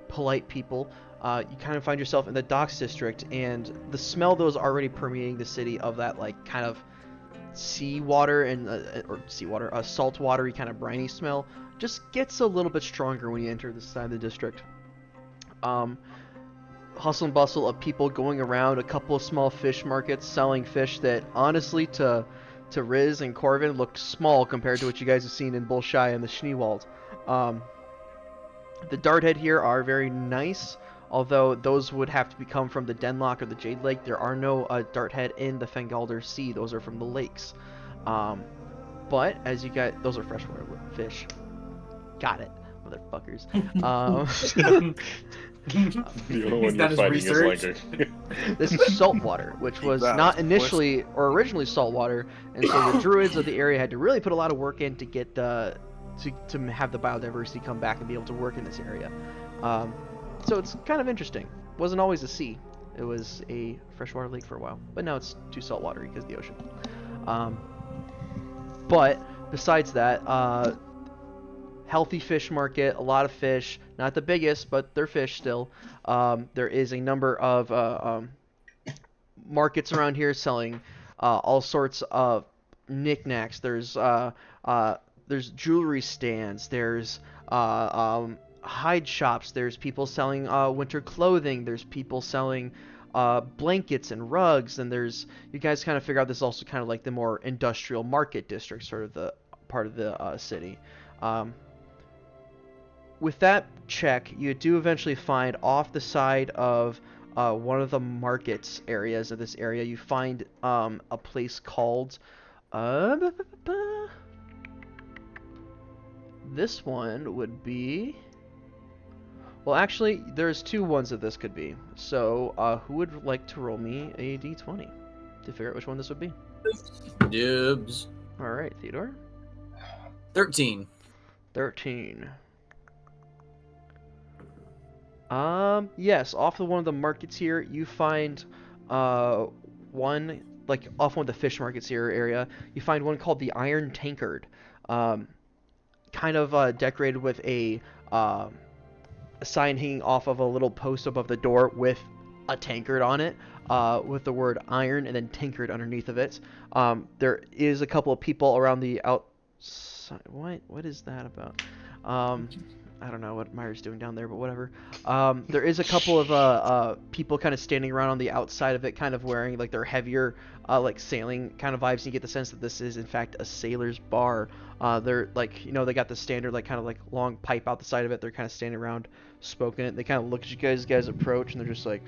polite people, you kind of find yourself in the docks district, and the smell that was already permeating the city of that like kind of seawater and salt watery kind of briny smell just gets a little bit stronger when you enter this side of the district. Hustle and bustle of people going around, a couple of small fish markets selling fish that honestly to Riz and Corvin looked small compared to what you guys have seen in Bolshoi and the Schneewald. The Darthead here are very nice, although those would have to come from the Denlock or the Jade Lake. There are no Darthead in the Fengalder Sea. Those are from the lakes. But as you guys, those are freshwater fish. Got it, motherfuckers. The only one you're fighting is Linger. This is saltwater, which was not initially or originally saltwater, and so the druids of the area had to really put a lot of work in to get to have the biodiversity come back and be able to work in this area. So it's kind of interesting. It wasn't always a sea. It was a freshwater lake for a while, but now it's too saltwatery because of the ocean. But besides that, healthy fish market, a lot of fish, not the biggest, but they're fish still. There is a number of markets around here selling all sorts of knickknacks. There's jewelry stands, there's hide shops, there's people selling winter clothing, there's people selling blankets and rugs, and there's, you guys kind of figure out this is also kind of like the more industrial market district, sort of the part of the city. With that check, you do eventually find off the side of one of the markets areas of this area, you find a place called this one would be, well, actually there's two ones that this could be, so who would like to roll me a d20 to figure out which one this would be? Dibs. Alright, Theodore. 13. Yes, off of one of the markets here, you find one, like off one of the fish markets here area, you find one called the Iron Tankard. Kind of decorated with a sign hanging off of a little post above the door with a tankard on it, with the word iron and then tankard underneath of it. There is a couple of people around the outside. What is that about? I don't know what Myra's doing down there, but whatever. There is a couple of people kind of standing around on the outside of it, kind of wearing like their heavier, like sailing kind of vibes. You get the sense that this is in fact a sailor's bar. They're like, you know, they got the standard like kind of like long pipe out the side of it. They're kind of standing around, smoking it. They kind of look at you guys approach, and they're just like,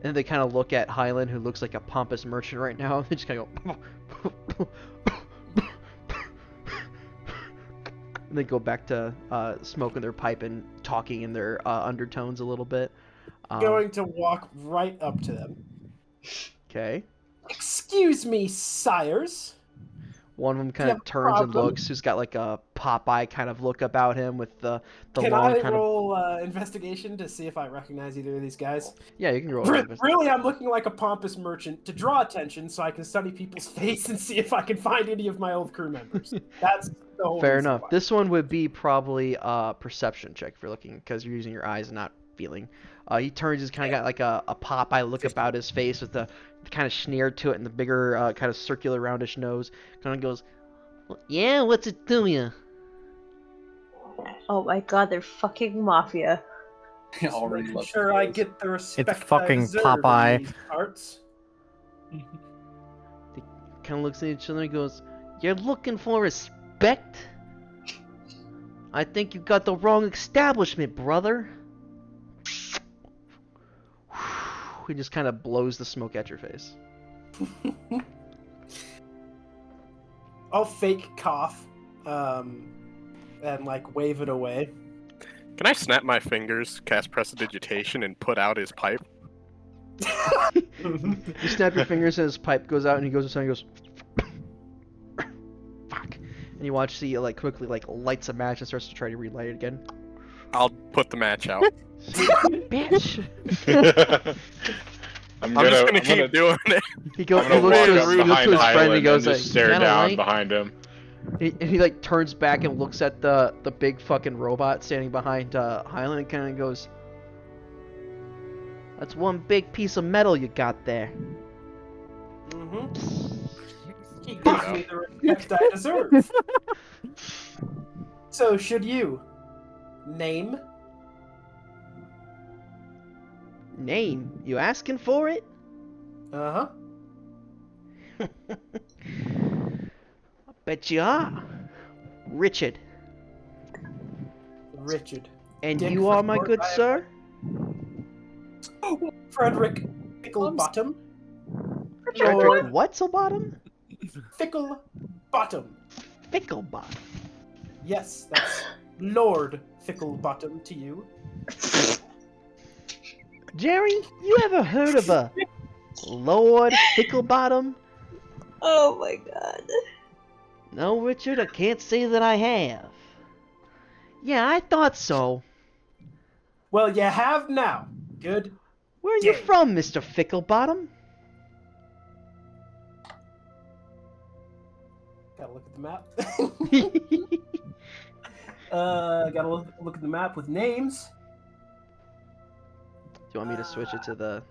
and they kind of look at Highland, who looks like a pompous merchant right now. They just kind of go. They go back to smoking their pipe and talking in their undertones a little bit. Going to walk right up to them. Okay. Excuse me, sires. One of them kind of turns and looks, who's got like a Popeye kind of look about him with the Can long I kind roll investigation to see if I recognize either of these guys? Yeah, you can roll. Really, I'm looking like a pompous merchant to draw attention so I can study people's face and see if I can find any of my old crew members. That's the whole Fair enough. This one would be probably a perception check if you're looking, because you're using your eyes and not feeling. He turns, he's kind of got like a Popeye look about his face with the kind of sneer to it and the bigger kind of circular roundish nose. Kind of goes, yeah, what's it to you? Oh my god, they're fucking mafia. Already Making sure I get the respect It's fucking I deserve Popeye. in these parts. He kind of looks at each other and goes, you're looking for respect? I think you got the wrong establishment, brother. He just kind of blows the smoke at your face. I'll fake cough, and like wave it away. Can I snap my fingers, cast prestidigitation, and put out his pipe? You snap your fingers and his pipe goes out and he goes inside and he goes, fuck. And you watch he like quickly like lights a match and starts to try to relight it again. I'll put the match out. Bitch. I'm just gonna gonna keep doing it. He goes. I'm He gonna looks walk to up his, he looks behind to his friend. And he Highland goes, and just stare "Kinda down like." behind him. He like turns back and looks at the big fucking robot standing behind Highland and kind of goes, "That's one big piece of metal you got there." He gives me the respect I deserve. So, should you name? Name? You asking for it? Uh huh. I bet you are. Richard. Richard. And Dick you for are, my short, good I am sir? Frederick Ficklebottom. Frederick Whatzelbottom? Ficklebottom. Ficklebottom. Yes, that's Lord Ficklebottom to you. Jerry, you ever heard of a Lord Ficklebottom? Oh my god. No, Richard, I can't say that I have. Yeah, I thought so. Well, you have now. Good. Where are you from, Mr. Ficklebottom? Gotta look at the map. Gotta look at the map with names. Do you want me to switch it to the...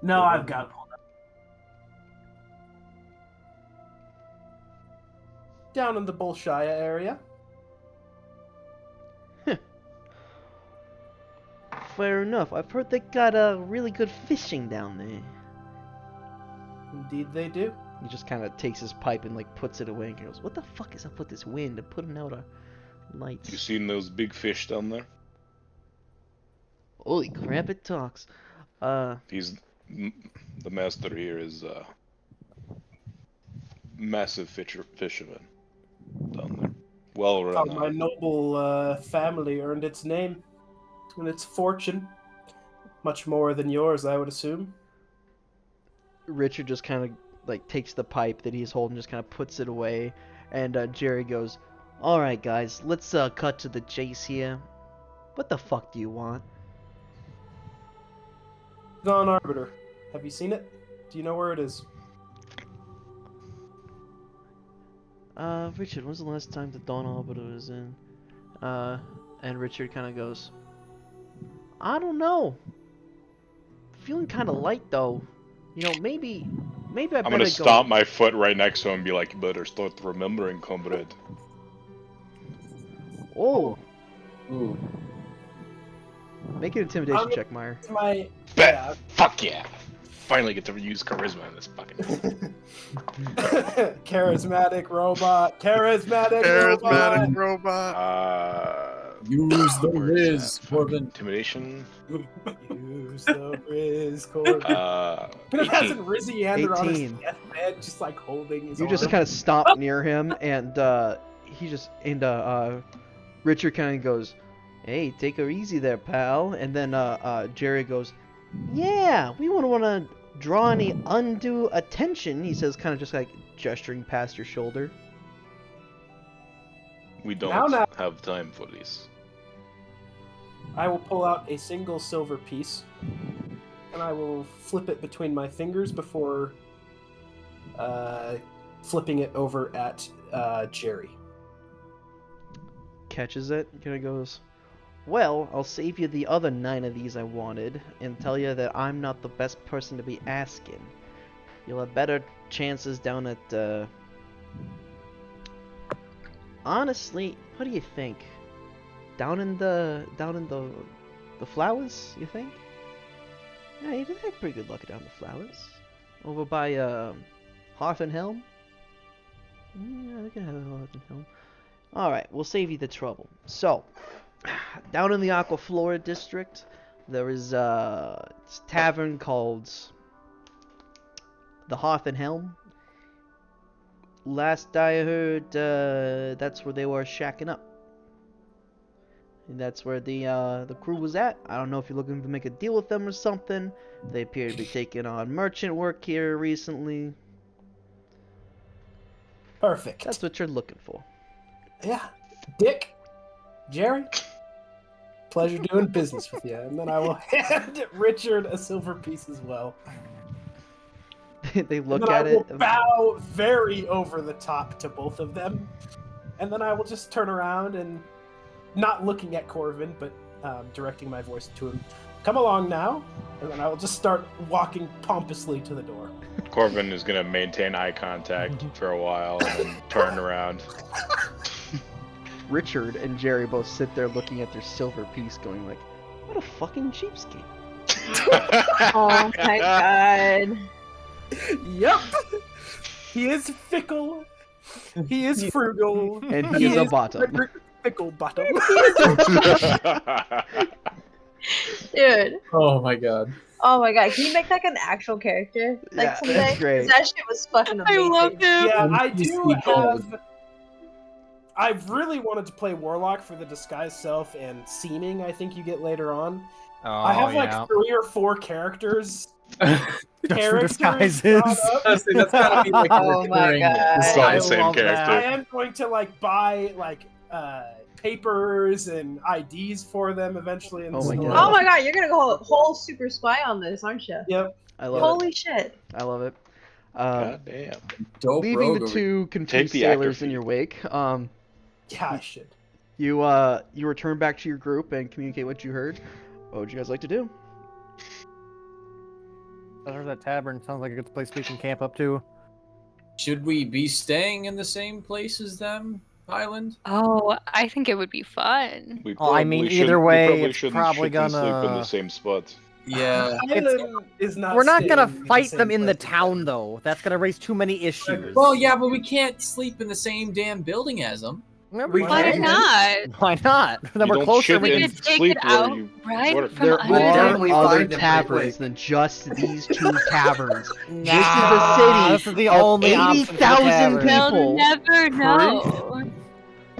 No, I've got it pulled up. Down in the Bolshaya area. Fair enough. I've heard they got really good fishing down there. Indeed they do. He just kind of takes his pipe and like puts it away and goes, "What the fuck is up with this wind? I'm putting out our lights." You seen those big fish down there? Holy crap! It talks. He's the master here is massive fisherman down there. Well How run. my noble family earned its name and its fortune. Much more than yours, I would assume. Richard just kind of like takes the pipe that he's holding, just kind of puts it away, and Jerry goes, "All right, guys, let's cut to the chase here. What the fuck do you want?" Dawn Arbiter. Have you seen it? Do you know where it is? Richard, when's the last time the Dawn Arbiter was in? And Richard kind of goes, "I don't know. Feeling kind of light though. You know, maybe I better I'm gonna go." stomp my foot right next to him and be like, "You better start remembering, comrade." Oh. Ooh. Make an intimidation check, Meyer. My Bet. Fuck yeah. Finally get to use charisma in this fucking. Charismatic robot. Charismatic robot. Use the Riz, Corbin. Intimidation. Use the Riz, Corbin. It has a Riziander on his 18. deathbed, just like holding his You just arm. kind of stomp near him, and Richard kind of goes, "Hey, take her easy there, pal." And then Jerry goes, "Yeah, we wouldn't want to draw any undue attention," he says, kind of just like gesturing past your shoulder. We don't Now. have time for this. I will pull out a single silver piece, and I will flip it between my fingers before flipping it over at Jerry. Catches it, kind of goes, "Well, I'll save you the other 9 of these I wanted, and tell you that I'm not the best person to be asking. You'll have better chances down at, Honestly, what do you think? Down in the flowers, you think? Yeah, you did have pretty good luck down the flowers. Over by, Hearth and Helm? Yeah, they can have Hearth and Helm. Alright, we'll save you the trouble. So, down in the Aquaflora district, there is a tavern called the Hearth and Helm. Last I heard, that's where they were shacking up. And that's where the crew was at. I don't know if you're looking to make a deal with them or something. They appear to be taking on merchant work here recently. Perfect. That's what you're looking for. Yeah. Dick, Jerry, pleasure doing business with you. And then I will hand Richard a silver piece as well. They look and then at I will it. bow very over the top to both of them. And then I will just turn around and, not looking at Corvin, but directing my voice to him, come along now. And then I will just start walking pompously to the door. Corvin is gonna maintain eye contact for a while and then turn around. Richard and Jerry both sit there looking at their silver piece, going like, "What a fucking cheapskate!" Oh my god. Yep. He is fickle. He is frugal. And he is a bottom. Fickle bottom. Dude. Oh my god. Oh my god. Can you make like an actual character? Like Yeah, someday? that's great. 'Cause that shit was fucking I amazing. love him. Yeah, I You do see have. I've really wanted to play Warlock for the disguise self and seeming. I think you get later on. Oh, I have like yeah. 3 or 4 characters. for disguises. drawn up. Honestly, that's gotta be like a Oh my recurring god. It's all I the same love character. that. I am going to like buy like papers and IDs for them eventually. In the Oh my store. God. Oh my god, you're gonna go whole super spy on this, aren't you? Yep. I love Holy shit. it. I love it. God damn. dope Leaving rogue the over- two Take confused the actor sailors in fee. your wake, Yeah, I should. you return back to your group and communicate what you heard. What would you guys like to do? There's that tavern. Sounds like a good place we can camp up to. Should we be staying in the same place as them, Highland? Oh, I think it would be fun. We Oh, I probably mean, shouldn't- either we way, probably it's shouldn't probably shit and sleep in gonna- the same spots. Yeah. Island is not. We're not gonna staying in fight same them in the place. town, though. That's gonna raise too many issues. Well, yeah, but we can't sleep in the same damn building as them. We Why can. not? Why not? Then You we're don't closer. shit We We in can... could take sleep it where out, you right? work. From There under. are definitely other find them pretty taverns quick. than just these 2 taverns. Nah, This is a city this is the of only option for 80,000 tavern. They'll people. never know.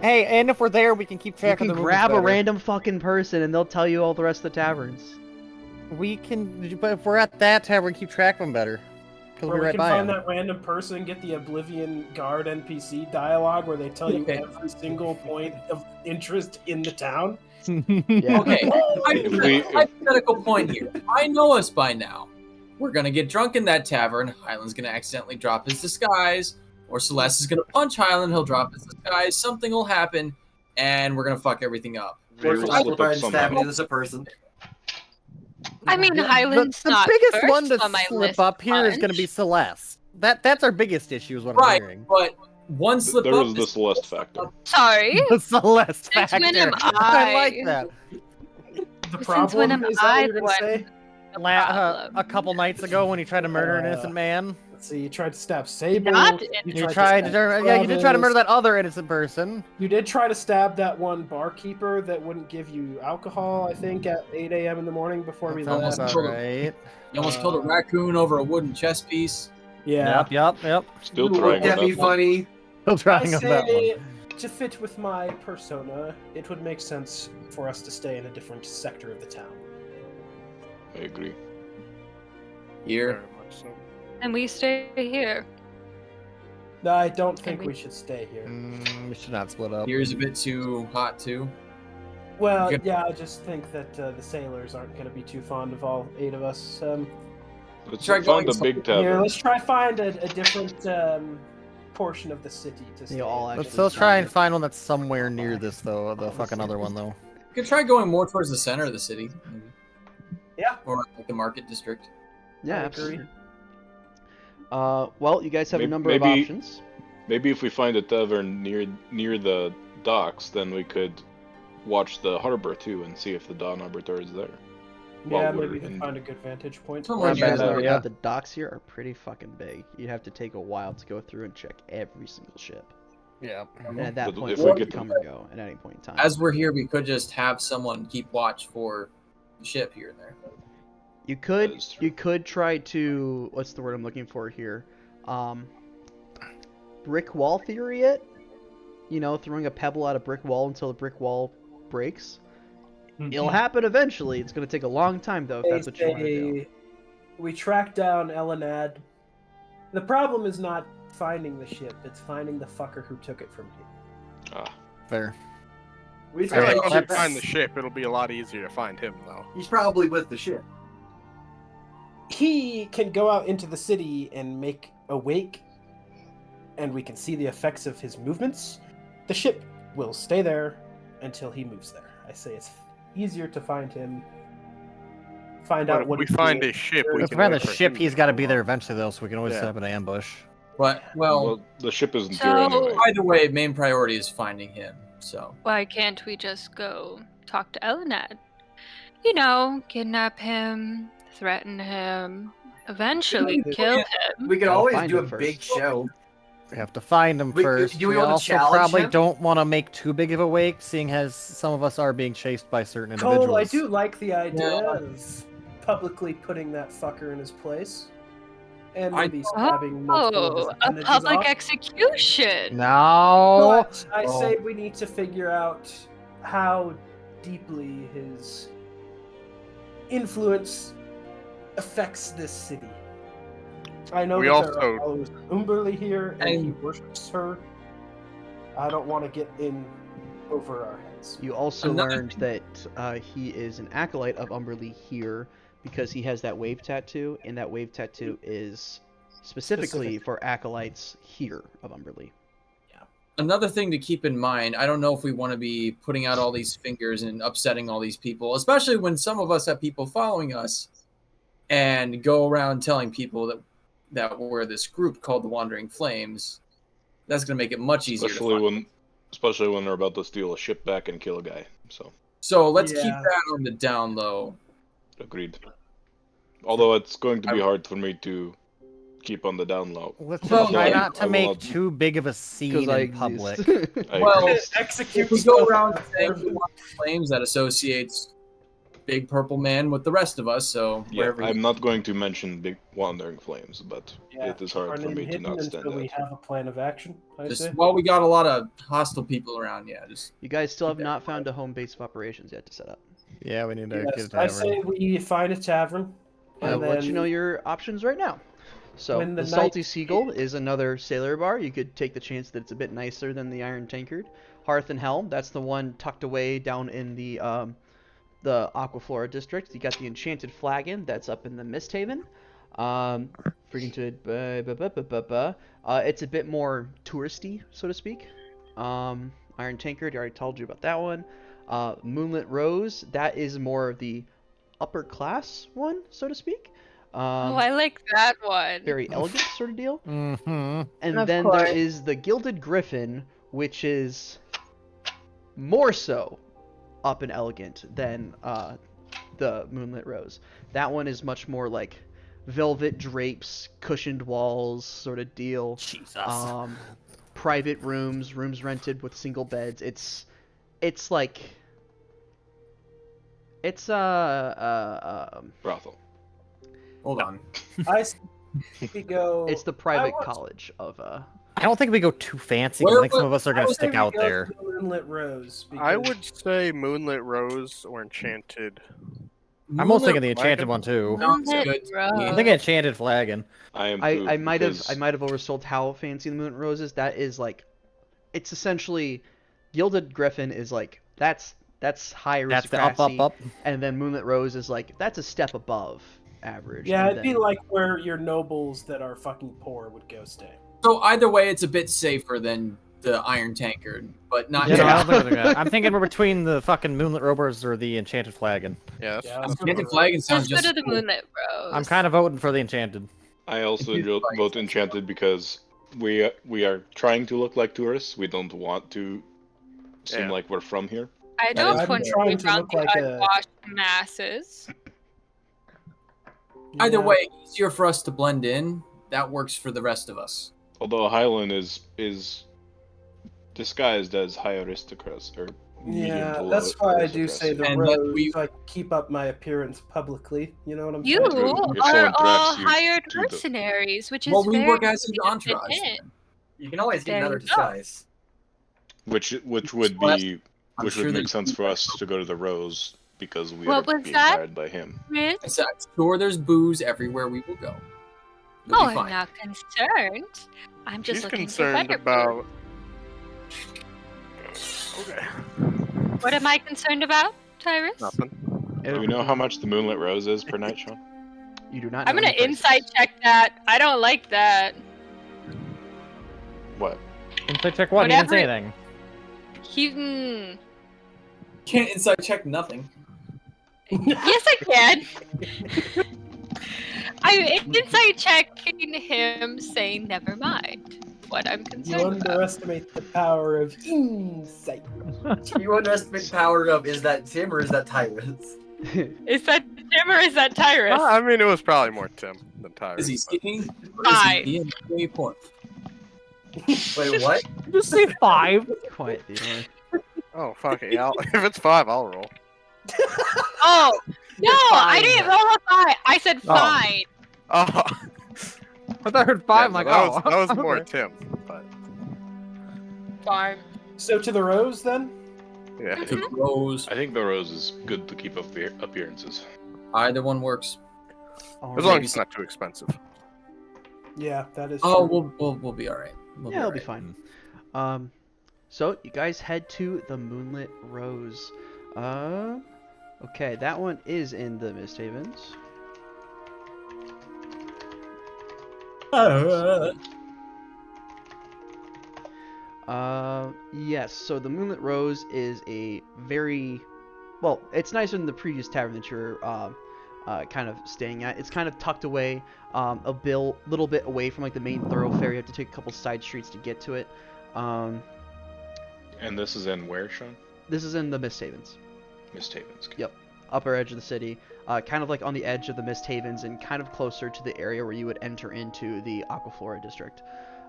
Hey, and if we're there, we can keep You track can of the grab a movements better. random fucking person and they'll tell you all the rest of the taverns. We can, but if we're at that tavern, keep track of them better. Because Or we'll be we right can by find them. that random person, get the Oblivion Guard NPC dialogue where they tell you Okay. every single point of interest in the town. Yeah. Okay, hypothetical point here. I know us by now. We're gonna get drunk in that tavern. Highland's gonna accidentally drop his disguise, or Celeste is gonna punch Highland. He'll drop his disguise. Something will happen, and we're gonna fuck everything up. Maybe we'll slip up stab somehow. me as a person. I mean, Highland's the not biggest first one to on my slip list up here is punch. going to be Celeste. That's our biggest issue, is what I'm Right, hearing. but one slip There up. was the Celeste factor. Sorry. The Celeste Since factor. when am I like I- that. The Since problem when am is that I what you're gonna the say? problem? A couple nights ago, when he tried to murder an innocent man, Let's see, you tried to stab Sable. Not you tried to, yeah, you did try to murder that other innocent person. You did try to stab that one barkeeper that wouldn't give you alcohol, I think, at 8 a.m. in the morning before we That sounds left. about right. You almost killed a raccoon over a wooden chess piece. Yeah. Yep. Still Would trying that on be that one. funny? Still I trying on that say, one. to fit with my persona, it would make sense for us to stay in a different sector of the town. I agree. Here. And we stay here. No, I don't think we- we should stay here. We should not split up. Here's a bit too hot too. Well, Good. yeah, I just think that the sailors aren't going to be too fond of all 8 of us. Let's Try going find a big Here, tavern. let's try find a different portion of the city to stay. They all in. actually Let's try and find one that's somewhere near this, though. The fucking other one, though. You could try going more towards the center of the city. Maybe. Yeah. Or like the market district. Yeah, I agree. absolutely. Well, you guys have a Maybe- number of maybe- options. Maybe if we find a tavern near the docks, then we could watch the harbor too and see if the Dawn Arbiter is there. Yeah, while we're maybe we can in- find a good vantage point. Somewhere Not near bad, there, though. yeah. The docks here are pretty fucking big. You'd have to take a while to go through and check every single ship. Yeah. And at that But point, if we we could get- come or go at any point in time. As we're here, we could just have someone keep watch for the ship here and there. You could That is true. try to, what's the word I'm looking for here? Brick wall theory it. You know, throwing a pebble at a brick wall until the brick wall breaks. It'll happen eventually. It's going to take a long time though, if that's what you want to do. We tracked down Elenad. The problem is not finding the ship; it's finding the fucker who took it from you. Ah, Fair. We I feel like try when we our find the best. ship, it'll be a lot easier to find him, though. He's probably with the ship. He can go out into the city and make a wake, and we can see the effects of his movements. The ship will stay there until he moves there. I say it's easier to find him. Find But out if what we he's find doing. a ship, we If can we find wait the for ship, him he's to got to come be there up. eventually, though, so we can always Yeah. set up an ambush. But well, Well, the ship isn't So- here anyway. either way, main priority is finding him. So Why can't we just go talk to Elenad? You know, kidnap him, threaten him, eventually kill him. We could Gotta always find do a him first. big show. We have to find him first. Do we we want to also challenge probably him? don't want to make too big of a wake, seeing as some of us are being chased by certain individuals. Cole, I do like the idea Yeah. of publicly putting that fucker in his place. And I- maybe stabbing multiple of his Oh, a appendages public off. execution. No. But I say we need to figure out how deeply his influence affects this city. I know We that there also- are followers of Umberly here, and he And- worships her. I don't want to get in over our heads. You also Another learned that he is an acolyte of Umberly here because he has that wave tattoo, and that wave tattoo is specifically for acolytes here of Umberly. another thing to keep in mind, I don't know if we want to be putting out all these fingers and upsetting all these people, especially when some of us have people following us and go around telling people that we're this group called the Wandering Flames. That's going to make it much easier to find. Especially when they're about to steal a ship back and kill a guy. So let's keep Yeah. that on the down low. Agreed. Although it's going to be hard for me to keep on the down low. Let's Well, just try yeah, not I to will make not- too big of a scene I in exist. public. Well, Execute if we go stuff around after. saying the Wandering Flames, that associates Big Purple Man with the rest of us. So Yeah, wherever I'm not going to mention big wandering flames, but Yeah, it is hard our for name me to hidden not stand until we out. have a plan of action. I just say. well, we got a lot of hostile people around. Yeah, just You guys still have not found a home base of operations yet to set up. Yeah, we need to Yes, get a I tavern. say we find a tavern. I And will let you then know your options right now. So when the the Salty night- Seagull is another sailor bar. You could take the chance that it's a bit nicer than the Iron Tankard. Hearth and Helm, that's the one tucked away down in the Aquaflora district. You got the Enchanted Flagon, that's up in the Misthaven. It's a bit more touristy, so to speak. Iron Tankard, I already told you about that one. Moonlit Rose, that is more of the upper class one, so to speak. Oh, I like that one. Very elegant sort of deal. Mm-hmm. And Of then course. there is the Gilded Griffin, which is more so up and elegant than the Moonlit Rose. That one is much more like velvet drapes, cushioned walls sort of deal. Jesus. Private rooms rented with single beds. It's like it's Brothel. hold on. I say we go. it's the private want- college of I don't think we go too fancy. 'Cause Where I think some of us are I going to would say stick we out go there. to Moonlit Rose. I because- would say Moonlit Rose or Enchanted. I'm also thinking the Moonlit enchanted one too. Sounds Moonlit good to Rose. me. I'm thinking enchanted flagon. I am too, I might because have oversold how fancy the Moonlit Rose is. That is like, it's essentially, Gilded Griffin is like that's high That's the up, aristocracy, up, up. and then Moonlit Rose is like that's a step above average. Yeah, and it'd be then- like where your nobles that are fucking poor would go stay. So either way, it's a bit safer than the Iron Tankard, but not. Yeah, no, I Yeah. don't think we're gonna- I'm thinking we're between the fucking moonlit rovers or the enchanted flagon. Yeah, Yeah, Enchanted Flagon sounds Let's go just. to the Moonlit Rose. I'm kind of voting for the enchanted. I also Enchanted Flagon vote sounds Enchanted because we are trying to look like tourists. We don't want to seem Yeah. like we're from here. I That don't is want fair. to be Trying to around look the like a- unwashed masses. Either Yeah. way, easier for us to blend in. That works for the rest of us. Although Highland is disguised as high aristocrats or medium Yeah, to low that's why I do say the And rose. that we- So I keep up my appearance publicly. You know what I'm You saying? If are someone all tracks you hired to the- mercenaries, which is Well, we very work as his easy to fit entourage. in. then. You can always get There another you go. disguise. which would Well, be I'm which sure would they- make sense for us to go to the Rose because we What are was being that? hired by him. Chris? I said, I'm sure there's booze everywhere we will go. You'll Oh, be I'm fine. not concerned. I'm just She's looking concerned for better about. Okay. What am I concerned about, Tyrus? Nothing. Do we know how much the Moonlit Rose is per night, Sean? You do not. I'm know gonna any prices. insight check that. I don't like that. What? Insight check what? He didn't say Whatever- anything. He. Can't inside check nothing. Yes, I can. I'm insight checking him, saying never mind what I'm You concerned about. underestimate the power of insight. You underestimate the power of, is that Tim or is that Tyrus? Is that Tim or is that Tyrus? I mean, it was probably more Tim than Tyrus. Is he but- skinny? Or is Fine. he in any point? Wait, what? Just say 5. Quiet, Theodore. Oh, fuck it. Yeah, if it's 5, I'll roll. Oh no! I didn't roll a 5. I said Oh. fine. Oh, I thought I heard 5. yeah, I'm like, that oh. was more okay. Tim. But Fine. So to the rose then? yeah. The rose. I think the Rose is good to keep up appearances. Either one works. As long as it's not too expensive. Yeah, that is. Oh, true. we'll be all right. Yeah, it'll be fine. So you guys head to the Moonlit Rose. Okay, that one is in the Mist Havens. Yes, so the Moonlit Rose is a very, well, it's nicer than the previous tavern that you're kind of staying at. It's kind of tucked away, little bit away from like the main thoroughfare. You have to take a couple side streets to get to it. And this is in where, Sean? This is in the Mist Havens. Mist Havens. Yep, upper edge of the city, kind of like on the edge of the Mist Havens and kind of closer to the area where you would enter into the Aquaflora district.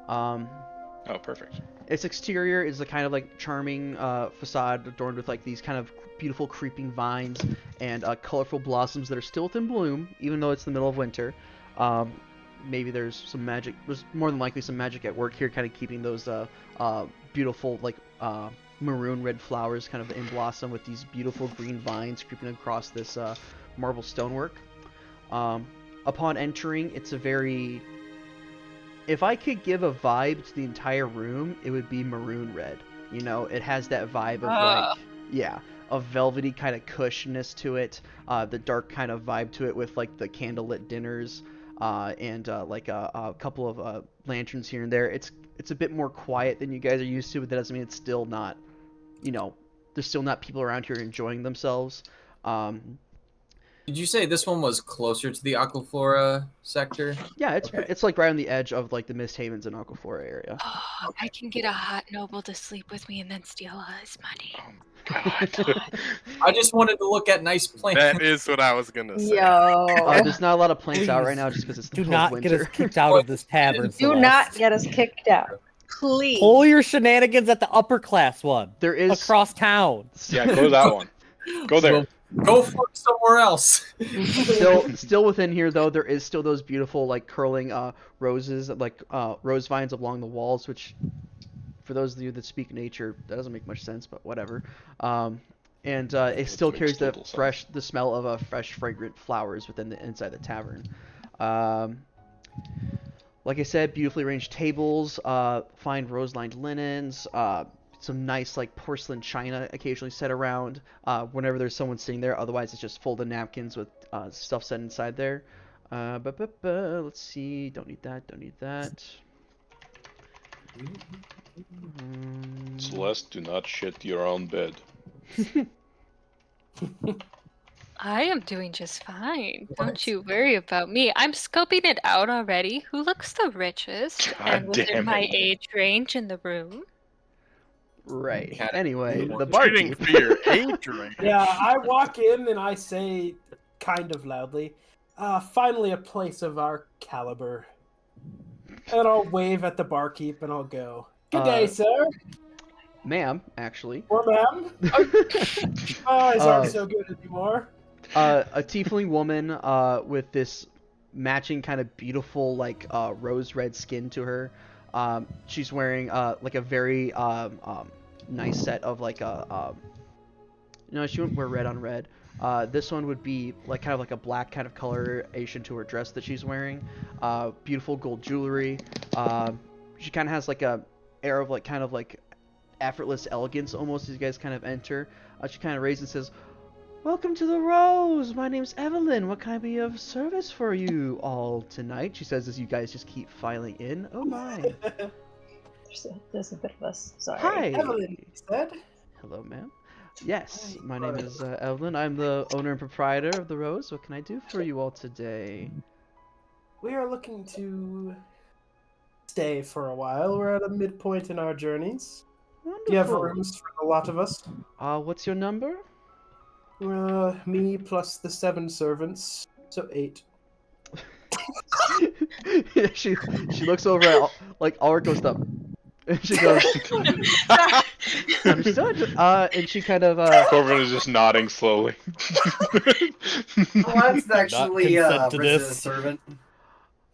Oh, perfect. Its exterior is a kind of like charming facade adorned with like these kind of beautiful creeping vines and colorful blossoms that are still within bloom, even though it's the middle of winter. Maybe there's some magic. There's more than likely some magic at work here, kind of keeping those beautiful like maroon red flowers kind of in blossom with these beautiful green vines creeping across this marble stonework. Upon entering, it's a very... If I could give a vibe to the entire room, it would be maroon red. You know, it has that vibe of like, yeah, a velvety kind of cushiness to it, the dark kind of vibe to it with like the candlelit dinners, and like a couple of lanterns here and there. It's a bit more quiet than you guys are used to, but that doesn't mean it's still not, you know, there's still not people around here enjoying themselves. Did you say this one was closer to the Aquaflora sector? Yeah, it's like right on the edge of like the Mist Havens and Aquaflora area. Oh, I can get a hot noble to sleep with me and then steal all his money. I just wanted to look at nice plants. That is what I was gonna say. Yo. There's not a lot of plants out right now just because it's the Do middle of not get winter. us kicked out of this tavern. Do not Celeste. get us kicked out. Please. Pull your shenanigans at the upper class one. There is across town. Yeah, go to that one. Go there. Go fuck somewhere else. still within here though. There is still those beautiful like curling roses, like rose vines along the walls, which for those of you that speak nature, that doesn't make much sense, but whatever. And it still makes carries total sense. the smell of fresh, fragrant flowers within the inside the tavern. Like I said, beautifully arranged tables, fine rose-lined linens, some nice like porcelain china occasionally set around whenever there's someone sitting there. Otherwise, it's just folded napkins with stuff set inside there. Let's see. Don't need that. Don't need that. Celeste, do not shit your own bed. I am doing just fine. Don't you worry about me. I'm scoping it out already. Who looks the richest and God within damn my it. age range in the room? Right. Had it. Anyway, the Shooting barkeep. for your age range. Yeah, I walk in and I say, kind of loudly, finally a place of our caliber. And I'll wave at the barkeep and I'll go, good day, sir. Ma'am, actually. Or ma'am. Oh, his aren't so good anymore. A tiefling woman with this matching kind of beautiful like rose red skin to her. She's wearing like a very nice set of like no, she wouldn't wear red on red. This one would be like kind of like a black kind of coloration to her dress that she's wearing. Beautiful gold jewelry. She kind of has like a air of like kind of like effortless elegance almost as you guys kind of enter. She kind of raises and says, "Welcome to the Rose. My name's Evelyn. What can I be of service for you all tonight?" She says as you guys just keep filing in. Oh my. There's a bit of us. Sorry. Hi. Evelyn said. Hello, ma'am. Yes, Hi. my name is Evelyn. I'm the owner and proprietor of the Rose. What can I do for you all today? We are looking to stay for a while. We're at a midpoint in our journeys. Wonderful. Do you have rooms for the lot of us? What's your number? Me plus the 7 servants, so 8. she looks over at like Ulrich goes up, and she goes, "Understood." And she kind of Corvin is just nodding slowly. Well, that's actually consent to resident this. servant.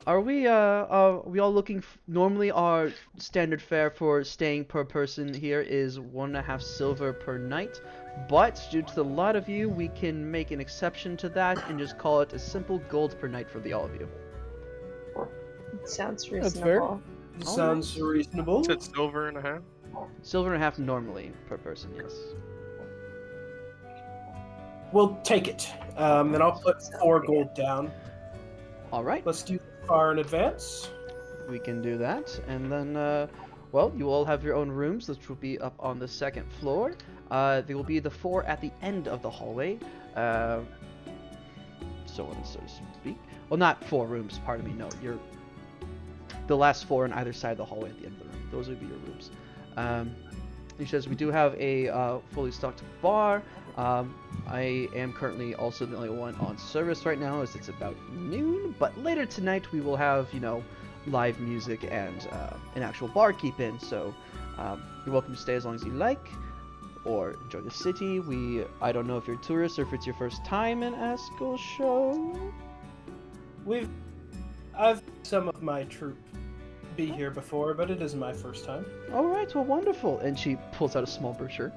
Are we all looking? Normally, our standard fare for staying per person here is 1.5 silver per night. But due to the lot of you, we can make an exception to that and just call it a simple gold per night for all of you. Sounds That's fair. reasonable. Sounds reasonable. It's silver and a half. Silver and a half normally per person, yes. We'll take it. Then I'll put 4 gold down. All right. Let's do far in advance. We can do that, and then, well, you all have your own rooms, which will be up on the 2nd floor. There will be the 4 at the end of the hallway, so on so to speak. Well, not 4 rooms, pardon me, no, you're the last 4 on either side of the hallway at the end of the room. Those would be your rooms. He says, we do have a fully stocked bar. I am currently also the only one on service right now, as it's about noon, but later tonight we will have, you know, live music and an actual barkeep in, so you're welcome to stay as long as you like, or enjoy the city. I don't know if you're tourists or if it's your first time in Askelsho. I've some of my troop be here before, but it is my first time. All right, well, wonderful. And she pulls out a small brochure.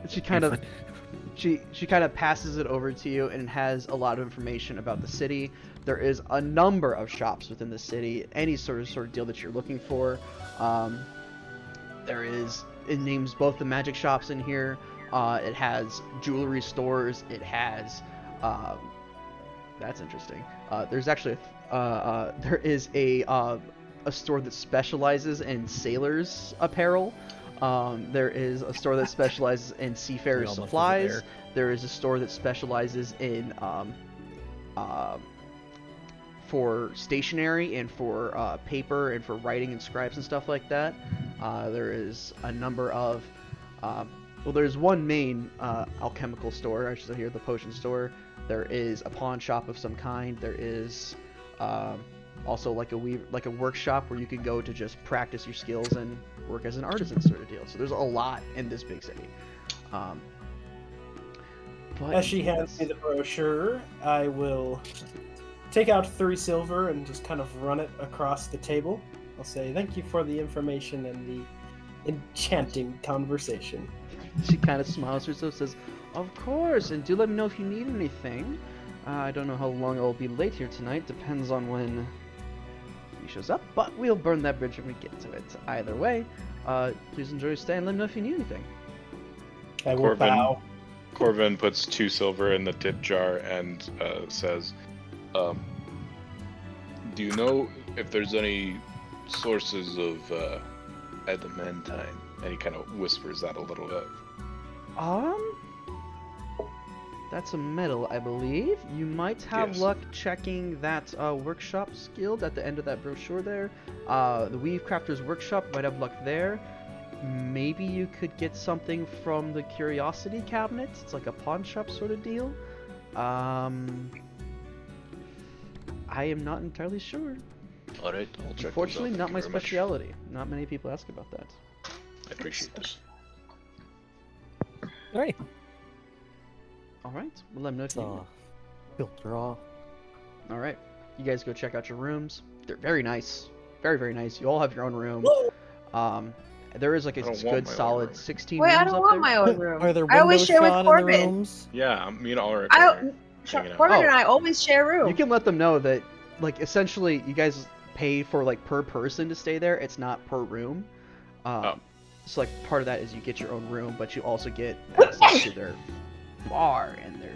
she kind of passes it over to you, and it has a lot of information about the city. There is a number of shops within the city, any sort of deal that you're looking for. It names both the magic shops in here. It has jewelry stores. It has that's interesting. There's actually there is a store that specializes in sailors apparel. There is a store that specializes in seafarers supplies. There is a store that specializes in for stationery and for paper and for writing and scribes and stuff like that. There is a number of well, there's one main alchemical store, actually here, the potion store. There is a pawn shop of some kind. There is also like a workshop where you can go to just practice your skills and work as an artisan sort of deal. So there's a lot in this big city. But as she hands me the brochure, I will take out 3 silver and just kind of run it across the table. I'll say, thank you for the information and the enchanting conversation. She kind of smiles to herself, says, "Of course, and do let me know if you need anything. I don't know how long I'll be late here tonight. Depends on when he shows up, but we'll burn that bridge when we get to it. Either way, please enjoy your stay and let me know if you need anything." I will bow. Corvin puts 2 silver in the tip jar and says, "Do you know if there's any sources of adamantine?" And he kind of whispers that a little bit. That's a metal, I believe. You might have Yes. luck checking that workshops guild at the end of that brochure there. The Weave Crafter's Workshop might have luck there. Maybe you could get something from the Curiosity Cabinet. It's like a pawn shop sort of deal. I am not entirely sure. Alright, I'll check. Unfortunately, those out. not my Thank you very much. speciality. Not many people ask about that. I appreciate this. Alright. Alright, well, let me know if you need it. Filter off. Alright, you guys go check out your rooms. They're very nice. Very, very nice. You all have your own room. There is like a I don't want good my own solid room. 16 Wait, rooms I don't up want there. my own room. Are there I always windows share with shot in the Corbin. rooms? Yeah, me and Ulrich I are don't. hanging out. Corbin Oh. and I always share room. You can let them know that, like, essentially, you guys pay for, like, per person to stay there. It's not per room. So like part of that is you get your own room, but you also get access to their bar and their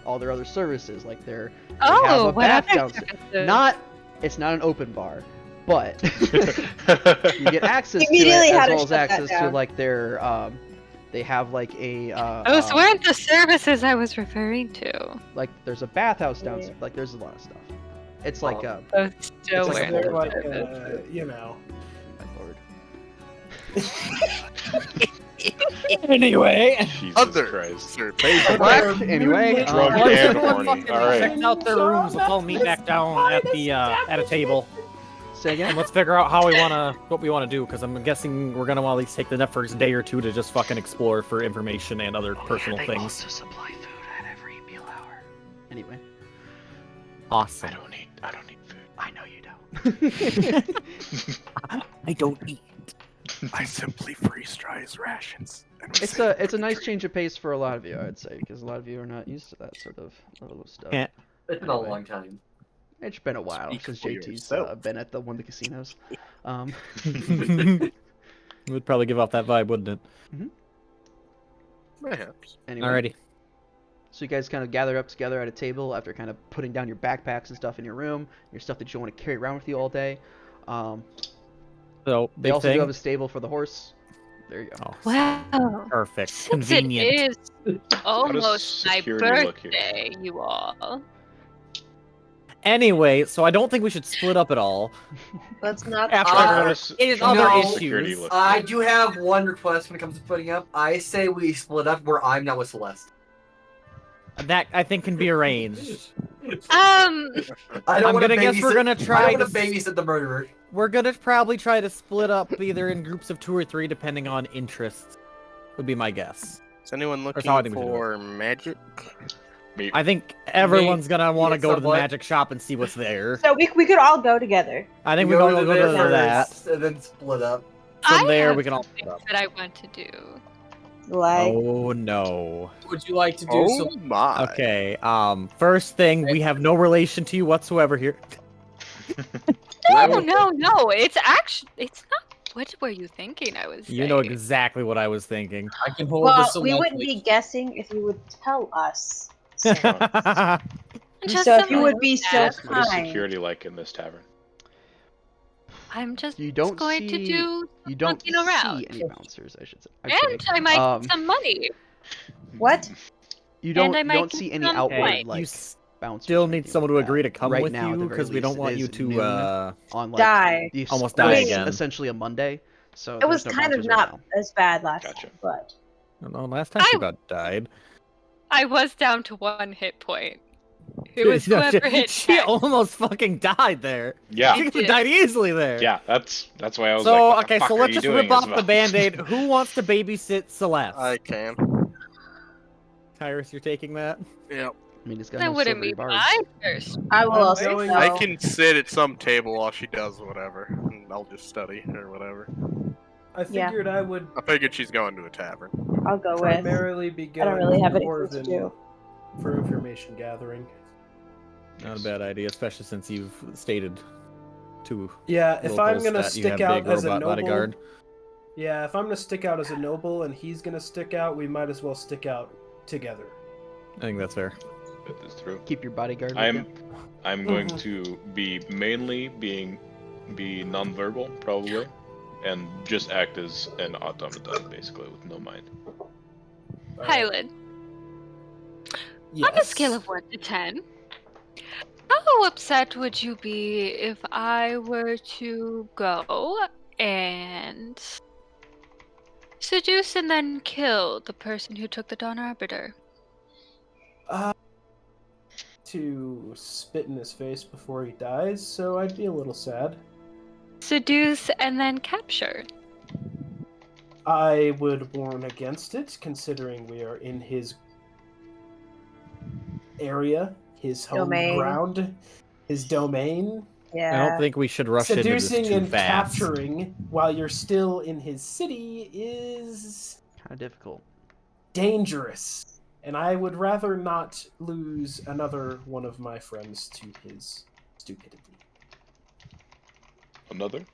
all their other services. Like they have a bath downstairs. It's not an open bar, but you get access to it as well as access to like their they have like a Those weren't the services I was referring to. like there's a bathhouse downstairs. Like there's a lot of stuff. It's like Those still it's like weren't Like, services. you know. my lord. Anyway, Jesus Christ. Anyway, Drunk once and everyone horny. fucking All right. checks out their rooms, let's all meet back down at the at a table. say again. And let's figure out what we wanna do, because I'm guessing we're gonna want to at least take the first day or two to just fucking explore for information and other personal They things. also supply food at every meal hour. Anyway, Awesome. I don't need food. I know you don't. I don't eat. I simply freeze dry his rations. It's a nice change of pace for a lot of you, I'd say, because a lot of you are not used to that sort of level of stuff. Yeah. It's been a long time. It's been a while Speak since for JT's yourself. been at one of the casinos. It would probably give off that vibe, wouldn't it? Perhaps. Anyway, Alrighty. so you guys kind of gather up together at a table after kind of putting down your backpacks and stuff in your room, your stuff that you want to carry around with you all day. So, They big also thing. do have a stable for the horse. There you go. Oh, Wow. perfect. Since Convenient. it is almost my security look here? birthday, you all. Anyway, so I don't think we should split up at all. Let's not. After it is other no. Security issues. look. I do have one request when it comes to putting up. I say we split up where I'm not with Celeste. That I think can be arranged. I don't I'm wanna gonna guess we're gonna try I don't want to to babysit the murderer. We're gonna probably try to split up either in groups of 2 or 3, depending on interests. Would be my guess. Is anyone how I looking think we should do it. for magic? Me. I think everyone's gonna want to yeah, go to the somewhat. magic shop and see what's there. So we could all go together. I think we're gonna go to that. first, and then split up. From I there, have we can all things split up. that I want to do. Like, Oh no. What would you like to do? Oh my. Okay. First thing, we have no relation to you whatsoever here. No. It's not. What were you thinking I was saying? You know exactly what I was thinking. I can hold well, this we wouldn't allegedly. be guessing if you would tell us. Just So if you some would be so little What is kind. security like in this tavern? I'm just You don't going to see- do You don't looking around. see any bouncers, I should say. And I might get some money. What? You And I don't might see get any some outward points. like You bouncers. still or need anything someone like to agree to that. come Right with now, at you, the very because we don't least, want it you is to noon on like Die. almost it die was again. Essentially a Monday, so It was there's no kind of bouncers right not now. as bad last Gotcha. time, but No, last time she about died. I was down to 1 hit point. It was No, whoever hit she next. almost fucking died there. Yeah. She I could have did. died easily there. Yeah, that's why I was So like, what okay, the fuck so are let's you just doing, rip off Isabel? the band-aid. Who wants to babysit Celeste? I can. Tyrus, you're taking that? Yep. I mean, it's got That no wouldn't silvery be bars. my first. I will I'm also going- go. I can sit at some table while she does whatever, and I'll just study or whatever. I figured I would I figured she's going to a tavern. I'll go with. primarily be I going don't really have to anything to Corvin do. for information gathering. Not a bad idea, especially since you've stated to Yeah, if I'm locals gonna that you stick have out big as a robot noble, bodyguard. yeah, if I'm gonna stick out as a noble and he's gonna stick out, we might as well stick out together. I think that's fair. That is true. Keep your bodyguard. with I'm you. I'm going to be mainly be nonverbal probably, and just act as an automaton basically with no mind. Hyland, Yes. on a scale of 1 to 10, how upset would you be if I were to go and seduce and then kill the person who took the Dawn Arbiter? To spit in his face before he dies, so I'd be a little sad. Seduce and then capture. I would warn against it, considering we are in his area, his home Domain. ground, his domain. I don't think we should rush into Seducing this too and fast. capturing while you're still in his city is Kind of difficult. dangerous. And I would rather not lose another one of my friends to his stupidity. Another?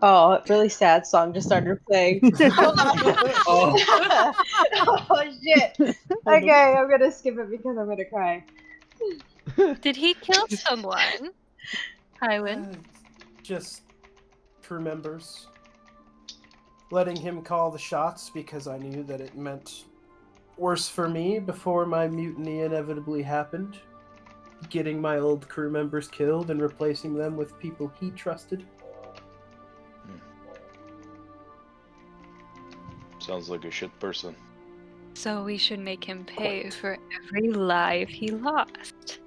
Oh, really sad song just started playing. Oh. Oh shit. Okay, I'm gonna skip it because I'm gonna cry. Did he kill someone? Hyland? Just crew members. Letting him call the shots because I knew that it meant worse for me before my mutiny inevitably happened. Getting my old crew members killed and replacing them with people he trusted. Sounds like a shit person. So we should make him pay for every life he lost.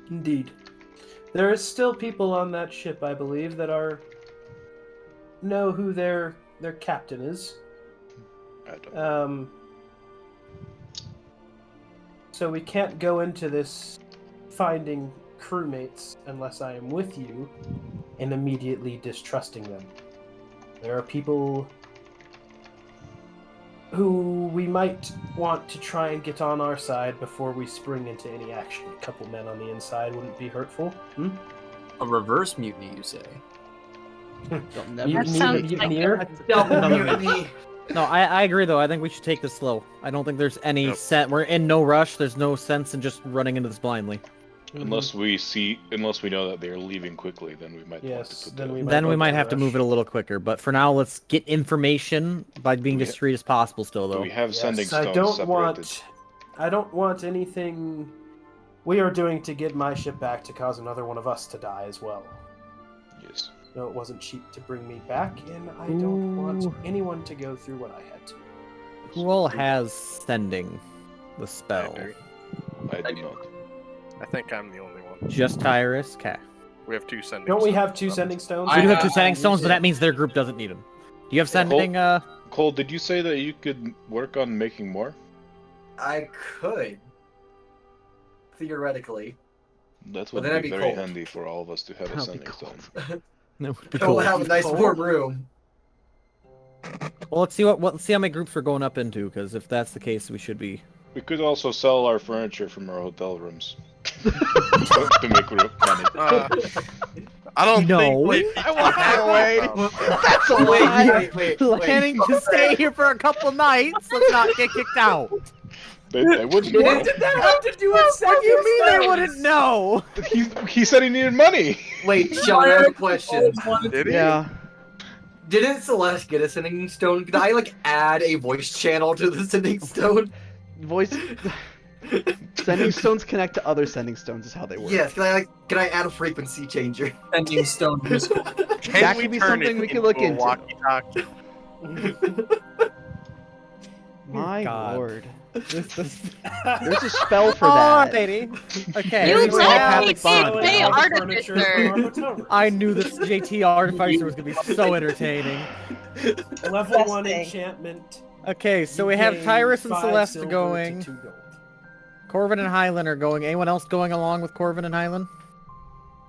Indeed. There is still people on that ship, I believe, that know who their captain is. I don't. So we can't go into this finding crewmates unless I am with you and immediately distrusting them. There are people who we might want to try and get on our side before we spring into any action. A couple men on the inside wouldn't be hurtful. A reverse mutiny, you say? That sounds like Mutiny. No, I agree though. I think we should take this slow. I don't think there's any We're in no rush. There's no sense in just running into this blindly. Unless we know that they're leaving quickly, then we might want to put Then we might have to move it a little quicker. But for now, let's get information by being discreet as possible. Still, though. Do we have sending stones I don't separated? want anything we are doing to get my ship back to cause another one of us to die as well. Yes. No, it wasn't cheap to bring me back, and I don't want anyone to go through what I had to. Who all has sending the spell? I do not. I think I'm the only one. Just Tyrus? Okay. We have 2 sending Don't stones. we have 2 sending stones? We do have 2 sending stones, but that means their group doesn't need them. Do you have sending? Cole, did you say that you could work on making more? I could. Theoretically. That But would then I'd be be very cold. handy for all of us to have a sending stone. No, We'll have a nice warm room. Well, let's see let's see how many groups we're going up into, because if that's the case, we should be. We could also sell our furniture from our hotel rooms to make money. I don't think. I walk away. That's a lie. Wait. Planning to stay here for a couple nights. Let's not get kicked out. They wouldn't know. What did that have to do with What do you mean they wouldn't know? He said he needed money. Wait, Sean, I have a question. Did he? Yeah. Didn't Celeste get a sending stone? Could I add a voice channel to the sending stone? Sending stones connect to other sending stones is how they work. Yes. Can I add a frequency changer? Sending stone. That could be something we could look into. Walkie-talkie? My God. lord. There's a spell for Oh, that. lady. Okay. You we're let having me fun. say All the artificer. furniture from our I knew this JT Artificer was gonna be so entertaining. Level Best 1 thing. enchantment. Okay, so You we have gain Tyrus and 5 Celeste silver going. to 2 gold. Corvin and Hyland are going. Anyone else going along with Corvin and Hyland?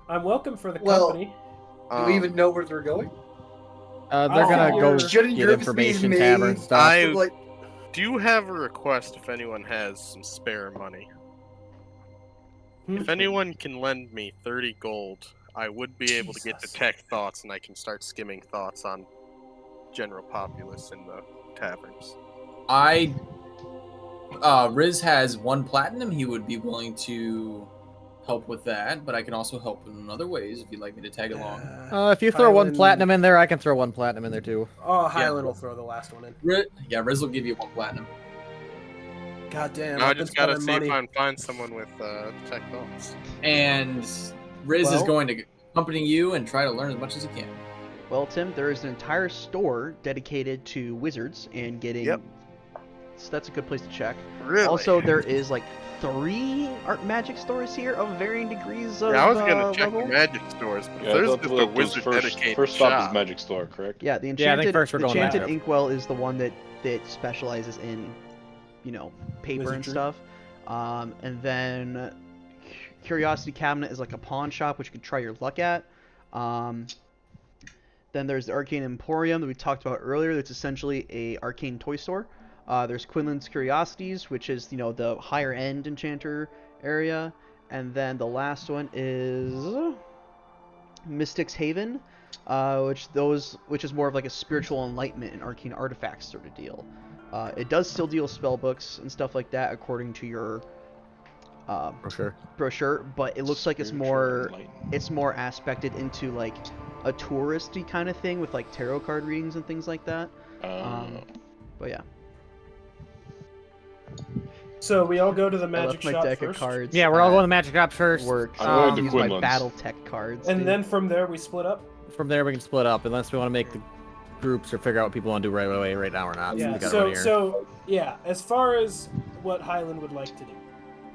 I'm welcome for the Well, company. Do we even know where they're going? They're gonna go Shouldn't get groups information be tavern made? stuff. I do have a request if anyone has some spare money. If anyone can lend me 30 gold, I would be able to get detect thoughts and I can start skimming thoughts on general populace in the taverns. Riz has 1 platinum. He would be willing to help with that, but I can also help in other ways if you'd like me to tag along. If you throw 1 Hyland- platinum in there, I can throw 1 platinum in there too. Oh, Hyland will throw the last one in. Riz will give you 1 platinum. God damn. I I've been just gotta see spending if I money. can find someone with detect thoughts. And Riz is Well- going to accompany you and try to learn as much as he can. Well, Tim, there is an entire store dedicated to wizards and getting. Yep. So that's a good place to check. Really? Also, there is 3 art magic stores here of varying degrees of Yeah, I was gonna check level. the magic stores, but Yeah, there's I just thought a that was wizard first dedicated stop shop. is Magic Store, correct? Yeah, the Yeah, I enchanted, think first we're going enchanted back. inkwell is the one that specializes in, paper and Wizardry. stuff. And then Curiosity Cabinet is like a pawn shop, which you can try your luck at. Then there's the Arcane Emporium that we talked about earlier. That's essentially a arcane toy store. There's Quinlan's Curiosities, which is the higher end enchanter area. And then the last one is Mystic's Haven, which is more of like a spiritual enlightenment and arcane artifacts sort of deal. It does still deal spell books and stuff like that according to your brochure, but it looks like it's more aspected into like a touristy kind of thing with like tarot card readings and things like that. But yeah. So we all go to the I magic left my shop deck first. of cards. Yeah, we're all going to the magic shop first. Work. I'm going to Use my Quinlan's. battle tech cards. And dude. then from there we split up. From there, we can split up unless we want to make the groups or figure out what people want to do right away, right now or not. Yeah. We got one here. So yeah, as far as what Highland would like to do,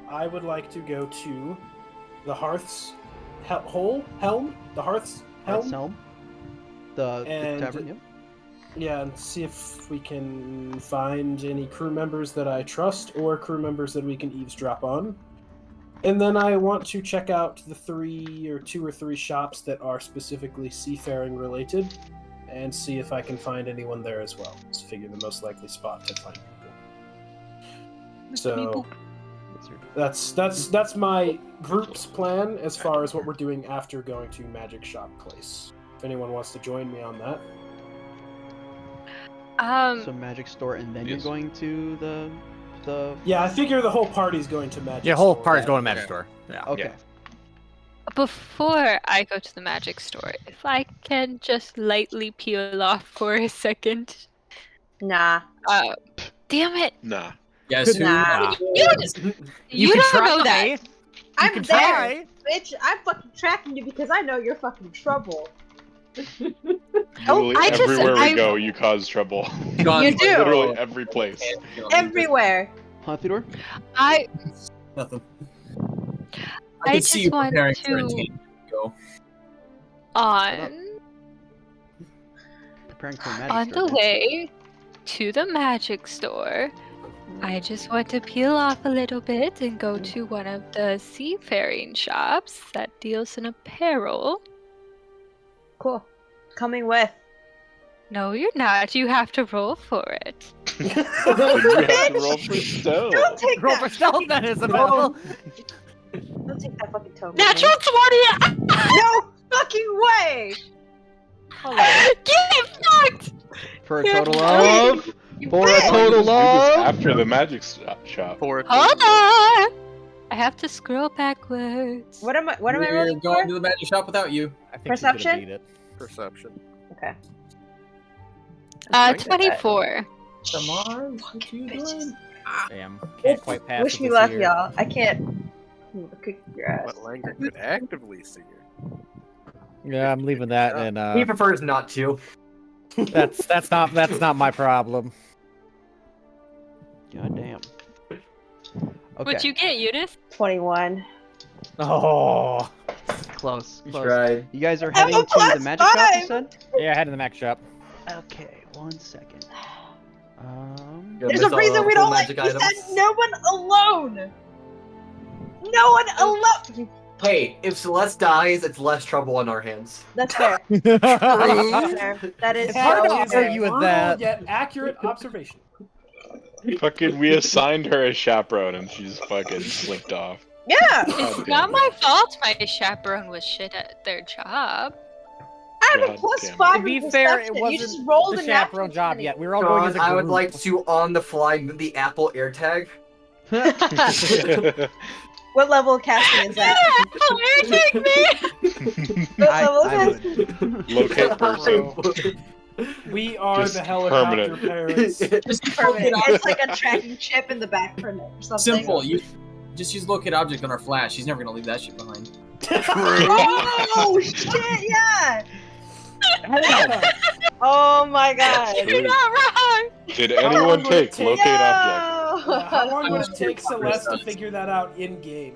I would like to go to the Hearth's Helm. The Hearth's Helm. The And- tavern. Yep. Yeah, and see if we can find any crew members that I trust or crew members that we can eavesdrop on. And then I want to check out the 2 or 3 shops that are specifically seafaring related and see if I can find anyone there as well. Just figure the most likely spot to find people. So that's my group's plan as far as what we're doing after going to Magic Shop Place. If anyone wants to join me on that. So magic store, and then you're going to the. Yeah, I figure the whole party's going to Magic. Yeah, whole Store. party's going to magic store. Yeah. Okay. Before I go to the magic store, if I can just lightly peel off for a second. Nah. Damn it. Nah. Guess who? Nah. You can don't try. know that. I'm can there, try. bitch. I'm fucking tracking you because I know you're fucking trouble. Literally I just- everywhere I- we go, you cause trouble. You do. Literally every place. Everywhere. Huh, Theodore? Nothing. I could see just you want preparing for a to team. Go. Preparing for magic On store. the way to the magic store, I just want to peel off a little bit and go to one of the seafaring shops that deals in apparel. Cool. Coming with. No, you're not. You have to roll for it. You have to roll for stealth. Don't take Roll that. for stealth, then, Isabel. Don't take that fucking token. Natural 20! No fucking way. Get fucked! For a Here, total wait. of. For a bitch. total Do this of. after the magic shop. For a Hold on! I have to scroll backwards. What am I We're rolling going for? to the magic shop without you. I think she's gonna Perception? beat it. perception. Okay. 24. Tamar, what you doing? Damn. Can't quite pass Wish with me this luck, here. y'all. I can't. Kick your ass. What Langer could actively see her. Yeah, I'm leaving that, and He prefers not to. that's not my problem. God damn. Okay. What'd you get, Eunice? 21. Oh. Close. You Close. tried. You guys are I'm heading a to the +5. magic shop, you said? Yeah, head to the Mac shop. Okay, 1 second. You'll There's miss a reason all we the don't like. magic We items. said no one alone. No one alone. Hey, if Celeste dies, it's less trouble on our hands. That's fair. It's That's fair. That is hard so to fair. argue with Brutal that. Yet accurate observation. Fucking, we assigned her a chaperone and she's fucking slinked off. Yeah. It's God not damn. my fault my chaperone was shit at their job. I have a God damn. +5. To be in fair, it perception. You just wasn't rolled the a chaperone natural job 20. yet. We were all going as Sean, a I would group. like to on the fly move the Apple AirTag. What level of casting is that? Take me! What I level of would. casting? Locate person. We are Just the helicopter permanent. parents. Just Permanent. It's like a tracking chip in the back for or something. Simple. You just use locate object on our flash. She's never gonna leave that shit behind. Oh shit! Yeah. Oh my god. That's You're true. not wrong! Did long anyone would it take take? locate object? Yeah, how long would it I'm take sure Celeste to Chris does. figure that out in game?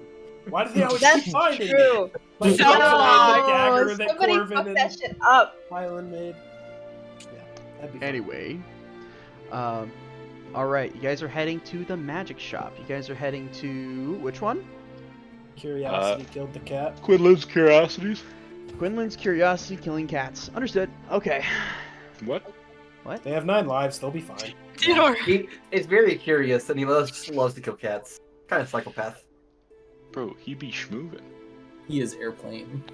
Why do they always That's keep finding true. it? Like So the long. dagger that Somebody Corvin fuck and that shit up. Hyland made. Yeah, that'd be fun. Anyway, all right, you guys are heading to the magic shop. You guys are heading to which one? Curiosity killed the cat. Quinlan's Curiosities? Quinlan's Curiosity Killing Cats. Understood. Okay. What? They have 9 lives. They'll be fine. He is very curious and he loves to kill cats. Kind of psychopath. Bro, he be schmoovin'. He is airplane.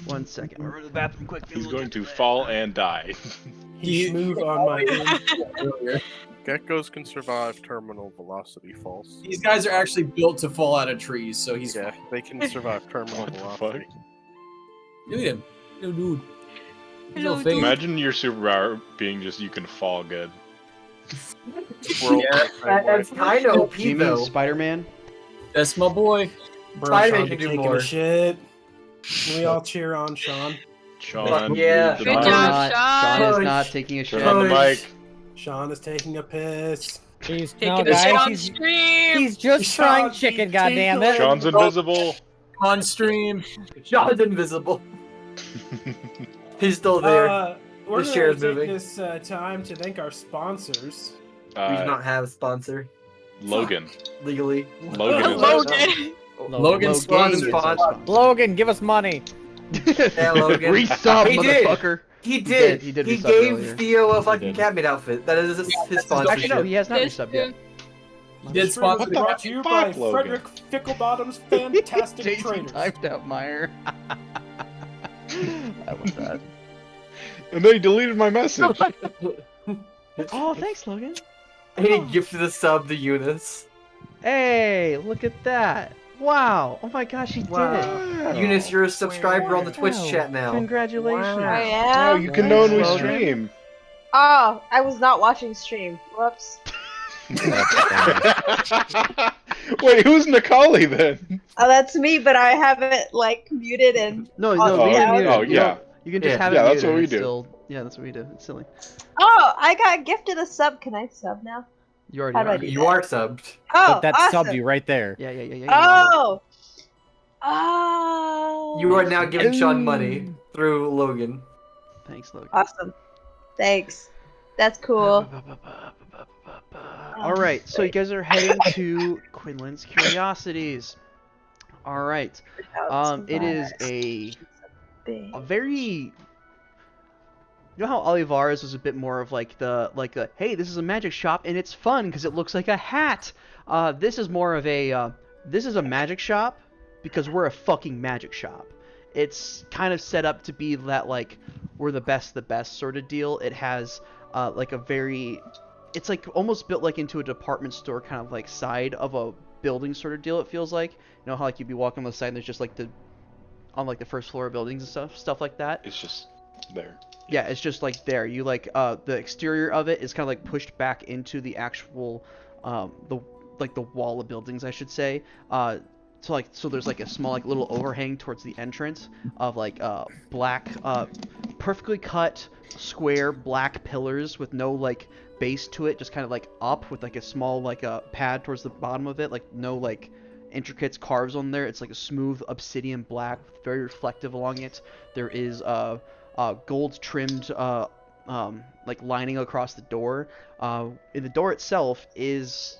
One second. I'll run to the bathroom quick. He's going to fall and die. He move on my end. Geckos can survive terminal velocity falls. These guys are actually built to fall out of trees, so he's Yeah, fine. they can survive terminal What the velocity. Look at him. Little dude. Hello, Little face. Imagine your superpower being just you can fall good. Squirrel Yeah, That's kind of OP Do you mean though. Spider-Man? That's my boy. Bro, Spider-Man Sean can do taking more. a shit. Can we all cheer on Sean? Sean, Yeah. mute the Good mic. job, Sean is Push. not taking a shit. Turn on the mic. Sean is taking a piss. He's Taking a shit on he's stream. just frying Sean, chicken, be goddammit. Sean's invisible. On stream. Sean's invisible. He's still there. We're The going chair's to take moving. this time to thank our sponsors. We do not have a sponsor Logan. legally. Logan is Logan. Logan Sponsor. Logan, give us money. Yeah, Logan. Resub, He did. motherfucker. He did. He did He resub gave earlier. Theo a fucking did. Catmate outfit. That is his Actually, no, sponsorship. he has not This resubbed yet. He did This room sponsor is the brought to you by Fuck Logan. Frederick Ficklebottom's Fantastic Jason Traders. typed out Meyer. I love that. And then he deleted my message. Oh, thanks, Logan. And he gifted a sub to Eunice. Hey, look at that. Wow. Oh my gosh, he did it. Wow. Eunice, you're a subscriber on the Twitch Wow. chat now. Congratulations. I Oh, am. you can know when we Logan. stream. Oh, I was not watching stream. Whoops. Wait, who's Nikali then? Oh, that's me, but I have it like muted and. No, Oh, no, we yeah. can mute it. Oh, You yeah. don't- You can just Yeah. have it Yeah, that's muted what we and do. Still... Yeah, that's what we do. It's silly. Oh, I got gifted a sub. Can I sub now? You already How do I are. do You are subbed. Oh, But that awesome. subbed you right there. Yeah. Oh. Oh. You are now giving Sean money through Logan. Thanks, Logan. Awesome. Thanks. That's cool. All right, so you guys are heading to Quinlan's Curiosities. All right. It is a very. You know how Olivares was a bit more of like the hey, this is a magic shop and it's fun because it looks like a hat. This is more of a this is a magic shop because we're a fucking magic shop. It's kind of set up to be that like we're the best sort of deal. It has like a very, it's like almost built like into a department store kind of like side of a building sort of deal. It feels like, you know how like you'd be walking on the side and there's just like on like the first floor of buildings and stuff like that. It's just there. Yeah, it's just like there. You like the exterior of it is kind of like pushed back into the actual the wall of buildings, I should say. So there's like a small like little overhang towards the entrance of like black perfectly cut square black pillars with no like base to it, just kind of like up with like a small like a pad towards the bottom of it, like no like intricate carves on there. It's like a smooth obsidian black, very reflective along it. There is gold trimmed like lining across the door. In the door itself is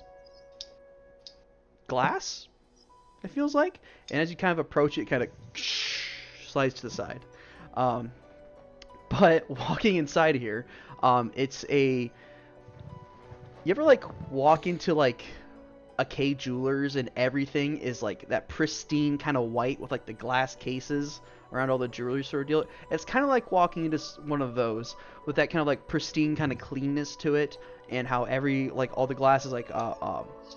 glass, it feels like, and as you kind of approach it, it kind of slides to the side. But walking inside here, it's a. You ever like walk into like a K Jewelers and everything is like that pristine kind of white with like the glass cases around all the jewelry sort of deal? It's kind of like walking into one of those with that kind of like pristine kind of cleanness to it, and how every like all the glass is like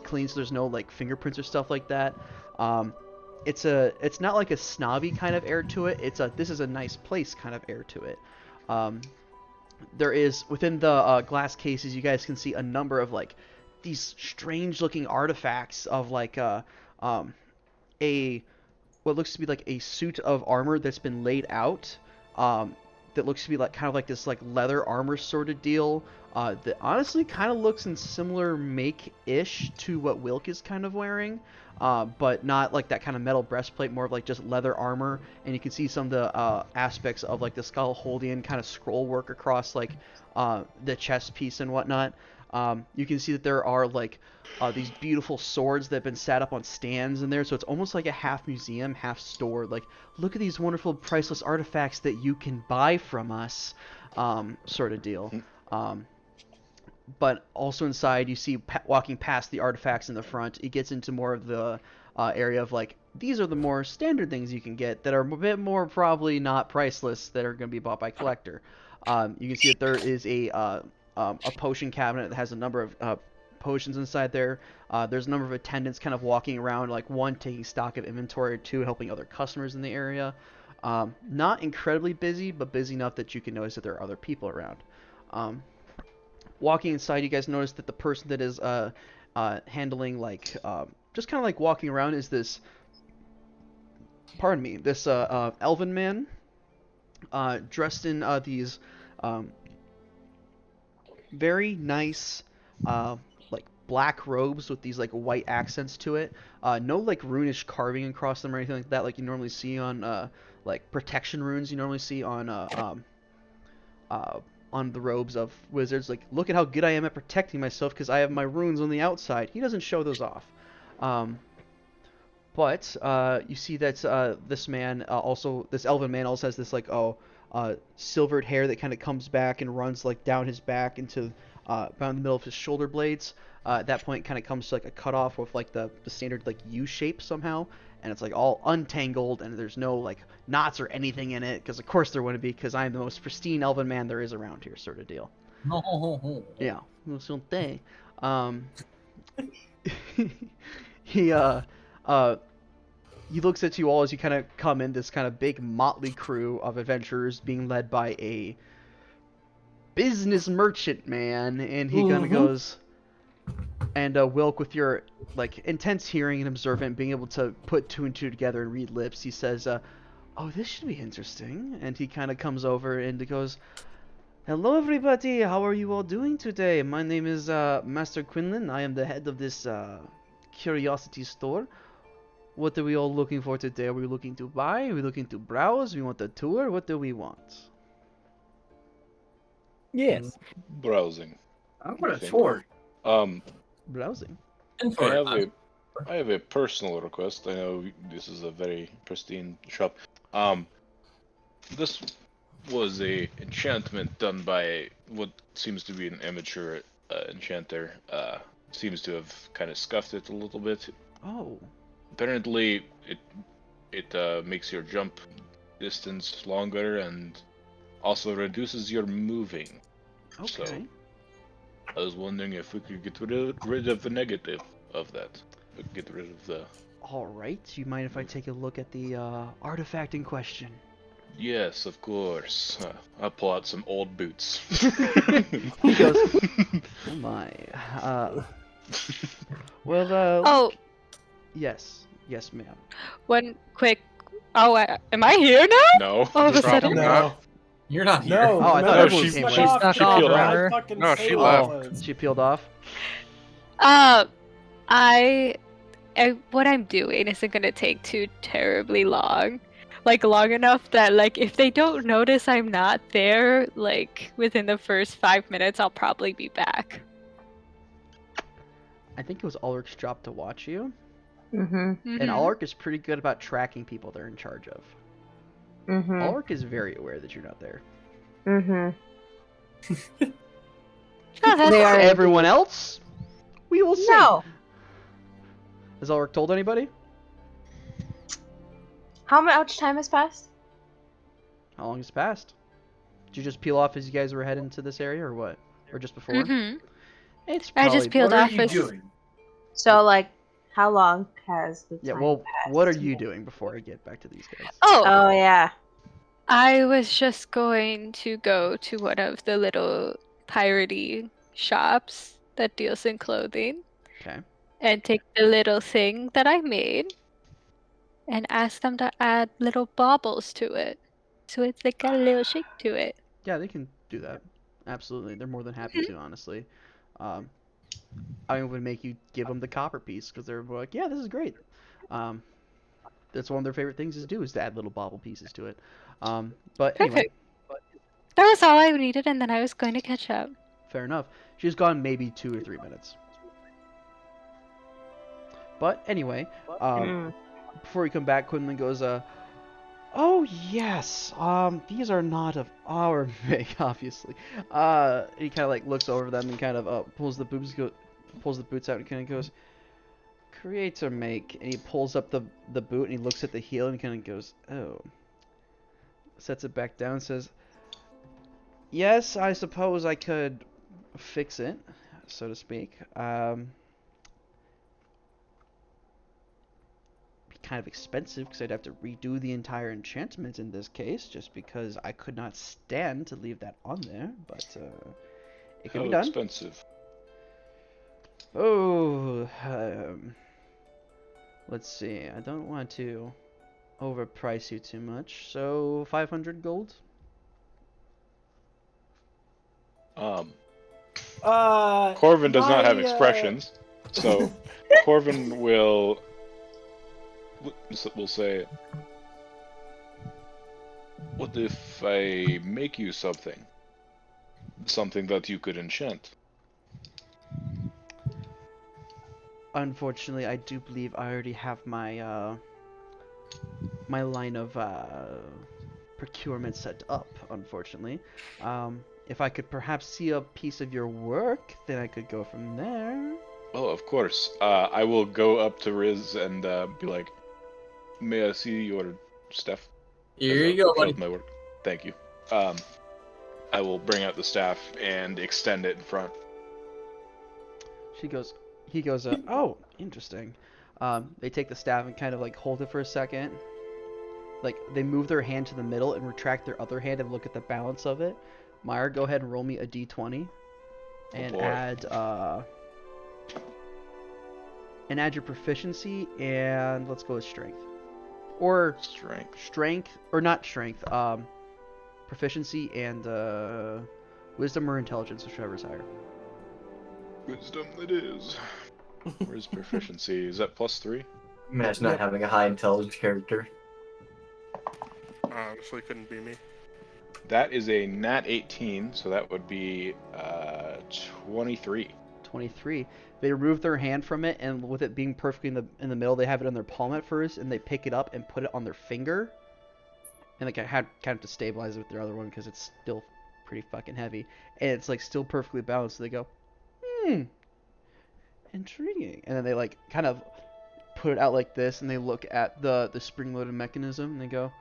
clean, so there's no like fingerprints or stuff like that. It's not like a snobby kind of air to it. This is a nice place kind of air to it. There is within the glass cases, you guys can see a number of like these strange looking artifacts of like what looks to be like a suit of armor that's been laid out, that looks to be like kind of like this like leather armor sort of deal, that honestly kind of looks in similar make-ish to what Wilk is kind of wearing, but not like that kind of metal breastplate, more of like just leather armor. And you can see some of the aspects of like the Skullholdian kind of scroll work across like the chest piece and whatnot. You can see that there are like these beautiful swords that have been sat up on stands in there, so it's almost like a half museum, half store. Like, look at these wonderful priceless artifacts that you can buy from us, sort of deal. but also inside you see walking past the artifacts in the front, it gets into more of the area of like, these are the more standard things you can get that are a bit more probably not priceless, that are going to be bought by collector. You can see that there is a potion cabinet that has a number of potions inside there. There's a number of attendants kind of walking around, like one taking stock of inventory, two helping other customers in the area. Not incredibly busy, but busy enough that you can notice that there are other people around. Walking inside, you guys notice that the person that is handling like just kind of like walking around is this, pardon me, this elven man dressed in these very nice like black robes with these like white accents to it. No like runish carving across them or anything like that, like you normally see on like protection runes you normally see on the robes of wizards. Like, look at how good I am at protecting myself because I have my runes on the outside. He doesn't show those off. But you see that this man this elven man also has this like silvered hair that kind of comes back and runs like down his back into around the middle of his shoulder blades. At that point, kind of comes to like a cutoff with like the standard like U shape somehow, and it's like all untangled and there's no like knots or anything in it, because of course there wouldn't be, because I'm the most pristine elven man there is around here, sort of deal. Yeah, he looks at you all as you kind of come in, this kind of big motley crew of adventurers being led by a business merchant man, and he kind of goes, and Wilk, with your like intense hearing and observant, being able to put two and two together and read lips, he says, oh, this should be interesting. And he kind of comes over and he goes, hello everybody, how are you all doing today? My name is Master Quinlan. I am the head of this curiosity store. What are we all looking for today? Are we looking to buy? Are we looking to browse? We want a tour? What do we want? Yes. Browsing. I want a tour. Browsing. I have a personal request. I know this is a very pristine shop. This was a enchantment done by what seems to be an amateur enchanter. Seems to have kind of scuffed it a little bit. Oh. Apparently, it makes your jump distance longer and also reduces your moving. Okay. So, I was wondering if we could get rid of the negative of that. Get rid of the... Alright, do you mind if I take a look at the artifact in question? Yes, of course. I'll pull out some old boots. He goes, oh my. Oh, yes. Yes, ma'am. one quick. Oh, am I here now? No. All of a sudden. No. You're not here. No. Oh, I thought everyone came with. She peeled off. No, she left. She peeled off. What I'm doing isn't gonna take too terribly long. Like, long enough that, like, if they don't notice I'm not there, like, within the first 5 minutes, I'll probably be back. I think it was Ulrich's job to watch you. Mm-hmm. And Ulrich is pretty good about tracking people they're in charge of. Mm-hmm. Ulrich is very aware that you're not there. Mm-hmm. They are Everyone else? We will see. No. Has Ulrich told anybody? How much time has passed? How long has passed? Did you just peel off as you guys were heading to this area, or what? Or just before? It's I just probably... peeled What off are you as... doing? So, like, how long has the time Yeah, well, passed? what are you doing before I get back to these guys? Oh, yeah. I was just going to go to one of the little piratey shops that deals in clothing. Okay. And take the little thing that I made and ask them to add little baubles to it. So it's like a little shake to it. Yeah, they can do that. Absolutely. They're more than happy to, honestly. I would make you give them the copper piece, because they're like, yeah, this is great. That's one of their favorite things to do, is to add little bauble pieces to it. But anyway. That was all I needed, and then I was going to catch up. Fair enough. She's gone maybe 2 or 3 minutes. But anyway, before you come back, Quinlan goes, Oh yes. These are not of our make, obviously. He kind of like looks over them and kind of pulls the boots out and kind of goes, "Create or make?" And he pulls up the boot and he looks at the heel and kind of goes, "Oh." Sets it back down and says, "Yes, I suppose I could fix it, so to speak. Be kind of expensive because I'd have to redo the entire enchantment in this case, just because I could not stand to leave that on there. But it can be How done." expensive? Oh, let's see. I don't want to overprice you too much, so 500 gold. Corvin does not have my, expressions, so Corvin will say, "What if I make you something? Something that you could enchant?" Unfortunately, I do believe I already have my my line of procurement set up, unfortunately. If I could perhaps see a piece of your work, then I could go from there. Oh, of course. I will go up to Riz and be like, "May I see your staff?" Here as you a go, show buddy. of my work. Thank you. I will bring out the staff and extend it in front. He goes, "Oh, interesting." They take the staff and kind of like hold it for a second. Like they move their hand to the middle and retract their other hand and look at the balance of it. Meyer, go ahead and roll me a d20 and boy. add your proficiency and let's go with strength. Or strength, or not strength. Proficiency and wisdom or intelligence, whichever's higher. Wisdom it is. Where's proficiency? Is that +3? Imagine not having a high intelligence character. Honestly, couldn't be me. That is a nat 18, so that would be 23. 23. They remove their hand from it, and with it being perfectly in the middle, they have it on their palm at first, and they pick it up and put it on their finger. And like I had kind of to stabilize it with their other one because it's still pretty fucking heavy, and it's like still perfectly balanced. So they go, intriguing. And then they like kind of put it out like this, and they look at the spring-loaded mechanism, and they go,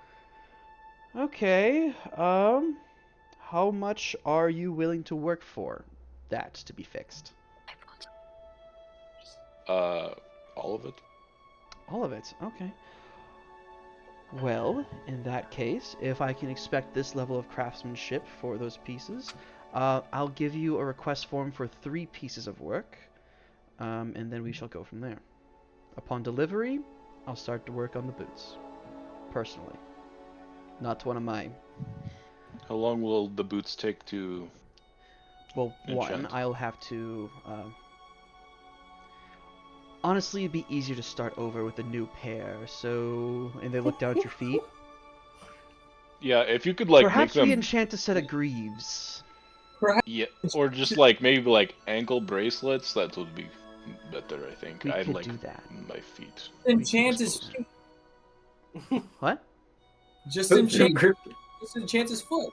okay, how much are you willing to work for that to be fixed? All of it. All of it, okay. Well, in that case, if I can expect this level of craftsmanship for those pieces, I'll give you a request form for 3 pieces of work, and then we shall go from there. Upon delivery, I'll start to work on the boots, personally. Not one of mine. How long will the boots take to Well, enchant? one, I'll have to... honestly, it'd be easier to start over with a new pair, so... And they look down at your feet. Yeah, if you could like Perhaps make we them... enchant a set of greaves. Yeah, or just like maybe like ankle bracelets. That would be better, I think. We I'd could like do that. my feet. Enchant his exposed. feet. What? Just enchant his foot.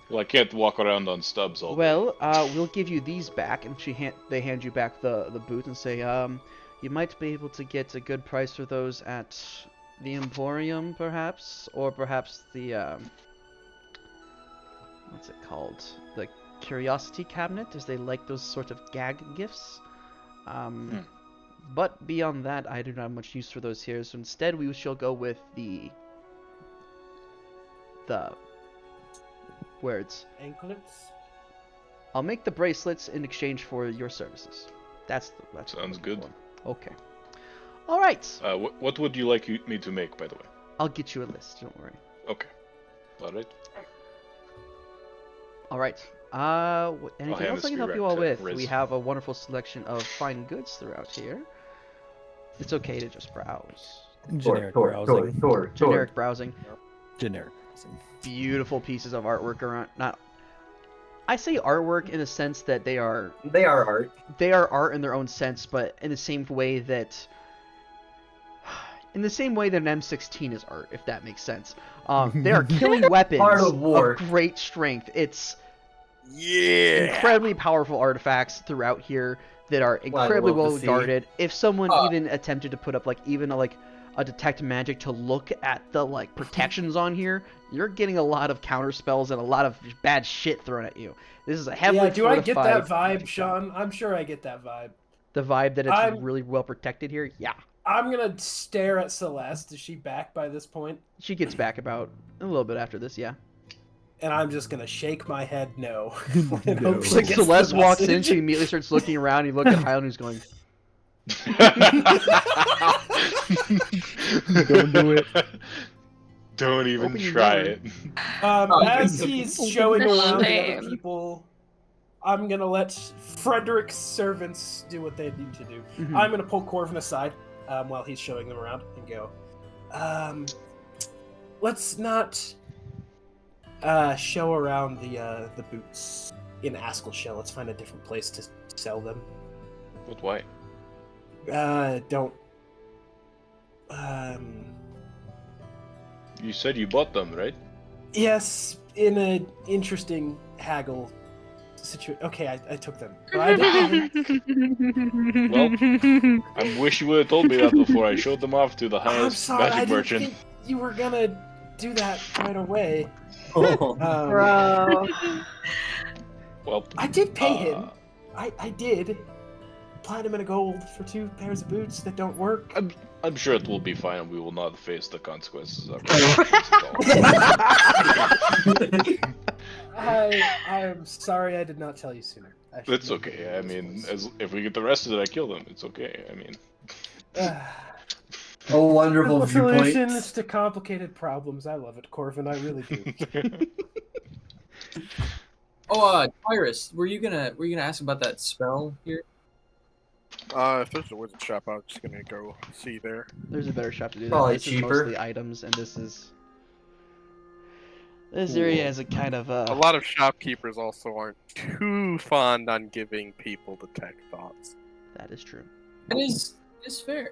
Well, I can't walk around on stubs all day. Well, we'll give you these back, and they hand you back the boots and say, you might be able to get a good price for those at the Emporium, perhaps, or perhaps the what's it called? The Curiosity Cabinet, as they like those sort of gag gifts. But beyond that, I do not have much use for those here. So instead, we shall go with the words. Anklets? I'll make the bracelets in exchange for your services. That's Sounds good. For. Okay. All right. What would you like me to make, by the way? I'll get you a list. Don't worry. Okay. All right. All right. Anything else I can help you all with? We have a wonderful selection of fine goods throughout here. It's okay to just browse. Generic browsing. Generic browsing. Generic browsing. Beautiful pieces of artwork around. I say artwork in a sense that they are art. They are art in their own sense, but in the same way that in the same way that an M16 is art, if that makes sense. They are killing weapons Art of war. of great strength. It's Yeah. incredibly powerful artifacts throughout here that are incredibly love to well see. guarded. If someone even attempted to put up like even a detect magic to look at the like protections on here, you're getting a lot of counter spells and a lot of bad shit thrown at you. This is a heavily Yeah, do I get that fortified vibe, Sean? I'm sure I get that vibe. The vibe that it's I'm- really well protected here. Yeah, I'm gonna stare at Celeste. Is she back by this point? she gets back about a little bit after this. Yeah. And I'm just gonna shake my head no. No. It's like Celeste walks in, she immediately starts looking around. You look at Highland, who's going, Don't do it. Don't even Open your try door. it. As he's showing around the Shame. other people, I'm gonna let Frederick's servants do what they need to do. Mhm. I'm gonna pull Corvin aside while he's showing them around and go, let's not show around the boots in Askelsho. Let's find a different place to sell them. But why? Don't. You said you bought them, right? Yes, in an interesting haggle situation. Okay, I took them. But I I wish you would have told me that before I showed them off to the I'm highest sorry, I magic didn't merchant. think you were gonna do that right away. Bro. Well, I did pay him. I did. Platinum and a gold for 2 pairs of boots that don't work. I'm sure it will be fine, and we will not face the consequences of it. I'm sorry I did not tell you sooner. I should It's have okay. made I those mean, ones. if we get arrested, I kill them. It's okay. I mean, A wonderful Simple viewpoint. solutions to complicated problems. I love it, Corvin. I really do. Tyrus, were you gonna ask about that spell here? If there's a wizard shop, I'm just gonna go see there. there's a better shop to do that. Probably This cheaper. is mostly items, and this area is a kind of A lot of shopkeepers also aren't too fond on giving people detect thoughts. That is true. That is fair.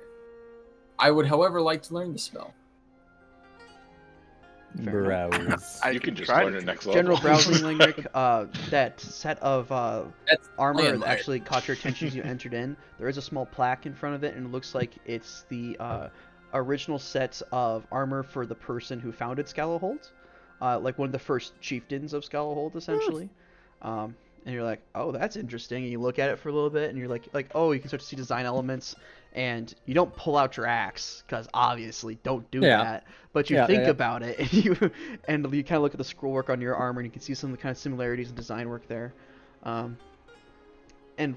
I would, however, like to learn the spell. Browse. you can just try learn to it next level. General browsing, Lingrick, that set of That's armor land that light. actually caught your attention as you entered in. There is a small plaque in front of it, and it looks like it's the original set of armor for the person who founded Skallowholt, like one of the first chieftains of Skallowholt, essentially. And you're like, oh, that's interesting. And you look at it for a little bit, and you're like, oh, you can start to see design elements. And you don't pull out your axe, because obviously don't do Yeah. that. But you Yeah, think yeah. about it, and you kind of look at the scroll work on your armor, and you can see some of the kind of similarities in design work there. And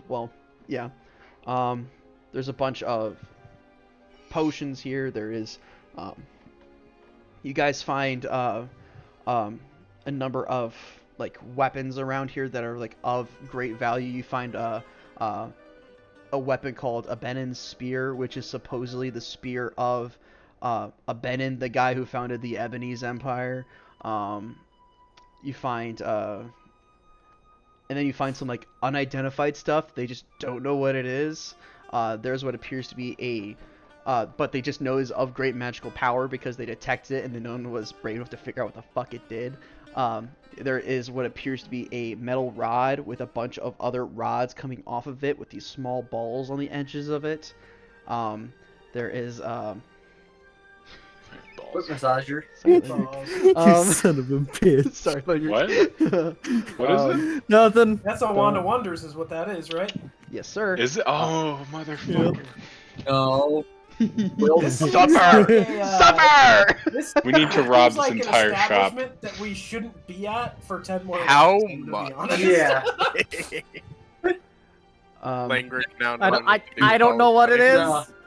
well, yeah. There's a bunch of potions here. There is, you guys find a number of like weapons around here that are like of great value. You find a weapon called a Benin's spear, which is supposedly the spear of a Benin, the guy who founded the Ebonese Empire. You find and then you find some like unidentified stuff. They just don't know what it is. There's what appears to be but they just know is of great magical power because they detected it and no one was brave enough to figure out what the fuck it did. There is what appears to be a metal rod with a bunch of other rods coming off of it with these small balls on the edges of it. There is Foot massager. Son of a bitch. Sorry, but you're... What? What is it? Nothing. That's a Wand of Wonders, is what that is, right? Yes, sir. Is it? Oh, motherfucker! No. Supper! Supper! We need to rob seems like this entire an shop. establishment that we shouldn't be at for 10 more How minutes, to be much? honest. Yeah. Langrick now. I don't know what it is.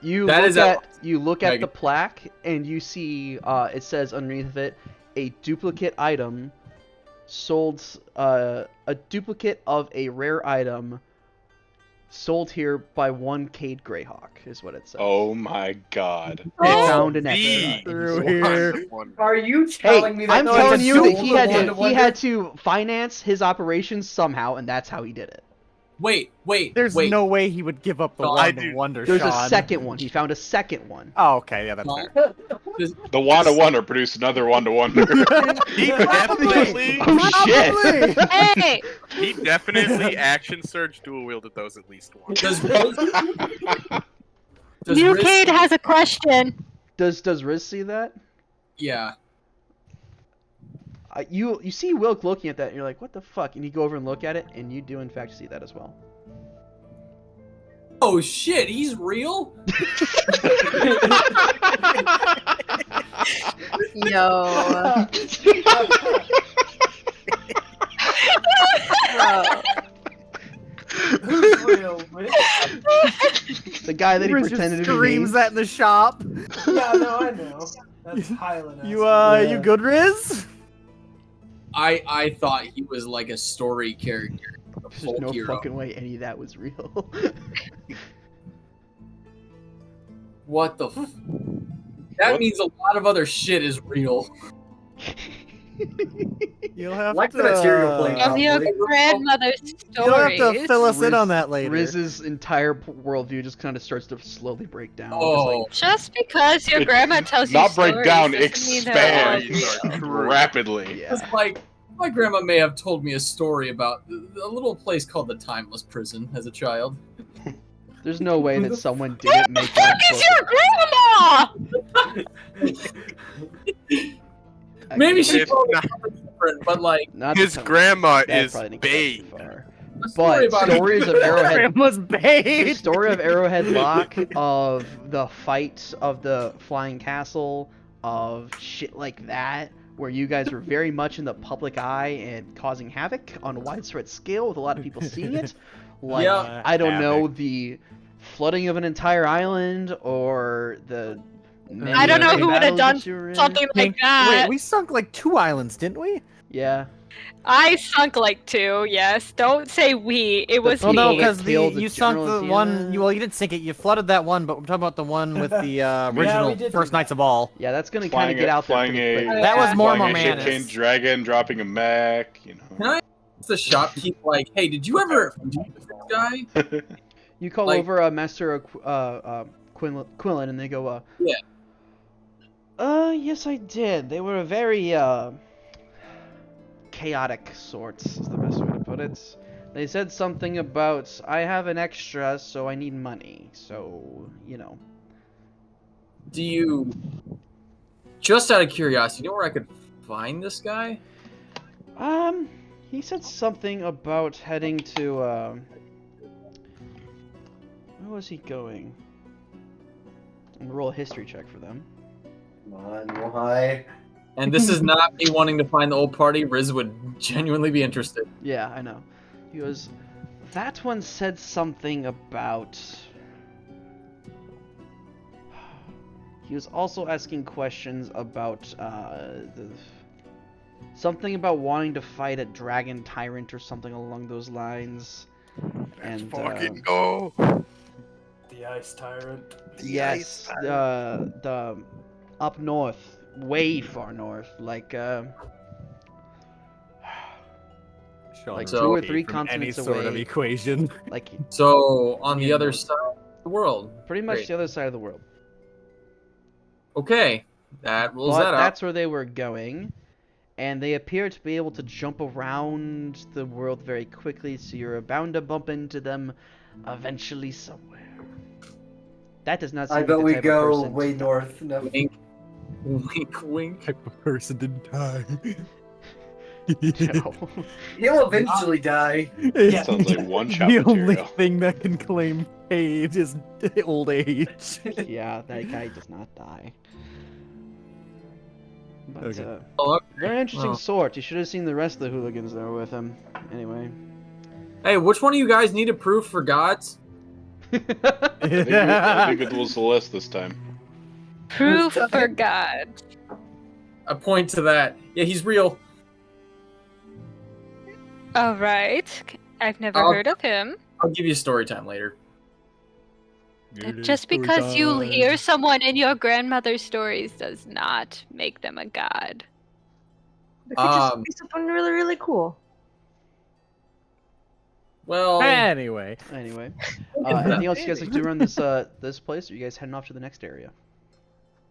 Yeah. You look at the plaque and you see it says underneath of it a duplicate item sold, a duplicate of a rare item sold here by one Cade Greyhawk is what it says. Oh my god! It found an extra Through here. Are you telling me that? I'm no, telling it's you that sold he the had Wand to of Wonder? finance his operations somehow, and that's how he did it. Wait. There's no way he would give up the I wand of wonder, There's Sean. a second one. He found a second one. Oh, okay, yeah, that's fair. The Wand of Wonder produced another Wand of Wonder. He definitely. Oh shit! Hey! He definitely action surge dual wielded those at least once. Does New Riz- Kid has a question. Does Riz see that? Yeah. You see Wilk looking at that, and you're like, what the fuck? And you go over and look at it, and you do in fact see that as well. Oh shit, he's real? Yo. Who's real, man? The guy that he Riz pretended just to be. screams that in the shop. Yeah, no, I know. That's Highland. You good, Riz? I thought he was like a story character. A There's folk no hero. fucking way any of that was real. What the That means a lot of other shit is real. You'll have Like to the material plane, Of your probably. grandmother's You'll have stories. to fill us in on that later. Riz's entire worldview just kind of starts to slowly break down. Oh. Just because your It- grandma tells you Not break stories down, doesn't mean they're all expand real. rapidly. Yeah. It's like my grandma may have told me a story about a little place called the Timeless Prison as a child. There's no way that someone didn't make that Fuck is your grandma? Maybe she It's told me not- something different, but like Not His the- grandma that is probably didn't go too Babe. far. a story But about stories of Arrowhead, Grandma's the babe. story of Arrowhead Lock, of the fight of the flying castle, of shit like that, where you guys were very much in the public eye and causing havoc on a widespread scale with a lot of people seeing it. Like, Yeah. I don't know, the flooding of an entire island, or the I don't know who would have done something. something like that. Wait, we sunk like 2 islands, didn't we? Yeah. I sunk like 2, yes. Don't say we. It was Well, me. no, because killed the you sunk general the at the one. end. Well, you didn't sink it. You flooded that one, but I'm talking about the one with the original we did First do Knights of All. Yeah, that's gonna kind Flying of get out there flying pretty a- quickly. That was more Flying a ship Mormanus. chain dragon, dropping a mech, you know. Can I ask the shopkeep like, hey, did you ever meet this guy? You call Like- over Master Quinlan, and they go, Yeah. Yes, I did. They were a very, chaotic sorts, is the best way to put it. They said something about, I have an extra, so I need money. So, you know. Do you just out of curiosity, you know where I could find this guy? He said something about heading to, where was he going? I'm gonna roll a history check for them. Come on, why? And this is not me wanting to find the old party. Riz would genuinely be interested. Yeah, I know. He goes, that one said something about... He was also asking questions about, something about wanting to fight a dragon tyrant or something along those lines. And, Fucking go. The ice tyrant. yes, the up north, way far north, like, like So- 2 or 3 From continents any sort of away. equation. Like, So on the Yeah, other no. side of the world. pretty much Great. the other side of the world. Okay, that rules But that out. that's where they were going, and they appear to be able to jump around the world very quickly, so you're bound to bump into them eventually somewhere. That does not seem I like bet the we type of go person. way north. No. Wink, wink, wink. Type of person didn't die. No. He'll eventually die. Yeah. Sounds like one shot The only material. thing that can claim age is old age. Yeah, that guy does not die. But, Okay. Oh, very interesting Oh. sort. You should have seen the rest of the hooligans that were with him. Anyway. Hey, which one of you guys needed proof for gods? I think it was Celeste this time. Proof for God. I point to that. Yeah, he's real. Alright. I've never I'll- heard of him. I'll give you story time later. Just because you hear someone in your grandmother's stories does not make them a god. They could just Um, be someone really, really cool. Well, Anyway. Anyway, anything else you guys like to do around this place? Or are you guys heading off to the next area?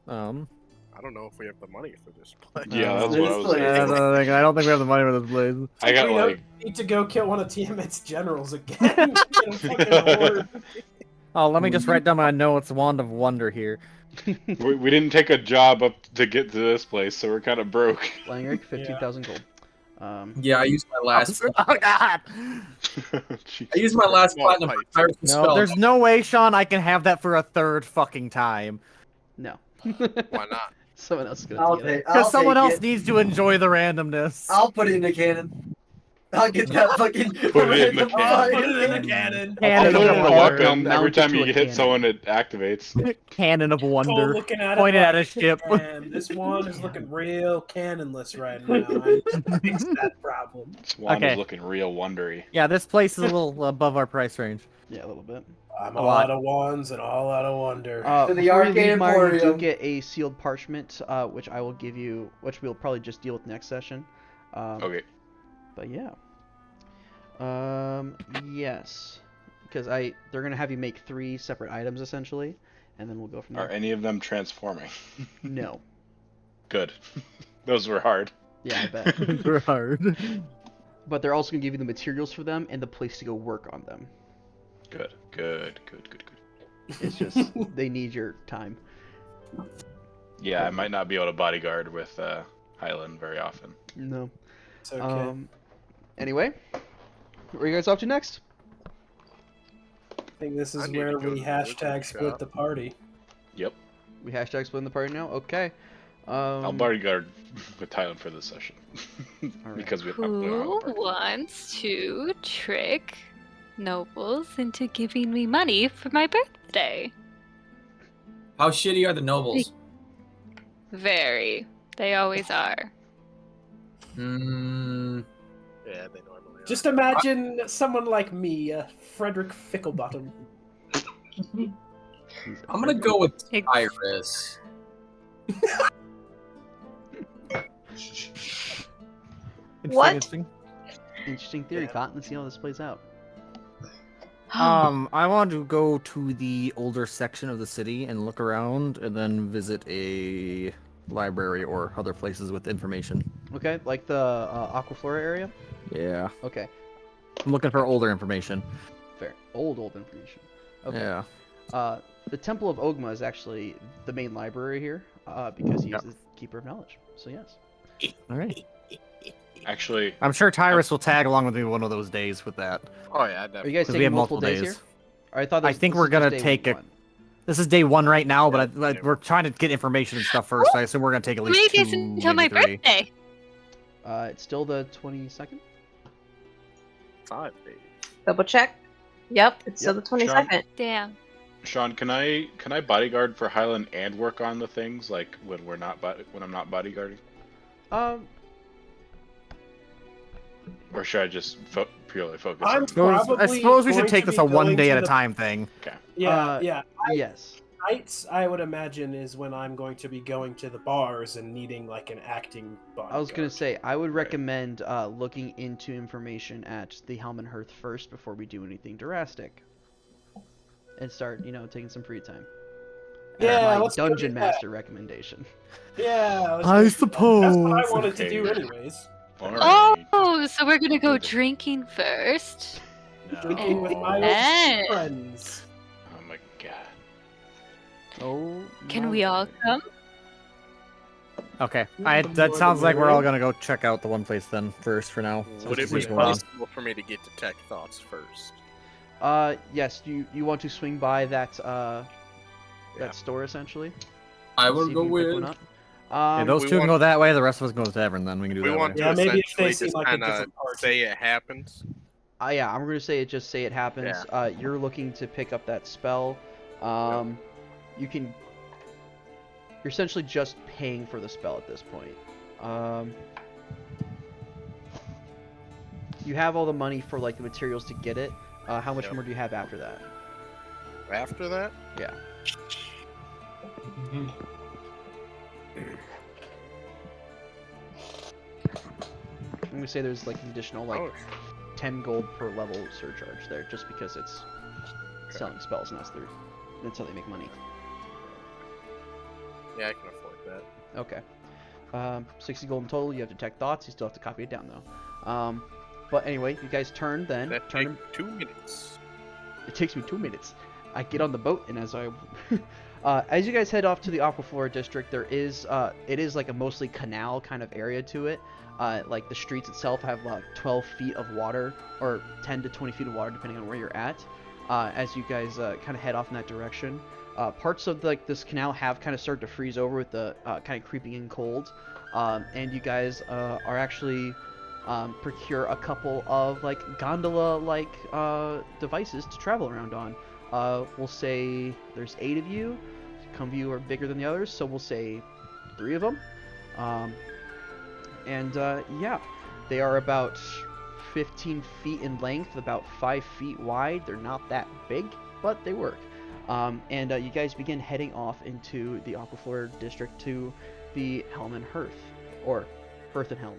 I don't know if we have the money for this place. Yeah, that's what I was I don't think we have the money for this place. I got we like need to go kill one of Tiamat's generals again. Get a fucking horde. Oh, let me just write down my notes. Wand of Wonder here. we didn't take a job up to get to this place, so we're kind of broke. Langrick, 15,000 gold. yeah, I used my last. Oh God! Jeez. I used my last Small platinum pipe. for Tyrus' No, spell. there's no way, Sean, I can have that for a third fucking time. No. Why not? Someone else is gonna I'll take it. take. Because someone take else it. needs to enjoy the randomness. I'll put it in the cannon. I'll get that fucking. Put it in the random cannon. Put it in the cannon. I'll Cannon put it in of a Wonder. weapon every Mount it time to you a hit cannon. someone, it activates. Cannon of Cole Wonder. looking at Pointed it at a like, ship. "Man, this one is looking real cannonless right now. I need to fix that problem." Swan Okay. is looking real wondery. Yeah, this place is a little above our price range. Yeah, a little bit. I'm A all lot. out of wands and all out of wonder. To the Before you leave, Arcane Meyer, you do Emporium. get a sealed parchment, which I will give you, which we'll probably just deal with next session. Okay. But yeah. Yes. Because they're gonna have you make 3 separate items essentially, and then we'll go from there. Are any of them transforming? No. Good. Those were hard. Yeah, I bet. They're hard. But they're also gonna give you the materials for them and the place to go work on them. Good. Good. Good. Good. Good. It's just they need your time. Yeah, I might not be able to bodyguard with Highland very often. No. It's okay. Anyway, where are you guys off to next? I think this I is need to where go to we the hashtag liquor split shop. the party. Yep. We hashtag splitting the party now. Okay. I'll bodyguard with Highland for this session. Alright. Because we Who don't have a wants to trick nobles into giving me money for my birthday? How shitty are the nobles? Very. They always are. Mm, Yeah, they normally are. Just imagine someone like me, Frederick Ficklebottom. I'm gonna go with Ex- Tyrus. What? Interesting. Interesting theory, Cotton. Let's see how this plays out. I want to go to the older section of the city and look around, and then visit a library or other places with information. Okay, like the Aquaflora area? Yeah. Okay, I'm looking for older information. fair. Old information. Okay. Yeah. The Temple of Ogma is actually the main library here, because he is the Keeper of Knowledge. So yes. All right. Actually, I'm sure Tyrus will tag along with me one of those days with that. Oh yeah, Are definitely. you guys 'Cause taking we have multiple multiple days days. here? Or I thought I this, think this we're is just gonna day take a- one. This is day 1 right now, but Yeah. we're trying to get information and stuff first. So I assume we're gonna take at How many least 2, days until my maybe 3. birthday? It's still the 22nd. 5 days. Double check. Yep, it's still the 22nd. Damn. Sean, can I bodyguard for Highland and work on the things like when I'm not bodyguarding, or should I just purely focus? I'm on probably I suppose we should going take to this be a one going day to at a the- time thing. Yeah, yeah. Yes. Nights, I would imagine, is when I'm going to be going to the bars and needing like an acting bodyguard. I was gonna say I would recommend looking into information at the Helm and Hearth first before we do anything drastic, and start taking some free time. Yeah, That's my let's go dungeon do that. master recommendation. Yeah, let's I go. suppose. That's what I wanted to do Okay. anyways. Alright. Oh, so we're gonna go drinking first. Drinking with my Eh. old friends. Oh my god. Oh. Can my we all lord. come? Okay. The That more sounds the like we're all merrier. gonna go check out the one place then first for now. Would it Just be see what's going on. possible for me to get to Tech Thoughts first? Yes. You want to swing by that Yeah. that store essentially? I See will if go you can pick one with. up? Yeah, those we two can want- go that way. The rest of us can go to the tavern. Then we can do We that want way. to Yeah, maybe if they essentially seem just like a kind of different party. say it happens. Yeah, I'm gonna say it happens. You're looking to pick up that spell. You can. You're essentially just paying for the spell at this point. You have all the money for like the materials to get it. How much Yep. more do you have after that? After that, Yeah. I'm gonna say there's like an additional like oh, 10 gold per level surcharge there, just because it's selling spells, and that's how they make money. Yeah, I can afford that. Okay. 60 gold in total. You have detect thoughts. You still have to copy it down though. But anyway, you guys turn then. That Turn. takes 2 minutes. It takes me 2 minutes. I get on the boat, and as you guys head off to the Aquaflora district, it is like a mostly canal kind of area to it. Like the streets itself have like 12 feet of water, or 10 to 20 feet of water, depending on where you're at. As you guys kind of head off in that direction, parts of like this canal have kind of started to freeze over with the kind of creeping in cold, and you guys are actually procure a couple of like gondola-like devices to travel around on. We'll say there's 8 of you. Some of you are bigger than the others, so we'll say 3 of them. Yeah, they are about 15 feet in length, about 5 feet wide. They're not that big, but they work. You guys begin heading off into the Aquaflora district to the Helm and Hearth, or Hearth and Helm.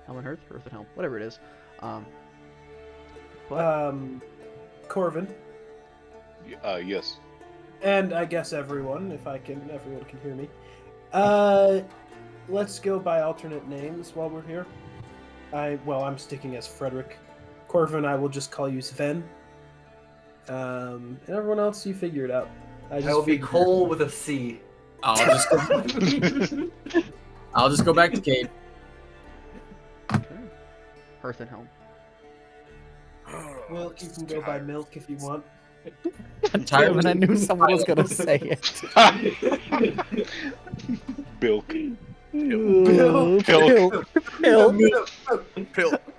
Helm and Hearth, Hearth and Helm, whatever it is. Corvin. Yes. And I guess everyone can hear me. Let's go by alternate names while we're here. I'm sticking as Frederick. Corvin, I will just call you Sven. And everyone else, you figure it out. I will be Cole with a C. I'll just go back to Cade. Okay. Hearth and Helm. Milk, you can go by Milk if you want. I'm tired when I knew someone was gonna say it. Bilk. Pill.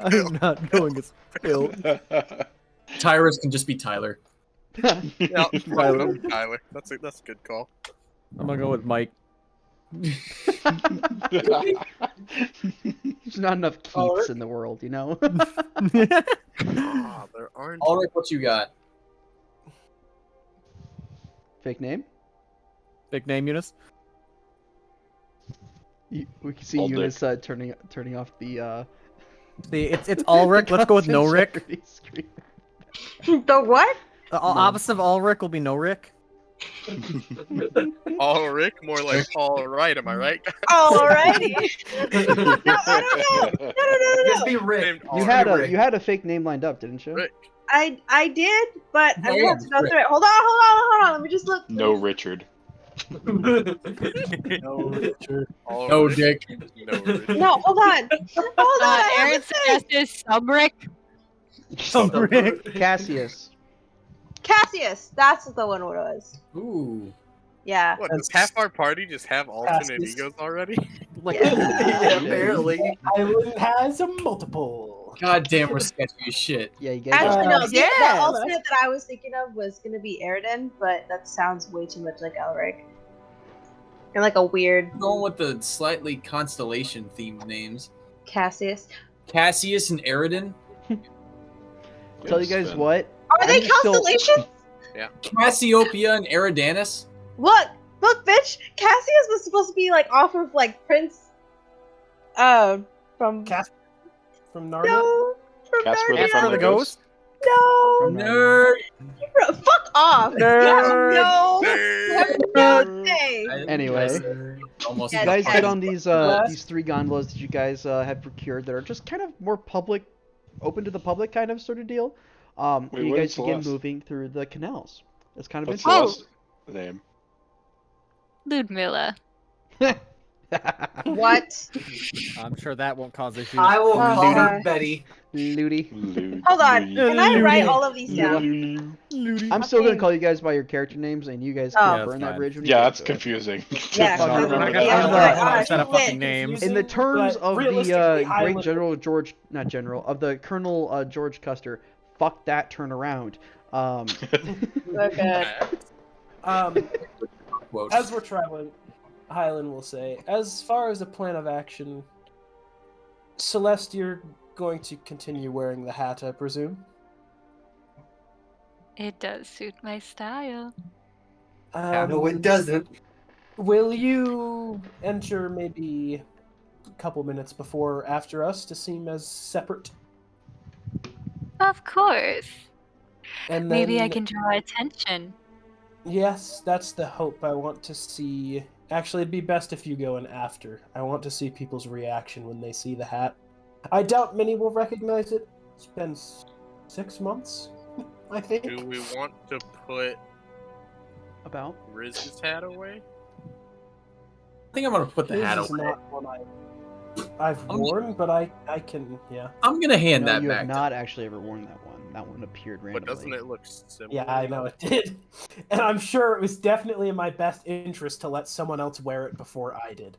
I'm not going as Pill. Tyrus can just be Tyler. Yeah, Tyler. That's a good call. I'm gonna go with Mike. There's not enough Keiths in the world, you know? There aren't. Ulrich, what you got? Fake name? Fake name, Eunice? We can see Eunice turning off the... See, it's Ulrich. Let's go with no Rick. The what? The opposite of Ulrich will be no Rick. All Rick, more like all right. Am I right? Alrighty. No. Just be Rick. You had a fake name lined up, didn't you? Rick. I did, but I have to go through it. Hold on. Let me just look. No Richard. No, Richard. No Dick. No Richard. No, hold on. Aaron suggested some Rick. Cassius. Cassius. That's the one it was. Ooh. Yeah. What, does half our party just have alternate egos already? Like, Yeah, barely. Island has a multiple. God damn, we're sketchy as shit. Yeah, you guys Actually, no. The yeah. alternate that I was thinking of was gonna be Eridan, but that sounds way too much like Elric. And like a weird I'm going with the slightly constellation themed names. Cassius. Cassius and Eridan. tell you guys what. Are they constellations? Cassiopeia and Eridanus. Look, bitch. Cassius was supposed to be like off of like Prince. From From Narnia? no, from Casper the Narnia. Friendly Ghost. No, Nerd. fuck off. Nerd. No, no say. Anyway, Almost. you guys get on these 3 gondolas that you guys have procured that are just kind of more public, open to the public kind of sort of deal. Wait, you what guys is begin Celeste? moving through the canals. It's kind of What's interesting. Celeste's name? Ludmilla. What? I'm sure that won't cause issues. I will call her God. Betty. Ludi. Hold on. Can I write all of these down? I'm still gonna call you guys by your character names, and you guys can burn that bridge when you Yeah, get that's to it. confusing. Yeah, Just because- remember yeah, that. but, Instead of fucking shit. names. In the terms But of the realistically, great Highlander- general George, not general, of the Colonel George Custer, fuck that, turn around. Okay. As we're traveling, Hyland will say, as far as a plan of action, Celeste, you're going to continue wearing the hat, I presume? It does suit my style. No, it doesn't. Will you enter maybe a couple minutes before or after us to seem as separate? Of course. And Maybe I then- can draw attention. Yes, that's the hope. I want to see. Actually, it'd be best if you go in after. I want to see people's reaction when they see the hat. I doubt many will recognize it. It's been 6 months, I think. Do we want to put About Riz's hat away? I think I'm gonna put the His hat is away. not one I've worn, but I can, yeah. I'm gonna hand no, that you back. have not actually ever worn that one. That one appeared randomly. But doesn't it look similar? Yeah, I know it did. And I'm sure it was definitely in my best interest to let someone else wear it before I did.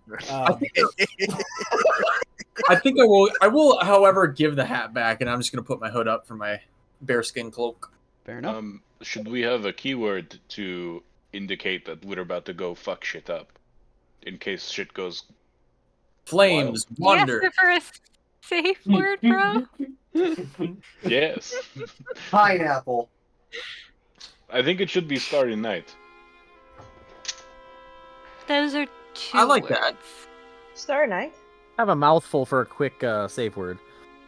I think I will. I will, however, give the hat back, and I'm just gonna put my hood up for my bearskin cloak. Fair enough. Should we have a keyword to indicate that we're about to go fuck shit up, in case shit goes Flames, wonder. You ask for a safe word, bro? Yes. Pineapple. I think it should be Starry Night. Those are two I like words. that. Starry Night. I have a mouthful for a quick safe word.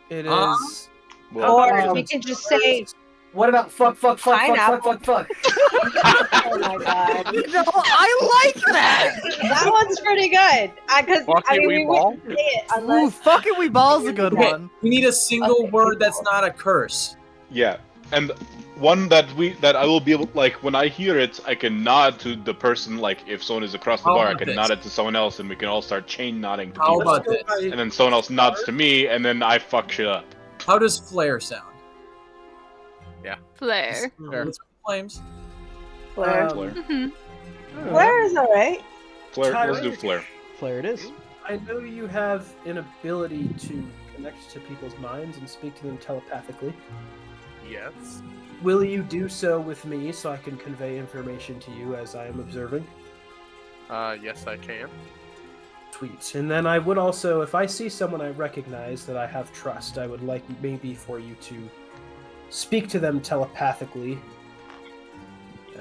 It is. Well, Or we can just say, What about fuck? Pineapple. Fuck. oh my god. No, I like that! That one's pretty good. Because Fuck I it, mean, we we ball? wouldn't say it Ooh, unless. fucking we ball's a good Okay, one. we need a single Okay. word that's not a curse. Yeah, and one that I will be able, like, when I hear it, I can nod to the person. Like, if someone is across the How bar, I about can this? nod it to someone else, and we can all start chain nodding to How people. about this? And then someone else nods to me, and then I fuck shit up. How does flare sound? Flare. Let's flames. Flare. Flare. Mhm. Flare is alright. Flare. Let's do Tyler. flare. Flare it is. I know you have an ability to connect to people's minds and speak to them telepathically. Yes. Will you do so with me so I can convey information to you as I am observing? Yes, I can. Tweets. And then I would also, if I see someone I recognize that I have trust, I would like maybe for you to speak to them telepathically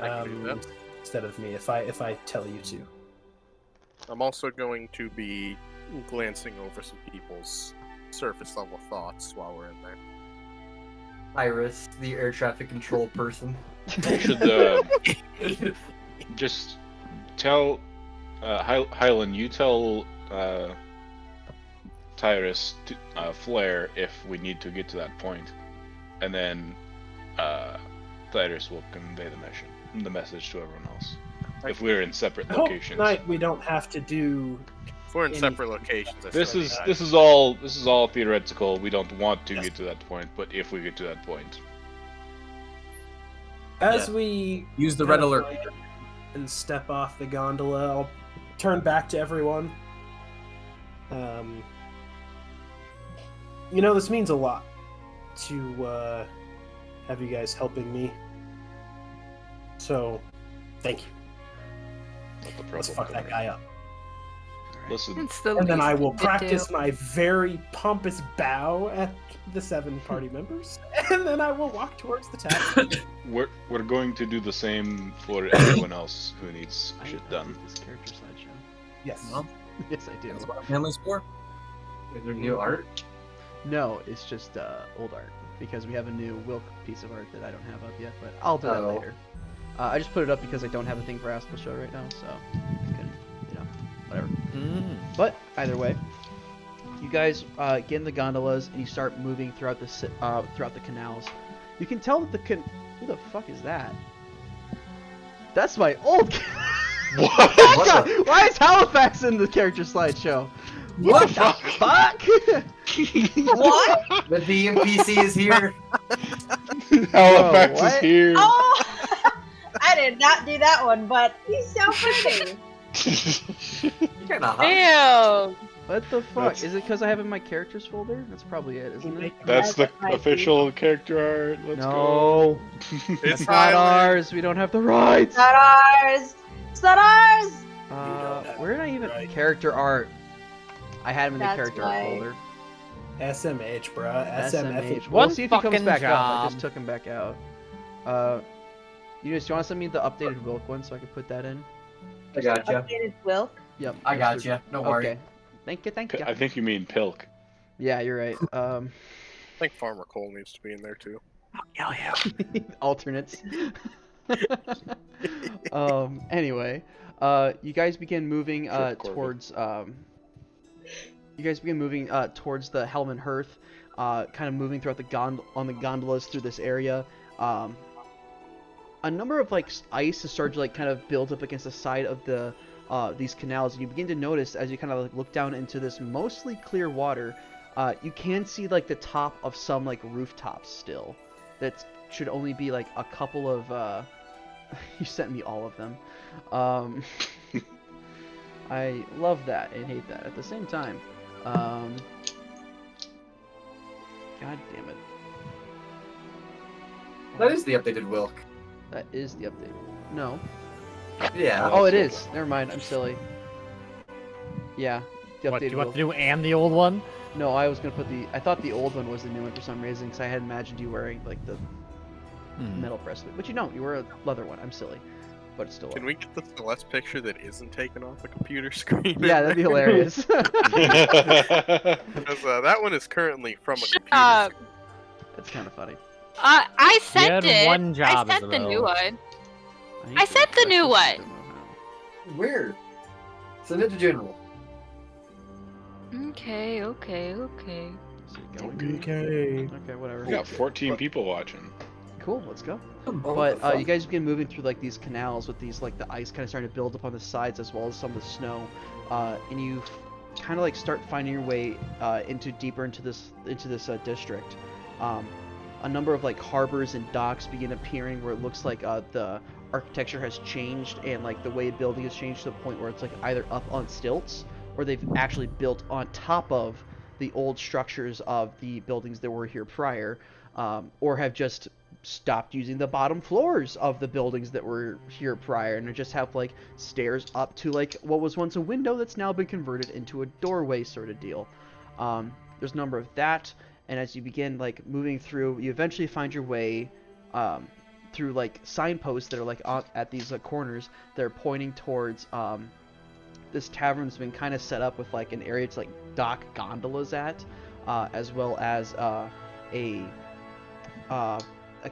I can do that. instead of me, if I tell you to. I'm also going to be glancing over some people's surface level thoughts while we're in there. Iris, the air traffic control person. Should just tell Hylan, you tell Tyrus to flare if we need to get to that point, and then Tyrus will convey the message to everyone else. If we're in separate I hope locations. tonight we don't have to do. If we're in Any- separate locations, I This swear is to God. this is all theoretical. We don't want to get to that point, but if we get to that point, As we Use the kind red of alert. land and step off the gondola, I'll turn back to everyone. You know, this means a lot to have you guys helping me. So, thank you. not the Let's problem. fuck that guy up. Listen, It's the And then least I will we could do. practice my very pompous bow at the 7 party members, and then I will walk towards the tavern. we're going to do the same for everyone else who needs shit done. This character slideshow. Yes. Well, Yes, I do. that's what our family's for. Is there new art? No, it's just old art because we have a new Wilk piece of art that I don't have up yet, but I'll do that Oh. later. I just put it up because I don't have a thing for Askelsho right now, so I can, whatever. But either way, you guys get in the gondolas and you start moving throughout the canals. You can tell that who the fuck is that? That's my old. What? Why is Halifax in the character slideshow? What the fuck? What? The NPC is here. Halifax is what? here. Oh! I did not do that one, but he's so pretty. You're kinda hot. Damn. What the fuck? That's- Is it because I have it in my characters folder? That's probably it, isn't it? That's the Might be. official character art. Let's No, go. it's not ours. We don't have the rights. It's not ours. It's not ours. Where did I even right. character art? I had him in the That's character why- art folder. SMH, bruh. SMH. SMH. We'll One see if he comes fucking back up. I job. just took him back out. You want to send me the updated Wilk one so I can put that in? I gotcha. Updated Wilk. Yep. I gotcha. Don't worry. Okay. Thank you. I think you mean Pilk. Yeah, you're right. I think Farmer Cole needs to be in there too. Hell yeah. Alternates. Anyway, you guys begin moving towards towards the Hellman Hearth, kind of moving throughout on the gondolas through this area. A number of like ice has started to like kind of build up against the side of the these canals, and you begin to notice as you kind of like look down into this mostly clear water, you can see like the top of some like rooftops still. That should only be like a couple of. You sent me all of them. I love that and hate that at the same time. God damn it. That is the updated Wilk. That is the update. No. Yeah. Oh, it is. Never mind. I'm silly. Yeah. The What, do updated you want will- the new and the old one? No, I was gonna put the. I thought the old one was the new one for some reason, because I had imagined you wearing like the metal breastplate, but you don't. You wear a leather one. I'm silly, but it's still. Can we get the Celeste picture that isn't taken off a computer screen? Yeah, that'd be hilarious. Because that one is currently from a computer up. screen. That's kind of funny. I sent had it. one job, I sent the new Isabel. one. I sent the new one. Weird. Send it to General. Okay. Okay, whatever. We got 14 people watching. Cool, let's go. Oh, But you guys begin moving through like these canals with these like the ice kind of starting to build up on the sides as well as some of the snow, and you kind of like start finding your way deeper into this district. A number of like harbors and docks begin appearing where it looks like the architecture has changed and like the way building has changed to the point where it's like either up on stilts or they've actually built on top of the old structures of the buildings that were here prior, or have just stopped using the bottom floors of the buildings that were here prior and just have like stairs up to like what was once a window that's now been converted into a doorway sort of deal. There's a number of that, and as you begin like moving through, you eventually find your way through like signposts that are like at these corners that are pointing towards this tavern's been kind of set up with like an area to like dock gondolas at, as well as a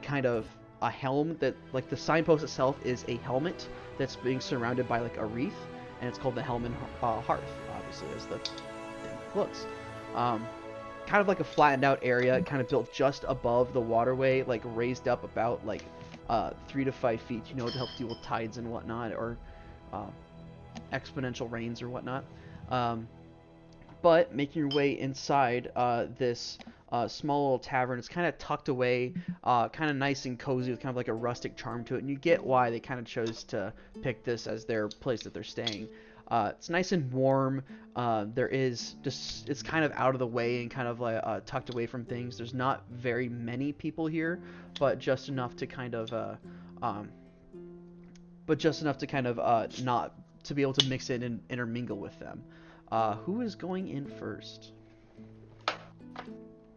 kind of a helm that like the signpost itself is a helmet that's being surrounded by like a wreath, and it's called the Hellman Hearth, obviously, as the thing looks. Kind of like a flattened out area, kind of built just above the waterway, like raised up about like 3 to 5 feet, you know, to help deal with tides and whatnot, or exponential rains or whatnot. But making your way inside this small little tavern, it's kind of tucked away, kind of nice and cozy with kind of like a rustic charm to it, and you get why they kind of chose to pick this as their place that they're staying. It's nice and warm. There is just, it's kind of out of the way and kind of like tucked away from things. There's not very many people here, but just enough to kind of not to be able to mix in and intermingle with them. Who is going in first?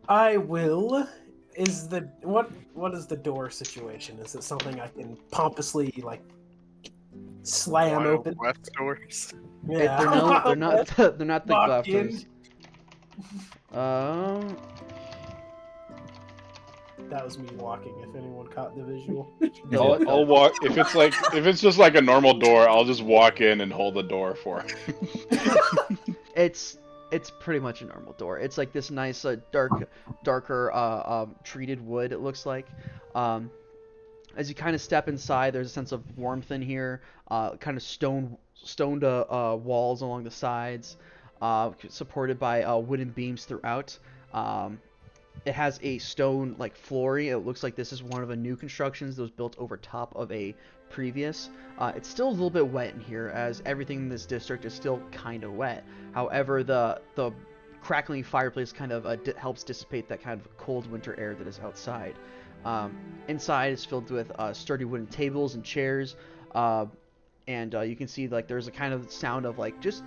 I will. Is the what is the door situation? Is it something I can pompously like slam Wild open? West doors. Yeah. They're not the Walk glafters. That was me walking. If anyone caught the visual. I'll walk if it's just like a normal door. I'll just walk in and hold the door for him. It's pretty much a normal door. It's like this nice darker treated wood, it looks like. As you kind of step inside, there's a sense of warmth in here. Kind of stoned walls along the sides, supported by wooden beams throughout. It has a stone like flooring. It looks like this is one of the new constructions that was built over top of a previous. It's still a little bit wet in here, as everything in this district is still kind of wet. However, the crackling fireplace kind of helps dissipate that kind of cold winter air that is outside. Inside is filled with sturdy wooden tables and chairs, and you can see like there's a kind of sound of like just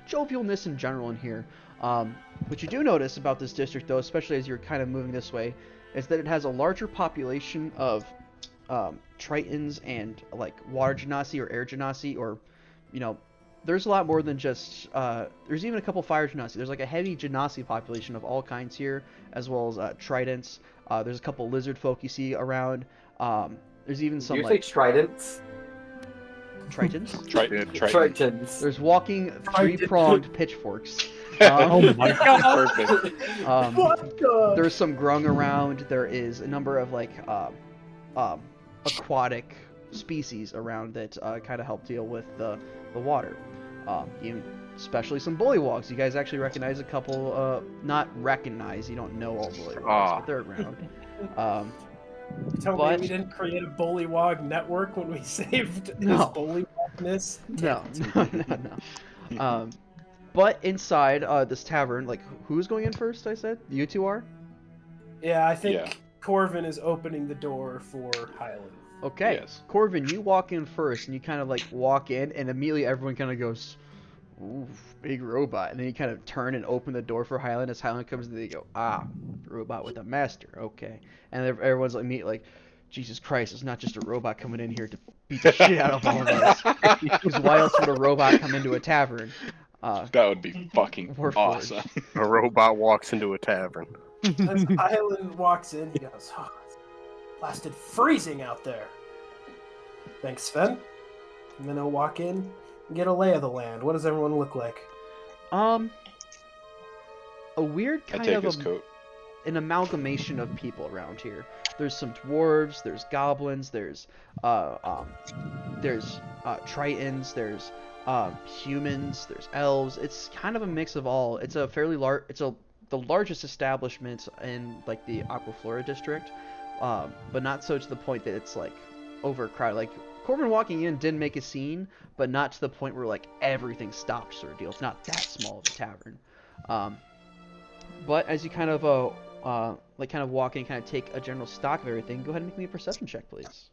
jovialness in general in here. What you do notice about this district, though, especially as you're kind of moving this way, is that it has a larger population of tritons and like water genasi or air genasi, or there's a lot more than just. There's even a couple fire genasi. There's like a heavy genasi population of all kinds here, as well as tridents. There's a couple lizard folk you see around. There's even some you like say tridents? tritons. Tritons. There's walking three-pronged pitchforks. Oh my god! Perfect. There's some grung around. There is a number of like aquatic species around that kind of help deal with the water. Even especially some bullywugs. You guys actually recognize a couple. Not recognize. You don't know all bullywugs, but they're around. Tell me we didn't create a bullywog network when we saved this bullywogness? No. But inside this tavern, like, who's going in first, I said? You two are? Yeah, I think Corvin is opening the door for Highland. Okay. Yes. Corvin, you walk in first, and you kind of, like, walk in, and immediately everyone kind of goes, ooh, big robot. And then you kind of turn and open the door for Highland. As Highland comes in, they go, robot with a master. Okay. And everyone's like, like, Jesus Christ, it's not just a robot coming in here to beat the shit out of all of us. Because why else would a robot come into a tavern? That would be fucking awesome. A robot walks into a tavern. As Highland walks in, he goes, oh, it's blasted freezing out there. Thanks, Sven. And then he'll walk in and get a lay of the land. What does everyone look like? A weird kind of his coat. An amalgamation of people around here. There's some dwarves, there's goblins, there's tritons, there's humans, there's elves. It's kind of a mix of all. It's a fairly large. The largest establishment in like the Aquaflora district, but not so to the point that it's like overcrowded. Like Corbin walking in didn't make a scene, but not to the point where like everything stopped sort of deal. It's not that small of a tavern. But as you kind of walk in, kind of take a general stock of everything, go ahead and make me a perception check, please.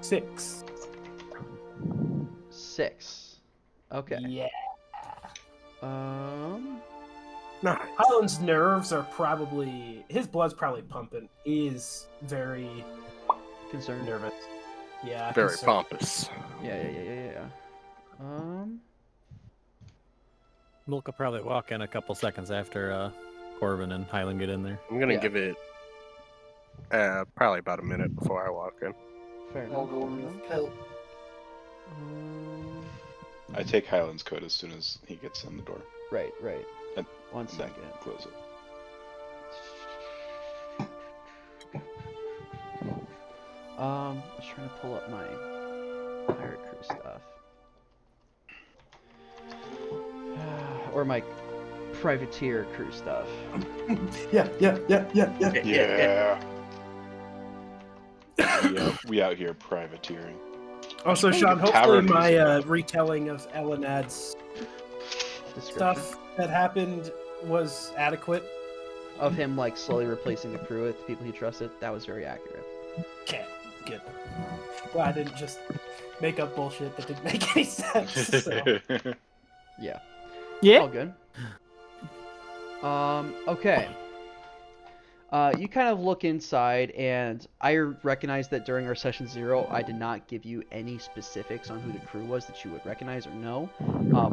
6. 6. Okay. Yeah. No. Highland's nerves are probably, his blood's probably pumping. He is very concerned, nervous. Yeah. Very concerned. pompous. Yeah. Milk will probably walk in a couple seconds after Corvin and Highland get in there. I'm gonna give it probably about a minute before I walk in. Fair enough. I take Highland's coat as soon as he gets in the door. Right. And 1 second. Close it. I was trying to pull up my pirate crew stuff. Or my privateer crew stuff. Yeah. We out here privateering. Also, Sean, hopefully my retelling of Elenad's stuff that happened was adequate. Of him, like, slowly replacing the crew with people he trusted, that was very accurate. Okay, good. Well, I didn't just make up bullshit that didn't make any sense. So. Yeah. Yeah. All good. Okay. You kind of look inside, and I recognize that during our session 0, I did not give you any specifics on who the crew was that you would recognize or know.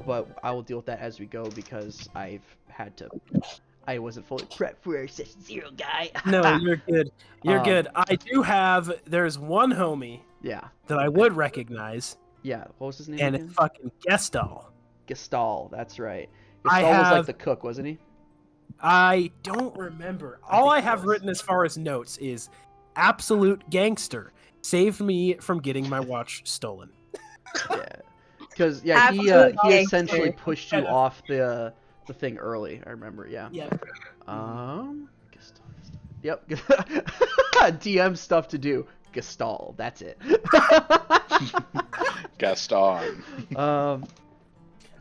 But I will deal with that as we go because I wasn't fully prepped for our session 0, guy. No, you're good. You're good. I do have. There's one homie. Yeah. That I would recognize. Yeah. What was his name? And again? it's fucking Gestal. Gestal. That's right. Gestal was like the cook, wasn't he? I don't remember. All I have written as far as notes is absolute gangster saved me from getting my watch stolen. Yeah. Because he essentially pushed you off the thing early. I remember. Yeah. Yep. Yep. DM stuff to do. Gestal. That's it. Gaston.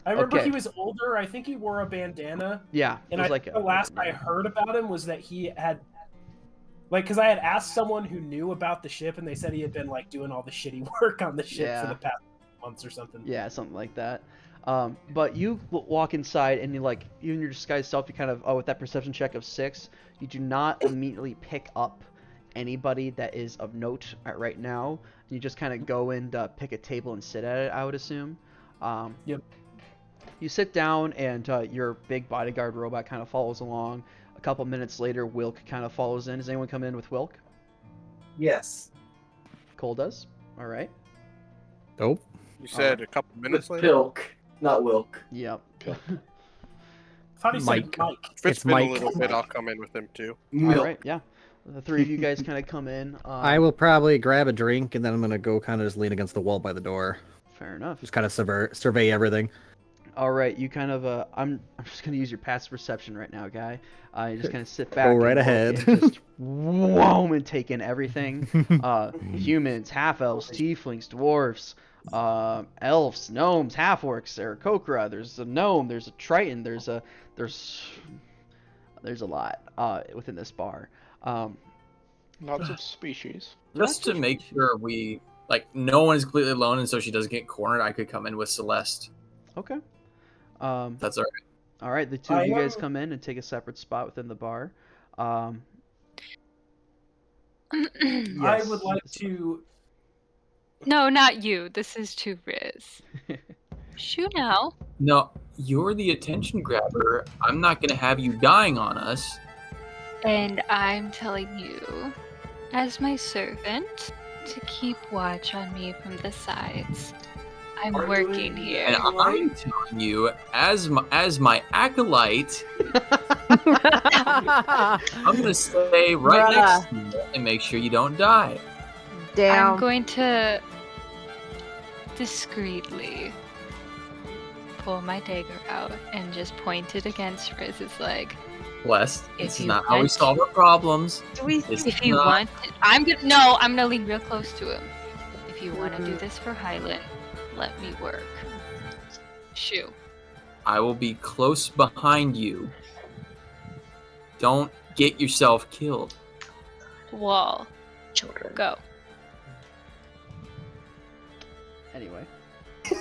I remember he was older. I think he wore a bandana. Yeah. And the last I heard about him was that he had, like, because I had asked someone who knew about the ship, and they said he had been like doing all the shitty work on the ship for the past months or something. Yeah, something like that. But you walk inside, and you even your disguised self, you kind of with that perception check of 6, you do not immediately pick up anybody that is of note right now. You just kind of go and pick a table and sit at it, I would assume. Yep. You sit down, and your big bodyguard robot kind of follows along. A couple minutes later, Wilk kind of follows in. Does anyone come in with Wilk? Yes. Cole does. All right. Nope. You said a couple minutes With later? Pilk, not Wilk. Yep. I thought he Mike. said Mike. If it's been Mike. a little bit, I'll come in with him too. All right. Yeah. The three of you guys kind of come in. I will probably grab a drink and then I'm gonna go kind of just lean against the wall by the door. Fair enough. Just kind of survey everything. All right, you kind of I'm just gonna use your passive perception right now, guy. You just kind of sit back. Go right and look ahead. and just whoa and take in everything. Humans, half elves, tieflings, dwarfs, elves, gnomes, half orcs, Aarakocra. There's a gnome. There's a triton. There's a lot within this bar. Lots of species. Just to make sure we no one is completely alone, and so she doesn't get cornered, I could come in with Celeste. Okay. That's all right. All right, the two of you guys come in and take a separate spot within the bar. I would like to. No, not you. This is to Riz. Shoo now. No, you're the attention grabber. I'm not gonna have you dying on us. And I'm telling you, as my servant, to keep watch on me from the sides. I'm working here. And I'm telling you, as my acolyte, I'm gonna stay right next to you and make sure you don't die. Damn. I'm going to discreetly pull my dagger out and just point it against Riz's leg. Blessed. If This is you not how we want- solve our problems. If you want, I'm gonna lean real close to him. If you want to do this for Highland, let me work. Shoo. I will be close behind you. Don't get yourself killed. Wall. Children. Go. Anyway.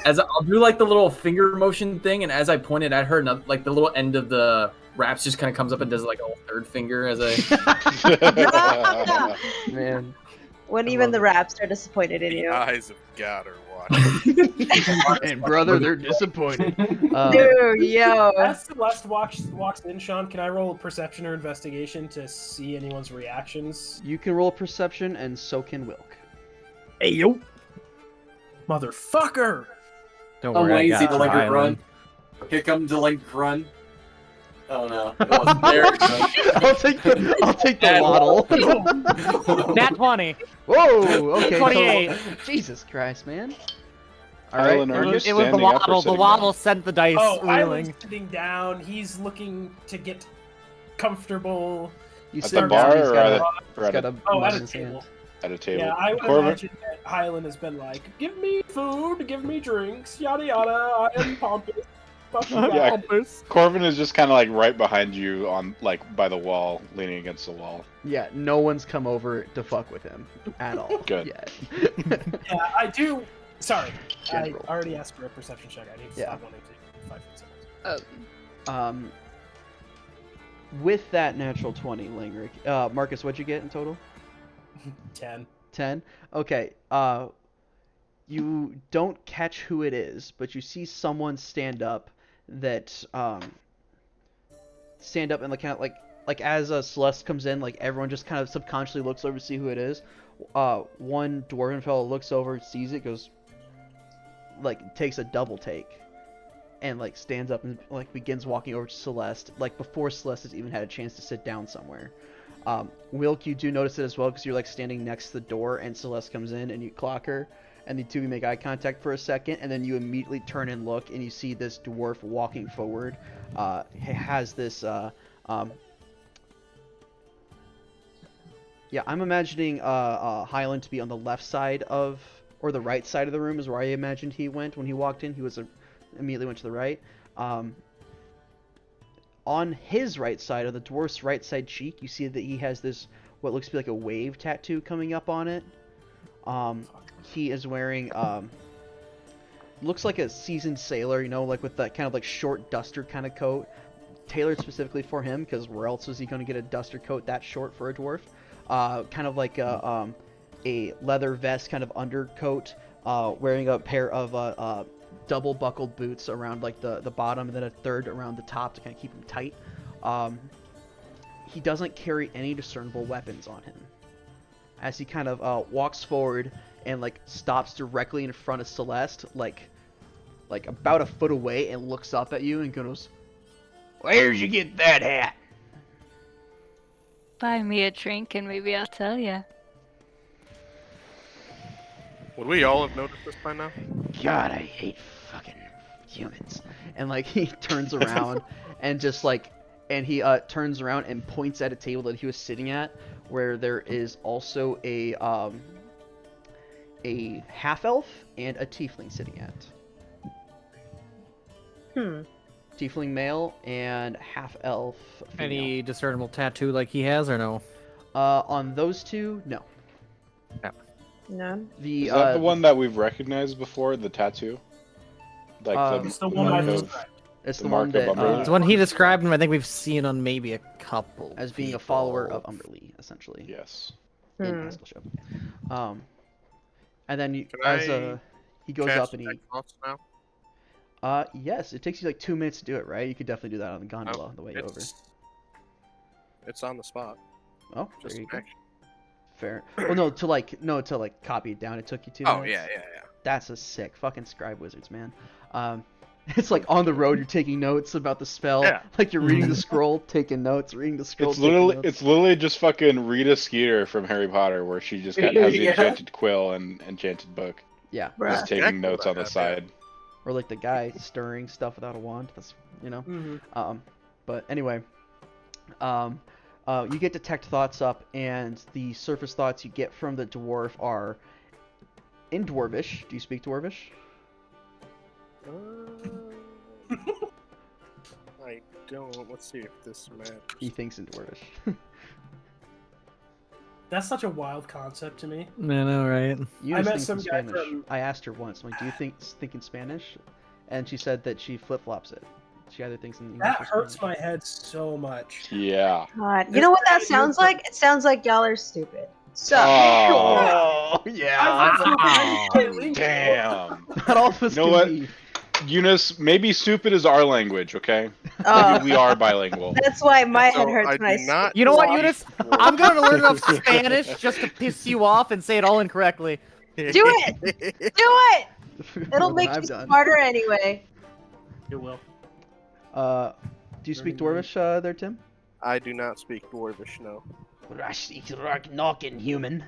As I'll do the little finger motion thing, and as I point it at her, the little end of the wraps just kind of comes up and does a little third finger as I. Man. When even the raps are disappointed in you. Eyes of God are watching. And brother, they're disappointed. Dude, yo. As Celeste walks in, Sean, can I roll perception or investigation to see anyone's reactions? You can roll perception, and so can Wilk. Hey, yo. Motherfucker! Don't I'm worry, I lazy got to you, like a run. Highland. Here comes the like run. Oh no, it wasn't there. I'll take the waddle. Nat 20. Whoa, okay. 28. So, Jesus Christ, man. All right. Alan, are you It was the standing up or waddle. The sitting waddle sent the dice Oh, reeling. Island's sitting down. He's looking to get comfortable. You At sit the down, bar he's or got at a- a, or he's at got a, a Oh, mug at in a his hand. table. at a table? Yeah, I would Corbin, imagine that Highland has been like, give me food, give me drinks, yada yada, I am pompous. Fuck you Yeah. guys. Corbin is just kind of right behind you on by the wall, leaning against the wall. Yeah, no one's come over to fuck with him at all. Good. Yet. Yeah, I do. Sorry, General. I already asked for a perception check. I need to Yeah. stop wanting to 5 seconds. With that natural 20, Langrick. Marcus, what'd you get in total? 10. 10? Okay. You don't catch who it is, but you see someone stand up and kind of like as Celeste comes in, everyone just kind of subconsciously looks over to see who it is. One dwarven fellow looks over, sees it, goes takes a double take, and stands up and begins walking over to Celeste, before Celeste has even had a chance to sit down somewhere. Wilk, you do notice it as well because you're standing next to the door, and Celeste comes in and you clock her, and the two of you make eye contact for a second, and then you immediately turn and look, and you see this dwarf walking forward. He has this yeah, I'm imagining Highland to be on the left side or the right side of the room is where I imagined he went when he walked in. He was immediately went to the right. On his right side, on the dwarf's right side cheek, you see that he has this, what looks to be like a wave tattoo coming up on it. He is wearing, looks like a seasoned sailor, with that kind of short duster kind of coat. Tailored specifically for him, because where else was he going to get a duster coat that short for a dwarf? kind of like a leather vest kind of undercoat, wearing a pair of double buckled boots around like the bottom, and then a third around the top to kind of keep him tight. He doesn't carry any discernible weapons on him. As he kind of walks forward and like stops directly in front of Celeste, like about a foot away, and looks up at you and goes, "Where'd you get that hat?" Buy me a drink and maybe I'll tell ya. Would we all have noticed this by now? God, I hate fucking humans. And like he turns around and just like, and he turns around and points at a table that he was sitting at, where there is also a half elf and a tiefling sitting at. Tiefling male and half elf female. Any discernible tattoo like he has, or no? On those two, no. No. Is that the one that we've recognized before? The tattoo, like It's the one I described. It's the the mark one of that Umberlee? It's the one he described, and I think we've seen on maybe a couple. as being a follower of Umberlee, essentially. Yes. In Askelsho. And then Can as I he goes cast up and he Detect Thoughts now? yes, it takes you like 2 minutes to do it, right? You could definitely do that on the gondola on the way over. It's on the spot. Oh, Just there you go. action. Fair. Well, no, to like copy it down, it took you 2 Oh minutes. yeah. That's a sick fucking scribe wizards, man. It's like on the road, you're taking notes about the spell, Yeah. like you're reading the scroll, taking notes, reading the scroll. It's taking notes. literally just fucking Rita Skeeter from Harry Potter, where she just has the Yeah. enchanted quill and enchanted book, Yeah. just taking Exactly notes what on I the have, side. Or like the guy stirring stuff without a wand. That's But anyway, you get detect thoughts up, and the surface thoughts you get from the dwarf are in Dwarvish. Do you speak Dwarvish? I don't. Let's see if this matters. He thinks in Dwarvish. That's such a wild concept to me. I know, right? Eunice met thinks some in guy Spanish. from- I asked her once, I'm like, do you think in Spanish? And she said that she flip flops it. She either thinks in English That or hurts Spanish. my head so much. Yeah. God, you know what that sounds like? It sounds like y'all are stupid. So. Oh, yeah. damn. Not all of us You know can what? be. Eunice, maybe stupid is our language, okay? Oh. Maybe we are bilingual. That's why my So head hurts I when I do not. You know what, speak Eunice? Dwarf. I'm gonna learn enough Spanish just to piss you off and say it all incorrectly. Do it! Do it! It'll More than make I've you done. smarter anyway. It will. Do you speak Dwarvish there, Tim? I do not speak Dwarvish, no. Knocking human.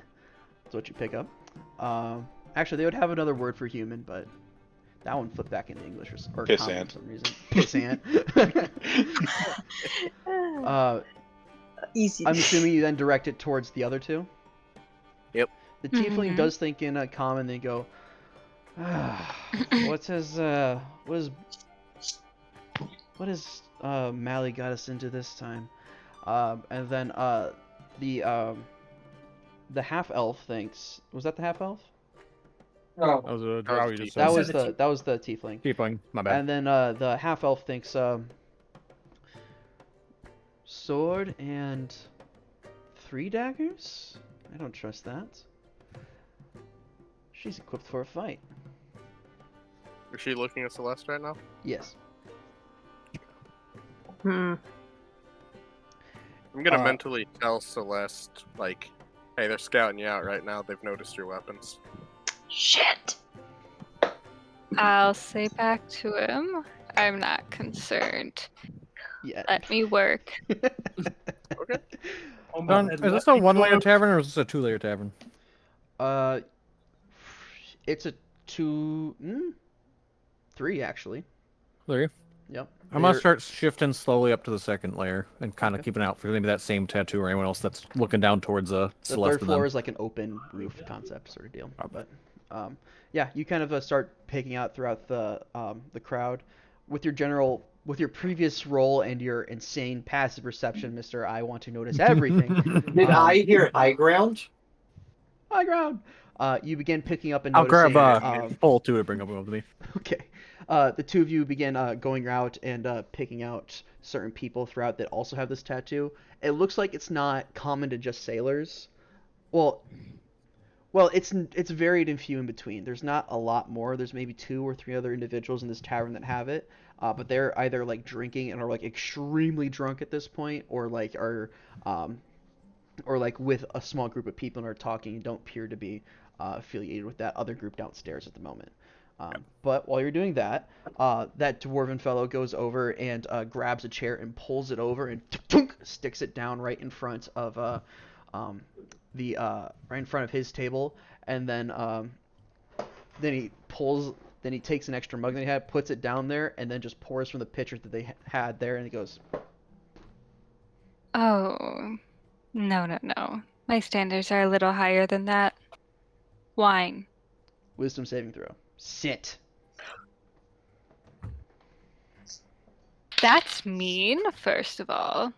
That's what you pick up. Actually, they would have another word for human, but that one flipped back into English or common for some reason. Pissant. Easy. I'm assuming you then direct it towards the other two? Yep. The tiefling does think in common, they go, what has Mally got us into this time? And then the half elf thinks, was that the half elf? Oh, That was a how you just said. That was the tiefling. Tiefling, my bad. And then the half elf thinks sword and 3 daggers? I don't trust that. She's equipped for a fight. Is she looking at Celeste right now? Yes. Hmm. I'm gonna mentally tell Celeste, like, hey, they're scouting you out right now. They've noticed your weapons. Shit. I'll say back to him, I'm not concerned. Yeah. Let me work. Okay. Is this a 1-layer tavern or is this a 2-layer tavern? It's a 3 actually. 3? Yep. I'm gonna start shifting slowly up to the 2nd layer and kind of keeping out for maybe that same tattoo or anyone else that's looking down towards The Celeste. 3rd floor is like an open roof concept sort of deal. But yeah, you kind of start picking out throughout the crowd with your previous role and your insane passive perception, Mr. I want to notice everything. Did I hear high ground? High ground. You begin picking up and I'll noticing. grab pole too to bring up with me. Okay. The two of you begin going out and picking out certain people throughout that also have this tattoo. It looks like it's not common to just sailors. Well, it's varied and few in between. There's not a lot more. There's maybe 2 or 3 other individuals in this tavern that have it, but they're either like drinking and are like extremely drunk at this point, or like are or like with a small group of people and are talking and don't appear to be affiliated with that other group downstairs at the moment. But while you're doing that, that dwarven fellow goes over and grabs a chair and pulls it over and sticks it down right in front of right in front of his table, and then he takes an extra mug that he had, puts it down there, and then just pours from the pitcher that they had there, and he goes, Oh, no. My standards are a little higher than that. Wine. Wisdom saving throw. Sit. That's mean, first of all.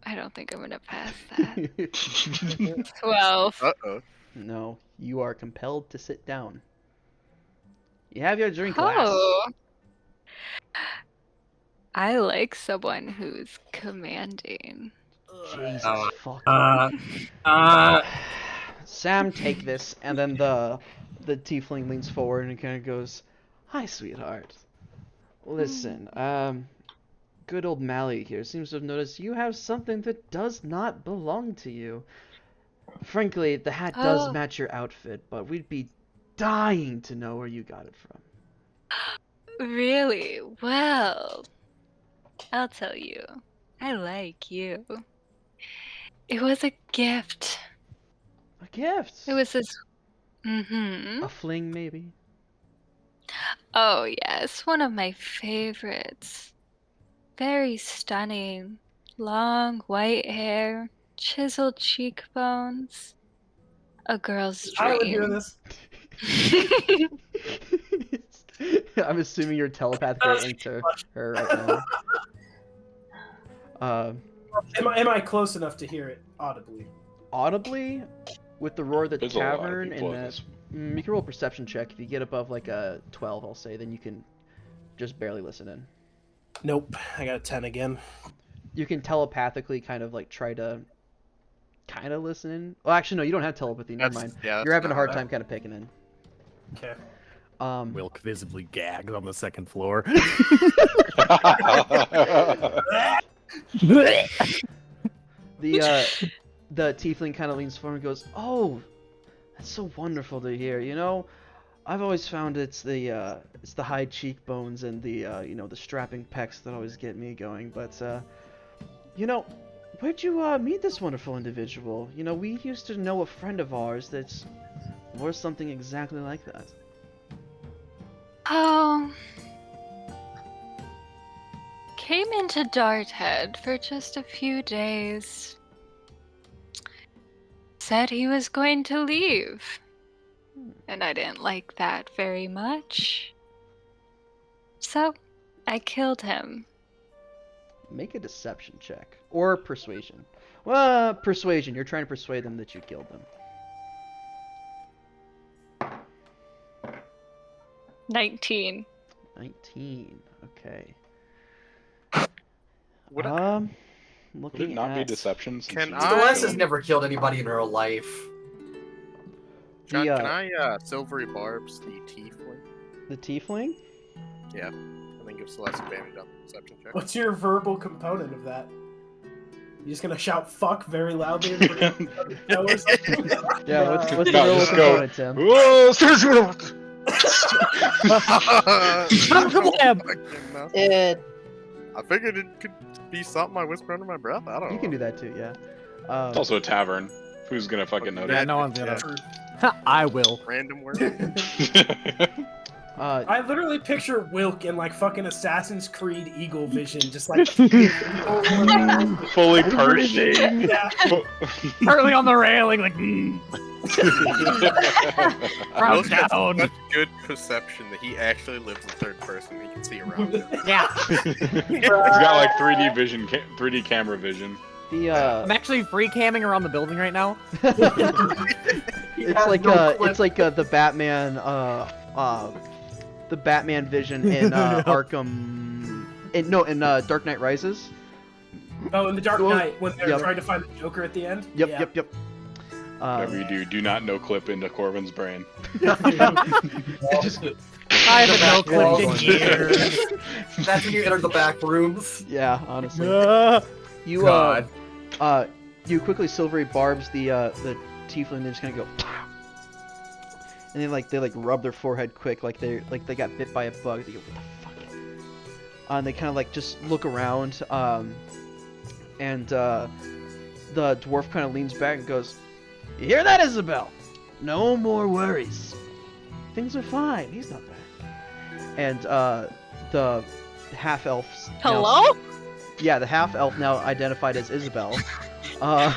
I don't think I'm gonna pass that. 12. Uh-oh. No, you are compelled to sit down. You have your drink glass. Oh. I like someone who's commanding. Jesus fuck. Sam, take this, and then the tiefling leans forward and kind of goes, "Hi, sweetheart. Listen, good old Mally here seems to have noticed you have something that does not belong to you. Frankly, the hat does match your outfit, but we'd be dying to know where you got it from." Really? Well, I'll tell you. I like you. It was a gift. A gift? It was this. Mm-hmm. A fling, maybe? Oh, yes. One of my favorites. Very stunning. Long white hair. Chiseled cheekbones. A girl's dream. I would hear this. I'm assuming you're telepathically into her right now. Am I close enough to hear it audibly? Audibly? With the roar of the There's a lot of tavern people and in the... this. You can roll a perception check. If you get above like a 12, I'll say, then you can just barely listen in. Nope. I got a 10 again. You can telepathically kind of like try to kind of listen in. Well, actually, no, you don't have telepathy. Never mind. Yeah, You're having a hard not time kind of picking in. Okay. Wilk visibly gags on the second floor. The tiefling kind of leans forward and goes, "Oh, that's so wonderful to hear. You know, I've always found it's the high cheekbones and the the strapping pecs that always get me going. But where'd you meet this wonderful individual? You know, we used to know a friend of ours that's wore something exactly like that." Oh. Came into Darthead for just a few days. Said he was going to leave. And I didn't like that very much. So, I killed him. Make a deception check. Or persuasion. Well, persuasion. You're trying to persuade them that you killed them. 19. 19. Okay. Would looking Would it not be at deception? since Can you I- Dolores killed has him? never killed anybody in her life. John, the, can I silvery barbs the tiefling? the tiefling? Yeah. I think gives less advantage on the perception check. What's your verbal component of that? You just gonna shout "fuck" very loudly? And or something? Yeah, what's the No, real just go. component, Tim? Whoa, Dude. I figured it could be something I whisper under my breath. I don't know. You can do that too, yeah. It's also a tavern. Who's gonna fucking notice? Yeah, no one's gonna. I will. Random word. I literally picture Wilk in like fucking Assassin's Creed Eagle Vision, just like Fully perched. Yeah. Early on the railing, like. Wilk has down. such good perception that he actually lives in third person. He can see around him. Yeah. He's got like 3D vision, 3D camera vision. I'm actually free camming around the building right now. It's like the Batman vision in Arkham. In Dark Knight Rises. Oh, in the Dark Well, Knight when they're yep. trying to find the Joker at the end. Yep, Yeah. yep. Whatever you do not no clip into Corvin's brain. Just, I haven't no Walls. clipped in years. That's when you enter the back rooms. yeah, honestly. You God. You quickly silvery barbs the tiefling. They just kind of go, pow! And they rub their forehead quick, like they got bit by a bug. They go, what the fuck? And they kind of just look around. And the dwarf kind of leans back and goes, "You hear that, Isabel? No more worries. Things are fine. He's not back." And the half elf. Hello? Yeah, the half elf now identified as Isabel. Fuck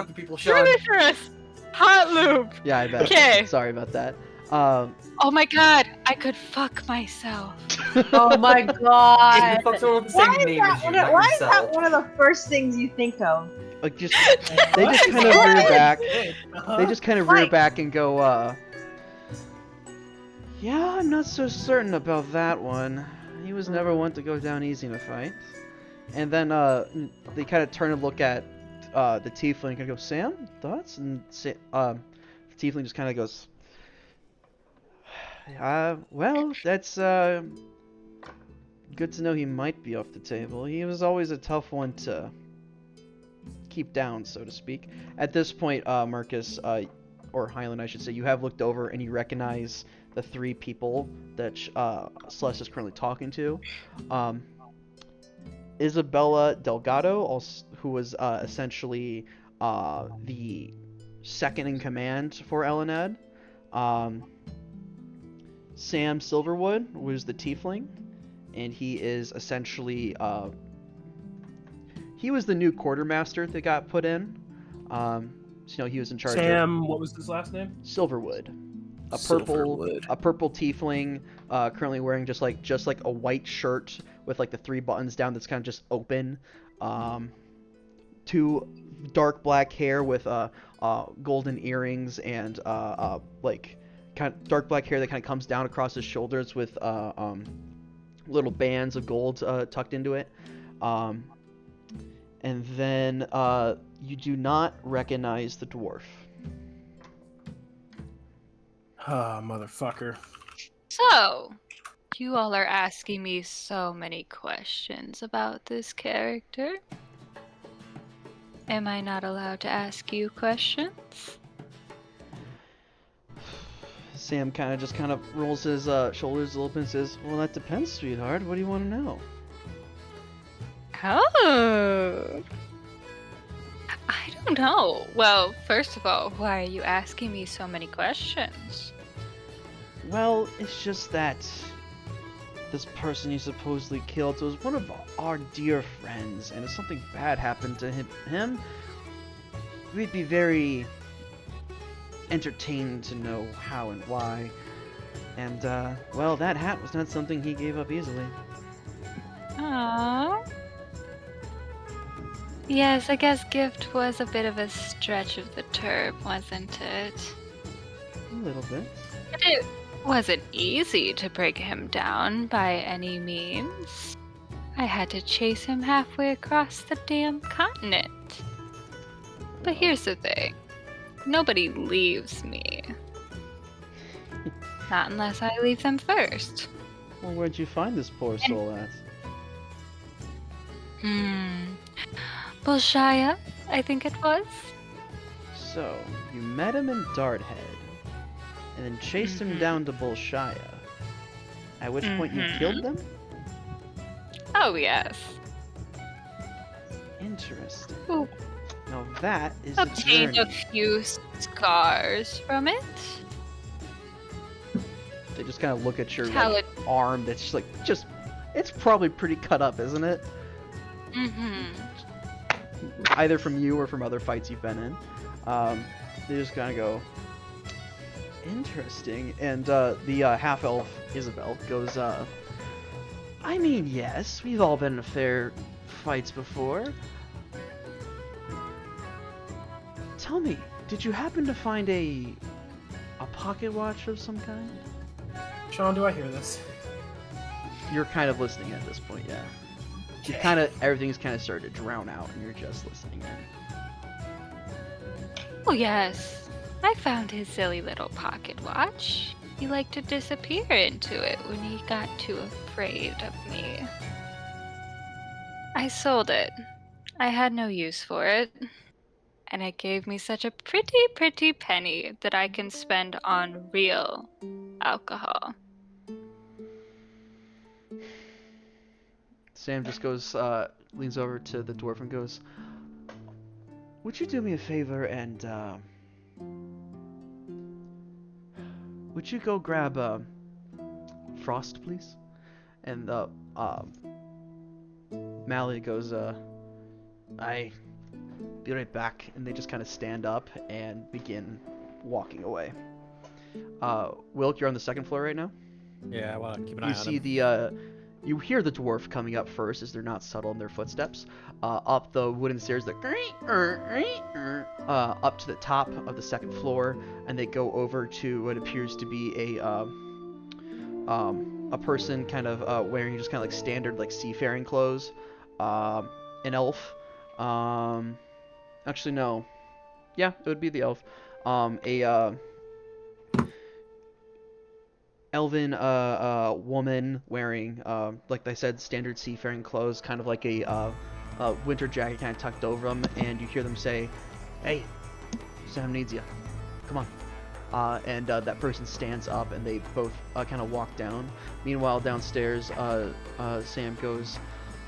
the people, Sean. Ludicrous. Hot loop. Yeah, I bet. Okay. Sorry about that. Oh my god, I could fuck myself. Oh my god. Fuck someone with the same name as you, not Why is yourself. that one of the first things you think of? Like they just kind of rear back. They just kind of rear back and go, "Yeah, I'm not so certain about that one. He was never one to go down easy in a fight." And then they kind of turn and look at the tiefling and go, "Sam, thoughts?" And the tiefling just kind of goes, "Well, that's good to know he might be off the table. He was always a tough one to keep down, so to speak." At this point, Marcus, or Highland, I should say, you have looked over and you recognize the three people that Celeste is currently talking to. Isabella Delgado, who was essentially the second in command for Elened. Sam Silverwood was the tiefling, and he is essentially he was the new quartermaster that got put in. So he was in charge. Sam, what was his last name? Silverwood. A purple tiefling, currently wearing just like a white shirt with like the 3 buttons down that's kind of just open. 2 dark black hair with golden earrings and like kind of dark black hair that kind of comes down across his shoulders with little bands of gold tucked into it. And then you do not recognize the dwarf. Ah, motherfucker. So, you all are asking me so many questions about this character. Am I not allowed to ask you questions? Sam kind of rolls his shoulders a little bit and says, "Well, that depends, sweetheart. What do you want to know?" Oh. I don't know. Well, first of all, why are you asking me so many questions? Well, it's just that this person you supposedly killed was one of our dear friends, and if something bad happened to him, we'd be very entertained to know how and why. And, well, that hat was not something he gave up easily. Aww. Yes, I guess gift was a bit of a stretch of the term, wasn't it? A little bit. But it wasn't easy to break him down by any means. I had to chase him halfway across the damn continent. But here's the thing. Nobody leaves me. Not unless I leave them first. Well, where'd you find this poor soul at? Bolshaya, I think it was. So, you met him in Darthead, and then chased him down to Bolshaya. At which point you killed them? Oh, yes. Interesting. Ooh. Now that is Obtained a a journey. few scars from it. They just kind of look at your How like, arm that's just it's probably pretty cut up, isn't it? Either from you or from other fights you've been in. They just kind of go, interesting. And the half-elf Isabel goes, I mean, yes, we've all been in fair fights before. Tell me, did you happen to find a pocket watch of some kind? Sean, do I hear this? You're kind of listening at this point, yeah. You kind of everything's kind of started to drown out, and you're just listening in. Oh yes, I found his silly little pocket watch. He liked to disappear into it when he got too afraid of me. I sold it. I had no use for it. And it gave me such a pretty penny that I can spend on real alcohol. Sam just goes, leans over to the dwarf and goes, "Would you do me a favor and, would you go grab, Frost, please?" And, Mally goes, "I be right back," and they just kind of stand up and begin walking away. Wilk, you're on the second floor right now? Yeah, I want to keep an eye You on see him. you hear the dwarf coming up first, as they're not subtle in their footsteps. Up the wooden stairs, up to the top of the second floor, and they go over to what appears to be a person kind of wearing just kind of like standard like seafaring clothes. An elf. Actually, no. Yeah, it would be the elf. Elven woman wearing like I said, standard seafaring clothes, kind of like a winter jacket kind of tucked over them, and you hear them say, "Hey, Sam needs you. Come on." And that person stands up, and they both kind of walk down. Meanwhile, downstairs, Sam goes,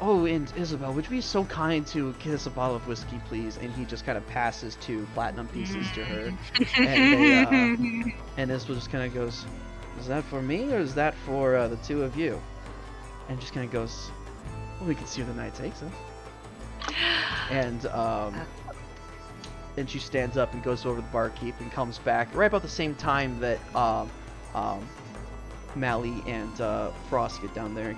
"Oh, and Isabel, would you be so kind to get us a bottle of whiskey, please?" And he just kind of passes 2 platinum pieces to her, and they, and Isabel just kind of goes, "Is that for me, or is that for the 2 of you?" And just kind of goes, "Well, we can see where the night takes us." And she stands up and goes over to the barkeep and comes back right about the same time that Mally and Frost get down there,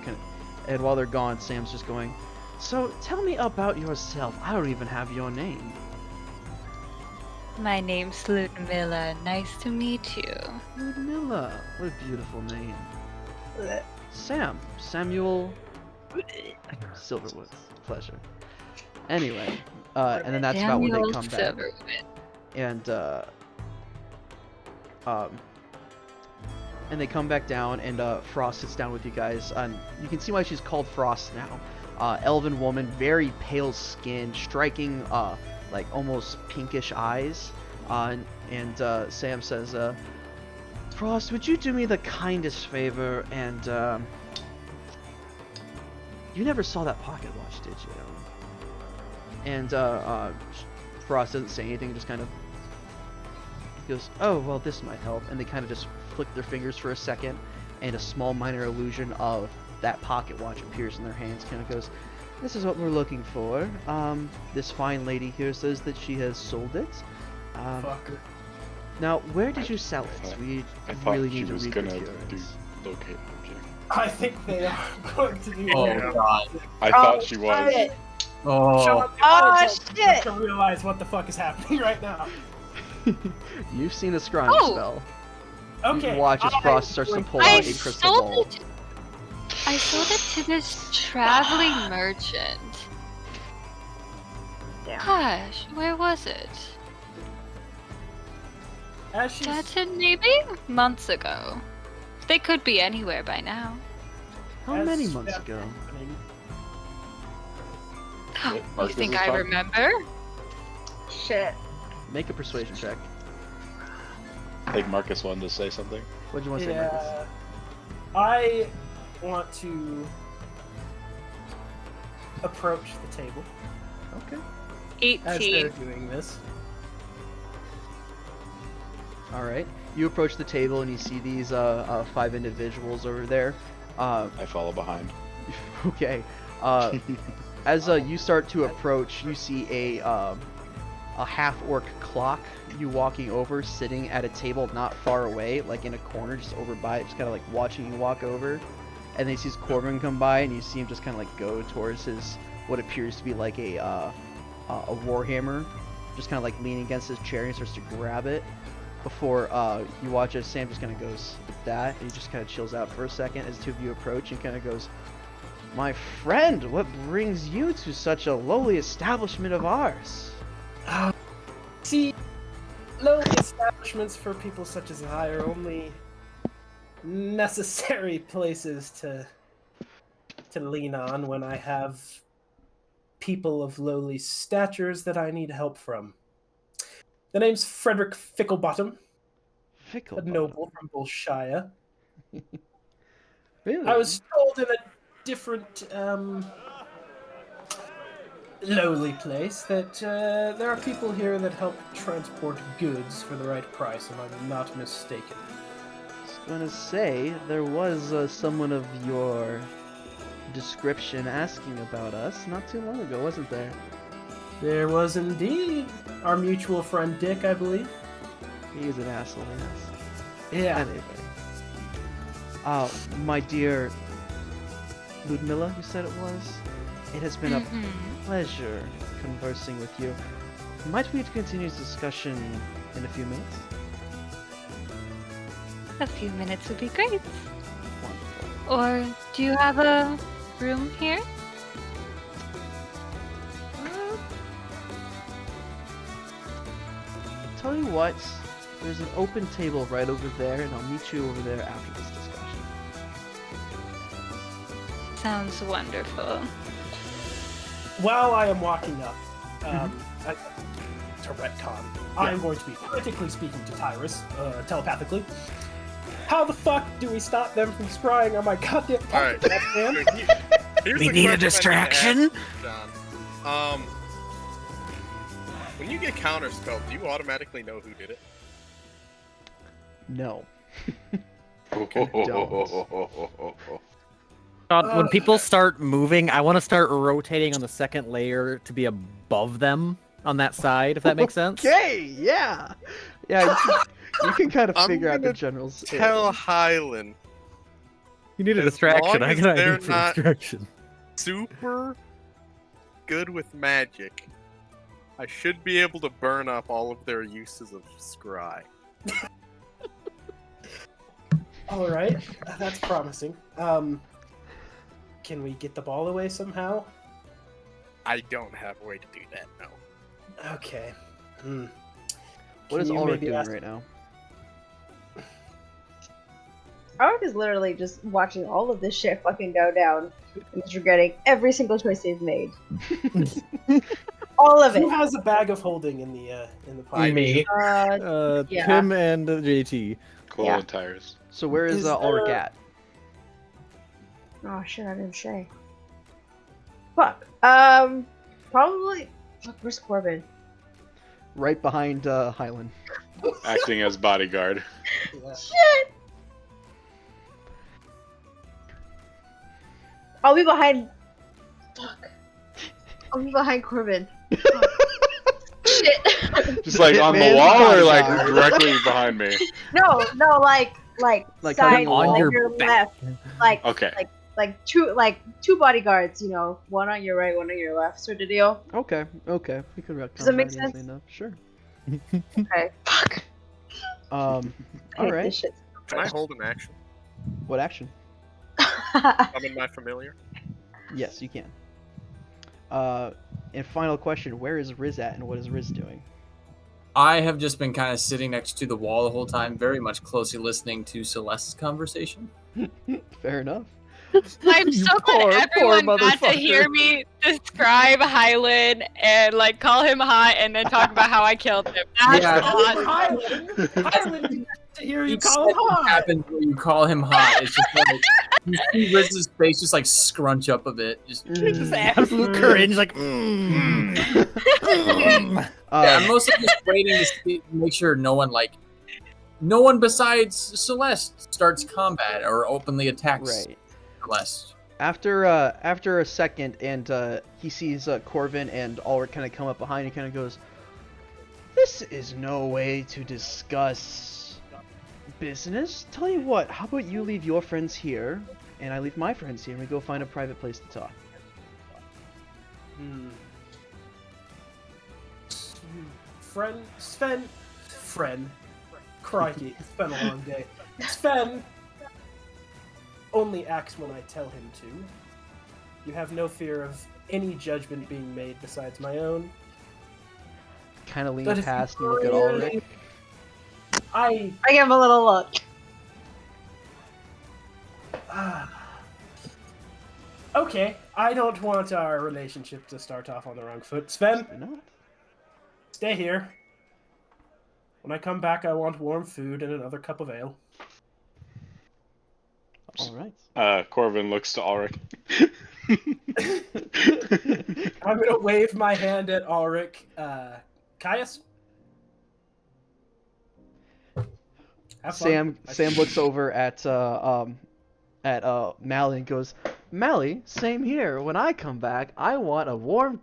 and while they're gone, Sam's just going, "So tell me about yourself. I don't even have your name." My name's Ludmilla. Nice to meet you. Ludmilla. What a beautiful name. Samuel Silverwood. Pleasure. Anyway, and then that's about when they come back. And they come back down, and Frost sits down with you guys. And you can see why she's called Frost now. Elven woman, very pale skin, striking, like almost pinkish eyes. And Sam says, "Frost, would you do me the kindest favor and you never saw that pocket watch, did you?" And Frost doesn't say anything, just kind of goes, "Oh, well, this might help." And they kind of just flick their fingers for a second, and a small minor illusion of that pocket watch appears in their hands. Kind of goes, "This is what we're looking for. This fine lady here says that she has sold it. Fucker. Now, where did you sell it? We I thought really she need to was read gonna the do locate object. I think they are going to do Oh that. god. I thought she was. Shit. Oh. Shut up, Oh, you shit. to realize what the fuck is happening right now. You've seen a scrying spell. Okay. You watch as Frost starts to pull I out a crystal ball. I sold it to this traveling merchant. Gosh, where was it? That's it, maybe months ago. They could be anywhere by now. How many months ago? Oh, you Marcus think is I talking? remember? Shit. Make a persuasion check. I think Marcus wanted to say something. What do you want to say, Marcus? Yeah. I want to approach the table. Okay. As they're 18. doing this. All right. You approach the table and you see these 5 individuals over there. I follow behind. Okay. As you start to approach, you see a half-orc clock. You walking over, sitting at a table not far away, like in a corner, just over by it, just kind of like watching you walk over. And then he sees Corbin come by, and you see him just kind of like go towards his what appears to be like a warhammer, just kind of like leaning against his chair, and he starts to grab it. before you watch as Sam just kind of goes that, and he just kind of chills out for a second as the two of you approach and kind of goes, "My friend, what brings you to such a lowly establishment of ours?" See, lowly establishments for people such as I are only necessary places to lean on when I have people of lowly statures that I need help from. The name's Frederick Ficklebottom, a noble from Bolshaya. Really? I was told in a different lowly place that there are people here that help transport goods for the right price, if I'm not mistaken. I was gonna say, there was someone of your description asking about us not too long ago, wasn't there? There was indeed. Our mutual friend Dick, I believe. He is an asshole, yes. Yeah. Anyway. My dear Ludmilla, you said it was? It has been a pleasure conversing with you. Might we continue this discussion in a few minutes? A few minutes would be great. Wonderful. Or do you have a room here? Tell you what, there's an open table right over there, and I'll meet you over there after this discussion. Sounds wonderful. While I am walking up, to retcon, I'm going to be critically speaking to Tyrus, telepathically. How the fuck do we stop them from scrying on my goddamn pocket, man? We need a distraction? John. When you get counterspelled, do you automatically know who did it? No. When people start moving, I want to start rotating on the second layer to be above them on that side, if that makes sense. Okay, yeah. Yeah, you can kind of figure out the generals. Tell Hyland. You need a As distraction. long I as got an they're idea for not distraction. super good with magic, I should be able to burn up all of their uses of scry. All right, that's promising. Can we get the ball away somehow? I don't have a way to do that, no. Okay. What is Can you Ulrich maybe doing ask- right now? Ulrich is literally just watching all of this shit fucking go down and just regretting every single choice they've made. All of it. Who has a bag of holding in the pot? Me. Yeah. Tim and JT. Cool Yeah. and tires. So where is Ulrich at? Oh shit, I didn't say. Fuck. Probably. Fuck, where's Corbin? Right behind Hyland. Acting as bodyguard. Shit! I'll be behind. Fuck. I'll be behind Corbin. Shit. Just like on the Hitman's wall or like bodyguard. directly behind me? No, like Like side on on your your back. left. Like Okay. like two bodyguards, you know, one on your right, one on your left, sort of deal. Okay, okay. We could Does that make easily sense? enough. Sure. Okay. Fuck. All I hate right. this shit. Can I hold an action? What action? Summon my familiar? Yes, you can. And final question: where is Riz at, and what is Riz doing? I have just been kind of sitting next to the wall the whole time, very much closely listening to Celeste's conversation. Fair enough. I'm You so poor, glad poor everyone got to motherfucker. hear me describe Hyland and like call him hot and then talk about how I killed him. That's Yeah. awesome. Hyland, to hear you Each call him second hot. happens where you call him hot. It's just like you see Riz's face just like scrunch up a bit. Just Just absolute cringe, like, yeah, I'm mostly just waiting to make sure no one besides Celeste starts combat or openly attacks Right. Celeste. After a second, and he sees Corvin and Ulrich kind of come up behind, he kind of goes, "This is no way to discuss business. Tell you what, how about you leave your friends here, and I leave my friends here, and we go find a private place to talk." Friend, Sven, friend. crikey, it's been a long day. Sven only acts when I tell him to. You have no fear of any judgment being made besides my own. Kind of lean But if past you and look at really- Ulrich. I give him a little look. Okay, I don't want our relationship to start off on the wrong foot. Sven, No. stay here. When I come back, I want warm food and another cup of ale. All right. Corvin looks to Ulrich. I'm gonna wave my hand at Ulrich. Caius? Have fun. Sam looks over at Mally and goes, Mally, same here. When I come back, I want a warm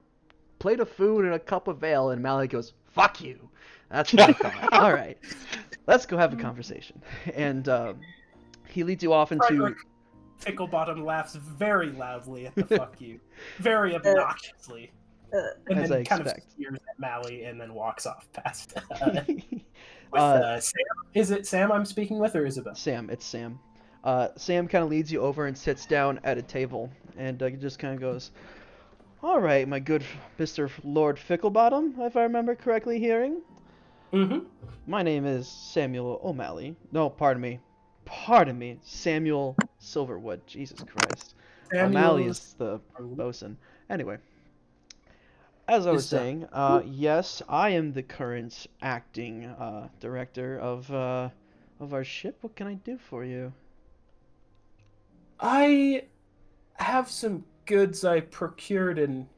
plate of food and a cup of ale. And Mally goes, fuck you. That's what I thought. All right, let's go have a conversation. And he leads you off into. Frederick Ficklebottom laughs very loudly at the fuck you, very obnoxiously, and As then I kind expect. of sneers at Mally and then walks off past. Sam. Is it Sam I'm speaking with, or Isabel? Sam, it's Sam. Sam kind of leads you over and sits down at a table, and just kind of goes, all right, my good Mr. Lord Ficklebottom, if I remember correctly hearing. Mm-hmm. My name is Samuel O'Malley. No, pardon me, Samuel Silverwood. Jesus Christ. O'Malley is the bosun. Anyway, as I was saying, yes, I am the current acting director of our ship. What can I do for you? I have some goods I procured in.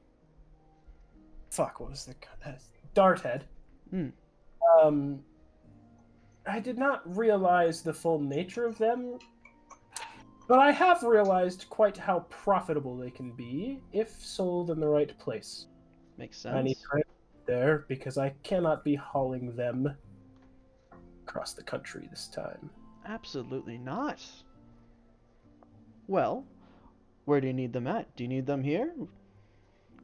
Fuck, what was the Darthead? Hmm. I did not realize the full nature of them, but I have realized quite how profitable they can be if sold in the right place. Makes sense. I need to there because I cannot be hauling them across the country this time. Absolutely not. Well, where do you need them at? Do you need them here?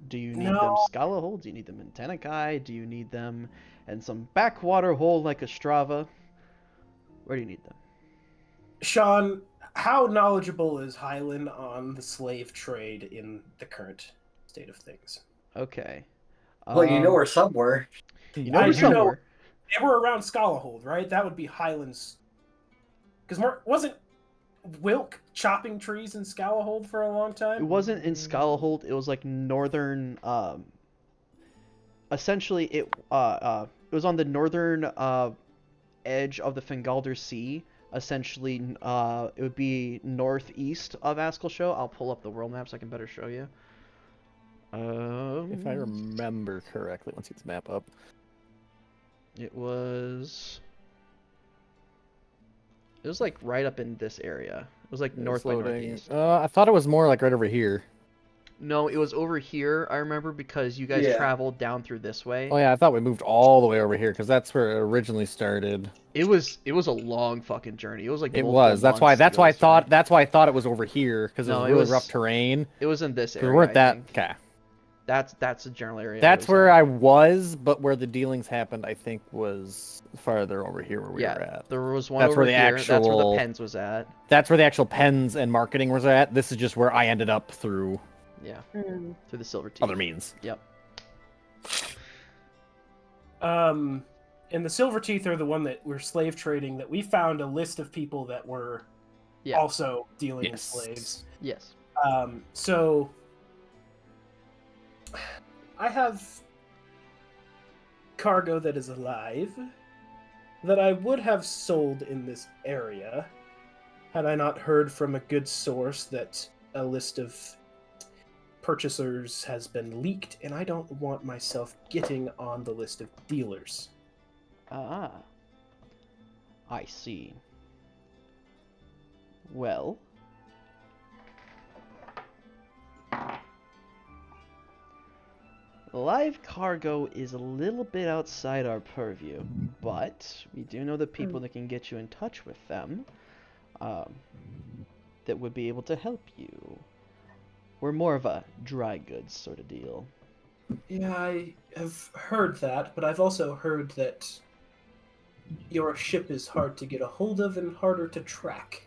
Do you need them Scalahold? Do you need them in Tenekai? Do you need them in some backwater hole like Ostrava? Where do you need them? Sean, how knowledgeable is Hylan on the slave trade in the current state of things? Okay. Well, you know we're somewhere. You know we're somewhere. They were around Scalahold, right? That would be Hylan's. Because wasn't Wilk chopping trees in Scalahold for a long time? It wasn't in Scalahold. It was like northern. Essentially, it was on the northern edge of the Fingalder Sea. Essentially, it would be northeast of Askelsho. I'll pull up the world map so I can better show you. If I remember correctly, once you get the map up. It was like right up in this area. It was like north by northeast. I thought it was more like right over here. No, it was over here. I remember because you guys traveled down through this way. Oh yeah, I thought we moved all the way over here because that's where it originally started. It was a long fucking journey. It was like it was. That's why I thought it was over here because it was really rough terrain. It was in this area. We weren't that okay. That's a general area. That's where I was, but where the dealings happened, I think, was farther over here where we were at. There was one over here. That's where the pens was at. That's where the actual pens and marketing was at. This is just where I ended up through. Yeah, through the Silver Teeth. Other means. Yep. And the Silver Teeth are the one that we're slave trading. That we found a list of people that were also dealing with slaves. Yes. So I have cargo that is alive that I would have sold in this area had I not heard from a good source that a list of purchasers has been leaked, and I don't want myself getting on the list of dealers. Ah. I see. Well. Live cargo is a little bit outside our purview, but we do know the people that can get you in touch with them that would be able to help you. We're more of a dry goods sort of deal. Yeah, I have heard that, but I've also heard that your ship is hard to get a hold of and harder to track.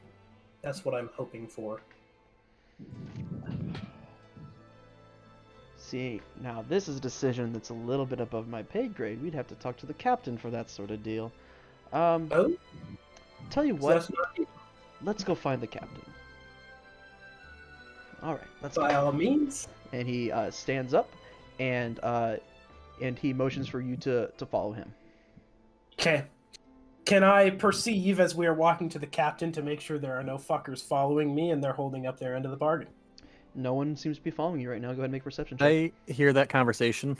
That's what I'm hoping for. See, now this is a decision that's a little bit above my pay grade. We'd have to talk to the captain for that sort of deal. Oh? Tell you So what, that's not let's go find the captain. All right, let's by go. all means. And he stands up, and he motions for you to follow him. Okay. Can I perceive as we are walking to the captain to make sure there are no fuckers following me and they're holding up their end of the bargain? No one seems to be following you right now. Go ahead and make a perception check. I hear that conversation.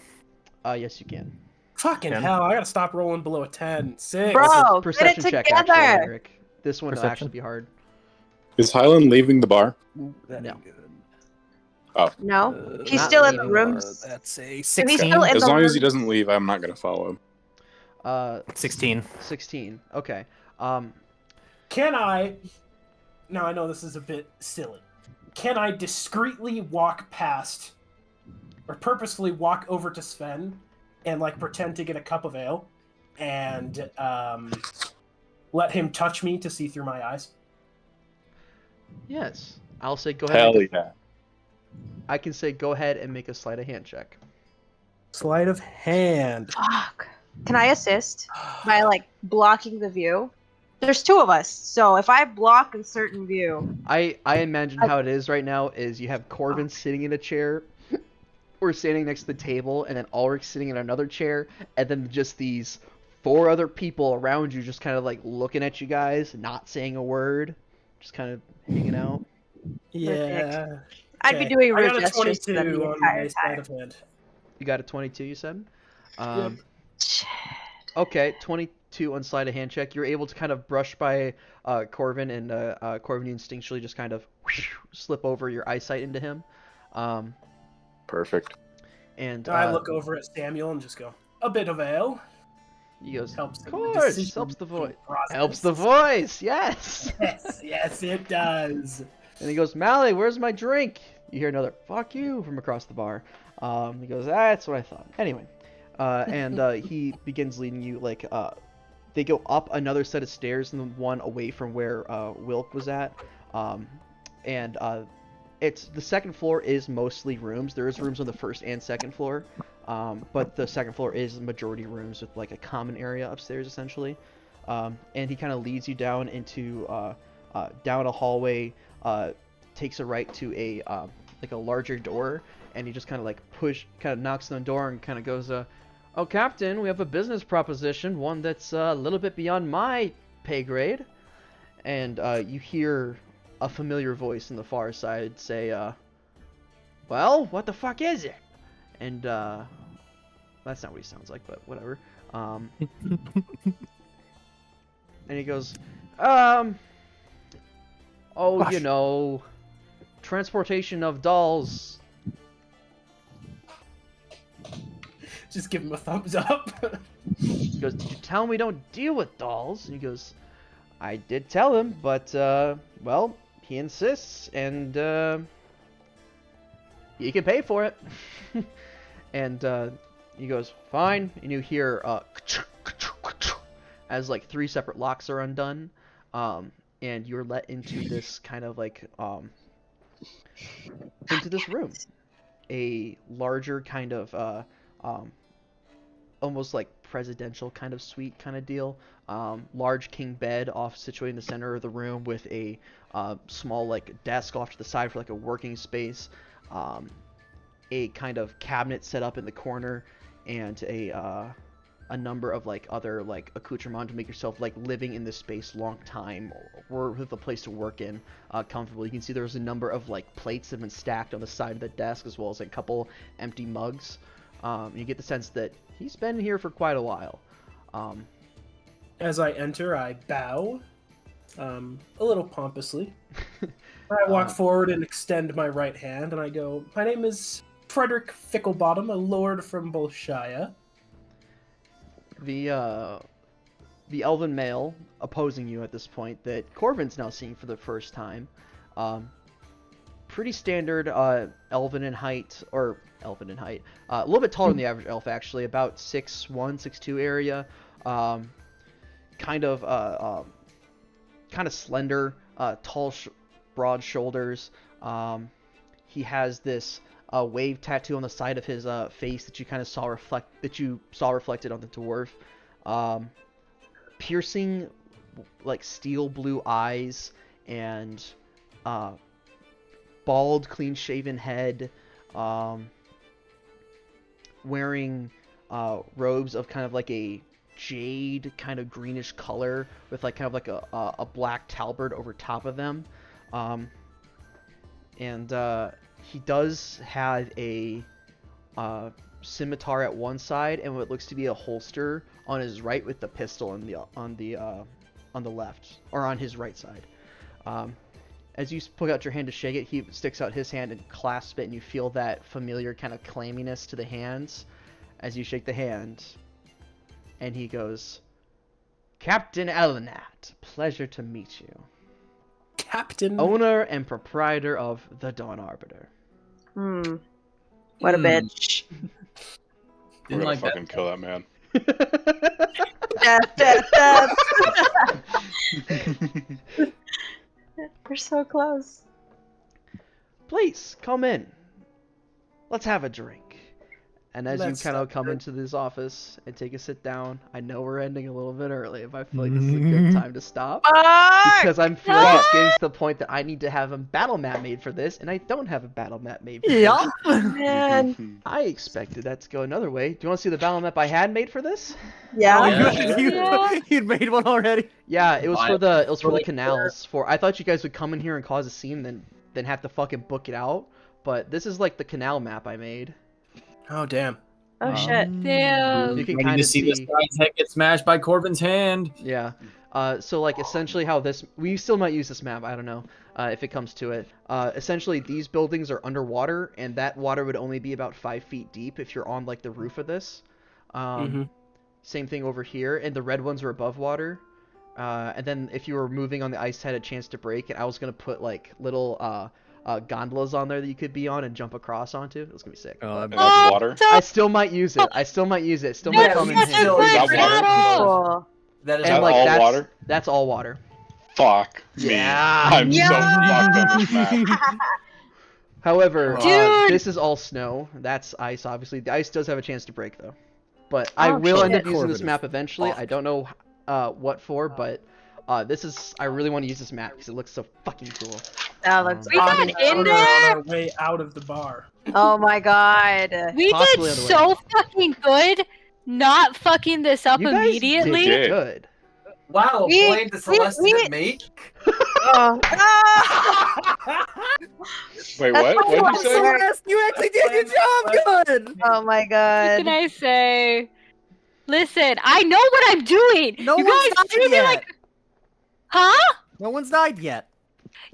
Yes, you can. Fucking 10. hell, I gotta stop rolling below a 10. 6. Bro, Perception get it check, together. actually, Eric. This one will Perception. actually be hard. Is Highland leaving the bar? That No. ain't good. No, he's not still in the leaving room. That's a He's 16. still in As the long as he room. doesn't leave, I'm not gonna follow him. 16. 16. Okay. Can I... Now, I know this is a bit silly. Can I discreetly walk past, or purposefully walk over to Sven and, like, pretend to get a cup of ale and let him touch me to see through my eyes? Yes. I'll say go ahead. Hell yeah. I can say go ahead and make a sleight of hand check. Sleight of hand. Fuck. Can I assist by like blocking the view? There's two of us, so if I block a certain view, I imagine how it is right now is you have Corbin sitting in a chair or standing next to the table, and then Ulrich sitting in another chair, and then just these 4 other people around you just kind of like looking at you guys, not saying a word, just kind of hanging out. Yeah. I'd be doing I rude got a gestures to them 22 the on entire my sleight time. of hand. You got a 22, you said? Yep. Okay, 22 on sleight of hand check. You're able to kind of brush by Corvin, and Corvin, you instinctually just kind of slip over your eyesight into him. Perfect. And I look over at Samuel and just go, a bit of ale. He goes, helps of in the course, decision helps the voice. process. Helps the voice, yes. Yes, it does. And he goes, Mally, where's my drink? You hear another, fuck you, from across the bar. He goes, that's what I thought. Anyway, and he begins leading you, like, they go up another set of stairs and one away from where Wilk was at. And it's the second floor is mostly rooms. There is rooms on the first and second floor, but the second floor is majority rooms with like a common area upstairs essentially. And he kind of leads you down into down a hallway, takes a right to a like a larger door, and he just kind of like knocks on the door and kind of goes, "Oh, Captain, we have a business proposition, one that's a little bit beyond my pay grade." And you hear a familiar voice on the far side say, well, what the fuck is it? And that's not what he sounds like, but whatever. And he goes, oh, Gosh. you know, transportation of dolls. Just give him a thumbs up. He goes, did you tell him we don't deal with dolls? And he goes, I did tell him, but, well, he insists, and he can pay for it. And he goes, fine. And you hear as like 3 separate locks are undone, and you're let into this kind of like into this room, a larger kind of almost like presidential kind of suite kind of deal. Large king bed off situated in the center of the room with a small like desk off to the side for like a working space, a kind of cabinet set up in the corner, and a number of like other like accoutrement to make yourself like living in this space long time or with a place to work in comfortable. You can see there's a number of like plates that have been stacked on the side of the desk, as well as a couple empty mugs. You get the sense that he's been here for quite a while. As I enter, I bow, a little pompously. I walk forward and extend my right hand, and I go, my name is Frederick Ficklebottom, a lord from Bolshaya. The elven male opposing you at this point that Corvin's now seeing for the first time. Pretty standard elven in height, a little bit taller than the average elf actually, about 6'1", 6'2" area. kind of slender, tall, broad shoulders. He has this wave tattoo on the side of his face that you kind of saw reflected on the dwarf. Piercing, like steel blue eyes and bald, clean-shaven head. Wearing robes of kind of like a jade kind of greenish color with like kind of like a black talberd over top of them. And he does have a scimitar at one side and what looks to be a holster on his right with the pistol on the left, or on his right side. As you put out your hand to shake it, he sticks out his hand and clasps it, and you feel that familiar kind of clamminess to the hands as you shake the hand. And he goes, "Captain Elenat, pleasure to meet you. Captain? Owner and proprietor of the Dawn Arbiter." What a bitch. We're gonna fucking kill that man. Death. We're so close. Please, come in. Let's have a drink. And as Let's you kind of come into this office and take a sit down, I know we're ending a little bit early, but I feel like this is a good time to stop. Because I'm feeling it's getting to the point that I need to have a battle map made for this, and I don't have a battle map made for this. Man. I expected that to go another way. Do you want to see the battle map I had made for this? Yeah. You'd made one already. Yeah, it was for the canals. I thought you guys would come in here and cause a scene, then have to fucking book it out. But this is like the canal map I made. Oh damn! Oh shit! Damn! You can Ready kind to of see this guy's head get smashed by Corvin's hand. Yeah. So like essentially how we still might use this map. I don't know if it comes to it. Essentially these buildings are underwater, and that water would only be about 5 feet deep if you're on like the roof of this. Same thing over here, and the red ones are above water. And then if you were moving on the ice, had a chance to break, and I was gonna put like little gondolas on there that you could be on and jump across onto. It was gonna be sick. And that's water? I still might use it. Still might come in handy. Is that water? That is and like all water? That's all water. Fuck me. I'm so fucked on this map. However, this is all snow. That's ice, obviously. The ice does have a chance to break, though. But I will end up using this map eventually. I don't know what for, but I really want to use this map because it looks so fucking cool. That looks We got awesome. in there. On our way out of the bar. Oh my god. We Possibly did on the way so fucking good not fucking this up You guys immediately. did good. Wow, We- blame the Celeste didn't make? Oh. Wait, what? What did you say? Celeste, you actually did your job good! Oh my What god. can I say? Listen, I know what I'm doing. No you one's guys died treat me yet. like, huh? No one's died yet.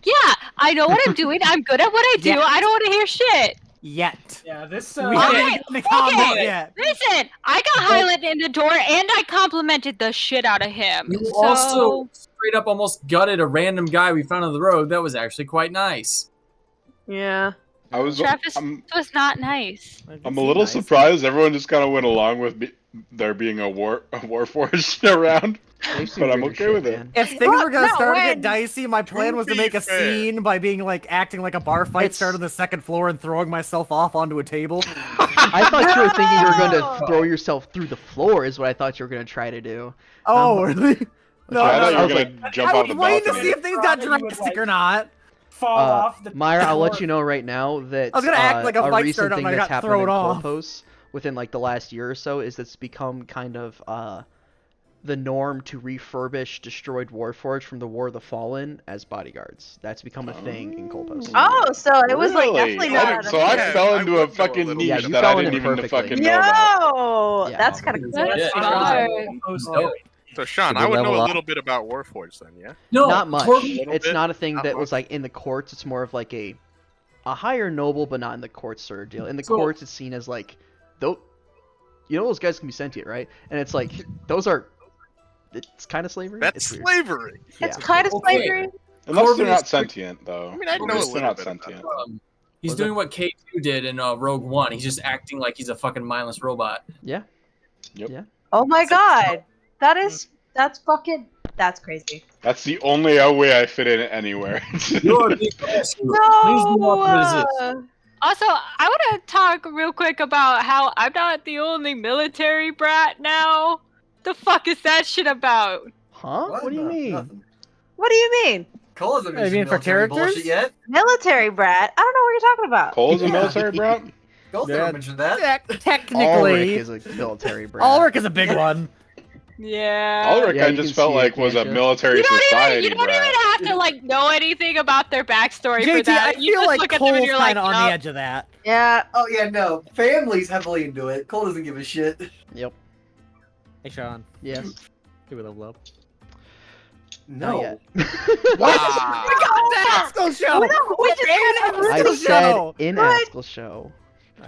Yeah, I know what I'm doing. I'm good at what I do. Yeah. I don't want to hear shit. Yet. Yeah, this. We haven't gotten to combat yet. Listen, I got Highland in the door, and I complimented the shit out of him. You so... also straight up almost gutted a random guy we found on the road. That was actually quite nice. Yeah. Travis was not nice. I'm a little surprised everyone just kind of went along with there being a warforged around, but I'm okay with it. If things were gonna no, start to when- get dicey, my plan was to be make a fair. scene by being acting like a bar fight, start on the second floor and throwing myself off onto a table. I thought you were thinking you were going to throw yourself through the floor is what I thought you were going to try to do. Oh, really? No, I thought you I were was gonna jump I out was the waiting to balcony. see if things got drastic or not. Fall off the. Myra, I'll let floor. you know right now that I was gonna act like a fight recent started thing and I that's got happened thrown in off. Colpos within like the last year or so is that's become kind of the norm to refurbish destroyed Warforged from the War of the Fallen as bodyguards. That's become a thing in Colpos. Oh, so it was like Really? definitely not. So I Yeah, fell I into would a know a fucking little niche bit. that Yeah, I you didn't even fell in fucking perfectly. know about. Yo, Yeah. that's kind of cool. Yeah. Oh, So Sean, Did I you would know level a up? little bit about Warforged then, yeah? No, Not much. Corbin, Little It's bit? not a thing Not that was much. like in the courts. It's more of like a higher noble, but not in the courts sort of deal. In the So- courts, it's seen as like, though, you know those guys can be sentient, right? And it's like those are. It's kind of slavery. That's It's weird. slavery. It's Yeah. kind of Okay. slavery. Unless Corbin they're not is- sentient, though. I mean, I know a Unless they're little not bit about sentient. he's Was doing what K2 did in Rogue One. He's just acting like he's a fucking mindless robot. Yeah. Yep. Yeah. Oh my god. That is That's crazy. That's the only way I fit in anywhere. You're the best. Please do not resist. Also, I want to talk real quick about how I'm not the only military brat now. The fuck is that shit about? Huh? What do you mean? Nothing. What do you mean? Cole hasn't You mentioned mean for military characters? bullshit yet. Military brat? I don't know what you're talking about. Cole's a military brat? Cole's Yeah. never mentioned that. Technically, Ulrich is a military brat. Ulrich is a big one. Yeah. Ulrich, Yeah, I you just can felt see it, like was a can't you? military You don't society even brat. have to like know anything about their backstory for JT, that. I You feel just like look at them and Cole's you're like, kind of on the "Yup." edge of that. Yeah. Oh yeah, no. Family's heavily into it. Cole doesn't give a shit. Yep. Hey, Sean. Yes. Give it a level up. Not No. yet. Askelsho! We just I said in Askelsho.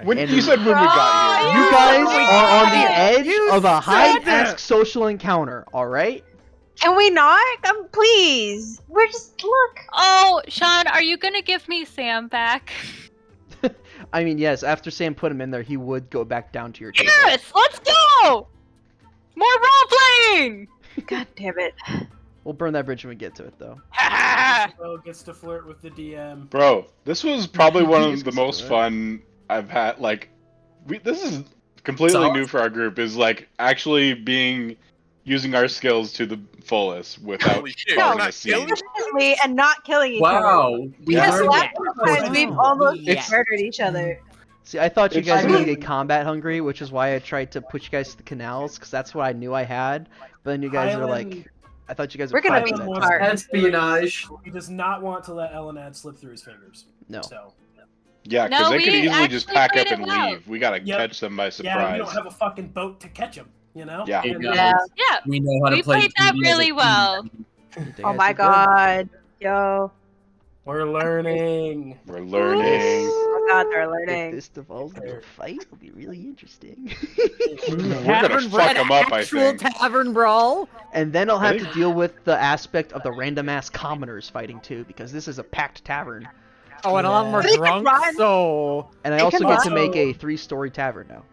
When And you said when we got here. You guys are on the said it. edge You of a high said it. ask social encounter, alright? Can we not? Please. We're just look. Oh, Sean, are you gonna give me Sam back? I mean, yes, after Sam put him in there, he would go back down to your table. Yes, let's go! More role playing! God damn it. We'll burn that bridge when we get to it, though. Will gets to flirt with the DM. Bro, this was probably one of the Yes, most right. fun I've had. Like, this is completely So- new for our group. Is like actually using our skills to the fullest without Holy shit, No, we're causing a not scene. killing Efficiently and not killing each other. Wow. We Yes, learned last time we've almost It's- murdered each other. See, I thought you It's guys were true. gonna get combat hungry, which is why I tried to put you guys to the canals, because that's what I knew I had. But then you guys are Highland- like, I thought you guys We're were gonna fine be with that. smart. Espionage. He does not want to let Elenad slip through his fingers. No. So, Yeah, because No, they could we easily just actually pack played up and it out. leave. We gotta Yep. catch them by yeah, surprise. we don't have a fucking boat to catch him, you know? Yeah. And, Yeah. Yeah, We know how to we play. played that TV as a really team. well. You Oh guys my did good. god. Yo. We're learning. We're learning. Oh god, they're If learning. this devolves into a fight, it'll be really interesting. We're gonna fuck them up, I actual think. tavern brawl. And then I'll have I to think- deal with the aspect of the random ass commoners fighting too, because this is a packed tavern. Oh, and a lot of them are But he can drunk, run. so... And I They also can get to run. make a 3-story tavern now.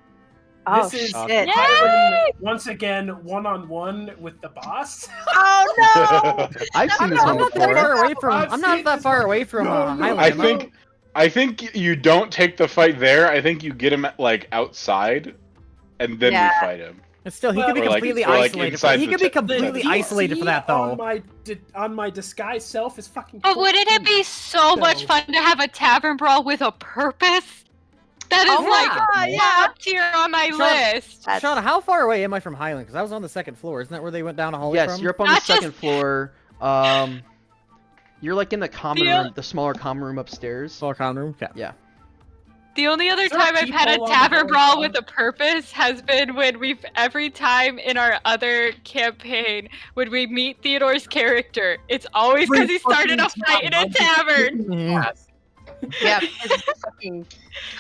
Oh This is- shit. Highland, once again, one-on-one with the boss. Oh no! I've seen this I'm one not that before. far away from. I've I'm not seen that this far one. away from No, no. Highland. I think you don't take the fight there. I think you get him like outside, and then Yeah. you fight him. And still, he Well, could be or like- completely or like isolated. inside He the could be ta- completely the- isolated for that, though. On my disguised self is fucking. But wouldn't it be so much So- fun to have a tavern brawl with a purpose? That is Oh like yeah. up tier on my Sean- list. That's- Shauna, how far away am I from Highland? Because I was on the second floor. Isn't that where they went down to Holly Yes, from? you're up on the Not just- second floor. You're like in the common Yeah. room, the smaller common room upstairs. Solar con room? Okay. Yeah. The only other Is there time I've had a people on the tavern board brawl now? with a purpose has been when we've every time in our other campaign when we meet Theodore's character, it's always because he started a fight in a tavern. Mhm. Yeah. it's fucking.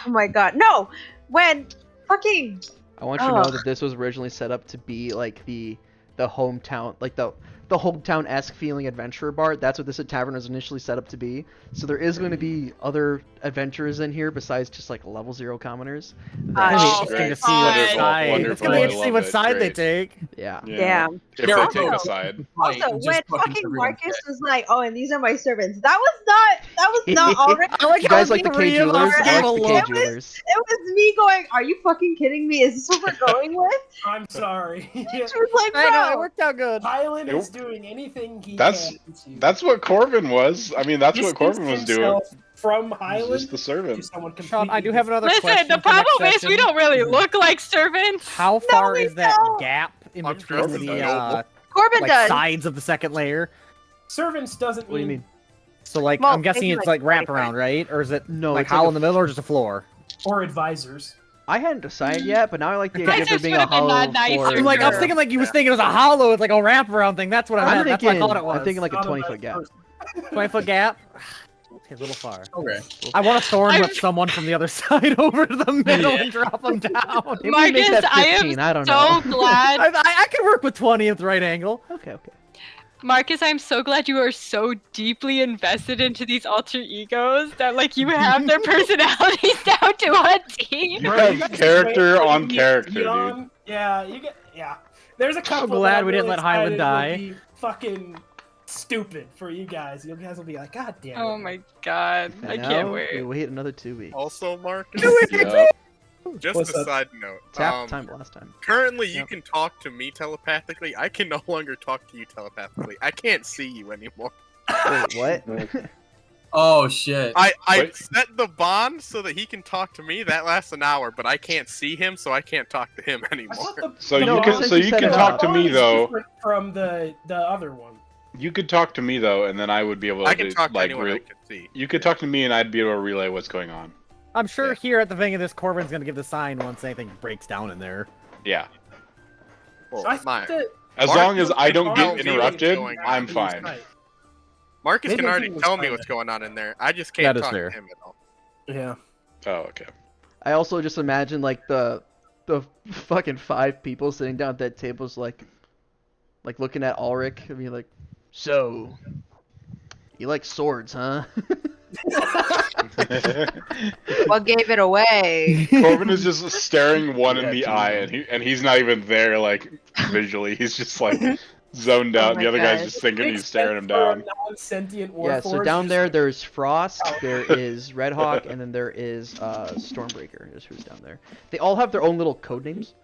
Oh my god. No. When fucking. I want you to know Ugh. that this was originally set up to be like the hometown, like the hometown-esque feeling adventurer bar. That's what this tavern was initially set up to be. So there is going to be other adventurers in here besides just like level 0 commoners. It's gonna be Oh, interesting to great. see what Wonderful, side. It's wonderful, gonna be I interesting love what it, side they great. take. Yeah. Damn. If Yeah. they take a Also- side. Fight Also, and when just fucking everyone Marcus dead. was like, "Oh, and these are my servants," that was not already. I like You how guys like the K three of jewelers? us I gave a like the K look. jewelers. It was me going, "Are you fucking kidding me? Is this what we're going with?" I'm sorry. She was like, I know, it "Bro." worked out good. Highland It- is doing anything he That's- can to That's what Corbin was. I mean, that's what distance Corbin was doing. himself from He's Highland just the to servant. someone Sean, I do completely have another Listen, question. the for next problem is we section. don't really look like servants. How far we is that don't. gap in I'm between Corbin the does. Corbin like does. sides of the second layer? Servants doesn't What do you mean? So like, Well, I'm guessing maybe, it's like, like 45. wraparound, right? Or is it No, like it's like hollow a in the middle or just a floor? or advisors. I hadn't decided yet, but now I like the idea of there Advisors being a would've been hollow nicer. floor. I'm like, I was Sure. thinking like you was thinking it was a hollow. It's like a wraparound thing. That's what I I'm meant. That's what I thinking, thought it was. I'm thinking like a Not 20-foot nice gap. person. 20-foot gap. Okay, a little far. Okay. I want to thorn I'm- whip someone from the other side over to the middle and drop them down. Maybe we make Marcus, that I am 15, I don't so know. glad. I can work with 20 at the right angle. Okay. Marcus, I'm so glad you are so deeply invested into these alter egos that like you have their personalities down to a T. You Bro, have you guys character wait on till you character, get dude. on- Yeah, you get. Yeah. There's a couple. glad that we didn't really let Highland excited will die. Be fucking stupid for you guys. You guys will be like, God damn it. Oh my god. And I now can't we wait. wait another 2 weeks. Also, Marcus, Yeah. just What's a up? side note. Tap time last time. Currently, you Yep. can talk to me telepathically. I can no longer talk to you telepathically. I can't see you anymore. Wait, what? Oh shit. I Wait. set the bond so that he can talk to me. That lasts an hour, but I can't see him, so I can't talk to him I anymore. thought the- So the you No, can bond- since so you you set can it talk up. to me bond is though. different from the other one. You could talk to me though, and then I would be able to I can talk to like anyone I can see. you could talk to me, and I'd be able to relay what's going on. I'm sure Yeah. here at the beginning of this, Corbin's gonna give the sign once anything breaks down in there. Yeah. Well, So I thought that As Marcus long as I don't can get tell me what's interrupted, going on I'm in his fine. night. Marcus Maybe can I already think it was tell me fine. what's going on in there. I just can't That is talk fair. to him at all. Yeah. Oh, okay. I also just imagine like the fucking 5 people sitting down at that tables like looking at Ulrich and be like, so you like swords, huh? What gave it away? Corbin is just staring one in Yeah, the two eye, of and he's not even there, like visually. He's just like zoned out. my the other guy's God. just thinking he's Makes staring him sense for a down. non-sentient Yeah, so warforged, down just there like- there's Frost, there is Redhawk, and then there is Stormbreaker is who's down there. They all have their own little code names.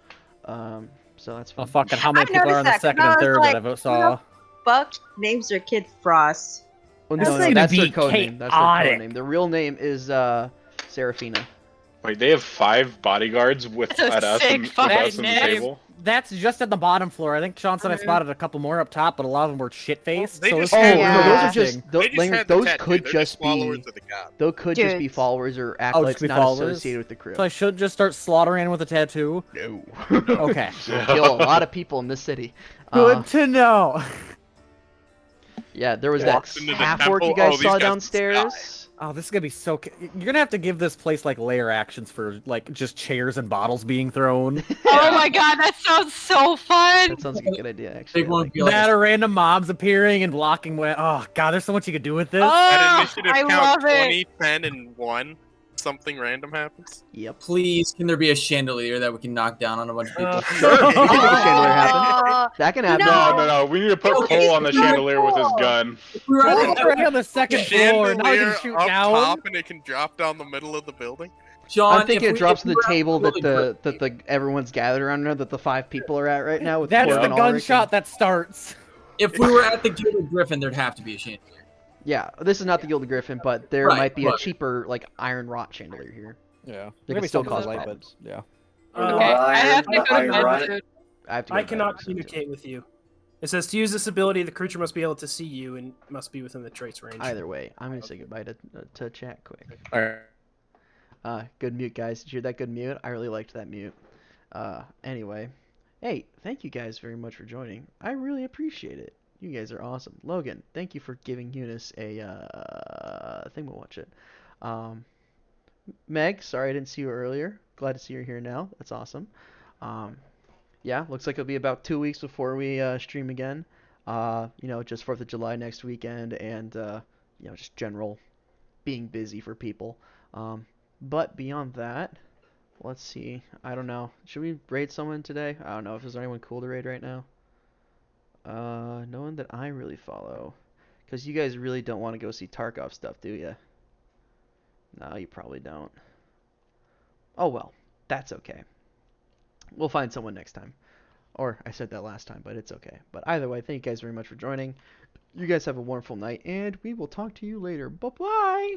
So that's Oh, fun. fucking how many I people are on the noticed that, 'cause second I and was third like, that I saw? Fuck names their kid Frost. Well, That's no, not no, gonna that's their be code name. That's their chaotic. code name. The real name is Seraphina. Wait, they have 5 bodyguards with That's a at us sick and with fucking us on the name. table. That's just at the bottom floor. I think Sean said I spotted a couple more up top, but a lot of them were shit-faced. Well, they so just this Oh, had- is no, those Yeah. are just They just had the those tattoo. could They're just followers be of the god. those could just be Dudes. followers or just acolytes be not followers? associated with the crew. So I should just start slaughtering with a tattoo. No. Okay. We'll kill a lot of people in this city. Good to know. Yeah, there was Walks that into the half orc you temple, guys these saw guys downstairs. Oh, this is gonna be so. You're gonna have to give this place like layer actions for like just chairs and bottles being thrown. Oh my god, that sounds so fun! That sounds like a good idea, actually. Big I one like be like That or random mobs appearing and blocking. Oh god, there's so much you could do with this. At Oh, initiative I count love it. 20, 10, and 1, something random happens. Yep. please, can there be a chandelier that we can knock down on a bunch of people? Sure. You can make a chandelier happen. Uh, That can happen. No. We need to put Okay, Cole on the it's really chandelier with his cool. gun. If we were at Oh, the- already on the second floor. Now we Chandelier can shoot up down. top, and it can drop down the middle of the building. John, I'm thinking if it we- drops if to we the were at table that Gilded the everyone's gathered around there, that the 5 people are at right now with That's Cor the and Ulrich gunshot that starts. If we were at the Gilded Griffin, there'd have to be a chandelier. Yeah, this is not the Gilded Griffin, but there Right, might be a but- cheaper like iron wrought chandelier here. Yeah, They can still cause problems. yeah. Okay, I have to go to bed soon. I have to. Go I to bed cannot soon, too. communicate with you. It says to use this ability, the creature must be able to see you and must be within the trace range. Either way, I'm gonna say goodbye to chat quick. Alright. Good mute, guys. Did you hear that good mute? I really liked that mute. Anyway, hey, thank you guys very much for joining. I really appreciate it. You guys are awesome. Logan, thank you for giving Eunice a thing. We'll watch it. Meg, sorry I didn't see you earlier. Glad to see you here now. That's awesome. Yeah, looks like it'll be about 2 weeks before we stream again. Just 4th of July next weekend, and just general being busy for people. But beyond that, let's see. I don't know. Should we raid someone today? I don't know. If there's anyone cool to raid right now. No one that I really follow. Because you guys really don't want to go see Tarkov stuff, do you? No, you probably don't. Oh well, that's okay. We'll find someone next time. Or, I said that last time, but it's okay. But either way, thank you guys very much for joining. You guys have a wonderful night, and we will talk to you later. Bye-bye!